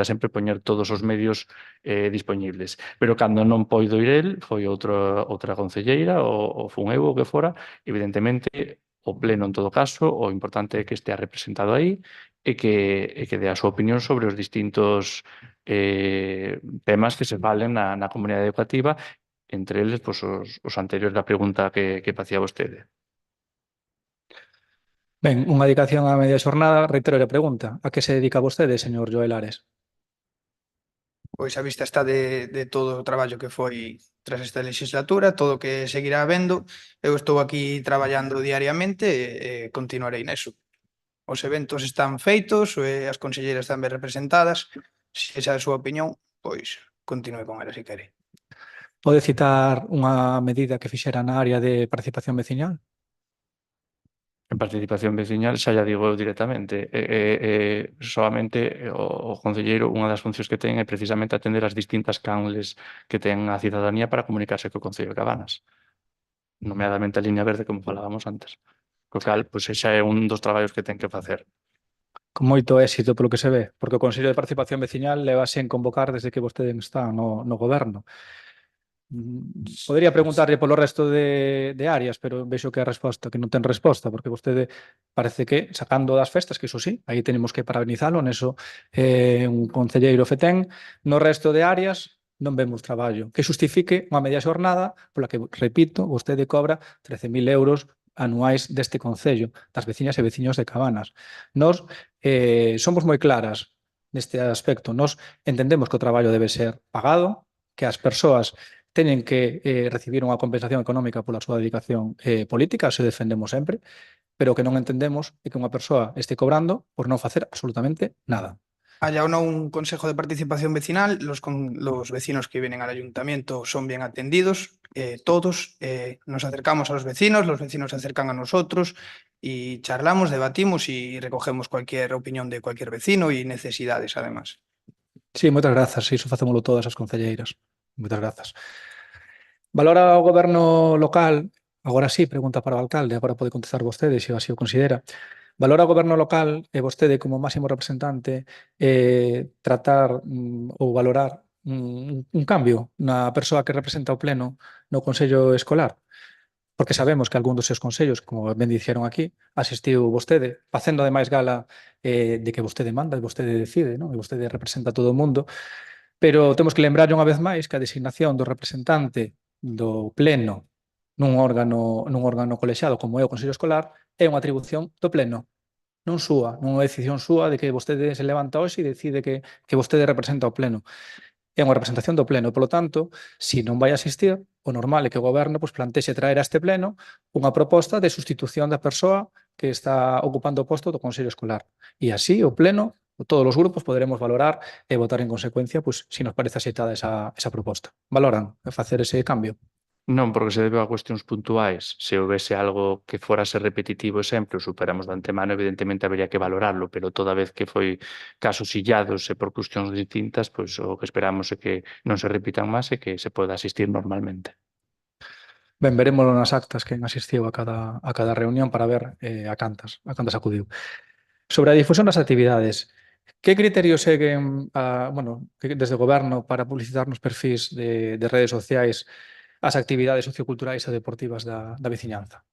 sempre poñer todos os medios dispoñibles. Pero cando non poido ir el, foi outra concelleira ou fun eu o que fora, evidentemente o pleno en todo caso, o importante é que estea representado aí e que dé a súa opinión sobre os distintos temas que se valen na comunidade educativa, entre eles os anteriores da pregunta que facía vostede. Ben, unha dedicación á media xornada, reitero a pregunta. A que se dedica vostede, señor Joel Ares? Pois a vista está de todo o traballo que foi tras esta legislatura, todo o que seguirá habendo. Eu estou aquí traballando diariamente e continuarei neso. Os eventos están feitos, as conselleiras están ben representadas. Se esa é a súa opinión, pois continue con ela se quere. Pode citar unha medida que fixera na área de participación veciñal? En participación veciñal, xa digo eu directamente, solamente o concelleiro, unha das funcións que ten é precisamente atender as distintas canles que ten a cidadanía para comunicarse co Concello de Cabanas, nomeadamente a liña verde, como falábamos antes. Co cal, xa é un dos traballos que ten que facer. Con moito éxito polo que se ve, porque o Consello de Participación Veciñal leva sen convocar desde que vostede está no Goberno. Podería preguntarlle polo resto de áreas, pero vexo que a resposta, que non ten resposta, porque vostede parece que, sacando das festas, que iso sí, aí tenemos que parabenizalo, neso un concelleiro fetén, no resto de áreas non vemos traballo que xustifique unha media xornada pola que, repito, vostede cobra 13.000 euros anuais deste Concello, das veciñas e veciños de Cabanas. Nos somos moi claras neste aspecto. Nos entendemos que o traballo debe ser pagado, que as persoas teñen que recibir unha compensación económica pola súa dedicación política, se defendemos sempre, pero que non entendemos é que unha persoa este cobrando por non facer absolutamente nada. Haya o no un consejo de participación vecinal, los vecinos que vienen al ayuntamiento son bien atendidos, todos nos acercamos a los vecinos se acercan a nosotros y charlamos, debatimos y recogemos cualquier opinión de cualquier vecino y necesidades además. Sí, moitas grazas, iso facémolo todas as concelleiras. Moitas grazas. Valora o goberno local, agora sí, pregunta para o alcalde, agora pode contestar vostede, se así o considera. Valora o goberno local e vostede como máximo representante tratar ou valorar un cambio na persoa que representa o pleno no Consello Escolar? porque sabemos que algún dos seus consellos, como ben dixeron aquí, asistiu vostede, facendo ademais gala de que vostede manda e vostede decide, non? E vostede representa a todo o mundo, pero temos que lembrar unha vez máis que a designación do representante do pleno nun órgano colexiado como é o Consello Escolar é unha atribución do pleno, non súa, non é decisión súa de que vostede se levanta hoxe e decide que vostede representa o pleno. É unha representación do pleno, polo tanto, se non vai asistir, o normal é que o goberno plantexe traer a este pleno unha proposta de sustitución da persoa que está ocupando o posto do Consello Escolar. E así o pleno, todos os grupos poderemos valorar e votar en consecuencia se nos parece aceitada esa proposta. Valoran facer ese cambio? Non, porque se debe a cuestións puntuais. Se houvese algo que fora ser repetitivo sempre, o superamos de antemano, evidentemente habería que valorarlo, pero toda vez que foi casos illados e por cuestións distintas, pois o que esperamos é que non se repitan máis e que se poda asistir normalmente. Ben, veremos nas actas quen asistiu a cada reunión para ver a cantas acudiu. Sobre a difusión das actividades, que criterios seguen desde o goberno para publicitar nos perfís de redes sociais as actividades socioculturais e deportivas da veciñanza?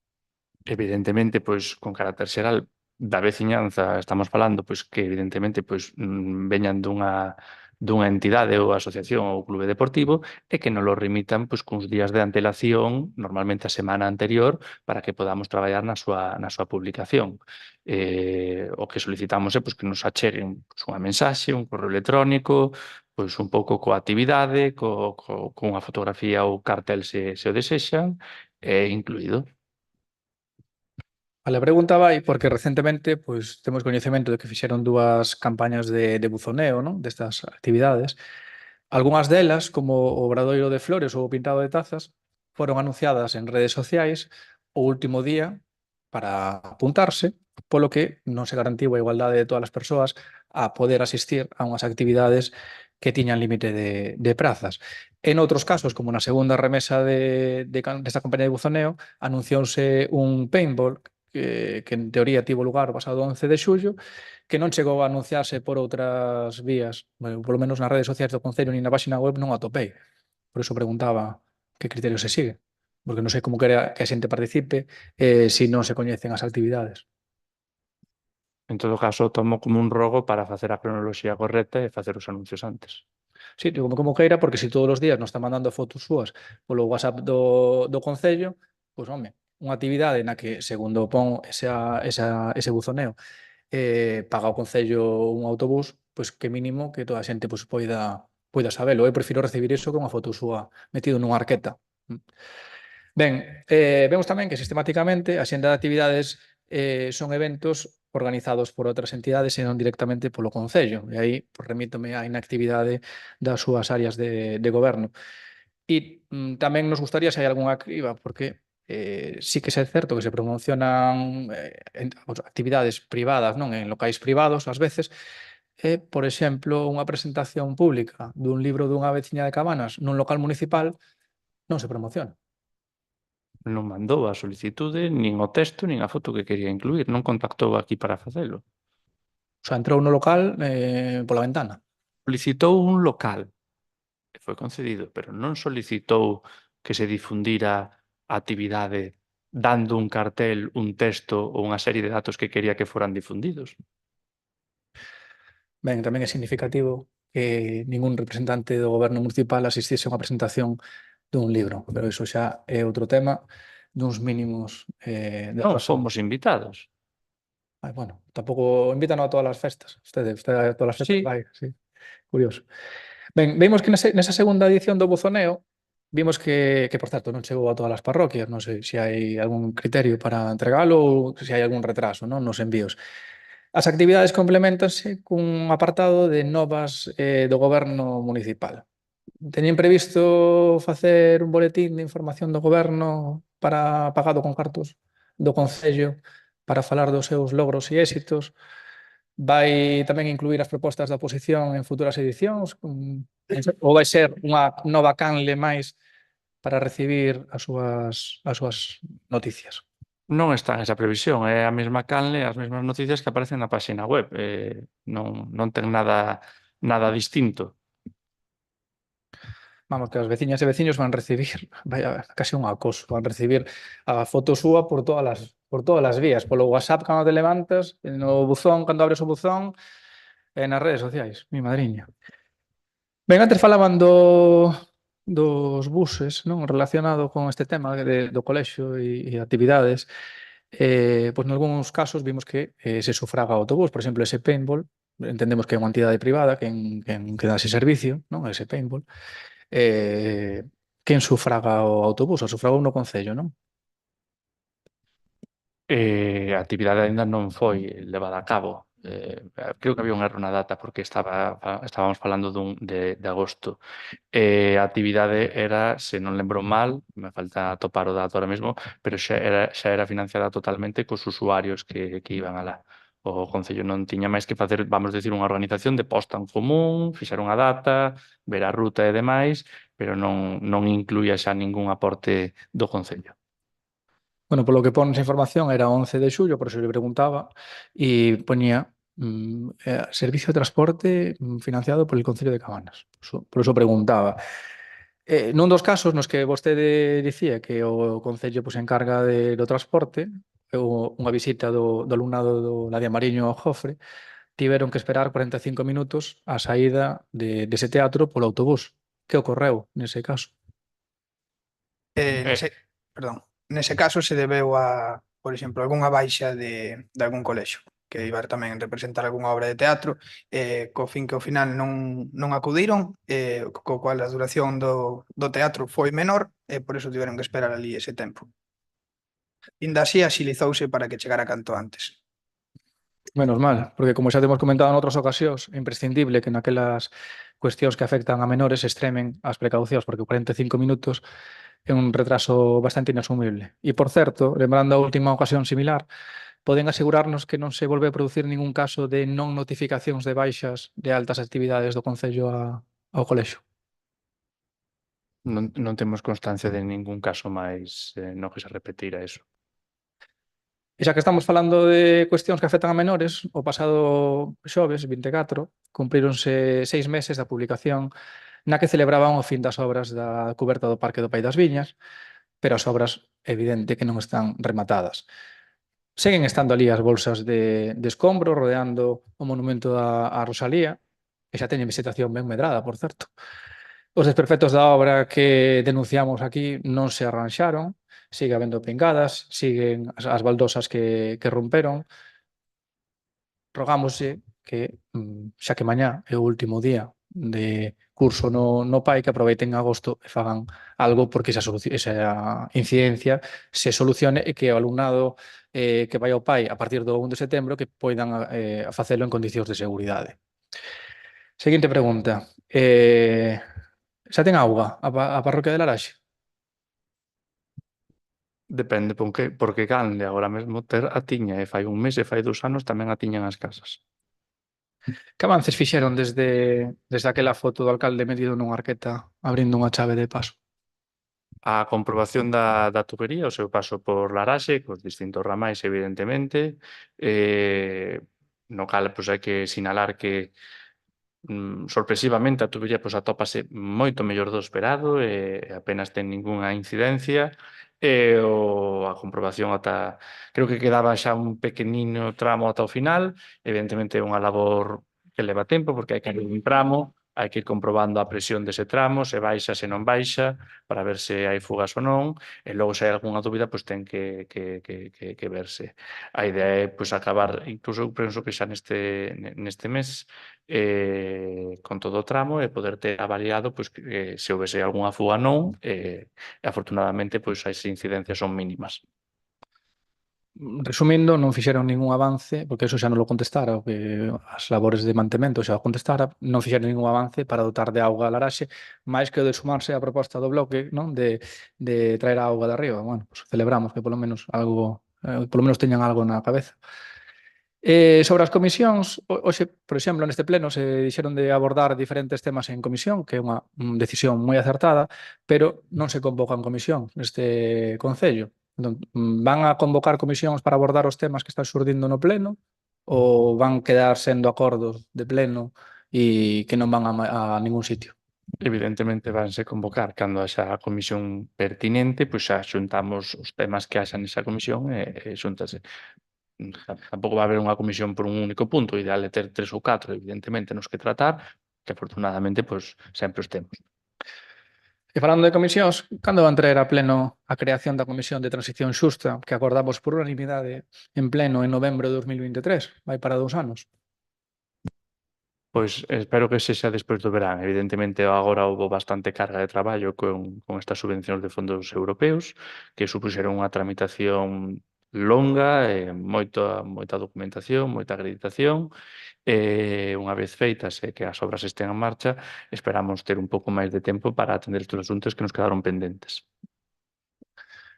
Evidentemente, pois, con carácter xeral da veciñanza, estamos falando, pois, que evidentemente, pois, veñan dunha entidade ou asociación ou clube deportivo e que nos lo remitan, pois, cuns días de antelación, normalmente a semana anterior, para que podamos traballar na súa publicación. O que solicitamos é, pois, que nos acheguen, pois, unha mensaxe, un correo electrónico, pois, un pouco coa actividade, cunha fotografía ou cartel se o desexan, incluído. Vale, a pregunta vai porque recentemente pois, temos coñecemento de que fixeron dúas campañas de buzoneo, non? Destas actividades. Algúnas delas, como o Obradoiro de Flores ou o Pintado de Tazas, foron anunciadas en redes sociais o último día para apuntarse, polo que non se garantiu a igualdade de todas as persoas a poder asistir a unhas actividades que tiñan límite de prazas. En outros casos, como na segunda remesa desta campaña de buzoneo, anunciouse un paintball que en teoría tivo lugar o pasado 11 de xullo, que non chegou a anunciarse por outras vías, bueno, polo menos nas redes sociais do Concello nin na página web non a atopei. Por iso preguntaba que criterio se sigue, porque non sei como quere que a xente participe se non se coñecen as actividades. En todo caso, tomo como un rogo para facer a cronoloxía correcta e facer os anuncios antes. Sí, digo como queira, porque se todos os días nos está mandando fotos súas polo WhatsApp do Concello, pois, home, unha actividade na que, segundo pon ese buzoneo, paga o Concello un autobús, pois que mínimo que toda a xente pois, poida sabelo. Eu prefiro recibir iso que unha foto súa metido nunha arqueta. Ben, vemos tamén que sistematicamente a xenda de actividades son eventos organizados por outras entidades e non directamente polo Concello. E aí pois, remítome á inactividade das súas áreas de goberno. E tamén nos gustaría se hai algunha criba, porque sí que é certo que se promocionan actividades privadas, non en locais privados, ás veces, por exemplo, unha presentación pública dun libro dunha veciña de Cabanas nun local municipal non se promociona. Non mandou a solicitude, nin o texto, nin a foto que quería incluir. Non contactou aquí para facelo. O sea, entrou no local pola ventana. Solicitou un local e foi concedido, pero non solicitou que se difundira a actividade dando un cartel, un texto ou unha serie de datos que quería que foran difundidos. Ben, tamén é significativo que ningún representante do goberno municipal asistise a unha presentación dun libro, pero iso xa é outro tema duns mínimos Non fomos invitados. Bueno, tampouco invitan a todas as festas. Vostede a todas as festas Sí. vai, sí. Curioso. Ben, vimos que nesa segunda edición do buzoneo vimos que, por certo, non chegou a todas as parroquias, non sei se hai algún criterio para entregalo ou se hai algún retraso, non, nos envíos. As actividades complementanse cun apartado de novas do goberno municipal. Teñen previsto facer un boletín de información do goberno pagado con cartos do Concello para falar dos seus logros e éxitos? Vai tamén incluir as propostas da oposición en futuras edicións? Ou vai ser unha nova canle máis para recibir as súas noticias? Non está esa previsión, é a mesma canle, as mesmas noticias que aparecen na página web. Non ten nada distinto. vamos, que as veciñas e veciños van recibir, vaya, casi un acoso, van recibir a foto súa por todas as vías, polo WhatsApp cando te levantas, no buzón, cando abres o buzón, e nas redes sociais, mi madriña. Ben, antes falaban dos buses, non? Relacionado con este tema do colexio e actividades. Pois nalgúns casos vimos que se sufraga o autobús, por exemplo, ese paintball, entendemos que é unha entidade privada quen dá ese servicio, non? Ese paintball. Quen sufraga o autobús? O sufraga no Concello, non? A actividade aínda non foi levada a cabo. Creo que había un erro na data porque estábamos falando de agosto. A actividade era, se non lembro mal, me falta topar o dato ahora mesmo, pero xa era financiada totalmente cos usuarios que iban alá. O Concello non tiña máis que facer, vamos decir, unha organización de posta en común, fixar unha data, ver a ruta e demais, pero non incluía xa ningún aporte do Concello. Bueno, polo que pon esa información era 11 de xullo, por eso le preguntaba, e poñía servicio de transporte financiado por el Concello de Cabanas. Por eso preguntaba. Nun dos casos nos que vostede dicía que o Concello se encarga do transporte, unha visita do alumnado do Nadia Mariño ao Jofre, tiveron que esperar 45 minutos a saída dese teatro polo autobús. Que ocorreu nese caso? Nese caso se debeu a, por exemplo, algunha baixa de algún colexo que iba tamén representar algunha obra de teatro, co fin que ao final non acudiron, co cual a duración do teatro foi menor, e por eso tiveron que esperar ali ese tempo. Inda así axilizouse para que chegara canto antes. Menos mal, porque como xa temos comentado en outras ocasións, é imprescindible que naquelas cuestións que afectan a menores extremen as precaucións, porque 45 minutos é un retraso bastante inasumible. E, por certo, lembrando a última ocasión similar, poden asegurarnos que non se volve a producir ningún caso de non notificacións de baixas de altas actividades do Concello ao colexo? Non temos constancia de ningún caso máis no que se repetira eso. E xa que estamos falando de cuestións que afectan a menores, o pasado xoves, 24, cumpríronse 6 meses da publicación na que celebraban o fin das obras da cuberta do Parque do Pai das Viñas, pero as obras, evidente que non están rematadas. Seguen estando ali as bolsas de escombro rodeando o monumento a Rosalía, que xa teñen vegetación ben medrada, por certo. Os desperfectos da obra que denunciamos aquí non se arranxaron, sigue habendo pingadas, siguen as baldosas que romperon. Rogámoslle que, xa que mañá é o último día de curso no PAI, que aproveiten agosto e fagan algo porque esa incidencia se solucione e que o alumnado que vai ao PAI a partir do 1 de setembro que poidan facelo en condicións de seguridade. Seguinte pregunta. Xa ten auga a parroquia de Laraxe? Depende porque Canle agora mesmo ter a tiña e fai un mes e fai 2 anos tamén a tiñan as casas. Que avances fixeron desde aquela foto do alcalde metido nunha arqueta abrindo unha chave de paso? A comprobación da tubería, o seu paso por Laraxe, cos distintos ramais, evidentemente, no cal hai que sinalar que sorpresivamente a tubería atópase moito mellor do esperado e apenas ten ningunha incidencia e a comprobación creo que quedaba xa un pequenino tramo ata o final, evidentemente é unha labor que leva tempo porque hai que abrir un tramo, hai que ir comprobando a presión dese tramo, se baixa, se non baixa, para ver se hai fugas ou non, e logo se hai algunha dúbida, ten que verse. A idea é acabar, incluso eu penso que xa neste mes, con todo o tramo e poder ter avaliado se houvese algunha fuga non, e afortunadamente as incidencias son mínimas. Resumindo, non fixeron ningún avance, porque eso xa non lo contestara, o que as labores de mantemento xa o contestara, non fixeron ningún avance para dotar de auga a Laraxe, máis que o de sumarse á proposta do bloque, non, de traer a auga de arriba. Bueno, celebramos que polo menos teñan algo na cabeza. Sobre as comisións, hoxe, por exemplo, neste pleno se dixeron de abordar diferentes temas en comisión, que é unha decisión moi acertada, pero non se convocan comisión neste Concello. Van a convocar comisións para abordar os temas que están xurdindo no pleno ou van quedar sendo acordos de pleno e que non van a ningún sitio? Evidentemente vanse convocar cando haxa a comisión pertinente, pois xa xuntamos os temas que haxa nesa comisión e xúntase. Tampouco va haber unha comisión por un único punto, o ideal é ter 3 ou 4, evidentemente, nos que tratar, que afortunadamente, pois, sempre os temos. E falando de comisións, cando van traer a pleno a creación da Comisión de Transición Xusta que acordamos por unanimidade en pleno en novembro de 2023? Vai para 2 anos. Pois espero que sexa despois do verán. Evidentemente, agora houve bastante carga de traballo con estas subvencións de fondos europeos que supuxeron unha tramitación longa, moita documentación, moita acreditación. Unha vez feitas e que as obras estén en marcha, esperamos ter un pouco máis de tempo para atender estes asuntos que nos quedaron pendentes.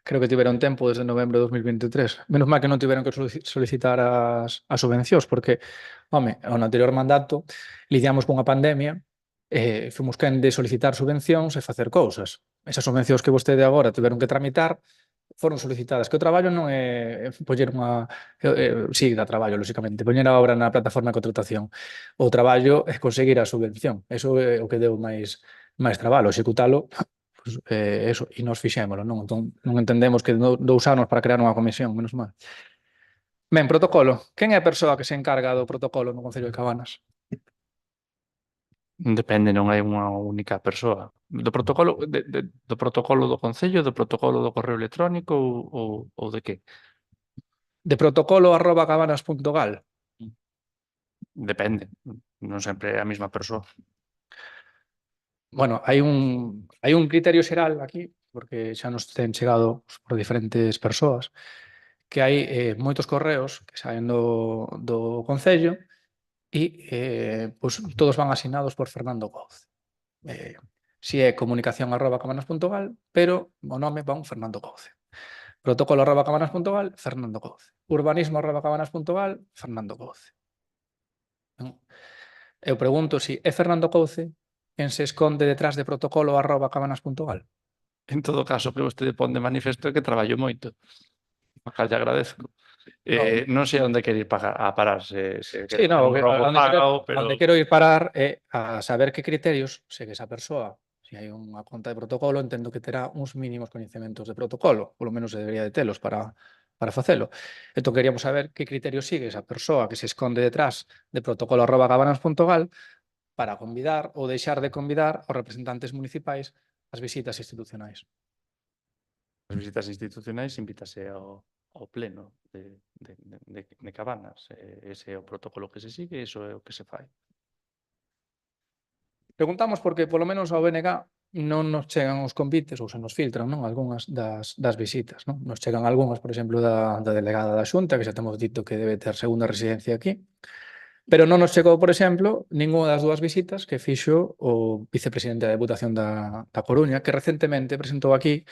Creo que tiveron tempo desde novembro de 2023. Menos mal que non tiveron que solicitar as subvencións, porque, home, ao anterior mandato lidiamos cunha pandemia e fomos quen de solicitar subvencións e facer cousas. Esas subvencións que vostede agora tiveron que tramitar foron solicitadas, que o traballo non é poñer unha... sí, dá traballo, lóxicamente, poñer a obra na plataforma de contratación. O traballo é conseguir a subvención. Eso é o que deu máis traballo, executalo, pues, eso, e nos fixémolo, non? Entón, non entendemos que 2 anos para crear unha comisión, menos mal. Ben, protocolo. Quen é a persoa que se encarga do protocolo no Concello de Cabanas? Depende, non hai unha única persoa. Do protocolo do Concello, do protocolo do correo electrónico ou de que? De protocolo@cabanas.gal. Depende, non sempre é a mesma persoa. Bueno, hai un criterio xeral aquí, porque xa nos ten chegado por diferentes persoas, que hai moitos correos que saen do Concello e pois, todos van asinados por Fernando Couce. Si é comunicación@cabanas.gal, pero o nome va un Fernando Couce. Protocolo@cabanas.gal, Fernando Couce. Urbanismo@cabanas.gal, Fernando Couce. Eu pregunto si é Fernando Couce quen se esconde detrás de protocolo@cabanas.gal. En todo caso, que vostede pon de manifesto é que traballo moito. O cal lle agradezco. Non sei onde quere ir a parar, se Sí, no, un robo pagao, pero... onde quero ir parar é a saber que criterios segue esa persoa. Se hai unha conta de protocolo, entendo que terá uns mínimos coñecementos de protocolo, polo menos se debería de telos para facelo. Entón, queríamos saber que criterios sigue esa persoa que se esconde detrás de protocolo@cabanas.gal para convidar ou deixar de convidar aos representantes municipais ás visitas institucionais. As visitas institucionais invítase ao pleno de Cabanas. Ese é o protocolo que se sigue, iso é o que se fai. Preguntamos porque, polo menos, ao BNG non nos chegan os convites ou se nos filtran, non, algunhas das visitas, non? Nos chegan algunhas, por exemplo, da delegada da Xunta, que xa temos dito que debe ter segunda residencia aquí, pero non nos chegou, por exemplo, ningunha das 2 visitas que fixo o vicepresidente da Deputación da Coruña, que recentemente presentou aquí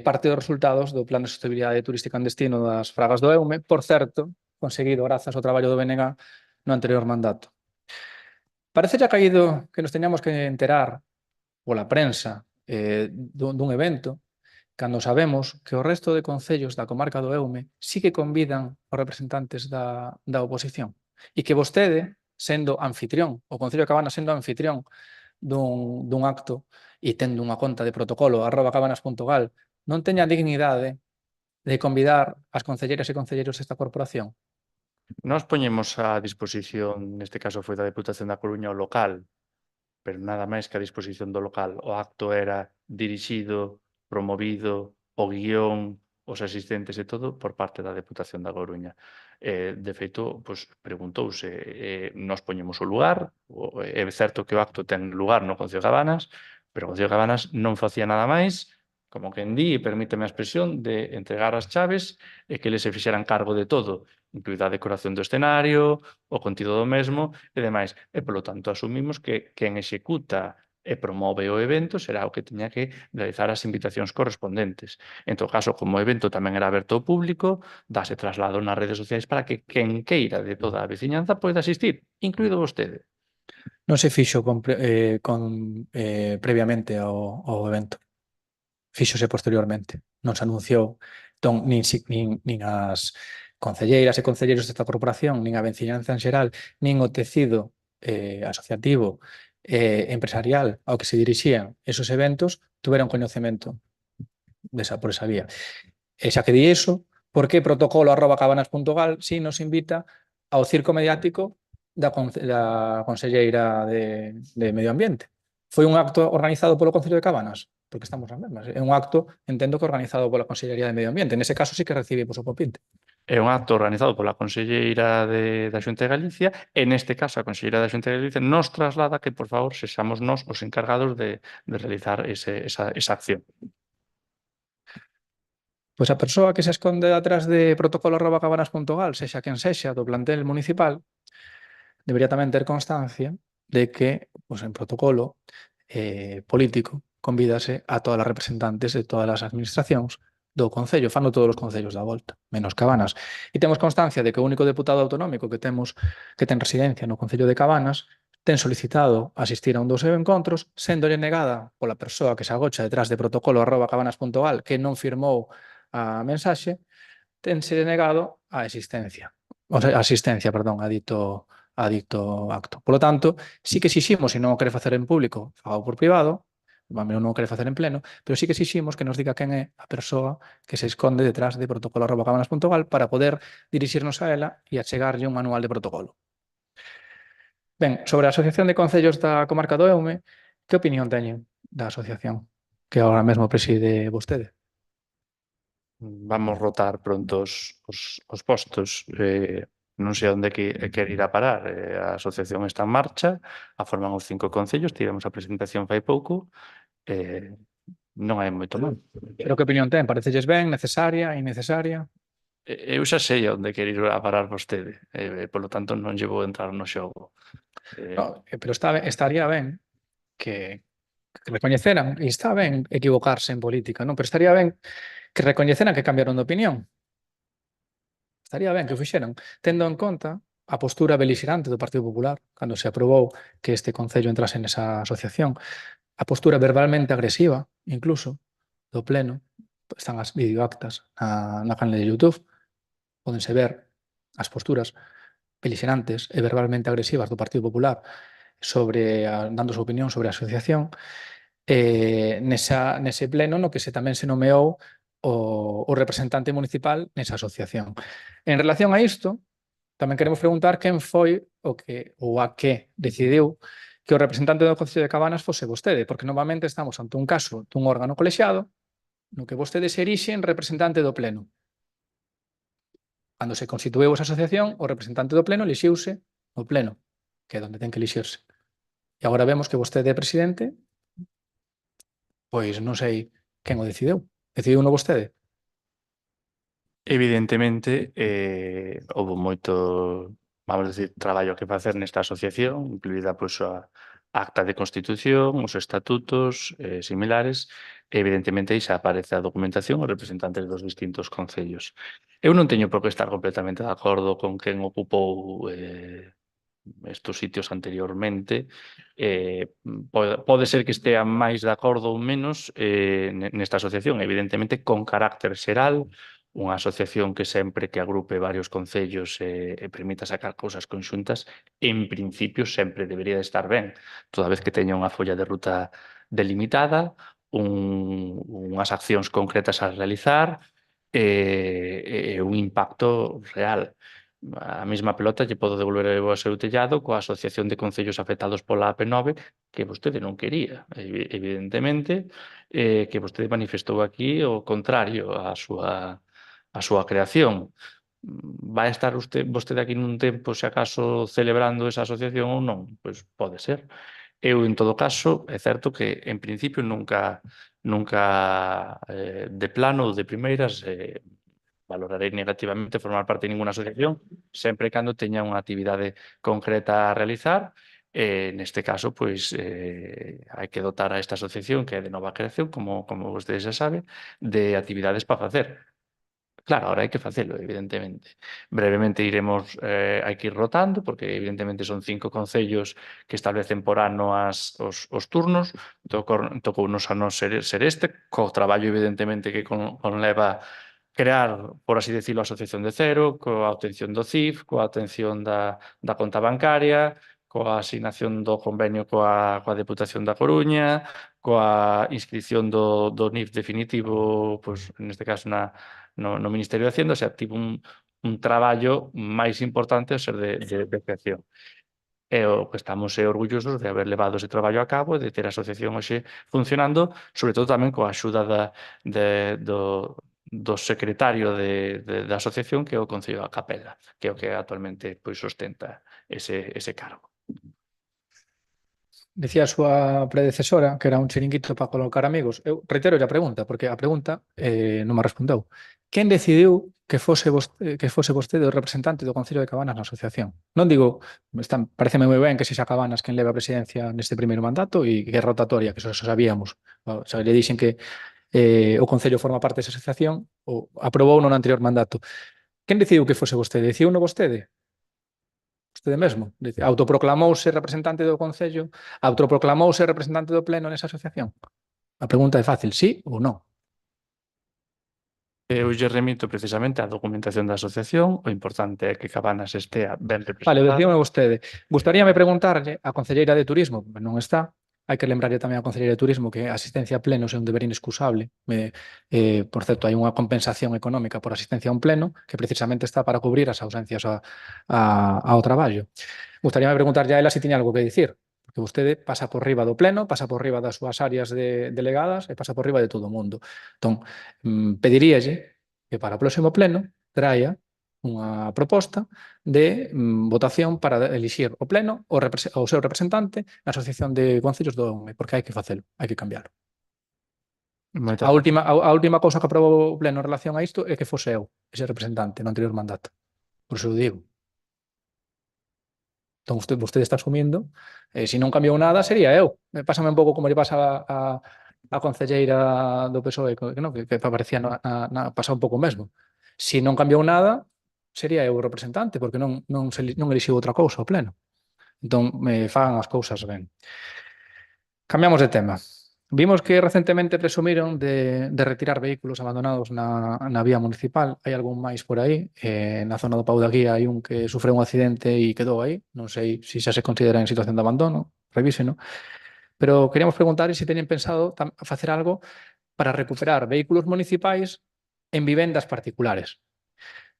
parte dos resultados do Plan de Sostenibilidade Turística en Destino das Fragas do Eume, por certo, conseguido grazas ao traballo do BNG no anterior mandato. Parece xa caído que nos teñamos que enterar pola prensa dun evento cando sabemos que o resto de concellos da comarca do Eume sí que convidan os representantes da oposición e que vostede, sendo anfitrión, o Concello de Cabanas sendo anfitrión dun acto e tendo unha conta de protocolo@cabanas.gal, non teña a dignidade de convidar as concelleiras e concelleiros desta corporación. Nós poñemos a disposición, neste caso foi da Deputación da Coruña, o local, pero nada máis que a disposición do local. O acto era dirixido, promovido, o guión, os asistentes e todo por parte da Deputación da Coruña. De feito, pois, preguntouse, nós poñemos o lugar, é certo que o acto ten lugar no Concello de Cabanas, pero o Concello de Cabanas non facía nada máis, como quen di, e permíteme a expresión, de entregar as chaves e que eles se fixeran cargo de todo, incluída a decoración do escenario, o contido do mesmo e demais. E, polo tanto, asumimos que quen executa e promove o evento será o que teña que realizar as invitacións correspondentes. En todo caso, como o evento tamén era aberto ao público, dáse traslado nas redes sociais para que quen queira de toda a veciñanza poida asistir, incluído vostede. Non se fixo previamente ao evento. Fíxose posteriormente. Non se anunciou nin as concelleiras e concelleiros desta corporación, nin a veciñanza en xeral, nin o tecido asociativo empresarial ao que se dirixían esos eventos tuveron coñecemento por esa vía. E xa que di iso, por que protocolo@cabanas.gal si nos invita ao circo mediático da Conselleira de Medio Ambiente? Foi un acto organizado polo Concello de Cabanas? Porque estamos nas mesmas. É un acto, entendo que organizado pola Consellería de Medio Ambiente. Nese caso sí que recibimos o popinte. É un acto organizado pola Conselleira da Xunta de Galicia e neste caso a Conselleira da Xunta de Galicia nos traslada que por favor sexamos nós os encargados de realizar esa acción. Pois a persoa que se esconde atrás de protocolo@cabanas.gal, sexa quen sexa do plantel municipal, debería tamén ter constancia de que, pois, en protocolo político convídase a todas as representantes de todas as administracións do Concello, fano todos os concellos da volta, menos Cabanas. E temos constancia de que o único deputado autonómico que ten residencia no Concello de Cabanas ten solicitado asistir a un dos seus encontros, séndolle negada pola persoa que se agocha detrás de protocolo@cabanas.gal que non firmou a mensaxe, tense negado a asistencia, a dito acto. Polo tanto, sí que exiximos, se non o quere facer en público, fago por privado, non o quere facer en pleno, pero sí que exiximos que nos diga quen é a persoa que se esconde detrás de protocolo@cabanas.gal para poder dirixirnos a ela e achegarlle un manual de protocolo. Ben, sobre a Asociación de Concellos da Comarca do Eume, que opinión teñen da asociación que agora mesmo preside vostede? Vamos rotar pronto os postos. Non sei onde quer ir a parar. A asociación está en marcha, a forman os 5 concellos, tivemos a presentación fai pouco, non hai moito máis. Pero que opinión ten? Parecelles ben, necesaria, innecesaria? Eu xa sei onde quer ir a parar vostede, polo tanto non lle vou entrar no xogo. No, pero estaría ben que recoñeceran, e está ben equivocarse en política, non? Pero estaría ben que recoñeceran que cambiaron de opinión. Estaría ben que o fixeran, tendo en conta a postura beligerante do Partido Popular cando se aprobou que este concello entrase nesa asociación, a postura verbalmente agresiva, incluso, do pleno, están as videoactas na canle de YouTube, pódense ver as posturas beligerantes e verbalmente agresivas do Partido Popular dando a súa opinión sobre a asociación, nese pleno no que tamén se nomeou o representante municipal nesa asociación. En relación a isto, tamén queremos preguntar quen foi ou a que decidiu que o representante do Concello de Cabanas fose vostede, porque novamente estamos ante un caso dun órgano colexiado no que vostede se erixe en representante do pleno. Cando se constituíu esa asociación, o representante do pleno elixiuse no pleno, que é onde ten que elixirse. E agora vemos que vostede é presidente, pois non sei quen o decidiu. Decidiu no vostede? Evidentemente, houve moito, vamos decir, traballo que facer nesta asociación, incluída pois a acta de constitución, os estatutos similares, e evidentemente aí xa aparece a documentación os representantes dos distintos concellos. Eu non teño por que estar completamente de acordo con quen ocupou estos sitios anteriormente. Pode ser que estea máis de acordo ou menos nesta asociación, evidentemente con carácter xeral, unha asociación que sempre que agrupe varios concellos e permita sacar cousas conxuntas, en principio sempre debería de estar ben, toda vez que teña unha folla de ruta delimitada, unhas accións concretas a realizar e un impacto real. A mesma pelota lle podo devolver ao seu tellado coa Asociación de Concellos Afectados pola AP9 que vostede non quería, evidentemente, que vostede manifestou aquí o contrario á súa creación. Vai estar vostede aquí nun tempo, se acaso, celebrando esa asociación ou non? Pois pode ser. Eu, en todo caso, é certo que, en principio, nunca de plano ou de primeiras valorarei negativamente formar parte de ninguna asociación, sempre e cando teña unha actividade concreta a realizar. Neste caso, pois, hai que dotar a esta asociación, que é de nova creación, como vostede xa sabe, de actividades para facer. Claro, ahora hai que facelo, evidentemente. Brevemente iremos, hai que ir rotando, porque evidentemente son 5 concellos que establecen por ano os turnos. Tocounos a nos ser este, co traballo evidentemente que conleva crear, por así decirlo, a asociación de cero, coa obtención do CIF, coa obtención da conta bancaria, coa asignación do convenio coa Deputación da Coruña, coa inscripción do NIF definitivo, pois, neste caso no Ministerio de Hacienda, o sea, tivo un traballo máis importante ao ser de creación. E o que estamos orgullosos de haber levado ese traballo a cabo e de ter a asociación hoxe funcionando, sobre todo tamén coa axuda do secretario da asociación, que é o Concello da Capela, que é o que actualmente pois sostenta ese cargo. Decía a súa predecesora que era un chiringuito para colocar amigos. Eu reitero a pregunta, porque a pregunta non me respondeu. Quen decidiu que fose vostede o representante do Concello de Cabanas na asociación? Non digo, pareceme moi ben que sexa Cabanas quen leve a presidencia neste primeiro mandato e que é rotatoria, que eso sabíamos. O sea, lle dixen que o Concello forma parte desa asociación, ou aprobou no anterior mandato. Quen decidiu que fose vostede? Decidiu no vostede? Vostede mesmo. Autoproclamouse representante do Concello, autoproclamouse representante do Pleno nesa asociación. A pregunta é fácil, sí ou non? Eu lle remito precisamente a documentación da asociación, o importante é que Cabanas estea ben representada. Vale, o decíame vostede. Gustaríame preguntarlle á concelleira de Turismo, non está, hai que lembrarlle tamén á concelleira de Turismo que a asistencia a plenos é un deber inexcusable. Por certo, hai unha compensación económica por asistencia a un pleno que precisamente está para cubrir as ausencias ao traballo. Gustaríame preguntarlle a ela se tiña algo que dicir, porque vostede pasa por riba do pleno, pasa por riba das súas áreas delegadas e pasa por riba de todo o mundo. Entón, pediríalle que para o próximo pleno traia unha proposta de votación para elixir o pleno o seu representante na Asociación de Concellos do ONE, porque hai que facelo, hai que cambiarlo. A última cousa que aprobou o pleno en relación a isto é que fose eu, ese representante, no anterior mandato. Por iso o digo. Entón, vostede está asumindo, se non cambiou nada, sería eu. Pásame un pouco como lle pasa a concelleira do PSOE, que parecía pasar un pouco o mesmo. Se non cambiou nada, sería eu o representante, porque non elixiu outra cousa ao pleno. Entón, me fagan as cousas ben. Cambiamos de tema. Vimos que recentemente presumiron de retirar vehículos abandonados na vía municipal. Hai algún máis por aí. Na zona do Pau da Guía hai un que sufreu un accidente e quedou aí. Non sei se xa se considera en situación de abandono. Revíseno. Pero queríamos preguntar se teñen pensado facer algo para recuperar vehículos municipais en vivendas particulares.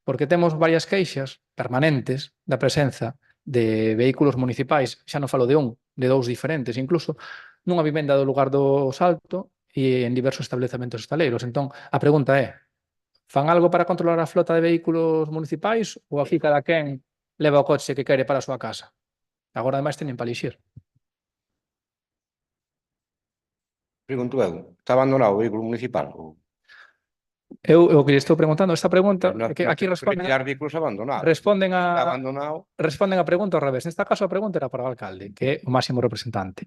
Porque temos varias queixas permanentes da presenza de vehículos municipais, xa non falo de de dous diferentes, incluso nunha vivenda do lugar do Salto e en diversos establecementos estaleiros. Entón, a pregunta é, fan algo para controlar a flota de vehículos municipais ou aquí cada quen leva o coche que quere para a súa casa? Agora, ademais, teñen para elixir. Pregunto eu, está abandonado o vehículo municipal? Eu o que lle estou preguntando, esta pregunta, que aquí responden vehículos abandonados. Responden Abandonado. a pregunta ao revés. Nesta caso, a pregunta era para o alcalde, que é o máximo representante.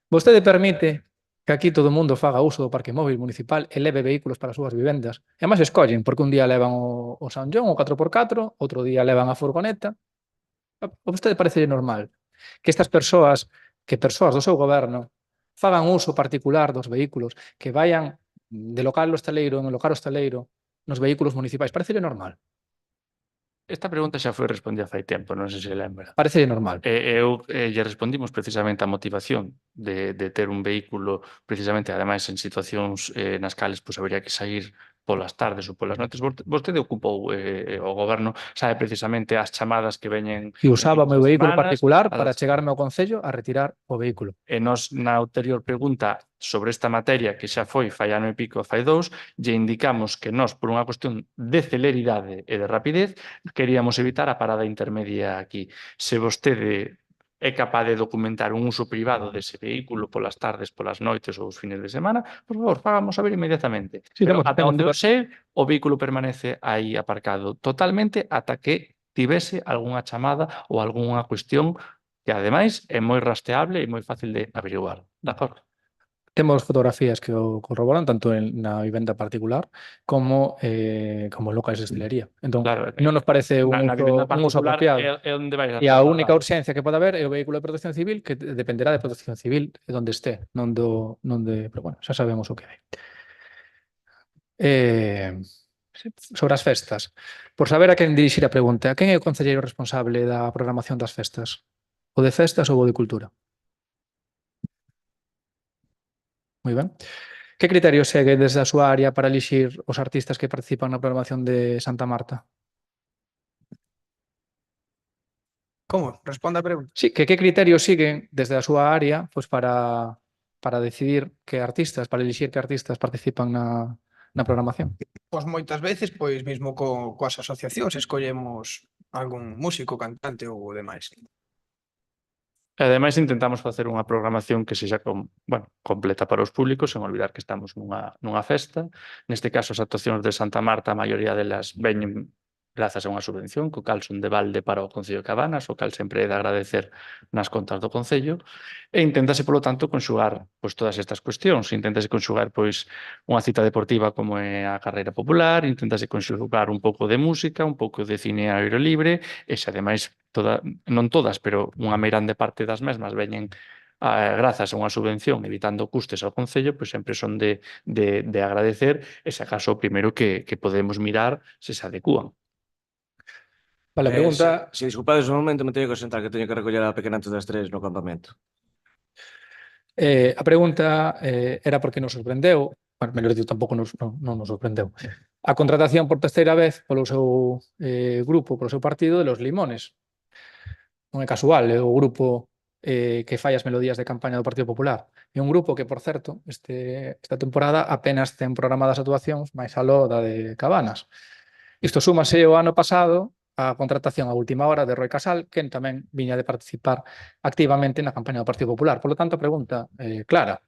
Vostede permite que aquí todo o mundo faga uso do parque móvil municipal e leve vehículos para as súas vivendas? E además escollen, porque un día levan o San John, o 4x4, outro día levan a furgoneta. A vostede parece normal que estas persoas do seu goberno fagan uso particular dos vehículos, que vayan de local ao estaleiro, en local ao estaleiro, nos vehículos municipais? Parece normal? Esta pregunta xa foi respondida fai tempo, non sei se lembra. Parece normal. Eu lle respondimos precisamente a motivación de ter un vehículo, precisamente, ademais, en situacións nas cales habería que sair polas tardes ou polas noites. Vostede ocupou o goberno, sabe precisamente as chamadas que veñen... E usaba o meu vehículo particular para chegarme ao Concello a retirar o vehículo. E nós, na anterior pregunta sobre esta materia, que xa foi fai ano e pico, fai dous, lle indicamos que nós, por unha cuestión de celeridade e de rapidez, queríamos evitar a parada intermedia aquí. Se vostede é capaz de documentar un uso privado dese vehículo polas tardes, polas noites ou os fines de semana, por favor, fágamos saber inmediatamente. Sí, pero ata onde eu sei, o vehículo permanece aí aparcado totalmente ata que tivese algunha chamada ou algunha cuestión que, ademais, é moi rastreable e moi fácil de averiguar. De acordo? Temos fotografías que o corroboran tanto na vivenda particular como en locais de hostelería. Entón, non nos parece un uso apropiado. E a única urxencia que pode haber é o vehículo de protección civil, que dependerá de protección civil onde este, pero bueno, xa sabemos o que hai. Sobre as festas, por saber a quen dirixir a pregunta, quen é o concelleiro responsable da programación das festas? O de festas ou o de cultura? Moi ben. Que criterio segue desde a súa área para elixir os artistas que participan na programación de Santa Marta? Como? Responda a pregunta. Sí, que criterios siguen desde a súa área pois para decidir que artistas, para elixir que artistas participan na programación? Pois moitas veces, pois mesmo coas asociacións, escollemos algún músico, cantante ou demais. E ademais intentamos facer unha programación que sexa completa para os públicos, sen olvidar que estamos nunha festa. Neste caso, as actuacións de Santa Marta, a maioría delas veñen grazas a unha subvención, co cal son de balde para o Concello de Cabanas, o cal sempre é de agradecer nas contas do Concello, e inténtase, polo tanto, conxugar todas estas cuestións. Inténtase conxugar unha cita deportiva como é a carreira popular, inténtase conxugar un pouco de música, un pouco de cine ao aire libre, e se ademais non todas, pero unha meirande parte das mesmas veñen grazas a unha subvención evitando custes ao Concello, pois sempre son de agradecer, e se acaso o primeiro que podemos mirar se adecúan. Vale, a pregunta... Se disculpades un momento, me teño que sentar, que teño que recoller a pequena antes das 3 no campamento. A pregunta era porque nos sorprendeu, bueno, mellor dito, tampouco non nos sorprendeu, a contratación por terceira vez polo seu grupo, polo seu partido de Los Limones. Non é casual, é o grupo que fai as melodías de campaña do Partido Popular. É un grupo que, por certo, esta temporada apenas ten programadas actuacións máis aló da de Cabanas. Isto súmase o ano pasado a contratación a última hora de Roi Casal, quen tamén viña de participar activamente na campaña do Partido Popular. Por lo tanto, a pregunta clara.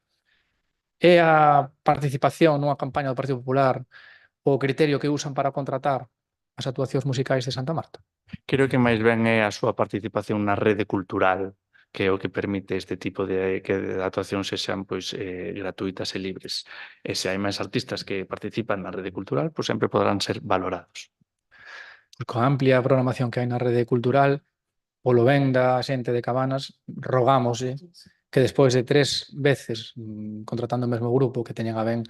É a participación nunha campaña do Partido Popular o criterio que usan para contratar as actuacións musicais de Santa Marta? Creo que máis ben é a súa participación na rede cultural, que é o que permite este tipo de actuacións sexan gratuitas e libres. E se hai máis artistas que participan na rede cultural, sempre poderán ser valorados. Coa amplia programación que hai na rede cultural, polo ben da xente de Cabanas, rogámoslle que despois de 3 veces contratando o mesmo grupo que teñen a ben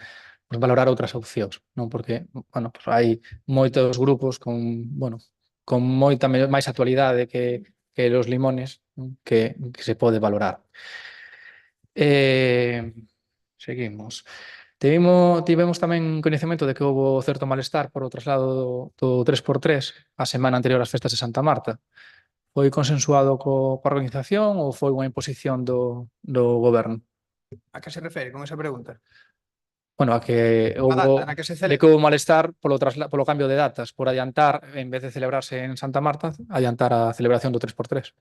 valorar outras opcións, non? Porque, hai moitos grupos con moita máis actualidade que Los Limones, que se pode valorar. Seguimos. Tivemos tamén coñecemento de que houbo certo malestar por o traslado do 3x3 a semana anterior ás festas de Santa Marta. Foi consensuado coa organización ou foi unha imposición do goberno? A que se refere con esa pregunta? A que houbo, na que se de que houbo malestar polo cambio de datas, por adiantar, en vez de celebrarse en Santa Marta, adiantar a celebración do 3x3.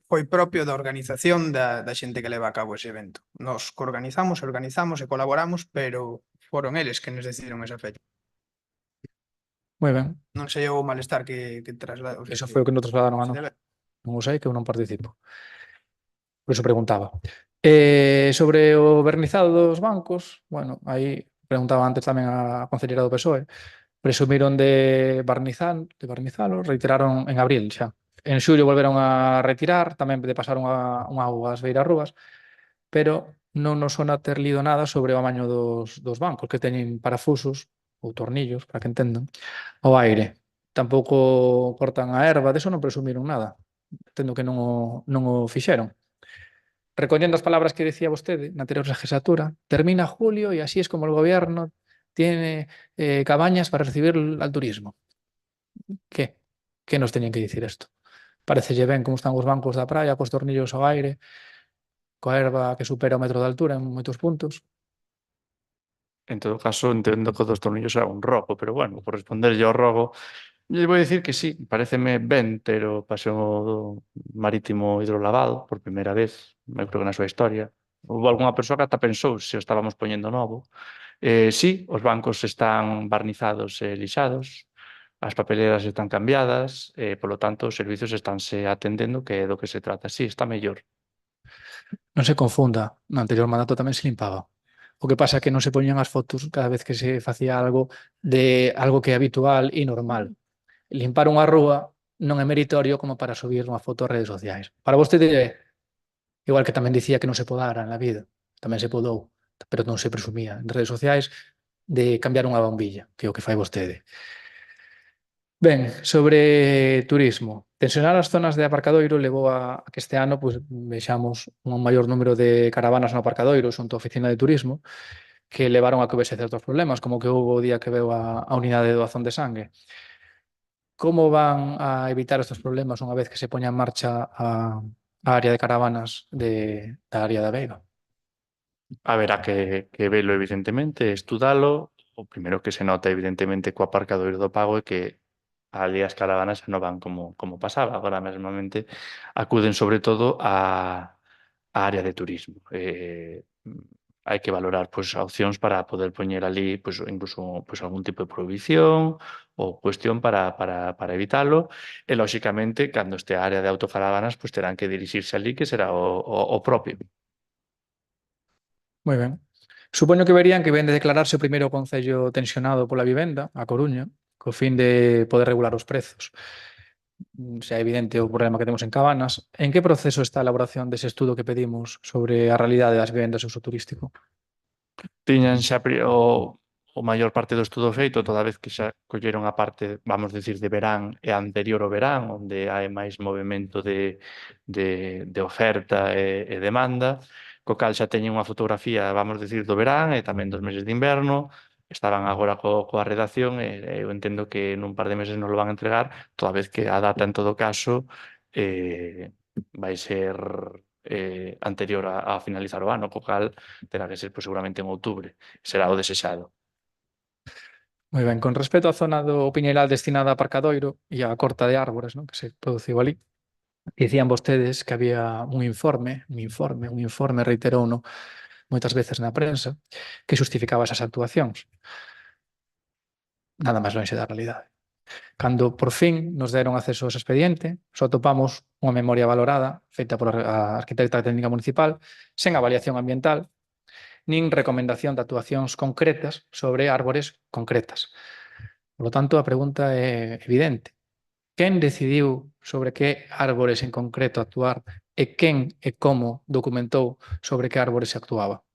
Foi propio da organización da xente que leva a cabo ese evento. Nos organizamos e colaboramos, pero foron eles que nos decidiron esa fecha. Moi ben. Non sei o malestar que trasladaron. Eso foi o que nos trasladaron a nós. Non o sei, que eu non participo. Por iso preguntaba. Sobre o vernizado dos bancos, aí preguntaba antes tamén a concelleira do PSOE, presumiron de barnizalo, reiteraron en abril xa. En xullo volveron a retirar, tamén de pasar unha auga ás beirarrúas, pero non nos sona ter lido nada sobre o amaño dos bancos, que teñen parafusos ou tornillos, para que entendan, ao aire. Tampouco cortan a erva, deso non presumiron nada. Entendo que non o fixeron. Recollendo as palabras que decía vostede na anterior legislatura, termina julio e así es como el gobierno tiene cabañas para recibir al turismo. Que nos teñen que dicir isto? Parecelle ben como están os bancos da praia, cos tornillos ao aire, coa erva que supera o metro de altura en moitos puntos. En todo caso, entendo que o dos tornillos é un rogo, pero por responderlle ao rogo, lle vou dicir que sí, pareceme ben ter o paseo marítimo hidrolavado por primeira vez, eu creo que na súa historia. Houve algunha persoa que ata pensou se o estábamos poñendo novo. Sí, os bancos están barnizados e lixados, as papeleras están cambiadas, polo tanto, os servizos estánse atendendo, que é do que se trata. Sí, está mellor. Non se confunda, no anterior mandato tamén se limpaba. O que pasa é que non se poñían as fotos cada vez que se facía algo que é habitual e normal. Limpar unha rúa non é meritorio como para subir unha foto ás redes sociais. Para vostede, igual que tamén dicía que non se podara na vida, tamén se podou, pero non se presumía en redes sociais de cambiar unha bombilla, que é o que fai vostede. Ben, sobre turismo. Tensionar as zonas de aparcadoiro levou a que este ano vexamos un maior número de caravanas no aparcadoiro xunto á oficina de turismo que levaron a que houvese certos problemas, como que houve o día que veu a unidade de doazón de sangue. Como van a evitar estes problemas unha vez que se poña en marcha a área de caravanas da área da Veiga? Haberá que velo, evidentemente, estudalo. O primeiro que se nota, evidentemente, co aparcadoiro do Pago é que ali as caravanas xa non van como pasaba. Agora mesmamente acuden sobre todo á área de turismo. Hai que valorar opcións para poder poñer ali incluso algún tipo de prohibición ou cuestión para evitalo e, lóxicamente, cando este área de autocaravanas terán que dirixirse ali, que será o propio. Moi ben. Supoño que verían que ven de declararse o primeiro concello tensionado pola vivenda, a Coruña, co fin de poder regular os prezos. Xa é evidente o problema que temos en Cabanas. En que proceso está a elaboración dese estudo que pedimos sobre a realidade das vivendas de uso turístico? Tiñan xa o maior parte do estudo feito, toda vez que xa colleron a parte, vamos decir, de verán e anterior ao verán, onde hai máis movimento de oferta e demanda, co cal xa teñen unha fotografía, vamos decir, do verán e tamén dos meses de inverno. Estaban agora coa redacción e eu entendo que nun par de meses nos lo van a entregar, toda vez que a data, en todo caso, vai ser anterior a finalizar o ano, co cal terá que ser seguramente en outubro. Será o desexado. Moi ben, con respecto á zona do Piñeiral destinada a aparcadoiro e á corta de árbores, que se produciu ali, dicían vostedes que había un informe, reiterouno moitas veces na prensa, que xustificaba esas actuacións. Nada máis lonxe da realidade. Cando por fin nos deron acceso aos expediente, só topamos unha memoria valorada feita por a arquitecta técnica municipal sen avaliación ambiental nin recomendación de actuacións concretas sobre árbores concretas. Por lo tanto, a pregunta é evidente. Quen decidiu sobre que árbores en concreto actuar e quen e como documentou sobre que árbores se actuaba?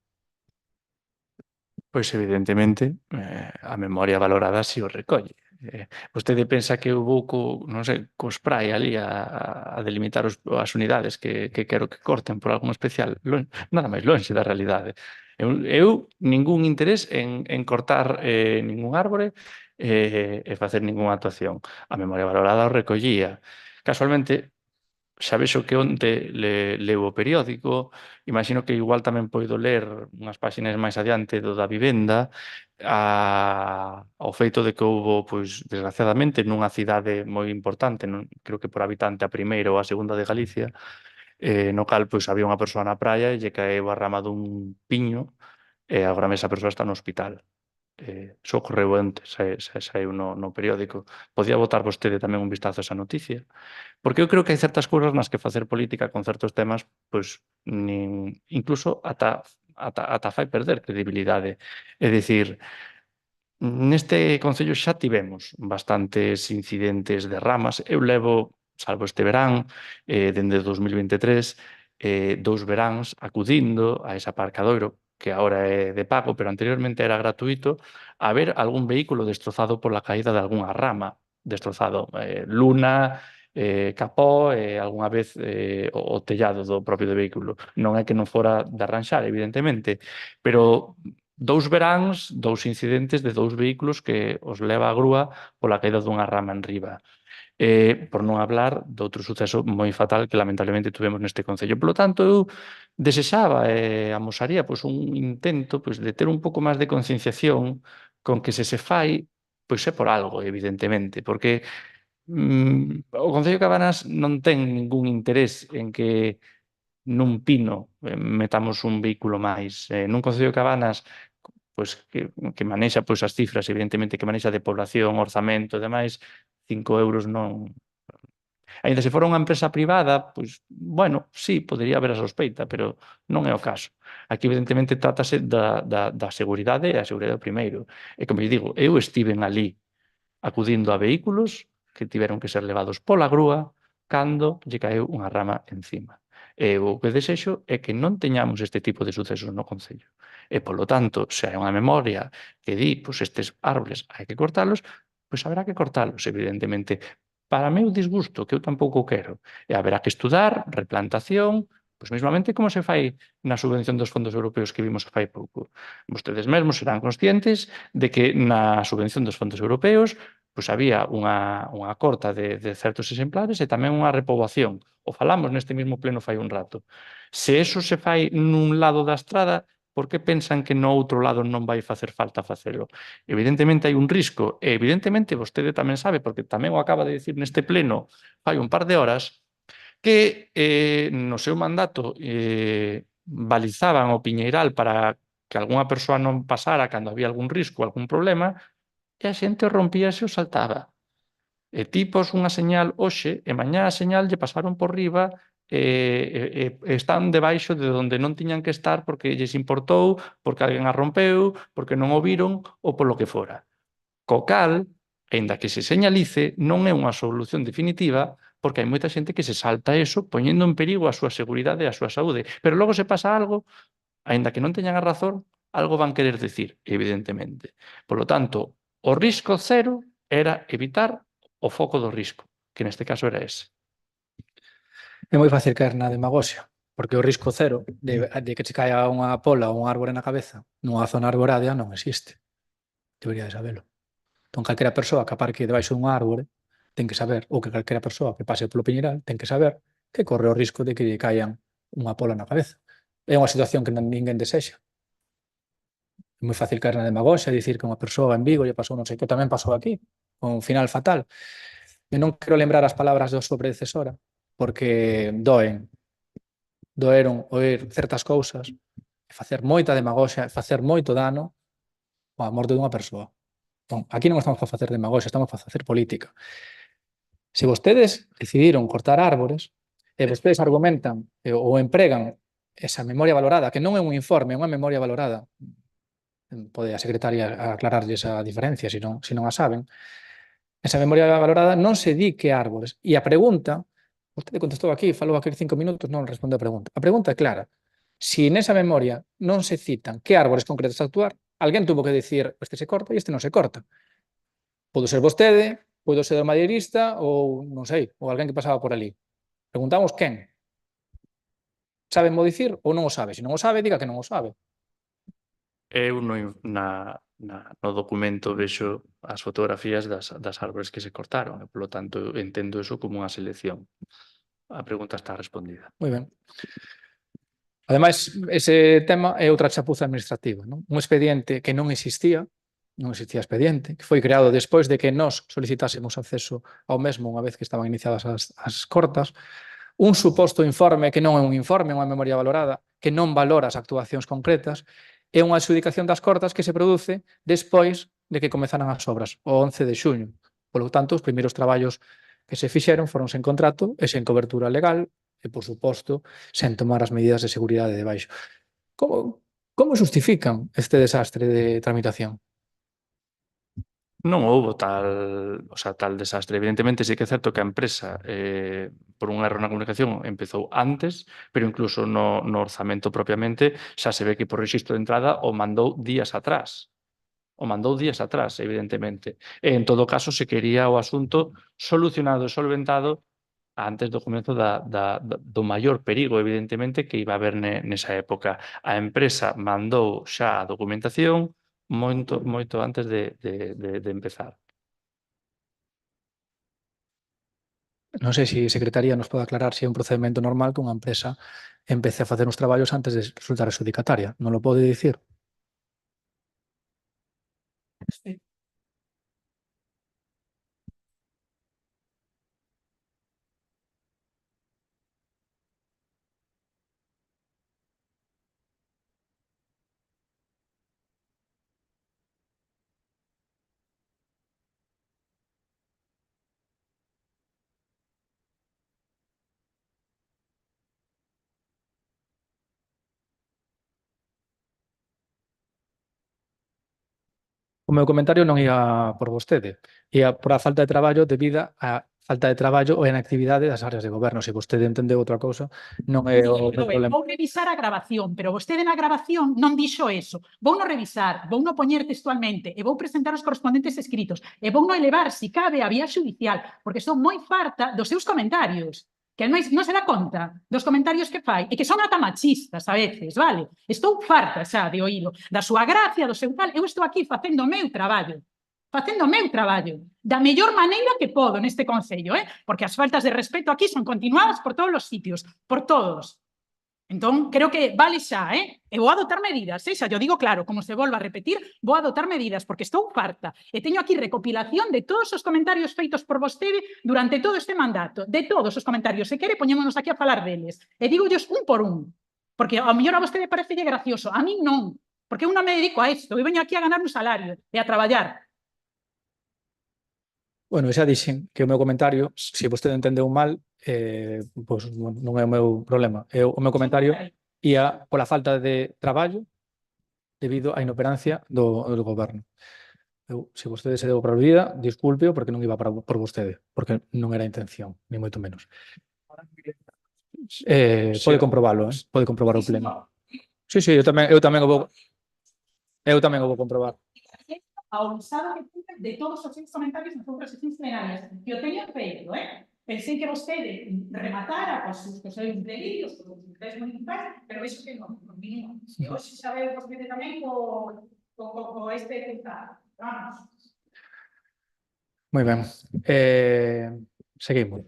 Pois evidentemente, a memoria valorada si o recolle. Vostede pensa que eu vou non sei, co spray ali a delimitar as unidades que quero que corten por algún especial? Nada máis lonxe da realidade. Eu ningún interés en cortar ningún árbore e facer ningunha actuación. A memoria valorada o recollía. Casualmente, xa vexo que onte leu o periódico, imagino que igual tamén poido ler unhas páxinas máis adiante do da vivenda ao feito de que houbo, desgraciadamente, nunha cidade moi importante, creo que por habitante a primeira ou a segunda de Galicia, no cal había unha persoa na praia e lle caeu a rama dun piño e agora esa persoa está no hospital. Só ocorreu onte, saiu no periódico. Podía botar vostede tamén un vistazo a esa noticia. Porque eu creo que hai certas cousas nas que facer política con certos temas, incluso ata fai perder credibilidade. É dicir, neste concello xa tivemos bastantes incidentes de ramas. Eu levo, salvo este verán, dende 2023, 2 veráns acudindo a ese aparcadoiro, que agora é de pago, pero anteriormente era gratuito, a ver algún vehículo destrozado pola caída de algunha rama, destrozado luna, capó e algunha vez o tellado do propio vehículo. Non é que non fora de arranxar, evidentemente, pero 2 veráns, 2 incidentes de 2 vehículos que os leva a grúa pola caída dunha rama en riba. Por non hablar de outro suceso moi fatal que lamentablemente tuvemos neste concello. Por lo tanto, eu desexaba e amosaría un intento de ter un pouco máis de concienciación con que se fai, é por algo, evidentemente, porque o Concello de Cabanas non ten ningún interés en que nun pino metamos un vehículo máis. Nun Concello de Cabanas que manexa as cifras, evidentemente, que manexa de población, orzamento e demais, 5 euros non... Ainda se fora unha empresa privada, bueno, sí, podería haber a sospeita, pero non é o caso. Aquí, evidentemente, trátase da seguridade e a seguridade primeiro. E, como lle digo, eu estiven ali acudindo a vehículos que tiveron que ser levados pola grúa cando lle caeu unha rama encima. E o que desexo é que non teñamos este tipo de sucesos no Concello. E, polo tanto, se hai unha memoria que di estes árboles hai que cortalos, pois haberá que cortalos, evidentemente. Para meu disgusto, que eu tampouco quero, e haberá que estudar, replantación, pois mesmamente como se fai na subvención dos fondos europeos que vimos fai pouco. Vostedes mesmos serán conscientes de que na subvención dos fondos europeos pois había unha corta de certos exemplares e tamén unha repoboación. O falamos neste mesmo pleno fai un rato. Se eso se fai nun lado da estrada, por que pensan que no outro lado non vai facer falta facelo? Evidentemente hai un risco e evidentemente vostede tamén sabe, porque tamén o acaba de dicir neste pleno fai un par de horas, que no seu mandato balizaban o Piñeiral para que algunha persoa non pasara cando había algún risco, algún problema, e a xente o rompía e o saltaba. E tipos unha señal hoxe e mañá a señal lle pasaron por riba están debaixo de onde non tiñan que estar porque lles importou, porque alguén a rompeu, porque non o viron ou polo que fora. Co cal, aínda que se señalice, non é unha solución definitiva porque hai moita xente que se salta eso poñendo en perigo a súa seguridade e a súa saúde. Pero logo se pasa algo, aínda que non teñan a razón, algo van querer decir, evidentemente. Polo tanto, o risco cero era evitar o foco do risco, que neste caso era ese. É moi fácil caer na demagoxia, porque o risco cero de que se caia unha pola ou un árbore na cabeza nunha zona arborárea non existe. Debería de sabelo. Entón, calquera persoa que aparque debaixo dun árbore ten que saber, ou que calquera persoa que pase polo Piñeiral ten que saber que corre o risco de que lle caian unha pola na cabeza. É unha situación que ninguén desexa. É moi fácil caer na demagoxia e dicir que unha persoa en Vigo lle pasou non sei que tamén pasou aquí, con un final fatal. E non quero lembrar as palabras da súa predecesora, porque doeron oír certas cousas, e facer moita demagoxia, e facer moito dano á morte dunha persoa. Entón, aquí non estamos para facer demagoxia, estamos para facer política. Se vostedes decidiron cortar árbores, e vostedes argumentan ou empregan esa memoria valorada, que non é un informe, é unha memoria valorada, pode a secretaria aclararlle esa diferencia, se non a saben, esa memoria valorada non se di que árbores. E a pregunta, vostede contestou aquí, falou aquí 5 minutos, non respondeu a pregunta. A pregunta é clara. Si nesa memoria non se citan que árbores concretos actuar, alguén tuvo que dicir este se corta e este non se corta. Pode ser vostede, pode ser o madierista ou, non sei, ou alguén que pasaba por ali. Preguntamos quen. Saben mo dicir ou non o sabe? Se non o sabe, diga que non o sabe. Eu no documento vexo as fotografías das árbores que se cortaron e, polo tanto, entendo eso como unha selección. A pregunta está respondida. Moi ben. Ademais, ese tema é outra chapuza administrativa, non? Un expediente que non existía expediente, que foi creado despois de que nós solicitásemos acceso ao mesmo unha vez que estaban iniciadas as cortas, un suposto informe que non é un informe, é unha memoria valorada, que non valora as actuacións concretas, é unha adxudicación das cortas que se produce despois de que comezaran as obras, o 11 de xuño. Polo tanto, os primeiros traballos que se fixeron foron sen contrato e sen cobertura legal e, por suposto, sen tomar as medidas de seguridade debaixo. Como justifican este desastre de tramitación? Non houbo tal desastre. Evidentemente, sí que é certo que a empresa, por un erro na comunicación, empezou antes, pero incluso no orzamento propiamente xa se ve que por rexistro de entrada o mandou días atrás. Evidentemente. E, en todo caso, se quería o asunto solucionado e solventado antes do comezo do maior perigo, evidentemente, que iba a haber nesa época. A empresa mandou xa a documentación moito antes de empezar. Non sei se a Secretaría nos pode aclarar se é un procedimento normal que unha empresa empece a facer uns traballos antes de resultar adxudicataria. Non lo pode dicir? Sí. O meu comentario non ia por vostede, ia por a falta de traballo debida a falta de traballo ou inactividade das áreas de goberno. Se vostede entendeu outra cousa, non é o meu problema. Vou revisar a grabación, pero vostede na grabación non dixo eso. Vou no revisar, vou no poñer textualmente e vou presentar os correspondentes escritos e vou no elevar, si cabe, a vía judicial, porque son moi farta dos seus comentarios. Que ademais non se dá conta dos comentarios que fai e que son ata machistas a veces, vale? Estou farta xa de oílo, da súa gracia, do seu tal. Eu estou aquí facendo o meu traballo da mellor maneira que podo neste concello, porque as faltas de respeto aquí son continuadas por todos os sitios, por todos. Entón, creo que vale xa, e vou adoptar medidas, xa yo digo claro, como se volva a repetir, vou adoptar medidas, porque estou farta, e teño aquí recopilación de todos os comentarios feitos por vostede durante todo este mandato, de todos os comentarios, se quere, poñémonos aquí a falar deles, e dígollos un por un, porque ao mellor a vostede parecelle gracioso, a mí non, porque eu non me dedico a isto, eu veño aquí a ganar un salario e a traballar. Bueno, xa dixen que o meu comentario, se vostede entendeu mal, pois non é o meu problema. O meu comentario ia pola falta de traballo debido á inoperancia do goberno. Se vostede se deu por aludida, disculpe-o porque non iba por vostede, porque non era a intención, ni moito menos. Pode comprobalo, pode comprobar o pleno. Sí, eu tamén o vou comprobar. Ao listado que pude de todos os seus comentarios nas outras sesións plenarias, que o teño feito, Pensei que vostede rematara cos seus delirios, cos intereses municipais, pero iso que non, mínimo. E hoxe xa veo vostede tamén co este pecado. Vamos. Moi ben. Seguimos.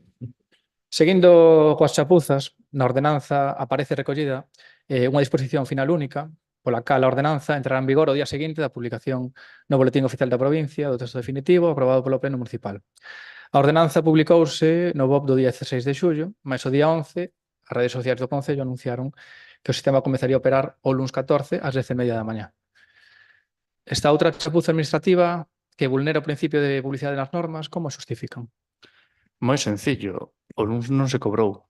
Seguindo coas chapuzas, na ordenanza aparece recollida unha disposición final única pola cal a ordenanza entrará en vigor o día seguinte da publicación no Boletín Oficial da Provincia do texto definitivo aprobado polo Pleno Municipal. A ordenanza publicouse no BOP do día 16 de xullo, mas o día 11 as redes sociais do Concello anunciaron que o sistema comezaría a operar o luns 14 ás 10:30 da mañá. Esta outra chapuza administrativa que vulnera o principio de publicidade nas normas, como a xustifican? Moi sencillo, o luns non se cobrou.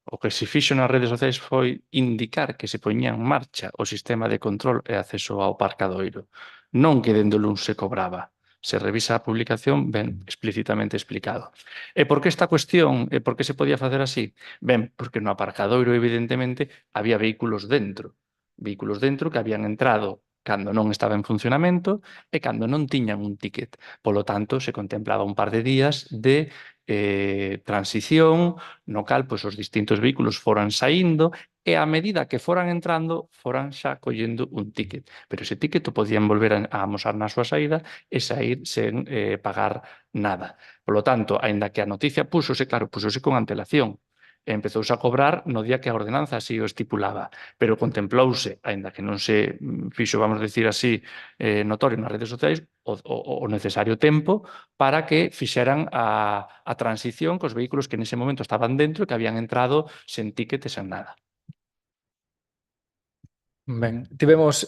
O que se fixo nas redes sociais foi indicar que se poñía en marcha o sistema de control e acceso ao parcadoiro. Non que dende o luns se cobraba. Se revisa a publicación, ben explícitamente explicado. E por que esta cuestión? E por que se podía facer así? Ben, porque no aparcadoiro, evidentemente, había vehículos dentro que habían entrado cando non estaba en funcionamento e cando non tiñan un ticket. Polo tanto, se contemplaba un par de días de transición no cal pois, os distintos vehículos foran saindo e a medida que foran entrando foran xa collendo un ticket. Pero ese ticket o podían volver a amosar na súa saída e sair sen pagar nada. Polo tanto, aínda que a noticia púxose con antelación, empezouse a cobrar no día que a ordenanza así o estipulaba, pero contemplouse, aínda que non se fixo, vamos a decir así, notorio nas redes sociais, o necesario tempo para que fixeran a transición cos vehículos que nese momento estaban dentro e que habían entrado sen ticket e sen nada. Ben, tivemos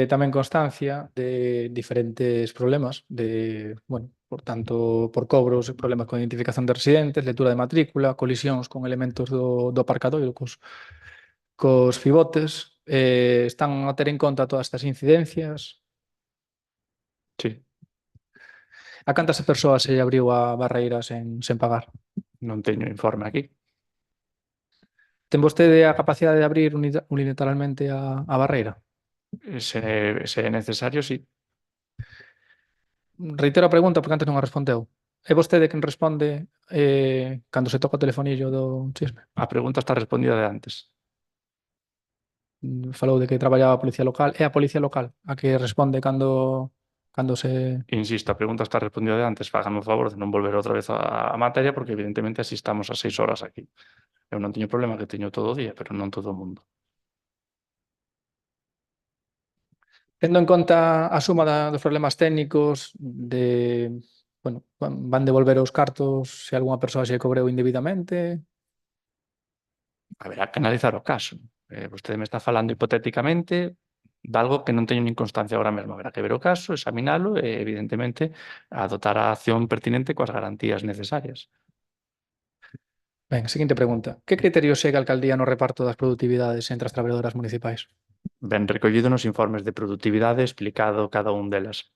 tamén constancia de diferentes problemas, por tanto, por cobros, problemas con identificación de residentes, lectura de matrícula, colisións con elementos do aparcadoiro, cos pivotes. Están a ter en conta todas estas incidencias? Sí. A cantas persoas se abriu a barreira sen pagar? Non teño informe aquí. Ten vostede a capacidade de abrir unilateralmente a barreira? Se é necesario, sí. Reitero a pregunta porque antes non a respondeu. É vostede quen responde cando se toca o telefonillo do chisme? A pregunta está respondida de antes. Falou de que traballaba a Policía Local. É a Policía Local a que responde cando se... Insisto, a pregunta está respondida de antes. Fágame o favor de non volver outra vez a materia porque evidentemente así estamos a 6 horas aquí. Eu non teño problema que teño todo o día, pero non todo o mundo. Tendo en conta a suma dos problemas técnicos van devolver os cartos se algunha persoa se cobreu indebidamente? Haberá que analizar o caso. Vostede me está falando hipotéticamente de algo que non teño nin constancia agora mesmo. Haberá que ver o caso, examinalo e, evidentemente, adoptar a acción pertinente coas garantías necesarias. Ben, seguinte pregunta. Que criterio segue a alcaldía no reparto das produtividades entre as traballadoras municipais? Ben recollido nos informes de produtividade explicado cada un delas.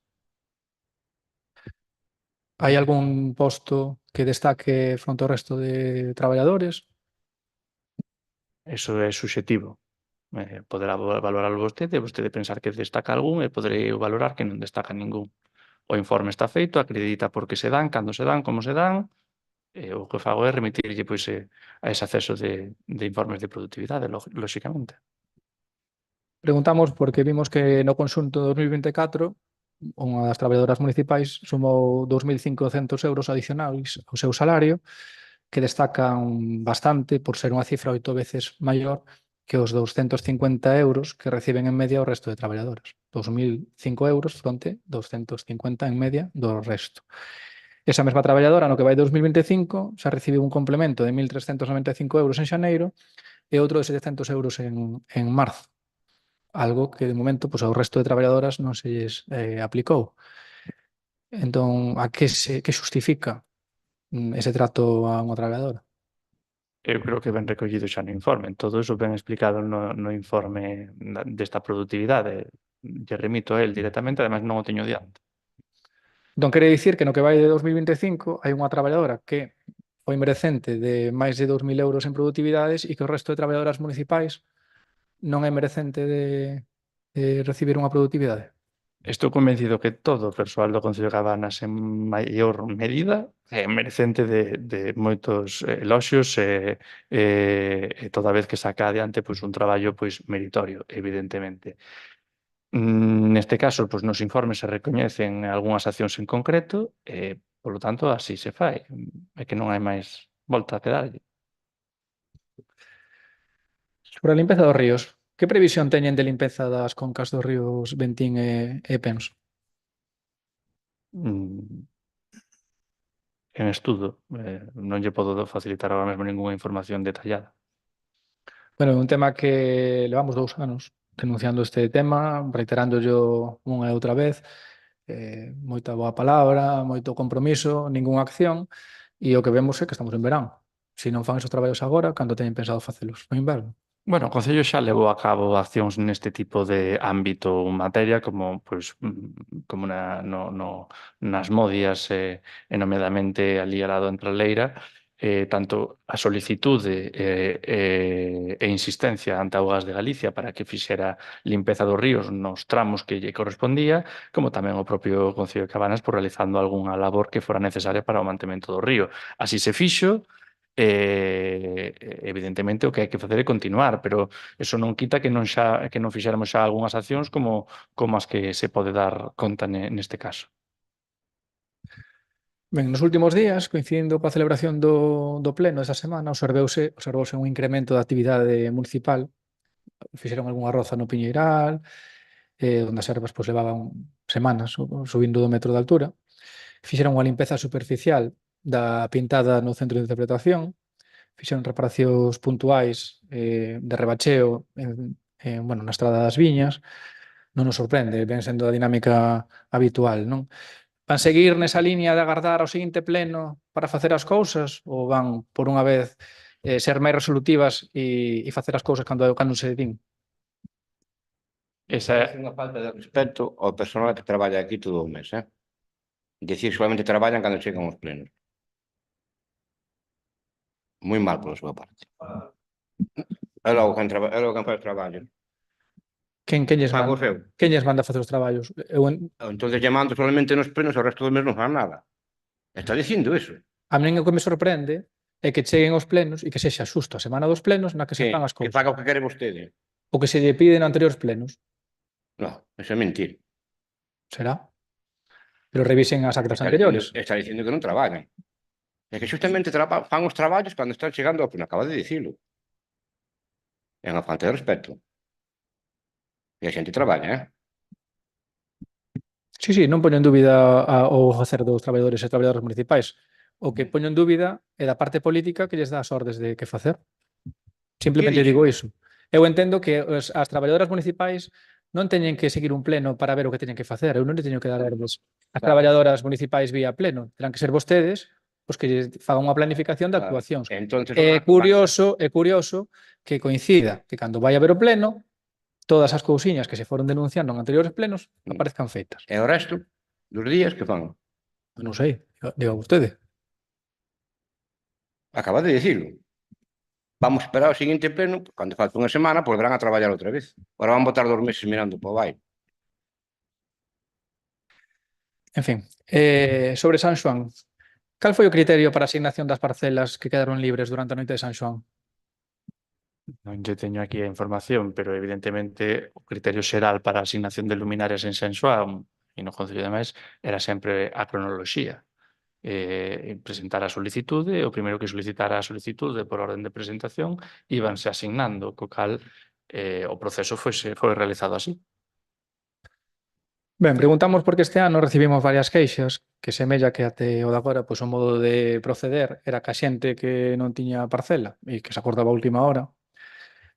Hai algún posto que destaque fronte ao resto de traballadores? Eso é subxetivo. Poderá valorarlo vostede pensar que destaca algún e poderei valorar que non destaca ningún. O informe está feito, acredita por que se dan, cando se dan, como se dan, e o que fago é remitirlle pois, a ese acceso de informes de productividade, lóxicamente. Preguntamos porque vimos que no conxunto 2024 unha das traballadoras municipais sumou 2.500 euros adicionais ao seu salario, que destacan bastante por ser unha cifra 8 veces maior que os 250 euros que reciben en media o resto de traballadoras. 2.005 euros fronte 250 en media do resto. Esa mesma traballadora no que vai 2025 xa recibiu un complemento de 1.395 euros en xaneiro e outro de 700 euros en marzo. Algo que de momento pois, ao resto de traballadoras non se lles aplicou. Entón, a que xustifica ese trato a unha traballadora? Eu creo que ben recollido xa no informe. Todo iso ben explicado no informe desta productividade. Lle remito a él directamente, ademais non o teño diante. Entón, quere dicir que no que vai de 2025 hai unha traballadora que foi merecente de máis de 2.000 euros en productividades e que o resto de traballadoras municipais non é merecente de recibir unha productividade. Estou convencido que todo o persoal do Concello de Cabanas en maior medida é merecente de moitos eloxios e toda vez que saca adiante pois, un traballo pois, meritorio, evidentemente. Neste caso, pois, nos informes se recoñecen algunhas accións en concreto e, polo tanto, así se fai. É que non hai máis volta que darlle. Sobre a limpeza dos ríos, que previsión teñen de limpeza das concas dos ríos Ventín e Penso? En estudo. Non lle podo facilitar agora mesmo ningunha información detallada. Bueno, é un tema que levamos 2 anos denunciando este tema, reiterándollo unha e outra vez. Moita boa palabra, moito compromiso, ningunha acción, e o que vemos é que estamos en verán. Se non fan esos traballos agora, cando teñen pensado facelos? No inverno? Bueno, o Concello xa levou a cabo accións neste tipo de ámbito ou materia como pois como nas Modias e nomeadamente ali ao lado en Traleira, tanto a solicitude e insistencia ante Augas de Galicia para que fixera limpeza dos ríos nos tramos que lle correspondía, como tamén o propio Concello de Cabanas por realizando algunha labor que fora necesaria para o mantemento do río. Así se fixo. Evidentemente o que hai que facer é continuar, pero eso non quita que non fixéramos xa algunhas accións como as que se pode dar conta neste caso. Ben, nos últimos días, coincidindo coa celebración do pleno esta semana, observouse un incremento da actividade municipal. Fixeron algunha roza no Piñeiral, onde as ervas pois, levaban semanas subindo do metro de altura. Fixeron unha limpeza superficial da pintada no centro de interpretación, fixeron reparacións puntuais de rebacheo na Estrada das Viñas. Non nos sorprende, ven sendo a dinámica habitual, non? Van seguir nesa liña de agardar ao seguinte pleno para facer as cousas ou van, por unha vez, ser máis resolutivas e facer as cousas cando se din? Esa É unha falta de respeto ao persoal que traballa aquí todo o mes, Dicir solamente traballan cando chegan os plenos. Moi mal pola súa parte. É logo quen fai os traballos. Quen lles Pago manda? eu. Quen lles manda facer os traballos? Entonces llamando solamente nos plenos, o resto do mes non fan nada. Está dicindo eso. A mí o que me sorprende é que cheguen os plenos e que sexa xusto a semana dos plenos na que se fan as Que cousas. faga o que quere vostede. O que se lle pide en anteriores plenos. Non, eso é mentir. Será? Pero revisen as actas anteriores. Está dicindo que non traballan. É que xustamente fan os traballos cando están chegando ao pleno. Acaba de dicilo. É unha falta de respeto. E a xente traballa, Sí, non poño en dúbida o facer dos traballadores e traballadoras municipais. O que poño en dúbida é da parte política que lles dá as ordes de que facer. Simplemente digo iso. Eu entendo que as traballadoras municipais non teñen que seguir un pleno para ver o que teñen que facer. Eu non lle teño que dar ordes as traballadoras municipais vía pleno. Terán que ser vostedes os que fagan unha planificación de actuacións. É curioso que coincida que cando vai haber o pleno todas as cousiñas que se foron denunciando en anteriores plenos aparezcan feitas. E o resto dos días que fan? Non sei. Diga vostede. Acaba de dicilo. Vamos a esperar o seguinte pleno, cando falta unha semana, volverán a traballar outra vez. Agora van botar 2 meses mirando para o vai. En fin, sobre San Xoán, cal foi o criterio para a asignación das parcelas que quedaron libres durante a noite de San Xoán? Non lle teño aquí a información, pero evidentemente o criterio xeral para a asignación de luminarias en San Xoán e no Concello de Maes era sempre a cronoloxía. Presentar a solicitude, o primeiro que solicitara a solicitude por orden de presentación, íbanse asignando, co cal o proceso foi realizado así. Ben, preguntamos porque este ano recibimos varias queixas que semella que até o de agora pois, o modo de proceder era que a xente que non tiña parcela e que se acordaba a última hora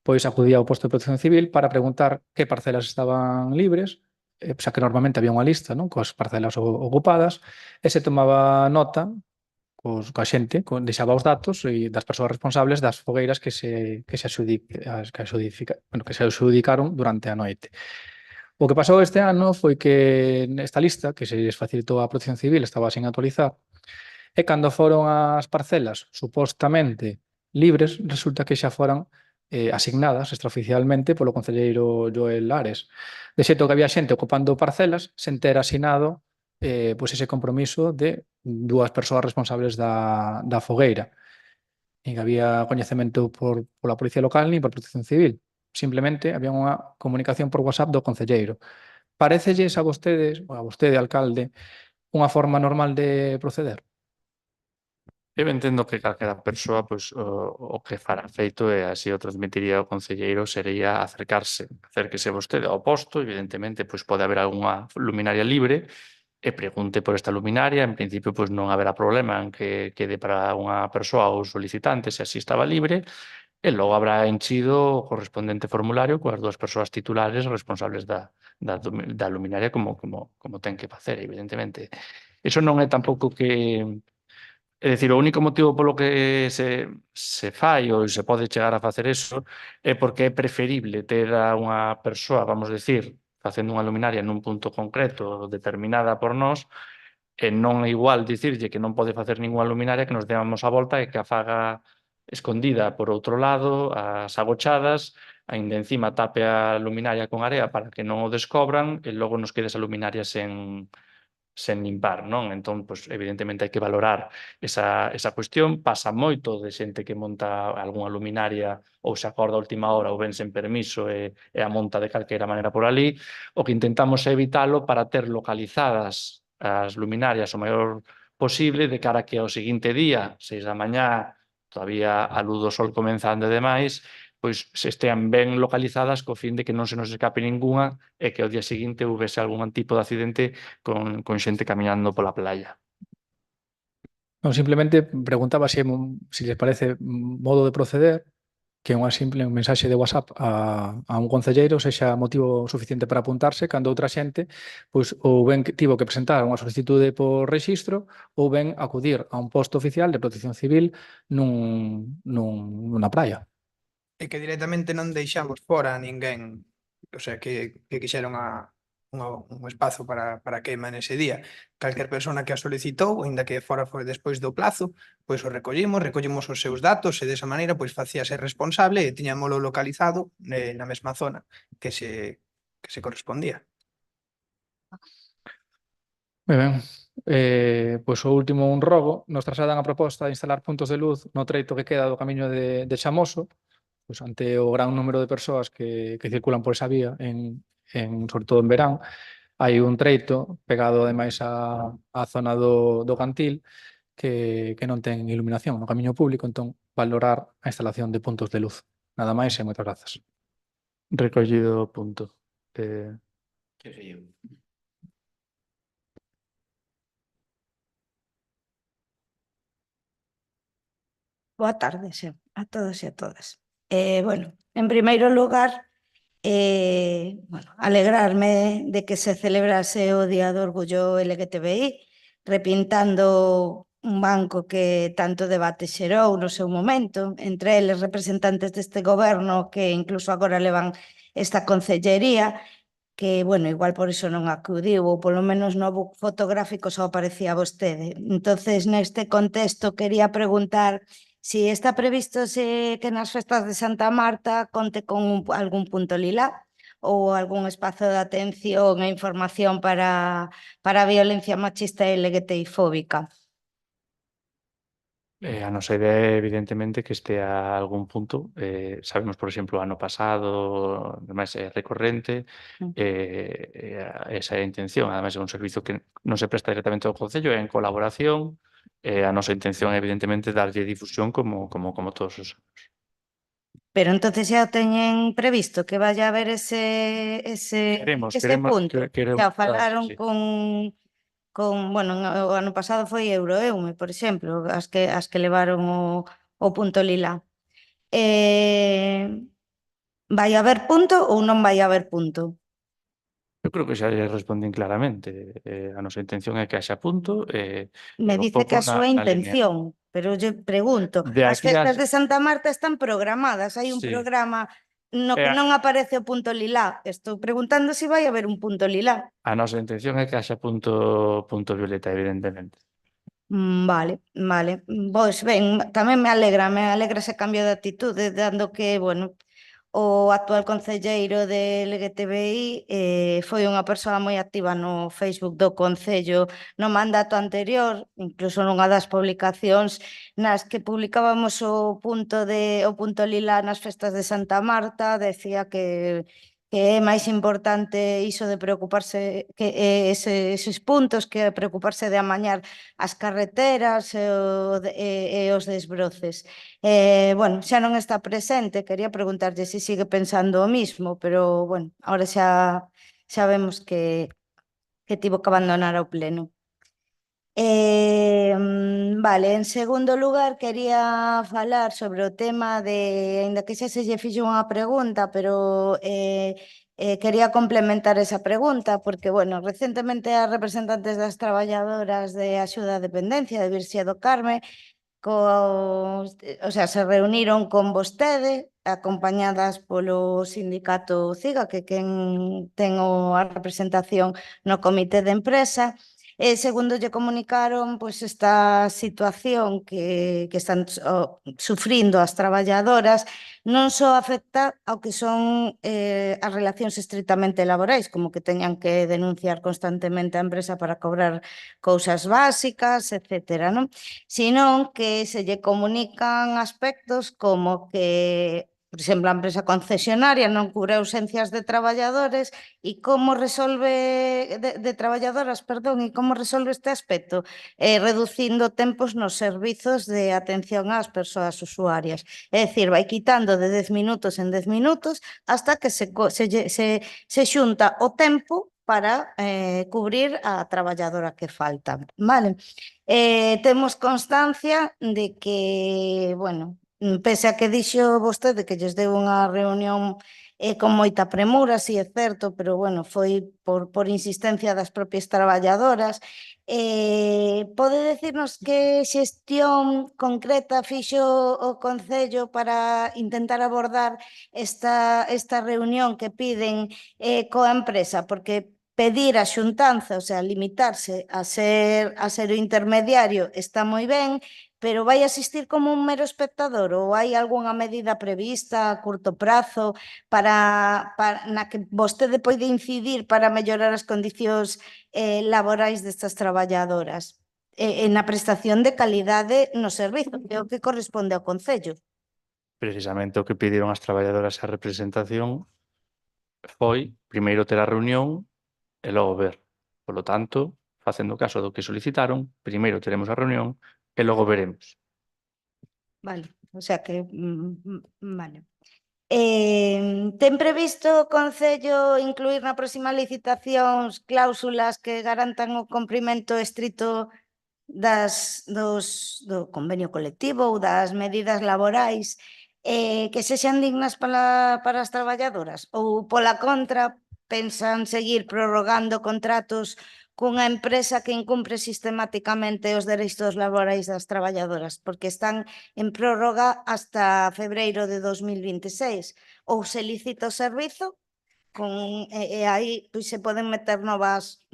pois acudía ao posto de protección civil para preguntar que parcelas estaban libres, xa que normalmente había unha lista non? Coas parcelas ocupadas e se tomaba nota coa xente, deixaba os datos e das persoas responsables das fogueiras que se adxudicaron durante a noite. O que pasou este ano foi que nesta lista, que se lles facilitou a Protección Civil, estaba sin actualizar, e cando foron as parcelas supostamente libres, resulta que xa foran asignadas extraoficialmente polo concelleiro Joel Ares. De xeito que había xente ocupando parcelas sen ter asignado pois ese compromiso de 2 persoas responsables da fogueira. Nin había coñecemento pola Policía Local nin por Protección Civil. Simplemente había unha comunicación por WhatsApp do concelleiro. Parécelles a vostedes, ou a vostede, alcalde, unha forma normal de proceder? Eu entendo que calquera persoa pois, o que fará feito e así o transmitiría ao concelleiro sería acérquese vostede ao posto, evidentemente pois pode haber algunha luminaria libre e pregunte por esta luminaria, en principio pois non haberá problema en que quede para unha persoa ou solicitante se así estaba libre e logo habrá enchido o correspondente formulario coas 2 persoas titulares responsables da luminaria como ten que facer, evidentemente. Iso non é tampouco que... É dicir, o único motivo polo que se fai ou se pode chegar a facer eso é porque é preferible ter a unha persoa, vamos decir, facendo unha luminaria nun punto concreto determinada por nós e non é igual dicirlle que non pode facer ninguna luminaria que nos demos a volta e que a faga escondida por outro lado, as agochadas, aínda encima tape a luminaria con area para que non o descobran e logo nos quede esa luminaria sen limpar, non? Entón, pois, evidentemente, hai que valorar esa cuestión. Pasa moito de xente que monta algunha luminaria ou se acorda a última hora ou ven sen permiso e a monta de calquera maneira por ali. O que intentamos é evitalo para ter localizadas as luminarias o maior posible de cara que ao seguinte día, 6 da mañá, todavía a luz do sol comenzando e demais, pois se estean ben localizadas co fin de que non se nos escape ningunha e que ao día seguinte houvese algún tipo de accidente con xente camiñando pola playa. Non, simplemente preguntaba se lles parece modo de proceder que unha simple mensaxe de WhatsApp a un concelleiro sexa motivo suficiente para apuntarse cando outra xente pois, ou ben tivo que presentar unha solicitude por rexistro ou ben acudir a un posto oficial de Protección Civil nunha praia. E que directamente non deixamos fora a ninguén, o sea, que quixeron un espazo para queima nese día. Calquer persona que a solicitou, aínda que fora foi despois do plazo, pois o recollimos os seus datos e desa maneira pois facíase responsable e tiñámolo localizado na mesma zona que se correspondía. Moi ben. Pois o último un rogo, nos trasladan a proposta de instalar puntos de luz no treito que queda do camiño de Chamoso, pois ante o gran número de persoas que circulan por esa vía, sobre todo en verán, hai un treito pegado ademais á zona do Cantil que non ten iluminación no camiño público, entón valorar a instalación de puntos de luz. Nada máis e moitas grazas. Recollido o punto. Boa tarde a todos e a todas. Bueno, en primeiro lugar, alegrarme de que se celebrase o Día do Orgullo LGTBI, repintando un banco que tanto debate xerou no seu momento, entre eles representantes deste goberno que incluso agora levan esta concellería, bueno, igual por iso non acudiu, ou polo menos no book fotográfico só aparecía vostede. Entonces, neste contexto, quería preguntar si está previsto que nas festas de Santa Marta conte con algún punto lila ou algún espazo de atención e información para a violencia machista e LGTBI-fóbica. A nosa idea é, evidentemente, que este a algún punto. Sabemos, por exemplo, o ano pasado, ademais é recorrente, esa é a intención. Ademais, é un servizo que non se presta directamente ao Concello, é en colaboración. A nosa intención é, evidentemente, darlle difusión como todos os anos. Pero entonces xa teñen previsto que vaya a haber ese punto. Xa falaron sí. bueno, o ano pasado foi Euroeume, por exemplo, as que levaron o punto lila. Vai haber punto ou non vai haber punto? Eu creo que xa lle respondín claramente. A nosa intención é que haxa punto. Me dice que a súa intención, pero eu pregunto, as festas de Santa Marta están programadas, hai un programa no que non aparece o punto lilá. Estou preguntando se vai haber un punto lilá. A nosa intención é que haxa punto violeta, evidentemente. Vale. Pois ben, tamén me alegra ese cambio de actitude, dando que, bueno, o actual concelleiro de LGTBI foi unha persoa moi activa no Facebook do Concello no mandato anterior, incluso nunha das publicacións nas que publicábamos o punto lila nas festas de Santa Marta, decía que é máis importante iso de preocuparse que eses puntos que preocuparse de amañar as carreteras e os desbroces. Bueno, xa non está presente, quería preguntarlle se sigue pensando o mismo, pero, bueno, ahora xa vemos que tivo que abandonar o pleno. Vale, en segundo lugar, quería falar sobre o tema aínda que xa se lle fixo unha pregunta, pero quería complementar esa pregunta, porque, bueno, recentemente as representantes das traballadoras de axuda á dependencia de Virxía do Carme se reuniron con vostede, acompañadas polo sindicato CIGA, que quen ten a representación no comité de empresa. Segundo lle comunicaron, pois esta situación que están sufrindo as traballadoras non só afecta ao que son as relacións estritamente laborais, como que teñan que denunciar constantemente a empresa para cobrar cousas básicas, etcétera, non? Senón que se lle comunican aspectos como que, por exemplo, a empresa concesionaria non cubre ausencias de traballadores e como resolve de traballadoras, perdón, e como resolve este aspecto? Reducindo tempos nos servizos de atención ás persoas usuarias. É dicir, vai quitando de 10 minutos en 10 minutos hasta que se xunta o tempo para cubrir a traballadora que falta. Vale? Temos constancia de que, bueno, pese a que dixo vostede que lles deu unha reunión con moita premura, si é certo, pero, bueno, foi por insistencia das propias traballadoras. Pode decirnos que xestión concreta fixo o Concello para intentar abordar esta reunión que piden coa empresa? Porque pedir a xuntanza, o sea, limitarse a ser o intermediario está moi ben, pero vai asistir como un mero espectador ou hai algunha medida prevista a curto prazo na que vostede pode incidir para mellorar as condicións laborais destas traballadoras na prestación de calidade no servizo, que é o que corresponde ao Concello? Precisamente o que pediron as traballadoras a representación foi primeiro ter a reunión e logo ver. Polo tanto, facendo caso do que solicitaron, primeiro teremos a reunión e logo veremos. Vale, o sea que, vale. Ten previsto o Concello incluir na próxima licitación cláusulas que garantan o cumprimento estrito do convenio colectivo ou das medidas laborais que sexan dignas para as traballadoras? Ou, pola contra, pensan seguir prorrogando contratos cunha empresa que incumpre sistemáticamente os dereitos laborais das traballadoras, porque están en prórroga hasta febreiro de 2026. Ou se licita o servizo, e aí pois, se poden meter novas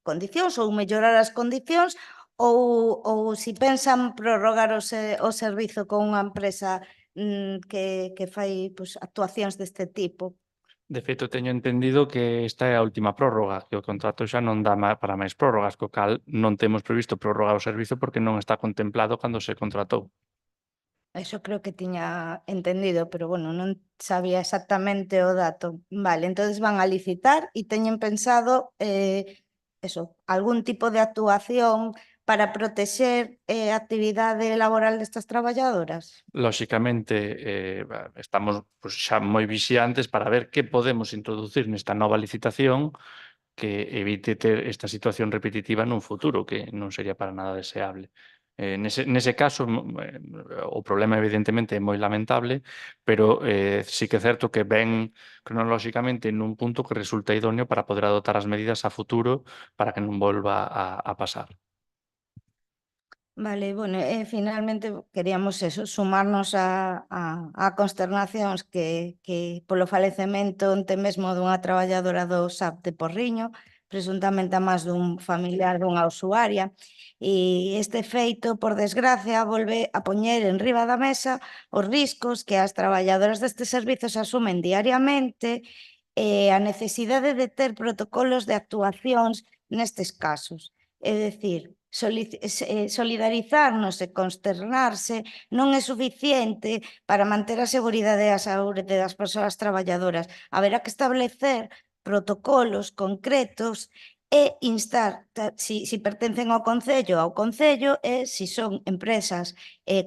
condicións ou mellorar as condicións ou si pensan prorrogar o servizo con unha empresa que fai pois, actuacións deste tipo. De feito, teño entendido que esta é a última prórroga, que o contrato xa non dá para máis prórrogas, co cal non temos previsto prorrogar o servizo porque non está contemplado cando se contratou. Eso creo que tiña entendido, pero bueno, non sabía exactamente o dato. Vale, entonces van a licitar e teñen pensado algún tipo de actuación para protexer a actividade laboral destas traballadoras? Lóxicamente, estamos xa moi vixiantes para ver que podemos introducir nesta nova licitación que evite ter esta situación repetitiva nun futuro, que non sería para nada deseable. Nese caso, o problema evidentemente é moi lamentable, pero sí que é certo que ven cronolóxicamente nun punto que resulta idóneo para poder adoptar as medidas a futuro para que non volva a pasar. Vale, bueno, finalmente queríamos sumarnos a consternacións que polo falecemento onte mesmo dunha traballadora do SAP de Porriño, presuntamente a máis dun familiar dunha usuaria, e este feito, por desgracia, volve a poñer en riba da mesa os riscos que as traballadoras destes servizos asumen diariamente e a necesidade de ter protocolos de actuacións nestes casos. É dicir, solidarizarnos e consternarse non é suficiente para manter a seguridade e a saúde das persoas traballadoras. Haberá que establecer protocolos concretos e instar, si pertencen ao Concello, e si son empresas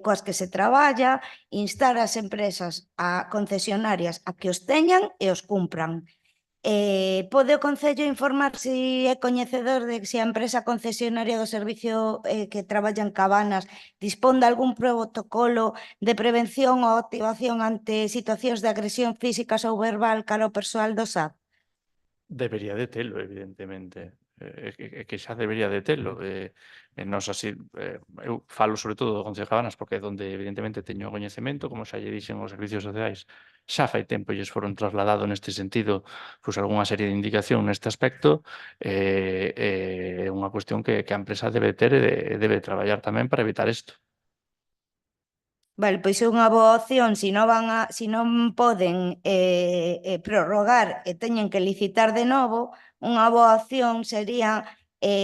coas que se traballa, instar as empresas concesionarias a que os teñan e os cumpran. Pode o Concello informar se é coñecedor de se a empresa concesionaria do servicio que traballa en Cabanas dispón de algún protocolo de prevención ou activación ante situacións de agresión físicas ou verbal cara ao persoal do SAP? Debería de telo, evidentemente. É que xa debería de telo. Nos así, eu falo sobre todo do Concello de Cabanas porque é onde evidentemente teño o coñecemento, como xa lle dixen os servicios sociais, xa fai tempo lles foron trasladado neste sentido pois algunha serie de indicación neste aspecto, é unha cuestión que a empresa debe ter e debe traballar tamén para evitar isto. Vale, pois é unha boa opción, se non poden prorrogar e teñen que licitar de novo, unha boa opción sería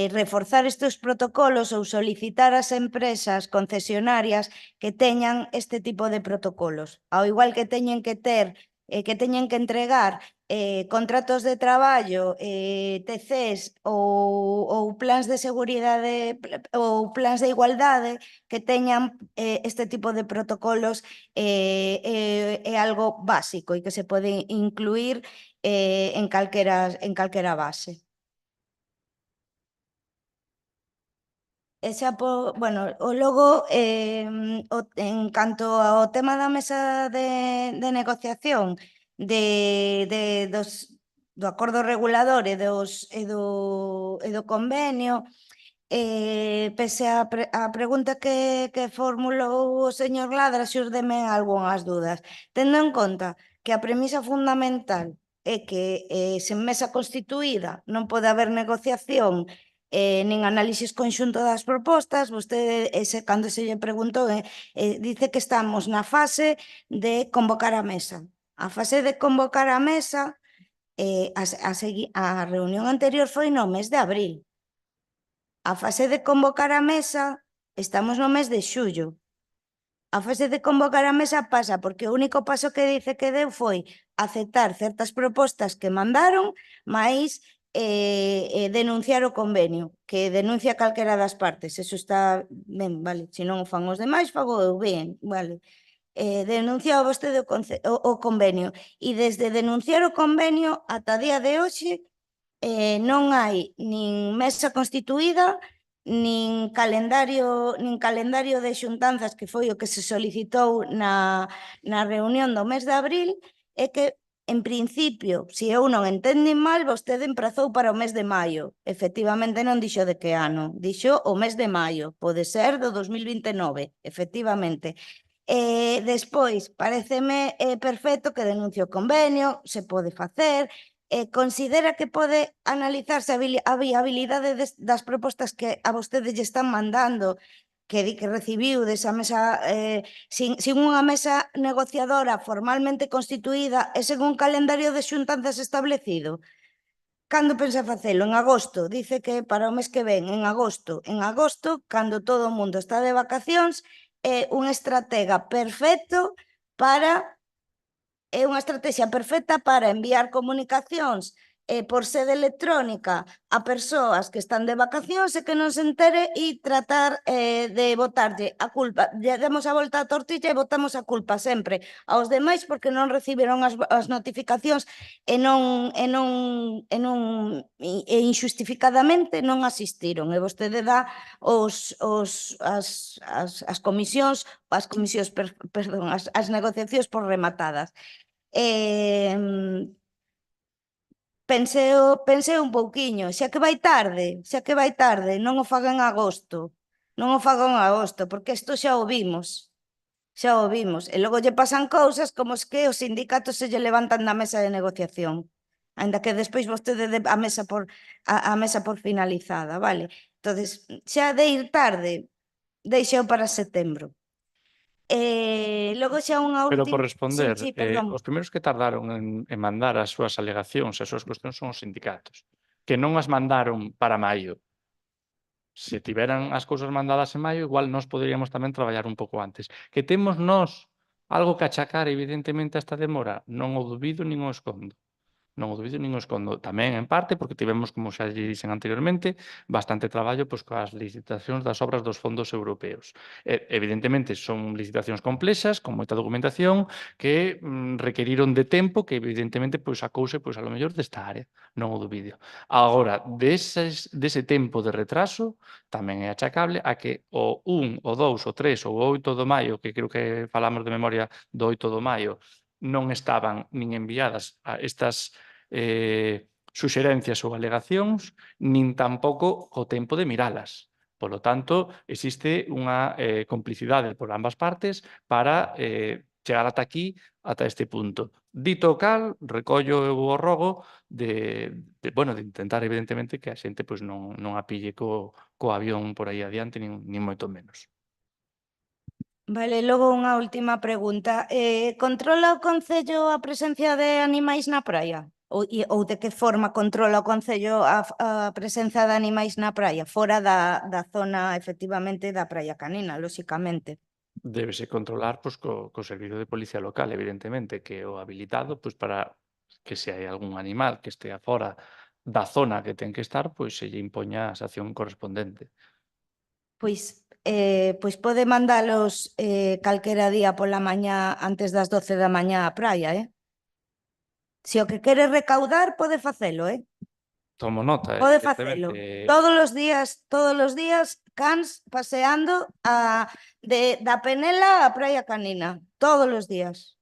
reforzar estes protocolos ou solicitar ás empresas concesionarias que teñan este tipo de protocolos. Ao igual que teñen que entregar contratos de traballo, TCs ou plans de seguridade ou plans de igualdade que teñan este tipo de protocolos é algo básico e que se pode incluir en calquera base. Logo, en canto ao tema da mesa de negociación do acordo regulador e do convenio, pese a pregunta que formulou o señor Ladra, xúrdeme algunhas dúdas. Tendo en conta que a premisa fundamental é que sen mesa constituída non pode haber negociación nin análisis conxunto das propostas, vostede, cando se lle preguntou, dice que estamos na fase de convocar a mesa. A fase de convocar a mesa, a reunión anterior foi no mes de abril. A fase de convocar a mesa, estamos no mes de xullo. A fase de convocar a mesa pasa porque o único paso que dice que deu foi aceptar certas propostas que mandaron, máis denunciar o convenio, que denuncia calquera das partes. Eso está ben, vale. Se non o fan os demais, fago eu ben, vale. Denuncia vostede o convenio. E desde denunciar o convenio ata día de hoxe non hai nin mesa constituída, nin calendario de xuntanzas, que foi o que se solicitou na reunión do mes de abril, e que, en principio, se eu non entendín mal, vostede emprazou para o mes de maio. Efectivamente non dixo de que ano, dixo o mes de maio, pode ser do 2029, efectivamente. Despois, pareceme perfecto que denuncie o convenio, se pode facer, considera que pode analizarse a viabilidade das propostas que a vostedes lle están mandando, que di que recibiu desa mesa, sin unha mesa negociadora formalmente constituída e sen un calendario de xuntanzas establecido? Cando pensa facelo? En agosto. Dice que para o mes que ven, en agosto. En agosto, cando todo o mundo está de vacacións, é un estratega perfecto para... É unha estrategia perfecta para enviar comunicacións por sede electrónica a persoas que están de vacacións e que non se entere e tratar de botarlle a culpa. Lle demos a volta a tortilla e botamos a culpa sempre aos demais porque non recibiron as notificacións e injustificadamente non asistiron. E vostede dá as comisións, perdón, as negociacións por rematadas. Pensei un pouquiño, xa que vai tarde, non o fagan en agosto, porque isto xa o vimos, e logo lle pasan cousas como es que os sindicatos se lle levantan da mesa de negociación, aínda que despois vostede dé a mesa por finalizada, vale? Entonces, xa de ir tarde, deixeo para setembro. Logo xa unha Pero última... por responder, Sí, perdón. os primeiros que tardaron en mandar as súas alegacións, as súas cuestións son os sindicatos, que non as mandaron para maio. Se tiveran as cousas mandadas en maio, igual nós poderíamos tamén traballar un pouco antes. Que temos nós algo que achacar evidentemente a esta demora, non o dubido nin o escondo. Non o dubido nin o escondo. Tamén, en parte, porque tivemos, como xa lle dixen anteriormente, bastante traballo pois, coas licitacións das obras dos fondos europeos. Evidentemente, son licitacións complexas, con moita documentación, que requeriron de tempo que, evidentemente, pois, acouse, pois, a lo mellor desta área. Non o dubido. Agora, dese tempo de retraso, tamén é achacable a que o 1, o 2, o 3 ou o 8 de maio, que creo que falamos de memoria do 8 de maio, non estaban nin enviadas a estas suxerencias ou alegacións, nin tampouco o tempo de miralas. Polo tanto, existe unha complicidade por ambas partes para chegar ata aquí, ata este punto. Dito o cal, recollo o rogo de intentar, evidentemente, que a xente pois, non a pille co avión por aí adiante, nin moito menos. Vale, logo unha última pregunta. Controla o Concello a presencia de animais na praia? Ou de que forma controla o Concello a presenza de animais na praia? Fora da zona, efectivamente, da Praia Canina, lóxicamente. Débese controlar pois, co servizo de policía local, evidentemente, que o habilitado pois, para que se hai algún animal que estea fora da zona que ten que estar, pois se lle impoña a sanción correspondente. Pois pode mandalos calquera día pola mañá antes das 12 da mañá á praia, Se o que quere recaudar pode facelo, Tomo nota, Pode facelo. Todos os días, cans paseando da Penela á Praia Canina. Todos os días.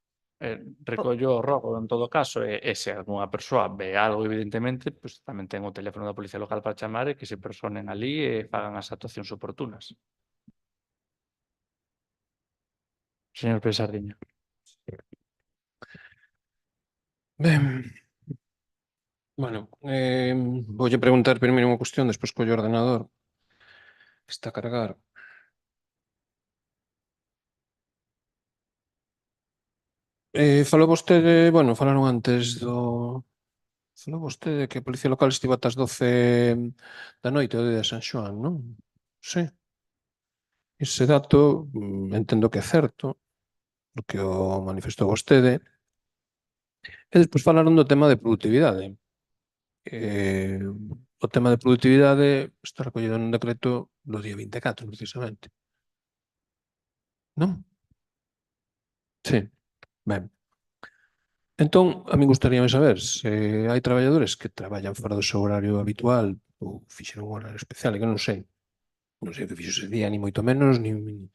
Recollo o rogo en todo caso e se algunha persoa ve algo evidentemente, pois tamén ten o teléfono da Policía Local para chamar e que se personen ali e fagan as actuacións oportunas. Señor Pesardiño. Ben, bueno, voulle preguntar primeiro unha cuestión, despois collo o ordenador. Está a cargar. Falou vostede, bueno, falaron antes falou vostede que a Policía Local estivo ata as 12 da noite o día de San Xoán, non? Sí. Ese dato entendo que é certo, porque o manifestou vostede. E despois falaron do tema de produtividade. O tema de produtividade está recollido nun decreto do día 24, precisamente. Non? Sí. Ben. Entón, a min gustaríame saber se hai traballadores que traballan fora do seu horario habitual ou fixeron un horario especial, que non sei. Non sei o que fixo ese día, ni moito menos, nin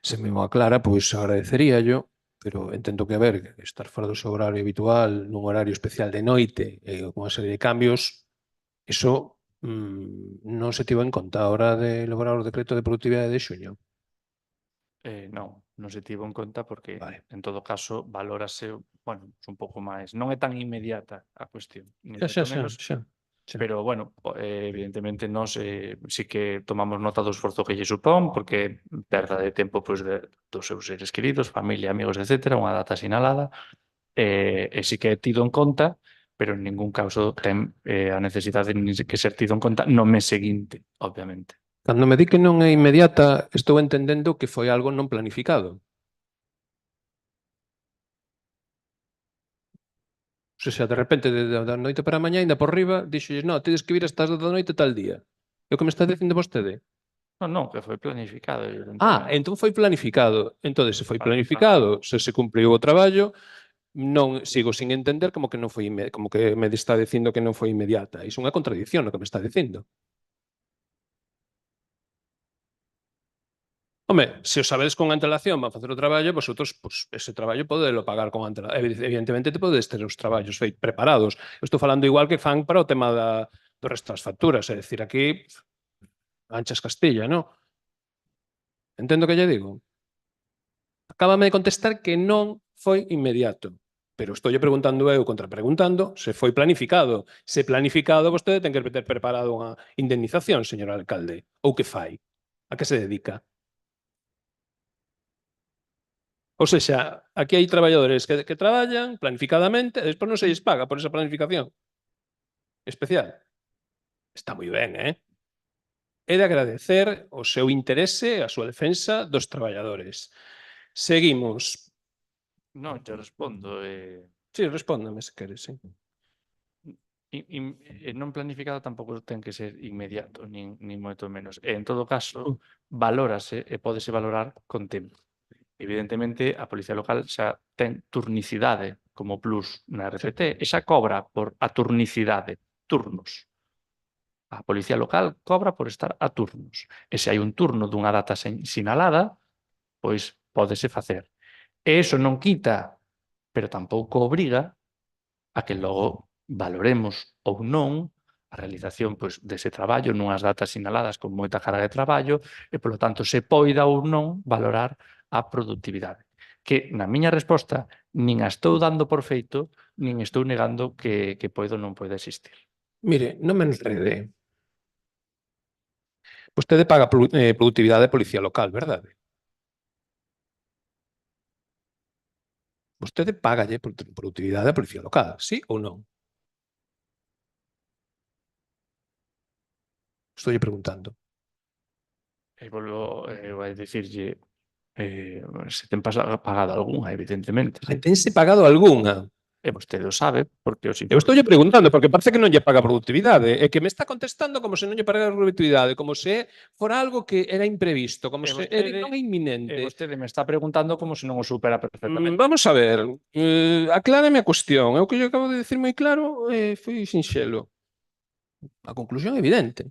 se me o aclara, pois agradeceríallo, pero entendo que, a ver, estar fora do seu horario habitual, nun horario especial de noite, con unha serie de cambios, iso non se tivo en conta a hora de elaborar o decreto de productividade de xuño. Non. non se tivo en conta porque, Vale. en todo caso, valórase, bueno, un pouco máis. Non é tan inmediata a cuestión, ni Xa, moito menos, xa. pero, bueno, evidentemente, nós sí que tomamos nota do esforzo que lle supón, porque perda de tempo pois, dos seus seres queridos, familia, amigos, etcétera, unha data sinalada, e sí que é tido en conta, pero en ningún caso ten a necesidade de que ser tido en conta no mes seguinte, obviamente. Cando me di que non é inmediata, estou entendendo que foi algo non planificado. O sea, de repente, da noite para a mañá, ainda por riba, dixolles, no, tedes que vir estas 10 da noite tal día. É o que me está dicindo vostede? Non, que foi planificado, Entón foi planificado. Entón, se foi Vale, planificado, se cumpriu o traballo, non sigo sin entender como que non foi como que me está dicindo que non foi inmediata. Iso é unha contradición no que me está dicindo. Home, se o sabedes con antelación van facer o traballo, vosotros, pues, ese traballo podelo pagar con antelación. Evidentemente, te podedes ter os traballos preparados. Eu estou falando igual que fan para o tema do resto das facturas. É dicir, aquí, anchas Castilla, non? Entendo que lle digo? Acábame de contestar que non foi inmediato. Pero estou preguntando eu contrapreguntando se foi planificado. Se planificado, vostede ten que ter preparado unha indemnización, señor alcalde. Ou que fai? A que se dedica? Ou seja, aquí hai traballadores que traballan planificadamente e despois non se lles paga por esa planificación especial. Está moi ben, É de agradecer o seu interese e a súa defensa dos traballadores. Seguimos. Non, te respondo. Sí, respóndame se queres, sí. Non planificado tampouco ten que ser inmediato, nin moito menos. En todo caso, valórase e pódese valorar con tempo. Evidentemente, a Policía Local xa ten turnicidade como plus na RCT e xa cobra por a turnicidade, turnos. A Policía Local cobra por estar a turnos. E se hai un turno dunha data sinalada, pois pódese facer. E iso non quita, pero tampouco obriga a que logo valoremos ou non a realización pois, dese traballo nunhas datas sinaladas con moita carga de traballo e, polo tanto, se poida ou non valorar a productividade. Que, na miña resposta, nin a estou dando por feito, nin estou negando que poido ou non poida existir. Mire, non me enrede. Vostede paga productividade de Policía Local, verdade? Vostede págalle productividade a Policía Local, sí ou non? Estou preguntando. E volvo a dicirlle se ten pagado algunha, evidentemente. Tense pagado algunha? E vostede o sabe, porque Eu estou preguntando, porque parece que non lle paga productividade, e que me está contestando como se non lle pagara productividade, como se fora algo que era imprevisto, como se non é inminente. E vostede me está preguntando como se non o supera perfectamente. Vamos a ver, aclárame a cuestión. Eu que lle acabo de decir moi claro foi sinxelo. A conclusión é evidente.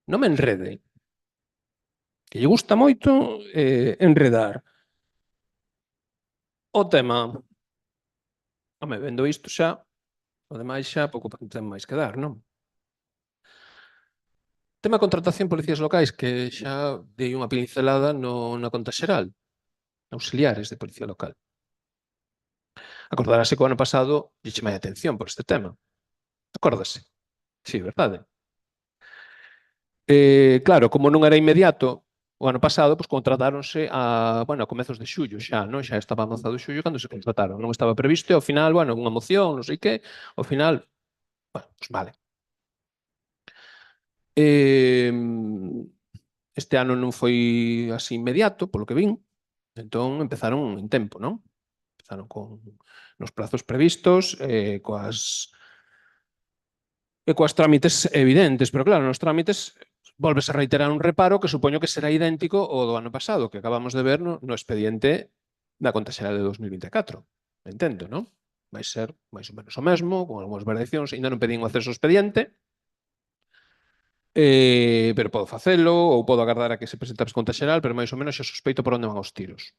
Non me enrede. Que lle gusta moito enredar. O tema... Home, vendo isto xa, o demais xa pouco ten máis que dar, non? Tema contratación de policías locais, que xa dei unha pincelada na conta xeral. Auxiliares de policía local. Acordarase que o ano pasado lle chamei a atención por este tema. Acórdase? Sí, verdade? Claro, como non era inmediato, o ano pasado pois, contratáronse a comezos de xullo xa, non? Xa estaba avanzado xullo cando se contrataron. Non estaba previsto e ao final, unha moción, non sei que, ao final, pois vale. Este ano non foi así inmediato, polo que vin, entón empezaron en tempo, non? Empezaron nos prazos previstos, coas trámites evidentes, pero claro, nos trámites volves a reiterar un reparo que supoño que será idéntico ao do ano pasado, que acabamos de ver no expediente da conta xeral de 2024. Entendo, non? Vai ser máis ou menos o mesmo, con algunhas variacións, ainda non pedín o acceso ao expediente, pero podo facelo ou podo agardar a que se presente a conta xeral, pero máis ou menos xa sospeito por onde van os tiros.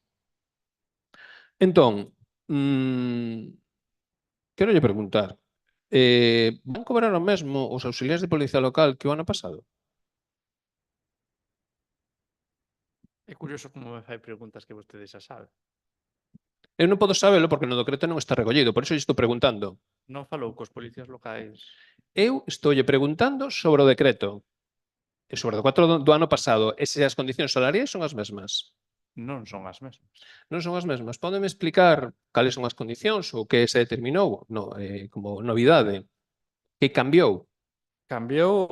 Entón, quero lle preguntar, van cobrar o mesmo os auxiliares de policía local que o ano pasado? É curioso como me fai preguntas que vostede xa sabe. Eu non podo sabelo porque no decreto non está recollido, por iso lle estou preguntando. Non falou cos policías locais. Eu estoulle preguntando sobre o decreto e sobre o 4 do ano pasado, e se as condicións salariais son as mesmas. Non son as mesmas. Non son as mesmas. Pódeme explicar cales son as condicións ou que se determinou como novidade? Que cambiou? Cambiou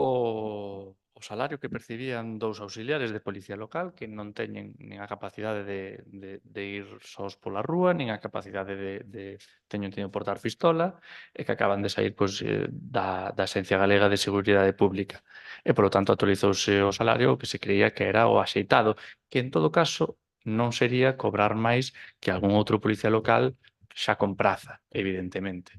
o salario que percibían dous auxiliares de policía local que non teñen nin a capacidade de ir sós pola rúa, nin a capacidade de teño entendido portar pistola, e que acaban de sair da Axencia Galega de Seguridade Pública. E, polo tanto, actualizouse o salario que se creía que era o axeitado, que, en todo caso, non sería cobrar máis que algún outro policía local xa con praza, evidentemente.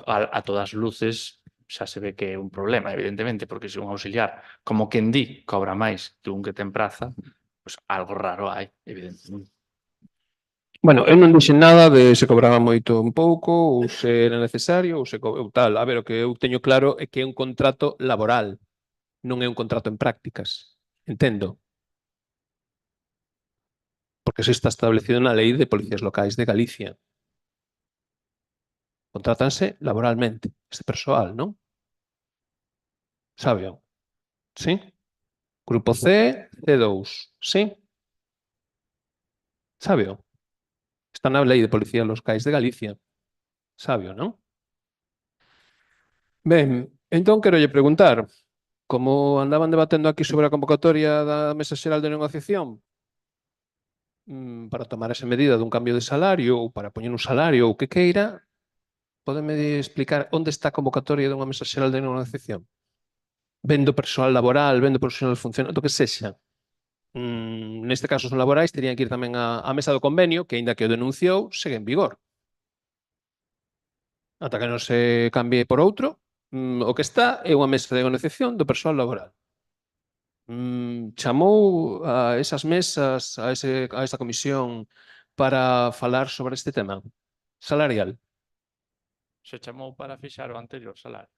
A todas luces xa se ve que é un problema, evidentemente, porque se un auxiliar, como quen di, cobra máis que un que ten praza, pois algo raro hai, evidentemente. Bueno, eu non dixen nada de se cobraba moito un pouco, ou se era necesario, ou tal. A ver, o que eu teño claro é que é un contrato laboral, non é un contrato en prácticas. Entendo. Porque se está establecido na Lei de Policías Locais de Galicia. Contrátanse laboralmente este persoal, non? Sábeo? Sí? Grupo C, C2, sí? Sábeo? Está na Lei de Policías Locais de Galicia. Sábeo, non? Ben, entón quero lle preguntar, como andaban debatendo aquí sobre a convocatoria da Mesa Xeral de Negociación, para tomar esa medida dun cambio de salario ou para poñer un salario ou que queira, pódeme explicar onde está a convocatoria dunha Mesa Xeral de Negociación? Vendo persoal laboral, vendo persoal funcional, do que sexa. Neste caso son laborais, terían que ir tamén á mesa do convenio, que aínda que o denunciou, segue en vigor. Ata que non se cambie por outro, o que está é unha mesa de negociación do persoal laboral. Chamou a esas mesas, a esa comisión para falar sobre este tema salarial? Se chamou para fixar o anterior salario?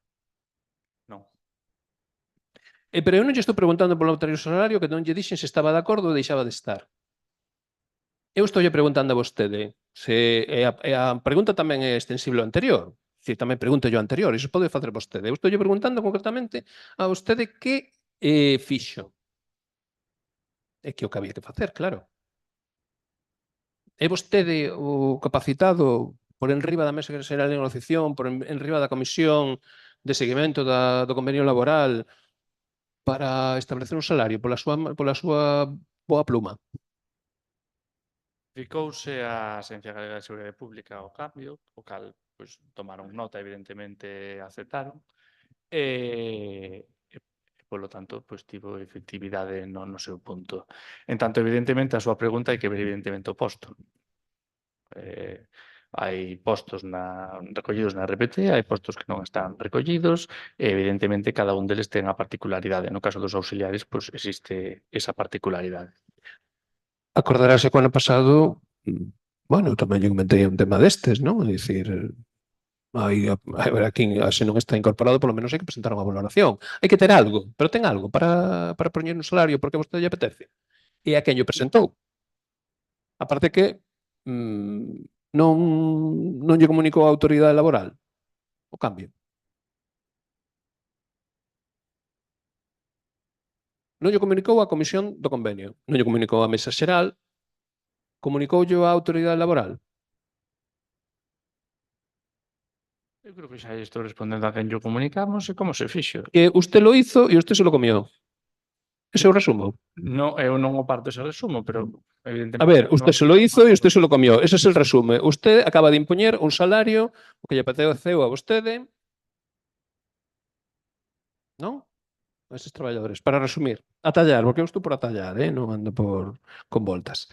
Non. Pero eu non lle estou preguntando polo anterior salario, que non lle dixen se estaba de acordo ou deixaba de estar. Eu estou lle preguntando a vostede, a pregunta tamén é extensible ao anterior, se tamén pregunto yo anterior, iso pode facer vostede. Eu estou lle preguntando concretamente a vostede que fixo. É que o que había que facer, claro. É vostede o capacitado por enriba da Mesa Xeral de Negociación, por enriba da Comisión de Seguimento do Convenio Laboral para establecer un salario pola súa boa pluma? Ficouse a Axencia Galega de Seguridade Pública ao cambio, o cal pois, tomaron nota, evidentemente aceptaron, e polo tanto, pois, tivo efectividade no seu punto. En tanto, evidentemente, a súa pregunta hai que ver evidentemente o posto. Hai postos recollidos na RPT, hai postos que non están recollidos, e evidentemente cada un deles ten a particularidade. No caso dos auxiliares, pois existe esa particularidade. Acordarase que o ano pasado, bueno, tamén lle comentei un tema destes, non? É dicir, aquí, se non está incorporado, polo menos hai que presentar unha valoración. Hai que ter algo, pero ten algo para poñer un salario porque a vostede lle apetece. E a quen lle presentou. Aparte que non lle comunicou a autoridade laboral o cambio. Non lle comunicou a Comisión do Convenio, non lle comunicou a Mesa Xeral, comunicoulle a autoridade laboral. Eu creo que xa estou respondendo a quen yo comunicamos e como se fixo. Que usted lo hizo e usted se lo comió. Ese é o resumo. No, eu non o parto ese resumo, pero evidentemente... A ver, usted se lo hizo e usted se lo comió. Ese es el resumen. Usted acaba de impoñer un salario o que lle apeteceu a vostede, non? A eses traballadores. Para resumir, atallar, porque eu estou por atallar, non ando con voltas.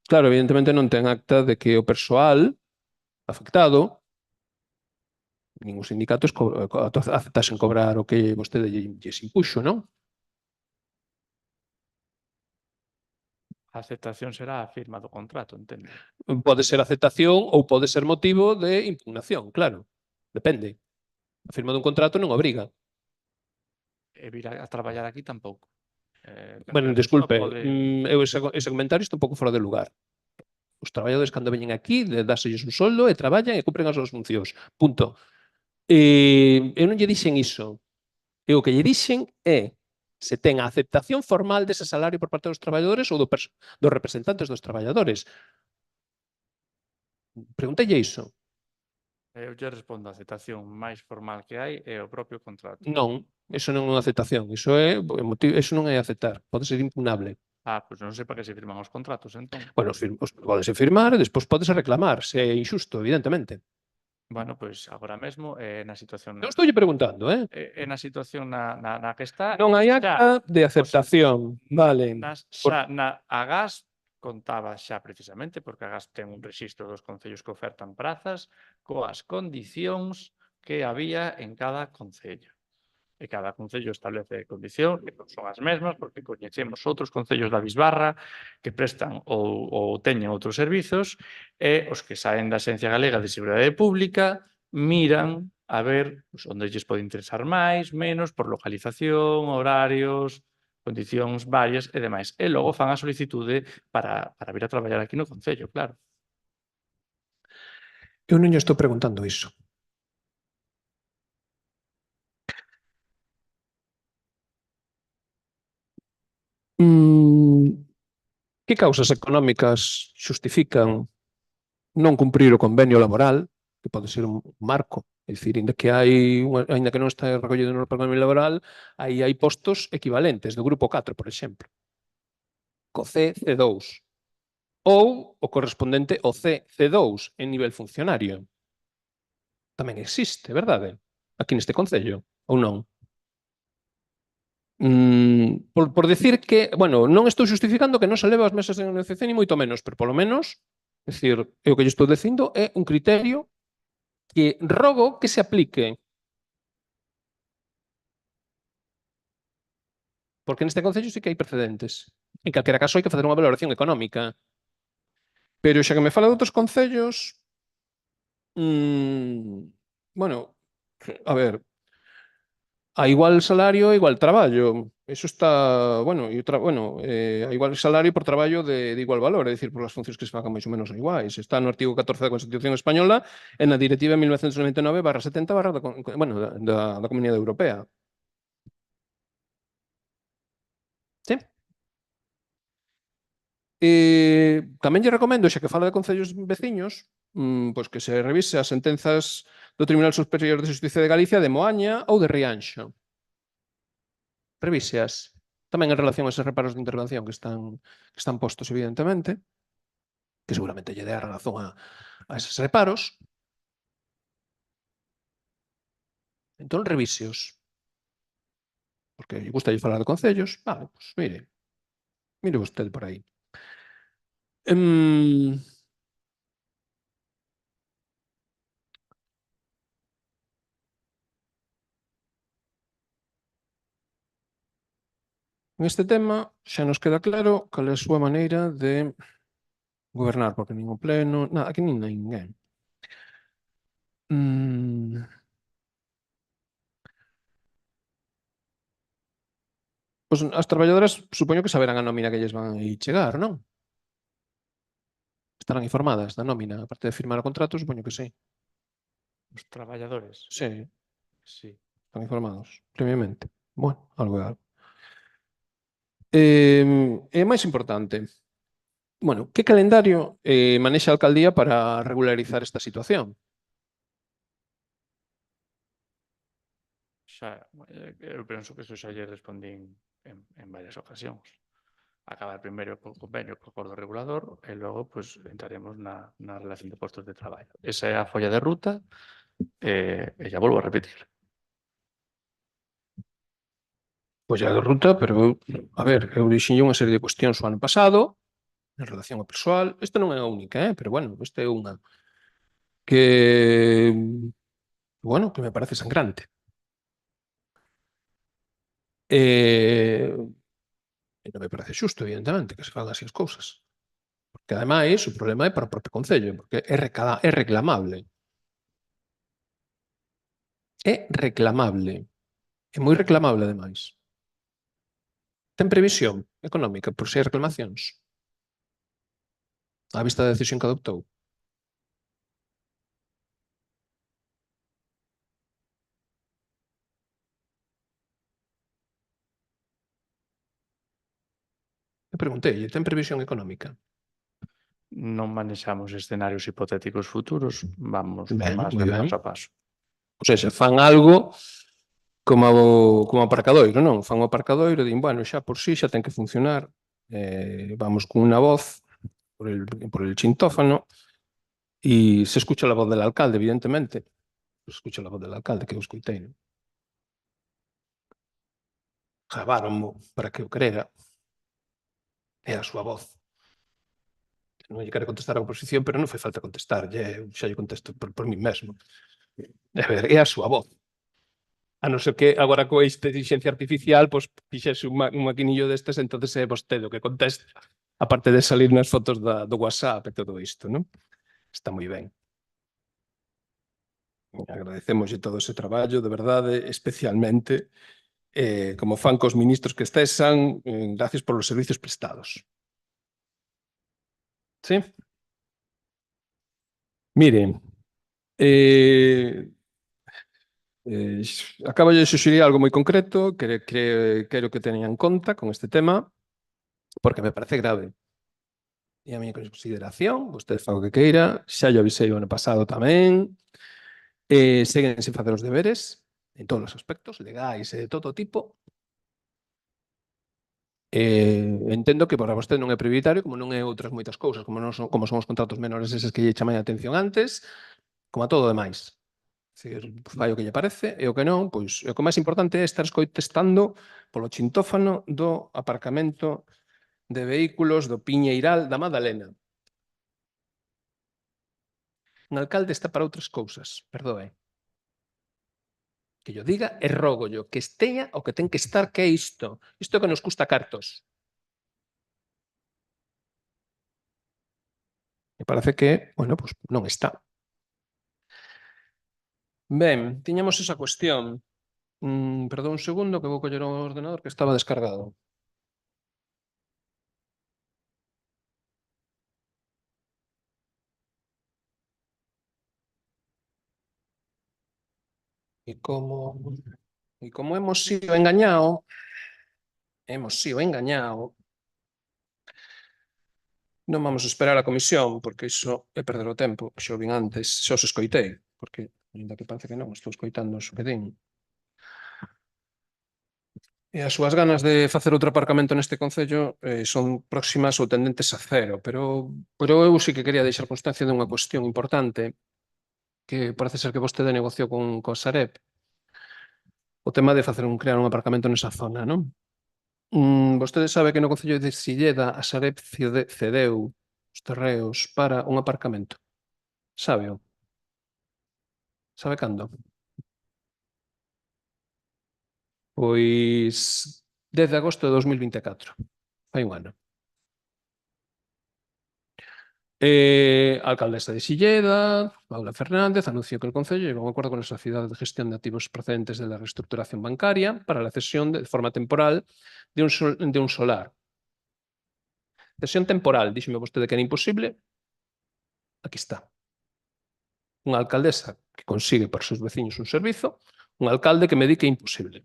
Claro, evidentemente non ten acta de que o persoal afectado, ningún sindicato aceptasen cobrar o que vostede lles impuxo, non? A aceptación será a firma do contrato, entendo. Pode ser aceptación ou pode ser motivo de impugnación, claro. Depende. A firma dun contrato non obriga. E vir a traballar aquí tampouco. Bueno, calquera persoa desculpe, pode- ese comentario está un pouco fora de lugar. Os traballadores cando veñen aquí, dáselles un soldo e traballan e cumpren as súas funcións. Punto. Eu non lle dixen iso. E o que lle dixen é se ten a aceptación formal dese salario por parte dos traballadores ou dos representantes dos traballadores. Preguntelle iso. Eu lle respondo, a aceptación máis formal que hai é o propio contrato. Non, iso non é unha aceptación. Iso non é aceptar. Pode ser impugnable. Pois non sei para que se firman os contratos, entón. Bueno, podese firmar e despois podese reclamar, se é injusto, evidentemente. Bueno, pois agora mesmo na situación Non estou lle preguntando, na situación na que está. Non hai xa, acta de aceptación. Vale. A GAS contaba xa precisamente, porque a GAS ten un rexistro dos concellos que ofertan prazas coas condicións que había en cada concello. E cada concello establece condicións que non son as mesmas, porque coñecemos outros concellos da Bisbarra que prestan ou teñen outros servizos, e os que saen da Axencia Galega de Seguridade Pública miran a ver onde lles pode interesar máis, menos, por localización, horarios, condicións varias e demais. E logo fan a solicitude para vir a traballar aquí no concello, claro. Eu non lle estou preguntando iso. Que causas económicas xustifican non cumprir o convenio laboral, que pode ser un marco, é dicir, ainda que non está recollido no convenio laboral, aí hai postos equivalentes do grupo 4, por exemplo, co C2, ou o correspondente ao C2 en nivel funcionario. Tamén existe, verdade? Aquí neste concello, ou non? Por decir que, bueno, non estou justificando que non se leva as mesas de negociación ni moito menos, pero polo menos, é dicir, o que lle estou dicindo é un criterio que rogo que se aplique. Porque neste concello sí que hai precedentes. En calquera caso hai que facer unha valoración económica. Pero xa que me fala de outros concellos, bueno, a ver, a igual salario, igual traballo. Eso está, bueno, a igual salario por traballo de igual valor, é dicir, por as funcións que se fagan máis ou menos iguais. Está no artigo 14 da Constitución Española e na Directiva 1999/70 da Comunidade Europea. Sí. Tamén lle recomendo, xa que fala de concellos veciños, pois que se revise as sentenzas do Tribunal Superior de Xusticia de Galicia de Moaña ou de Rianxo. Revíseas. Tamén en relación a eses reparos de intervención que están postos, evidentemente, que seguramente lle dé a razón a eses reparos. Entón, revíseos. Porque lle gusta falar de concellos. Vale, pois mire vostede por aí. Neste tema xa nos queda claro cal é a súa maneira de gobernar, porque nin o pleno, nada, aquí nin ninguén. Pois as traballadoras supoño que saberán a nómina que lles van a chegar, non? Estarán informadas da nómina, aparte de firmar o contrato, supoño que sí. Os traballadores. Sí. Sí. Están informados, previamente. Bueno, algo é algo. E máis importante, bueno, que calendario manexa a alcaldía para regularizar esta situación? Eu penso que iso xa lle respondín en varias ocasións. Acabar primeiro co convenio co acordo regulador e logo entraremos na relación de postos de traballo. Esa é a folla de ruta e xa volvo a repetir. Pois a de ruta, pero a ver, eu dixenlle unha serie de cuestións o ano pasado en relación ao persoal. Esta non é a única, pero bueno, esta é unha que me parece sangrante. E non me parece xusto, evidentemente, que se fagan así as cousas. Porque, ademais, o problema é para o propio concello, porque é reclamable. É reclamable. É moi reclamable, ademais. Ten previsión económica por se hai reclamacións? Á vista da decisión que adoptou? Eu preguntei, ten previsión económica? Non manexamos escenarios hipotéticos futuros, vamos Ben, máis moi ben ben. paso a paso. Ou seja, fan algo como o aparcadoiro, non? Fan o aparcadoiro e din, bueno, xa por si xa ten que funcionar, vamos con unha voz por el chintófano e se escucha la voz del alcalde, evidentemente. Se escucha la voz del alcalde, que eu escuitei, non? Graváronmo para que eu crera. É a súa voz. Non lle quero contestar a oposición, pero non fai falta contestar, eu xa lle contesto por mí mesmo. A ver, é a súa voz. A non ser que agora coa inteligencia artificial, pois fixese un maquinillo destes, entonces é vostede o que contesta, aparte de salir nas fotos do WhatsApp e todo isto, non? Está moi ben. Agradecemoslle todo ese traballo, de verdade, especialmente como fan cos ministros que estesan, gracias por los servicios prestados. Sí? Miren, acabo de suxerir algo moi concreto que quero que teñan en conta con este tema, porque me parece grave. E a miña consideración, vostede faga o que queira, xa lle avisei o ano pasado tamén, seguen sen facer os deberes, en todos os aspectos, legais e de todo tipo. Entendo que para vostede non é prioritario, como non é outras moitas cousas, como son os contratos menores eses que lle chamai a atención antes, como a todo o demais. Fai o que lle parece e o que non, pois o que máis importante é estar contestando polo chintófano do aparcamento de vehículos do Piñeiral da Madalena. Un alcalde está para outras cousas, perdoe. Que yo diga e rógollo, que esteña o que ten que estar, que é isto. Isto que nos custa cartos. Me parece que, bueno, pois non está. Ben, tiñamos esa cuestión. Perdón un segundo que vou coller o ordenador que estaba descargado. E como hemos sido engañado, non vamos a esperar a comisión, porque iso é perder o tempo, xa o vin antes, xa os escoitei, porque, ainda que parece que non, estou escoitando o que din. E as súas ganas de facer outro aparcamento neste concello son próximas ou tendentes a cero, pero eu sí que quería deixar constancia dunha cuestión importante que parece ser que vostede negociou con Sareb, o tema de crear un aparcamento nesa zona, non? Vostede sabe que no concello de Silleda a Sareb cedeu os terreos para un aparcamento. Sábeo? Sabe cando? Pois 10 de agosto de 2024. Fai un ano. A alcaldesa de Silleda, Paula Fernández, anunció que el Concello llegó a un acuerdo con la Sociedad de Gestión de Activos Procedentes de la Reestructuración Bancaria para la cesión de forma temporal de un solar. Cesión temporal, díxeme vostede que era imposible. Aquí está. Unha alcaldesa que consigue para os seus veciños un servizo, un alcalde que me di que é imposible.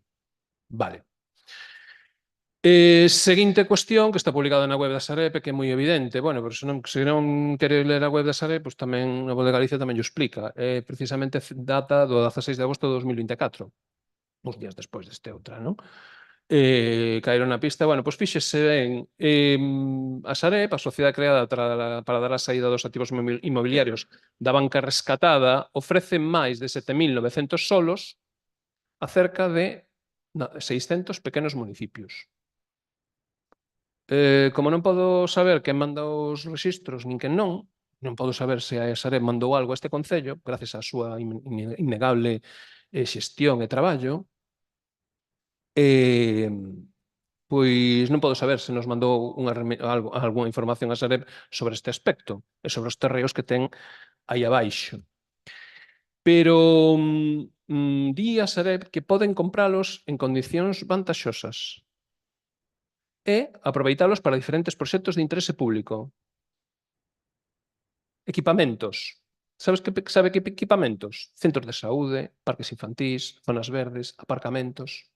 Vale. Seguinte cuestión que está publicada na web da Sareb que é moi evidente. Bueno, pero se non quere ler a web da Sareb, pois tamén a voz de Galicia tamén o explica. Precisamente data do 16 de agosto de 2024. Uns días despois deste outra, non? Caeron na pista. Bueno, pois fíxese ben, a Sareb, a sociedade creada para dar a saída dos activos inmobiliarios da banca rescatada, ofrece máis de 7.900 solos a cerca de 600 pequenos municipios. Como non podo saber quen manda os rexistros nin quen non podo saber se a Sareb mandou algo a este concello, gracias á súa innegable xestión e traballo, pois non podo saber se nos mandou algunha información a Sareb sobre este aspecto e sobre os terreos que ten aí abaixo. Pero di a Sareb que poden compralos en condicións vantaxosas. e aproveitalos para diferentes proxectos de interese público. Equipamentos. Sabe que equipamentos? Centros de saúde, parques infantís, zonas verdes, aparcamentos.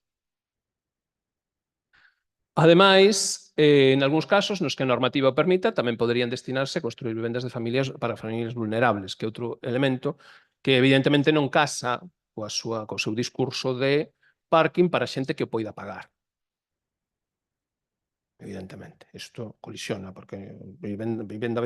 Ademais, en algúns casos, nos que a normativa o permita, tamén poderían destinarse a construir vivendas de familias para familias vulnerables, que é outro elemento que evidentemente non casa co seu discurso de parking para xente que o poida pagar. Evidentemente, isto colisiona, porque vivenda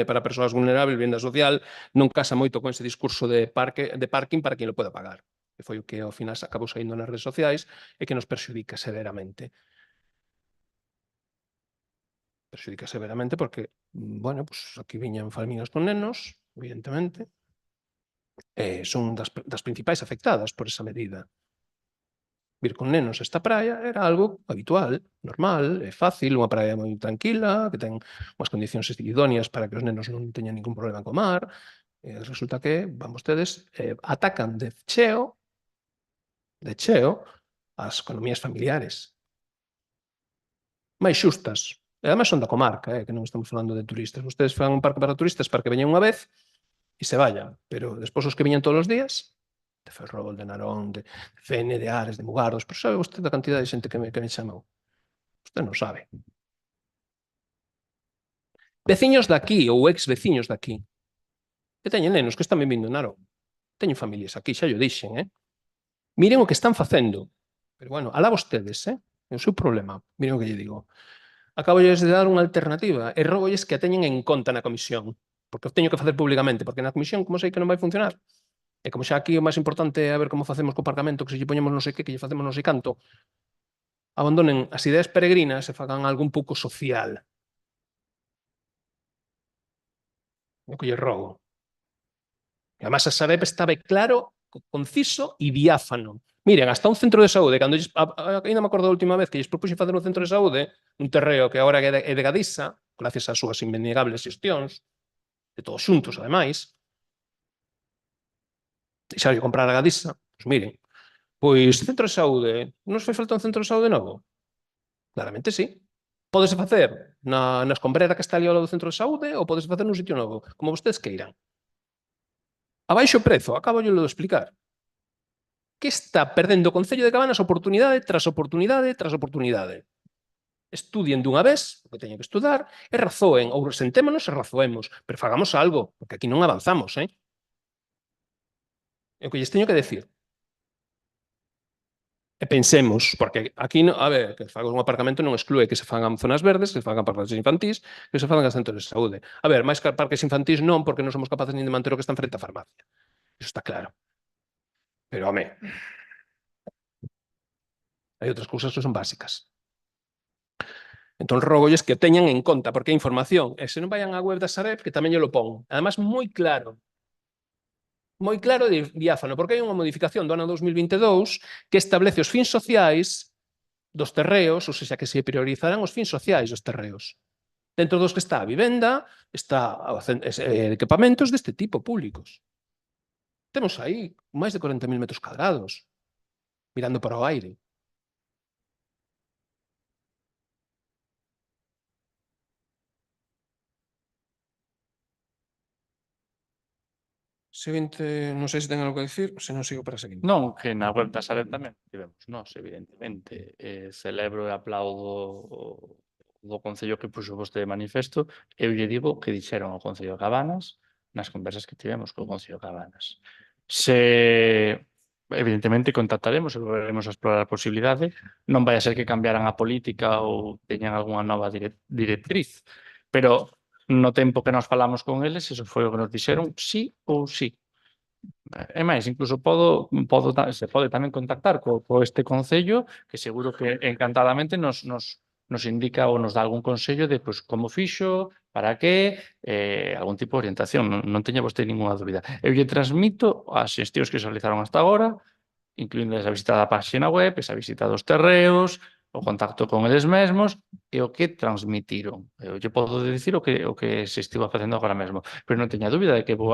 para persoas vulnerables, vivenda social, non casa moito con ese discurso de parking para quen lo poda pagar, que foi o que ao final acabou saindo nas redes sociais e que nos perxudica severamente. Perxudica severamente porque, bueno, pues aquí viñan familias con nenos, evidentemente, e son das principais afectadas por esa medida. Vir con nenos a esta praia era algo habitual, normal, é fácil, unha praia moi tranquila, que ten unhas condicións idóneas para que os nenos non teñan ningún problema co mar, e resulta que van vostedes atacan de cheo as economías familiares máis xustas. E además son da comarca, que non estamos falando de turistas. Vostedes fan un parque para turistas para que veñan unha vez e se vayan, pero despois os que viñan todos os días, de Ferrol, de Narón, de Fene, de Ares, de Mugardos, pero sabe vostede a cantidad de xente que me chamou? Vostede non sabe. Veciños daqui ou ex veciños daqui que teñen nenos que están vivindo en Narón. Teñen familias aquí, xa yo dixen, Miren o que están facendo. Pero bueno, alá vostedes, É o seu problema. Miren o que lle digo. Acabolles de dar unha alternativa e rógolles que a teñen en conta na comisión, porque o teño que facer públicamente, porque na comisión como sei que non vai funcionar, e como xa aquí o máis importante é a ver como facemos co aparcamento, que se lle poñemos non sei que lle facemos non sei canto, abandonen as ideas peregrinas e fagan algo un pouco social. O que lle rogo. E además a Sareb está ben claro, conciso e diáfano. Miren, hasta un centro de saúde, cando ainda me acordo da última vez que lles propuxen facer un centro de saúde, un terreo que agora é de Gadisa, gracias ás súas innegables xestións, de todos xuntos, ademais, deixarlle comprar a Gadisa, pois miren, pois centro de saúde, non nos fai falta un centro de saúde novo? Claramente sí. Pódese facer na escombrera que está ali ao lado do centro de saúde ou pódese facer nun sitio novo, como vostedes queiran. A baixo prezo, acabo de explicar. Que está perdendo o Concello de Cabanas oportunidade tras oportunidade tras oportunidade. Estudien dunha vez, o que teñen que estudar, e razoen, ou sentémonos e razoemos, pero fagamos algo, porque aquí non avanzamos, É o que lles teño que decir. E pensemos, porque aquí, a ver, que fagan un aparcamento non exclúe que se fagan zonas verdes, que se fagan parques infantís, que se fagan centros de saúde. A ver, máis que parques infantís non, porque non somos capaces nin de manter o que están frente á farmacia. Iso está claro. Pero, home, hai outras cousas que son básicas. Entón, rógolles que teñan en conta, porque a información, e se non vayan á web da Sareb, que tamén lle lo pon. Además, moi claro e diáfano, porque hai unha modificación do ano 2022 que establece os fins sociais dos terreos, ou seja, que se priorizarán os fins sociais dos terreos. Dentro dos que está a vivenda, está equipamentos deste tipo públicos. Temos aí máis de 40.000 metros cadrados, mirando para o aire. Seguinte, non sei se ten algo que dicir, se non sigo para a seguinte. Non, que na web da Sareb tamén tivemos nós, evidentemente. Celebro e aplaudo do Concello que puxo vostede de manifesto. Eu lle digo que dixeron ao Concello de Cabanas nas conversas que tivemos co Concello de Cabanas. Evidentemente contactaremos e volveremos a explorar a posibilidade. Non vai a ser que cambiaran a política ou teñan algunha nova directriz, pero no tempo que nós falamos con eles, eso foi o que nos dixeron, sí ou sí. É máis, incluso se pode tamén contactar co este Concello, que seguro que encantadamente nos indica ou nos dá algún consello de como fixo, para que, algún tipo de orientación, non teña vostede ninguna dúbida. Eu lle transmito as xestións que se realizaron hasta agora, incluindo esa visita da página web, esa visita dos terreos, o contacto con eles mesmos e o que transmitiron. Eu lle podo dicir o que se estivo facendo agora mesmo, pero non teña dúbida de que vou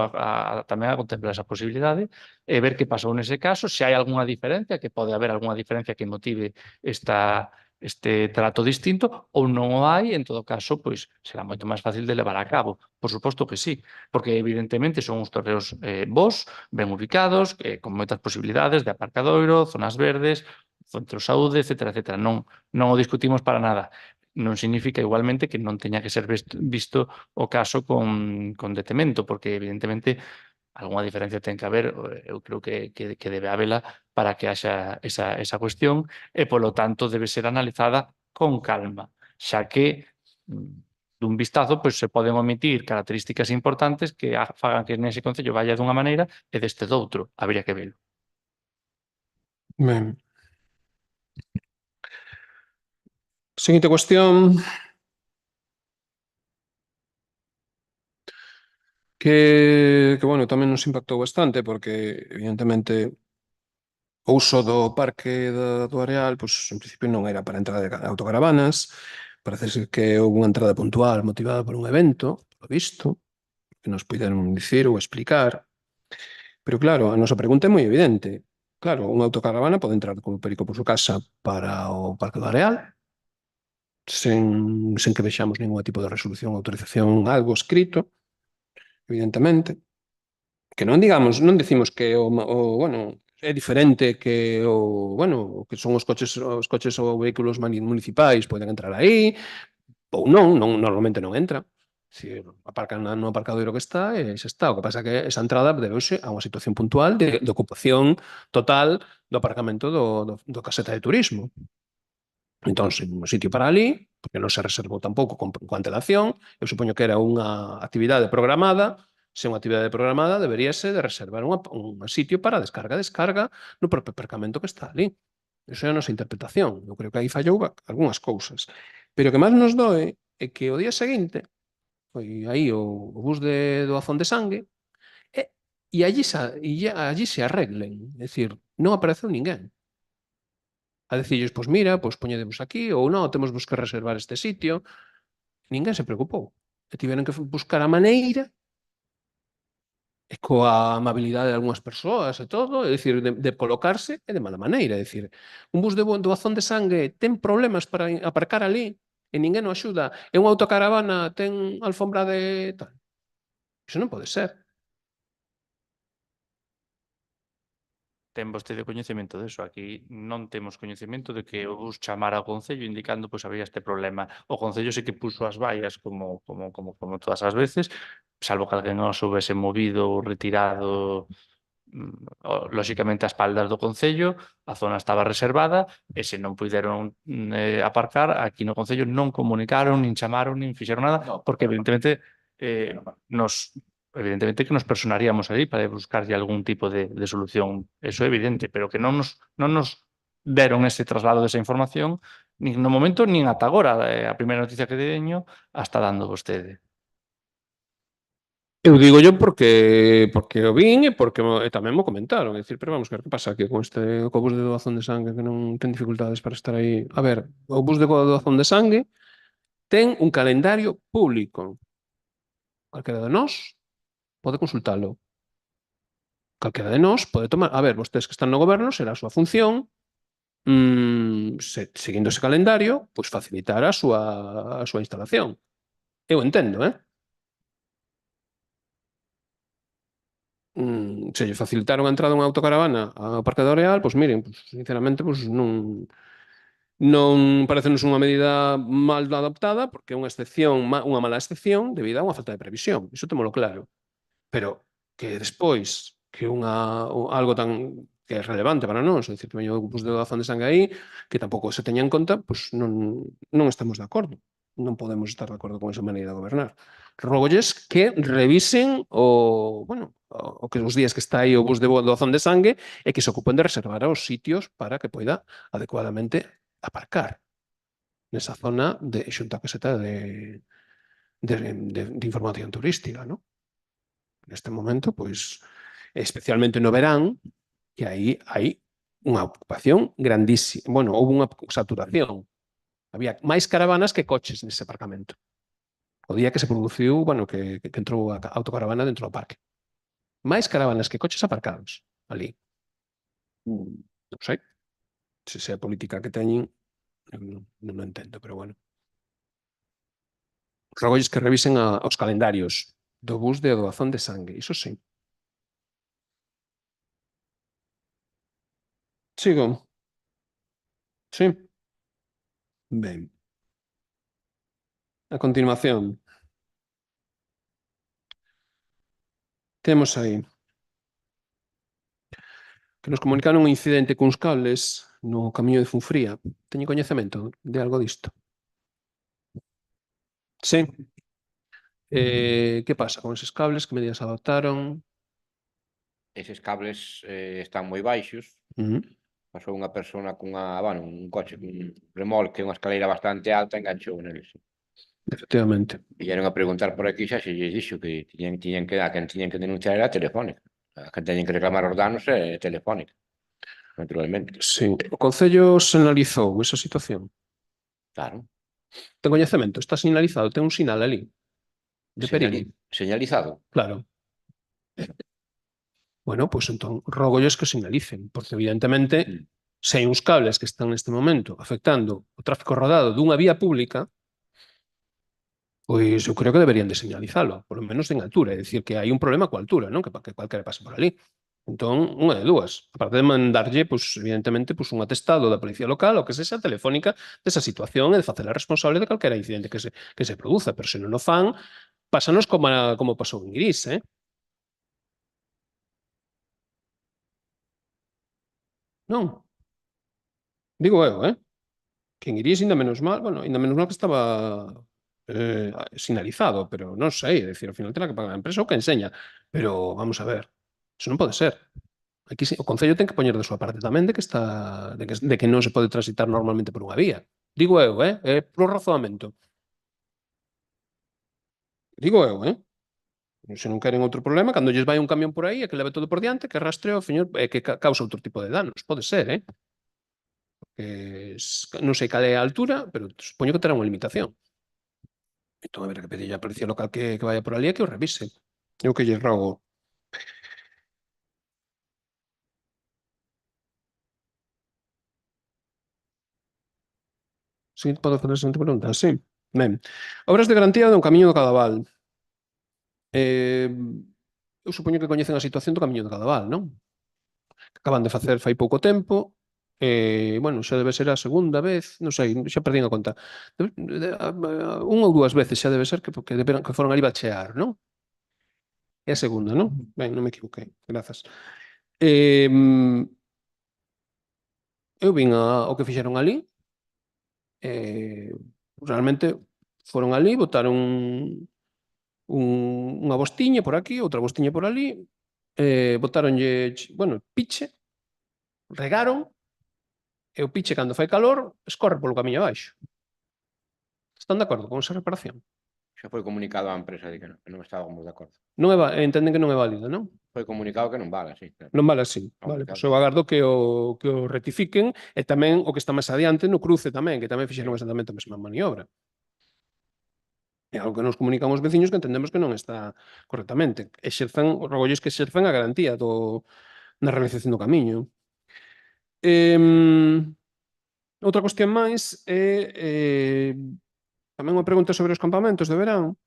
tamén a contemplar esa posibilidade e ver que pasou nese caso, se hai algunha diferencia, que pode haber algunha diferencia que motive esta este trato distinto ou non o hai, en todo caso, pois será moito máis fácil de levar a cabo. Por suposto que sí, porque evidentemente son uns torreos bons, ben ubicados, con moitas posibilidades de aparcadoiro, zonas verdes, centro de saúde, etcétera, etcétera. Non o discutimos para nada. Non significa igualmente que non teña que ser visto o caso con detemento, porque evidentemente algunha diferencia ten que haber, eu creo que debe habela para que haxa esa cuestión e, polo tanto, debe ser analizada con calma, xa que dun vistazo pois, se poden omitir características importantes que fagan que nese concello vaya dunha maneira e deste doutro. Habría que velo. Ben. Seguinte cuestión. Bueno, tamén nos impactou bastante porque, evidentemente, o uso do parque do Areal, pois, en principio non era para entrada de autocaravanas, parece ser que houve unha entrada puntual motivada por un evento, polo visto, que nos puideron dicir ou explicar. Pero claro, a nosa pregunta é moi evidente. Claro, unha autocaravana pode entrar como perico por súa casa para o Parque do Areal, sen que vexamos ningún tipo de resolución, autorización, algo escrito, evidentemente. Que non decimos que bueno, é diferente que que son os coches ou vehículos municipais poden entrar aí, ou non, normalmente non entra. Si aparcan no aparcadoiro que está, e xa está. O que pasa é que esa entrada debeuse a unha situación puntual de ocupación total do aparcamento do caseta de turismo. Entón, se un sitio para ali, porque non se reservou tampouco con antelación, eu supoño que era unha actividade programada, se unha actividade programada deberíase de reservar un sitio para descarga no propio aparcamento que está ali. Iso é a nosa interpretación. Eu creo que aí fallou algunhas cousas. Pero o que máis nos doe é que o día seguinte foi aí o bus de doazón de sangue e allí se arreglen. É dicir, non apareceu ninguén a decirles, pois mira, pois poñedemos aquí, ou non, temos que reservar este sitio. Ninguén se preocupou. E tiveron que buscar a maneira, e coa amabilidade de algunhas persoas e todo, é dicir, de colocarse e de mala maneira. É dicir, un bus de doazón de sangue ten problemas para aparcar ali e ninguén o axuda, e unha autocaravana ten alfombra de tal. Iso non pode ser. Ten vostede coñecemento deso. Aquí non temos coñecemento de que o bus chamara ao Concello indicando pois había este problema. O Concello sí que puxo as vallas como todas as veces, salvo que alguén os houvese movido ou retirado lóxicamente a espaldas do Concello, a zona estaba reservada e se non puideron aparcar, aquí no Concello non comunicaron, nin chamaron, nin fixeron nada, porque evidentemente que nos personaríamos aí para buscarlle algún tipo de solución. Eso é evidente, pero que non nos deron ese traslado desa información nin no momento, nin ata agora. A primeira noticia que teño a está dando vostede. Eu digo yo porque o vin e porque tamén mo comentaron. É dicir, pero vamos ver que pasa aquí con co bus de doazón de sangue que non ten dificultades para estar aí. A ver, o bus de doazón de sangue ten un calendario público. Calquera de nós pode consultalo. Calquera de nós pode tomar... A ver, vostedes que están no goberno, será a súa función, seguindo ese calendario, pois facilitar a súa instalación. Eu entendo, se lle facilitaron a entrada unha autocaravana ao Parque do Areal, pois miren, sinceramente, non parecenos unha medida mal adoptada, porque é unha mala excepción debido a unha falta de previsión. Iso témolo claro. Pero que despois que algo tan que é relevante para nós, é dicir, que veño o bus de doazón de sangue aí, que tampouco se teña en conta, pois non estamos de acordo. Non podemos estar de acordo con esa maneira de gobernar. Rógolles que revisen que os días que está aí o bus de doazón de sangue e que se ocupen de reservar os sitios para que poida adecuadamente aparcar nesa zona xunto a caseta de información turística, non? Neste momento, pois, especialmente no verán, que aí hai unha ocupación grandísima. Bueno, houve unha saturación. Había máis caravanas que coches nese aparcamento. O día que se produciu, que entrou a autocaravana dentro do parque. Máis caravanas que coches aparcados ali. Non sei se é a política que teñen Non o entendo, pero bueno. Rogolles que revisen os calendarios do bus de doazón de sangue, iso sí. Sigo. Sí. Ben. A continuación, temos aí que nos comunicaron un incidente cuns cables no camiño de Funfría. Teñen coñecemento de algo disto? Sí. Que pasa con eses cables? Que medidas adoptaron? Eses cables están moi baixos. Pasou unha persona un coche cun remolque, unha escaleira bastante alta, enganchou neles. Efectivamente. E vieron a preguntar por aquí xa se lles dixo que tiñen que a quen tiñen que denunciar era a Telefónica. A quen teñen que reclamar os danos é Telefónica, naturalmente. Sí. O Concello sinalizou esa situación. Claro. Ten coñecemento? Está sinalizado? Ten un sinal ali? De perigo? Señalizado? Claro. Bueno, pois entón, rógolles que sinalicen, porque evidentemente, se hai uns cables que están neste momento afectando o tráfico rodado dunha vía pública, pois eu creo que deberían de señalizalo, polo menos en altura, é dicir, que hai un problema coa altura, non? Que cualquera pase por ali. Entón, unha de dúas. Aparte de mandarlle, pois, evidentemente, pois, un atestado da Policía Local ou que sexa Telefónica desa situación e de facela responsable de calquera incidente que se produza, pero se non o fan, pásanos como pasou en Gris, Non? Digo eu, que en Iris, ainda menos mal, bueno, ainda menos mal que estaba sinalizado, pero non sei, é dicir, ao final terá que pagar a empresa ou que enseña, pero vamos a ver, iso non pode ser. Aquí o Concello ten que poñer de súa parte tamén de que non se pode transitar normalmente por unha vía. Digo eu, por razoamento. Digo eu, Se non queren outro problema, cando lles vai un camión por aí e que leve todo por diante, que rastre ao señor e que causa outro tipo de danos. Pode ser, non sei cal é a altura, pero supoño que terá unha limitación. Entón, haberá que pedirlle á Policía Local que vaya por ali e que o revise. É o que lle rogo. Sí, podo facer a seguinte pregunta? Sí. Ben. Obras de garantía do Camiño do Cadaval. Eu supoño que coñecen a situación do Camiño do Cadaval, non? Que acaban de facer fai pouco tempo. Bueno, xa debe ser a segunda vez, non sei, xa perdín a conta. Unha ou dúas veces xa debe ser que foron ali bachear, non? É a segunda, non? Ben, non me equivoquei, grazas. Eu vin o que fixeron ali. Realmente foron ali, botaron unha bostiña por aquí, outra bostiña por ali, botaronlle, bueno, piche, regaron, e o piche cando fai calor escorre polo camiño abaixo. Están de acordo con esa reparación? Xa foi comunicado á empresa de que non estábamos de acordo. Entenden que non é válida, non? Foi comunicado que non vale así. Claro. Non vale así. Vale, pois eu agardo que o rectifiquen e tamén o que está máis adiante no cruce tamén, que tamén fixeron exatamente a mesma maniobra. É algo que nos comunican os veciños que entendemos que non está correctamente. Rogolles que exerzan a garantía na realización do camiño. Outra cuestión máis é tamén unha pregunta sobre os campamentos de verán,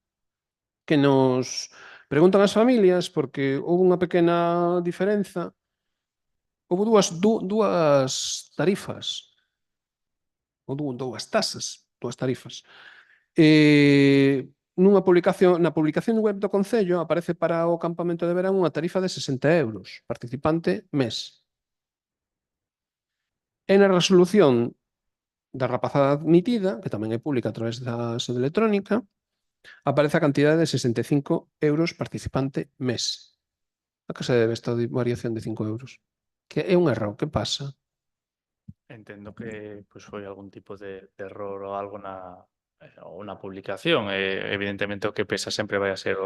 que nos preguntan as familias porque houve unha pequena diferenza. Houve dúas tarifas, ou dúas tasas, dúas tarifas. Na publicación web do Concello aparece para o campamento de verán unha tarifa de 60 euros, participante mes. E na resolución da rapazada admitida, que tamén é pública a través da sede electrónica, aparece a cantidade de 65 euros participante mes. A que se debe esta variación de 5 euros? Que é un erro, que pasa? Entendo que foi algún tipo de error ou algo na publicación. Evidentemente o que pesa sempre vai a ser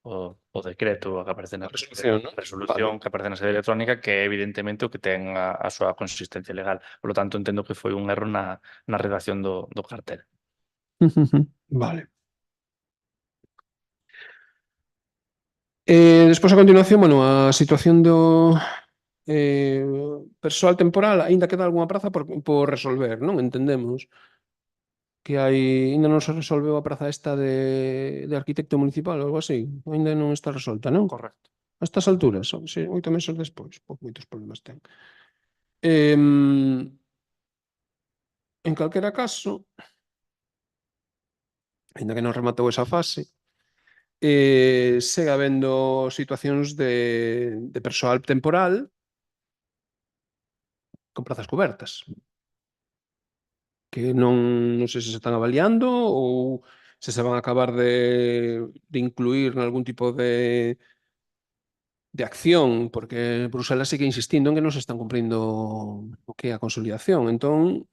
o decreto que aparece na resolución que aparece na sede electrónica, que é evidentemente o que ten a súa consistencia legal. Por lo tanto, entendo que foi un erro na redacción do cartel. Vale. Despois, a continuación, a situación persoal temporal, aínda queda algunha praza por resolver, non? Entendemos que aínda non se resolveu a praza esta de arquitecto municipal ou algo así. Aínda non está resolta, non? Correcto. A estas alturas, sí, 8 meses despois, moitos problemas ten. En calquera caso, aínda que non rematou esa fase, segue habendo situacións de persoal temporal con prazas cubertas, que non sei se están avaliando ou se van a acabar de incluir nalgún tipo de acción, porque Bruselas sigue insistindo en que non se están cumprindo o que é a consolidación. Entón,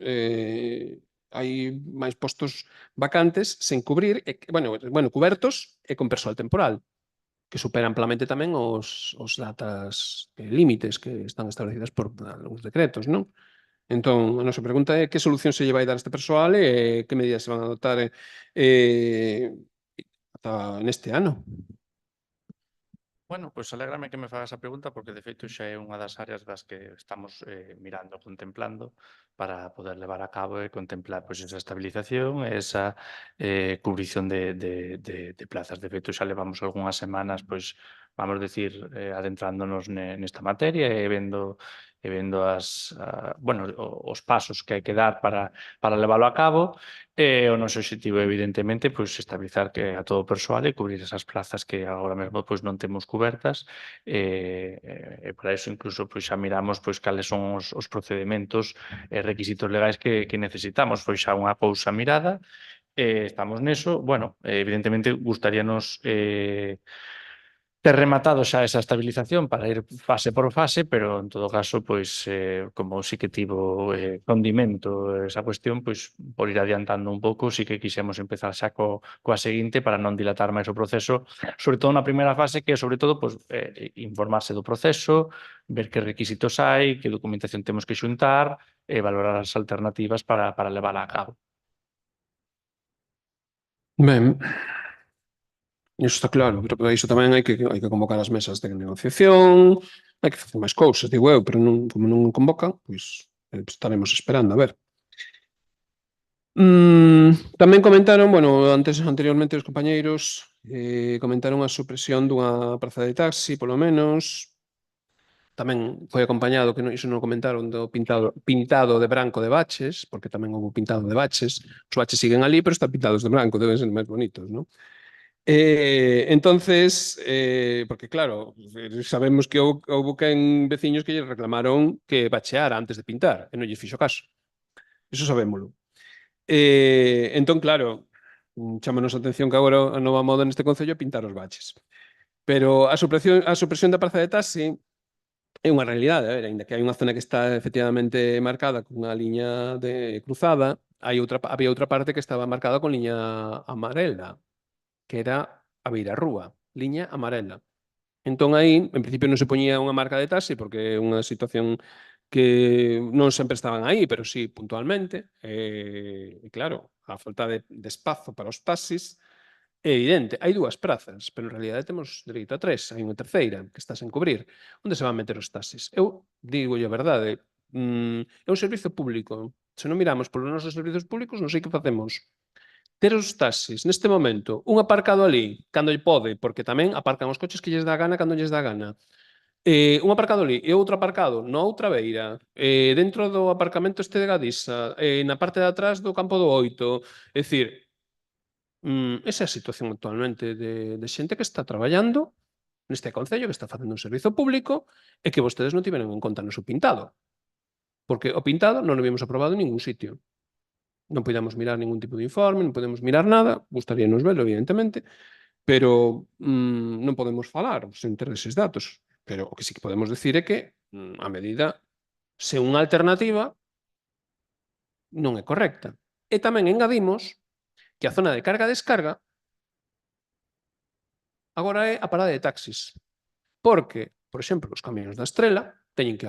hai máis postos vacantes sen cubrir, cubertos e con persoal temporal, que supera amplamente tamén os datas límites que están establecidas por algúns decretos, non? Entón, a nosa pregunta é que solución se lle vai dar a este persoal e que medidas se van a adoptar ata neste ano. Bueno, pois alégrame que me fagas a pregunta porque de feito xa é unha das áreas das que estamos mirando, contemplando para poder levar a cabo e contemplar pois esa estabilización e esa cubrición de plazas. De feito xa levamos algunhas semanas, pois vamos decir, adentrándonos nesta materia e vendo os pasos que hai que dar para leválo a cabo. O noso objetivo, evidentemente, pois estabilizar que a todo o persoal e cubrir esas plazas que agora mesmo pois non temos cubertas e para iso incluso pois xa miramos pois cales son os procedementos e requisitos legais que necesitamos. Pois xa unha cousa mirada, estamos neso. Bueno, evidentemente gustaríanos ter rematado xa esa estabilización para ir fase por fase, pero en todo caso, pois, como sí que tivo condimento esa cuestión, pois, por ir adiantando un pouco, sí que quixemos empezar xa coa seguinte para non dilatar máis o proceso, sobre todo na primeira fase, que sobre todo, pois, informarse do proceso, ver que requisitos hai, que documentación temos que xuntar e valorar as alternativas para levala a cabo. Ben, iso está claro, pero para iso tamén hai que convocar as mesas de negociación, hai que facer máis cousas, digo eu, pero como non convocan, pois estaremos esperando, a ver. Tamén comentaron, anteriormente os compañeiros comentaron a supresión dunha praza de taxi, polo menos. Tamén foi acompañado, que iso non comentaron, do pintado de branco de baches, porque tamén houve pintado de baches. Os baches siguen ali, pero están pintados de branco, deben ser máis bonitos, non? Entonces, porque claro, sabemos que houve quen veciños que lle reclamaron que bacheara antes de pintar, e non lle fixo caso. Iso sabémolo. Entón, claro, chámanos a atención que agora a nova moda neste concello é pintar os baches. Pero a supresión da praza de taxi é unha realidade, a ver, ainda que hai unha zona que está efectivamente marcada con unha liña cruzada, había outra parte que estaba marcada con liña amarela, que era a beirarrúa, liña amarela. Entón aí, en principio non se poñía unha marca de taxi porque é unha situación que non sempre estaban aí, pero sí puntualmente. E claro, a falta de espazo para os taxis é evidente. Hai dúas prazas, pero en realidade temos dereito a tres. Hai unha terceira que está sen cubrir. Onde se van meter os taxis? Eu digo-lle a verdade, é un servizo público. Se non miramos polos nosos servizos públicos, non sei que facemos. Ter os taxis neste momento, un aparcado ali, cando lle pode, porque tamén aparcan os coches que lles dá gana cando lles dá gana. Un aparcado ali e outro aparcado na outra beira, dentro do aparcamento este de Gadisa, na parte de atrás do campo do Oito. É dicir, esa é a situación actualmente de xente que está traballando neste concello, que está facendo un servizo público e que vostedes non tiveron en conta no seu pintado. Porque o pintado non o habíamos aprobado en ningún sitio. Non podemos mirar ningún tipo de informe, non podemos mirar nada, gustaríanos velo, evidentemente, pero non podemos falar sen ter eses datos. Pero o que sí que podemos decir é que a medida, se unha alternativa, non é correcta. E tamén engadimos que a zona de carga-descarga agora é a parada de taxis. Porque, por exemplo, os camións da Estrela teñen que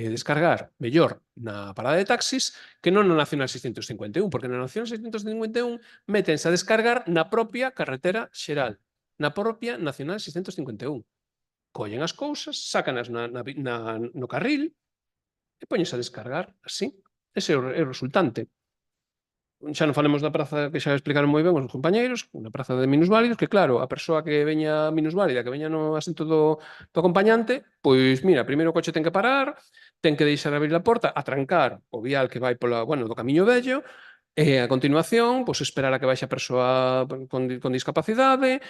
descargar mellor na parada de taxis que non na Nacional 651, porque na Nacional 651 métense a descargar na propia carretera xeral, na propia Nacional 651. collen as cousas, sácanas no carril e poñense a descargar, así. Ese é o resultante. Xa non falemos da praza que xa explicaron moi ben os compañeiros, na praza de minusválidos, que claro, a persoa que veña minusválida, que veña no asento do acompañante, pois mira, primeiro o coche ten que parar, ten que deixar abrir a porta, atrancar o vial que vai do camiño vello, e a continuación, pois esperar a que baixe a persoa con discapacidade,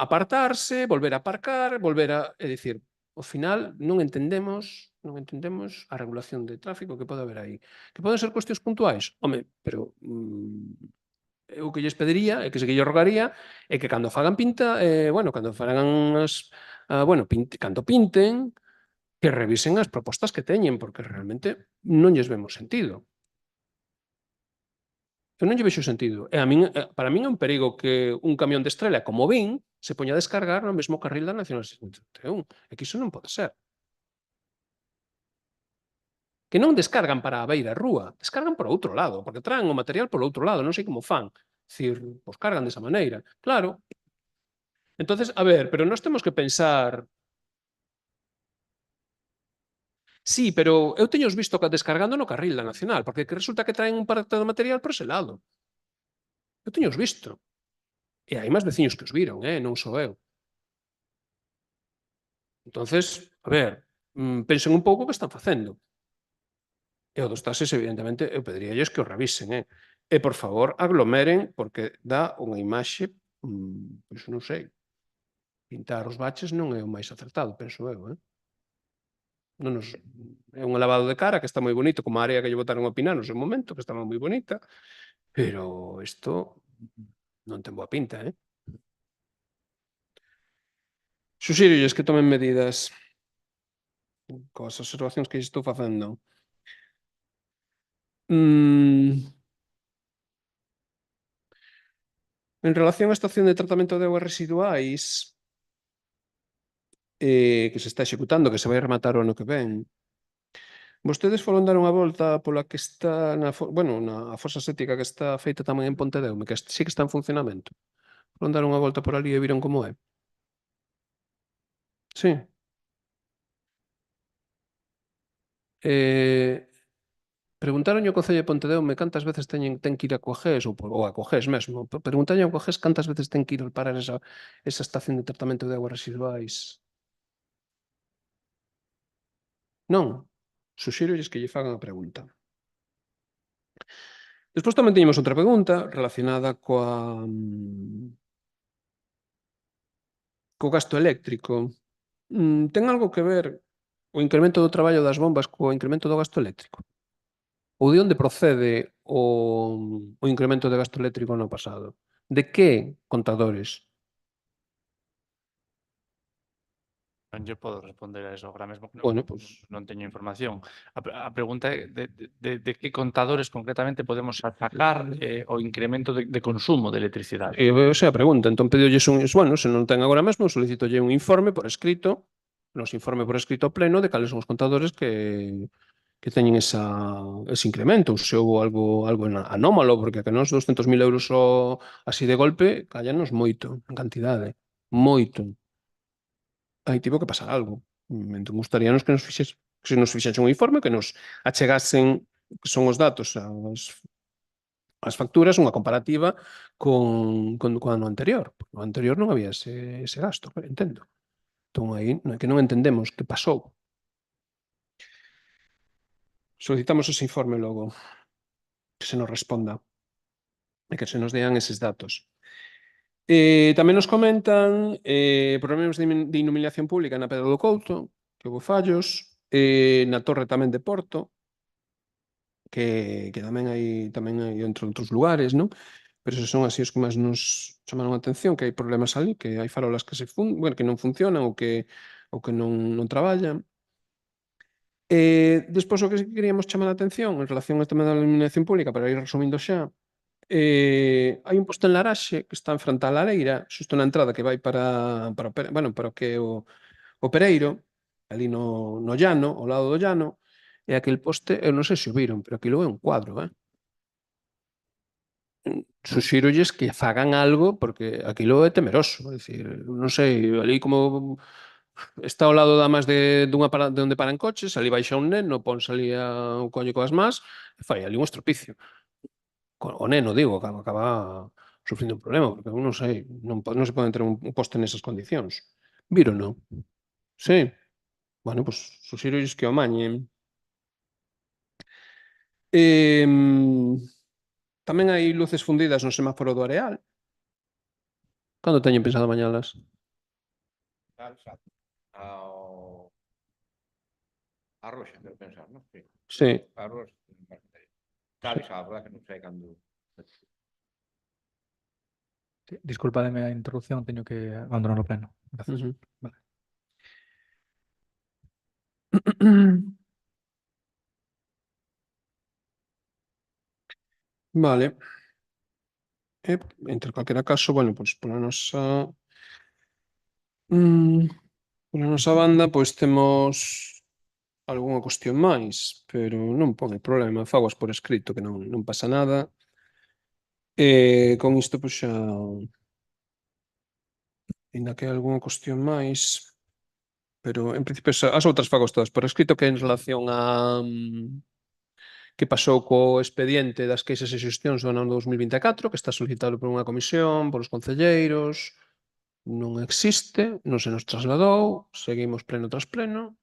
apartarse, volver a aparcar, é dicir, ao final non entendemos a regulación de tráfico que pode haber aí. Que poden ser cuestións puntuais? Home, pero eu que lles pediría e que se que lles rogaría é que cando fagan cando fagan cando pinten, que revisen as propostas que teñen, porque realmente non lles vemos sentido. Eu non lle vexo sentido. E para min é un perigo que un camión de Estrela como vin se poña a descargar no mesmo carril da Nacional 631. É que iso non pode ser. Que non descargan para a beira rúa, descargan por outro lado, porque traen o material por outro lado, non sei como fan. Dicir, pois cargan desa maneira. Claro. Entonces, a ver, pero nós temos que pensar. Sí, pero eu teño os visto descargando no carril da Nacional, porque resulta que traen un parte do material por ese lado. Eu teño os visto. E hai máis veciños que os viron, non sou eu. Entonces, a ver, pensen un pouco o que están facendo. E o dos taxis, evidentemente, eu pediríalles que o revisen, E, por favor, aglomeren, porque dá unha imaxe, pois non sei, pintar os baches non é o máis acertado, penso eu, É un lavado de cara que está moi bonito, como a área que lle botaron a Pinar no seu momento, que estaba moi bonita, pero isto non ten boa pinta, Suxírolles que tomen medidas coas observacións que estou facendo. En relación á estación de tratamento de augas residuais que se está executando, que se vai rematar o ano que ven, vostedes foron dar unha volta pola que está na fosa séptica que está feita tamén en Pontedeume, que sí que está en funcionamento. Foron dar unha volta por ali e viron como é. Sí. Preguntaronlle ao Concello de Pontedeume cantas veces ten que ir a Coagés, ou a Coagés mesmo. Preguntaronlle a Coagés cantas veces ten que ir a parar esa estación de tratamento de augas residuais. Non. Suxírolles que lle fagan a pregunta. Despois tamén teñemos outra pregunta relacionada co gasto eléctrico. Ten algo que ver o incremento do traballo das bombas co incremento do gasto eléctrico? Ou de onde procede o incremento de gasto eléctrico no pasado? De que contadores? Non lle podo responder a eso agora mesmo, non teño información. A pregunta é de que contadores concretamente podemos sacar o incremento de consumo de electricidade. Esa é a pregunta. Entón pedolles se non ten agora mesmo, solicitolle un informe por escrito, informe por escrito pleno de cales son os contadores que teñen ese incremento, ou se houve algo anómalo, porque que nos 200.000 euros así de golpe, cállanos moito, en cantidade, moito. Aí tivo que pasar algo. Entón gustaríanos que nos fixesen un informe, que nos achegasen que son os datos, as facturas, unha comparativa con o ano anterior. No anterior non había ese gasto, entendo. Entón aí que non entendemos que pasou. Solicitamos ese informe logo, que se nos responda e que se nos dean eses datos. Tamén nos comentan problemas de iluminación pública na Pedra do Couto, que houve fallos, na Torre tamén de Porto, que tamén hai entre outros lugares, non? Pero esos son así os que máis nos chamaron a atención, que hai problemas ali, que hai farolas que non funcionan ou que non traballan. Despois o que queríamos chamar a atención en relación ao tema da iluminación pública, para ir resumindo xa, hai un posto en Laraxe que está en fronte á lareira, xusto na entrada que vai para o que é o Pereiro, ali no llano, ao lado do llano, e aquel poste, eu non sei se o viron, pero aquilo é un cuadro, Suxírolles que fagan algo porque aquilo é temeroso, é dicir, non sei, ali como está ao lado da máis de onde paran coches, ali baixa un neno, ponse ali o coño coas más, e fai ali un estropicio. O neno, digo, acaba sufrindo un problema, porque eu non sei, non se pode ter un poste nesas condicións. Viro non? Sí. Bueno, pois suxirolles que o mañen. Tamén hai luces fundidas no semáforo do Areal. Cando teñen pensado mañalas? A Roxa, quero pensar, non? Sí. Sí. A Roxa. Está avisado, verdad que non sei cando... Disculpademe a interrupción, teño que abandonar o pleno. Gracias. Vale. Vale. Entre calquera caso, bueno, pois pola nosa banda, pois temos algunha cuestión máis, pero non pon problema, fagoas por escrito, que non pasa nada. Con isto, pois xa, ainda que hai algunha cuestión máis, pero en principio as outras fagoas todas por escrito, que en relación a que pasou co expediente das queixas e xestións do ano 2024, que está solicitado por unha comisión, polos concelleiros, non existe, non se nos trasladou, seguimos pleno tras pleno.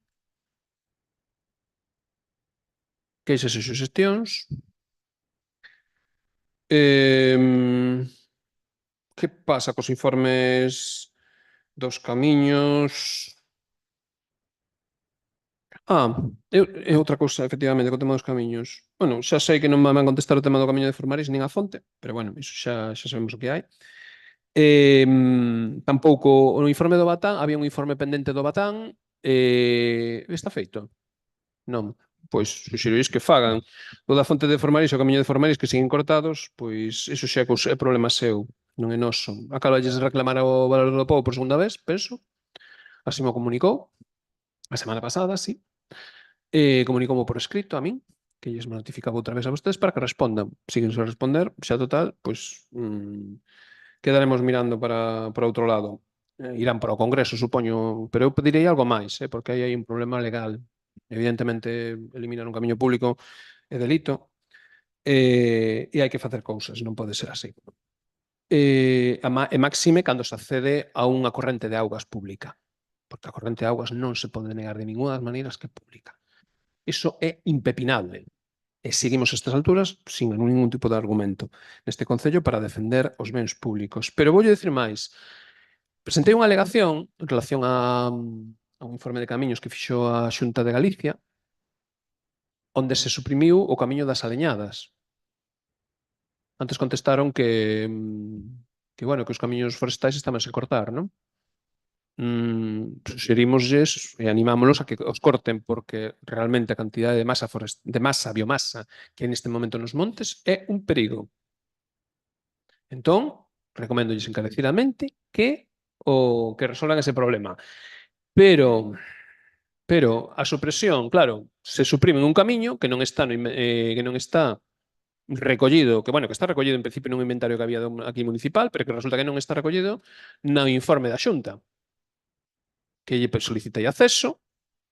Queixas e xestións. Que pasa cos informes dos camiños? É outra cousa, efectivamente, co tema dos camiños. Bueno, xa sei que non me van contestar o tema do camiño de Formaris nin a fonte, pero bueno, iso xa sabemos o que hai. Tampouco no informe do Batán, había un informe pendente do Batán, está feito? Non, pois suxerirís que fagan o da fonte de Formaris e o camiño de Formaris que siguen cortados, pois iso xa é problema seu, non é noso. Acáballes de reclamar o valor do pobo por segunda vez, penso, así me comunicou, a semana pasada, sí. Comunicoumo por escrito a min, que lles notificaba outra vez a vostedes para que respondan. Siguen sen responder, xa total, pois quedaremos mirando para outro lado. Irán para o Congreso, supoño, pero eu pedirei algo máis, porque aí hai un problema legal. Evidentemente, eliminar un camiño público é delito e hai que facer cousas, non pode ser así. E máxime cando se accede a unha corrente de augas pública, porque a corrente de augas non se pode negar de ninguna das maneiras que é pública. Iso é impepinable. E seguimos a estas alturas sin ningún tipo de argumento neste Concello para defender os bens públicos. Pero voulle dicir máis. Presentei unha alegación en relación a un informe de camiños que fixo a Xunta de Galicia onde se suprimiu o camiño das Aleñadas. Antes contestaron que bueno, que os camiños forestais estaban a cortar, non? Suxerimosles e animámonos a que os corten porque realmente a cantidade de biomasa que hai neste momento nos montes é un perigo. Entón, recoméndolles encarecidamente que resolvan ese problema. Pero a supresión, claro, se suprime un camiño que non está recollido, que está recollido en principio nun inventario que había aquí municipal, pero que resulta que non está recollido no informe da Xunta. Que lle solicitei acceso,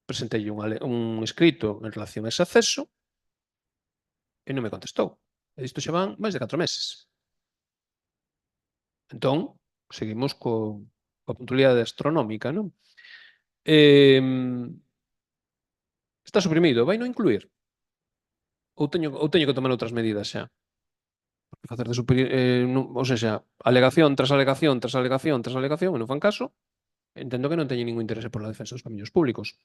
presentei un escrito en relación a ese acceso e non me contestou. E isto xa van máis de 4 meses. Entón, seguimos coa puntualidade astronómica, non? Está suprimido, vai non incluir? Ou teño que tomar outras medidas xa? Porque facer de suprimir, ou seja, alegación tras alegación tras alegación tras alegación e non fan caso, entendo que non teñen ningún interese pola defensa dos camiños públicos.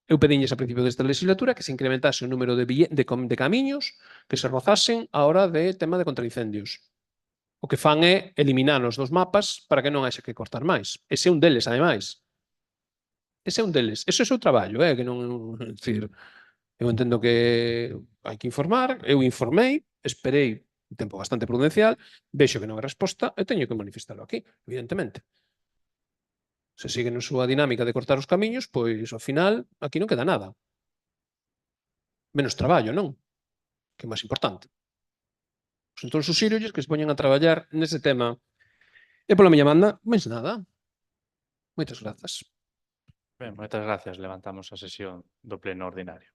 Eu pedinlles a principio desta legislatura que se incrementase o número de camiños que se rozasen a hora de tema de contraincendios. O que fan é eliminanos dos mapas para que non haxe que cortar máis. Ese é un deles, ademais. Ese é un deles. Ese é o seu traballo, que non... É dicir, eu entendo que hai que informar, eu informei, esperei un tempo bastante prudencial, vexo que non hai resposta e teño que manifestalo aquí, evidentemente. Se sigue na súa dinámica de cortar os camiños, pois, ao final, aquí non queda nada. Menos traballo, non? Que é máis importante. Entón, suxírolles que se poñan a traballar nese tema. E pola miña banda, máis nada. Moitas grazas. Ben, moitas gracias. Levantamos a sesión do pleno ordinario.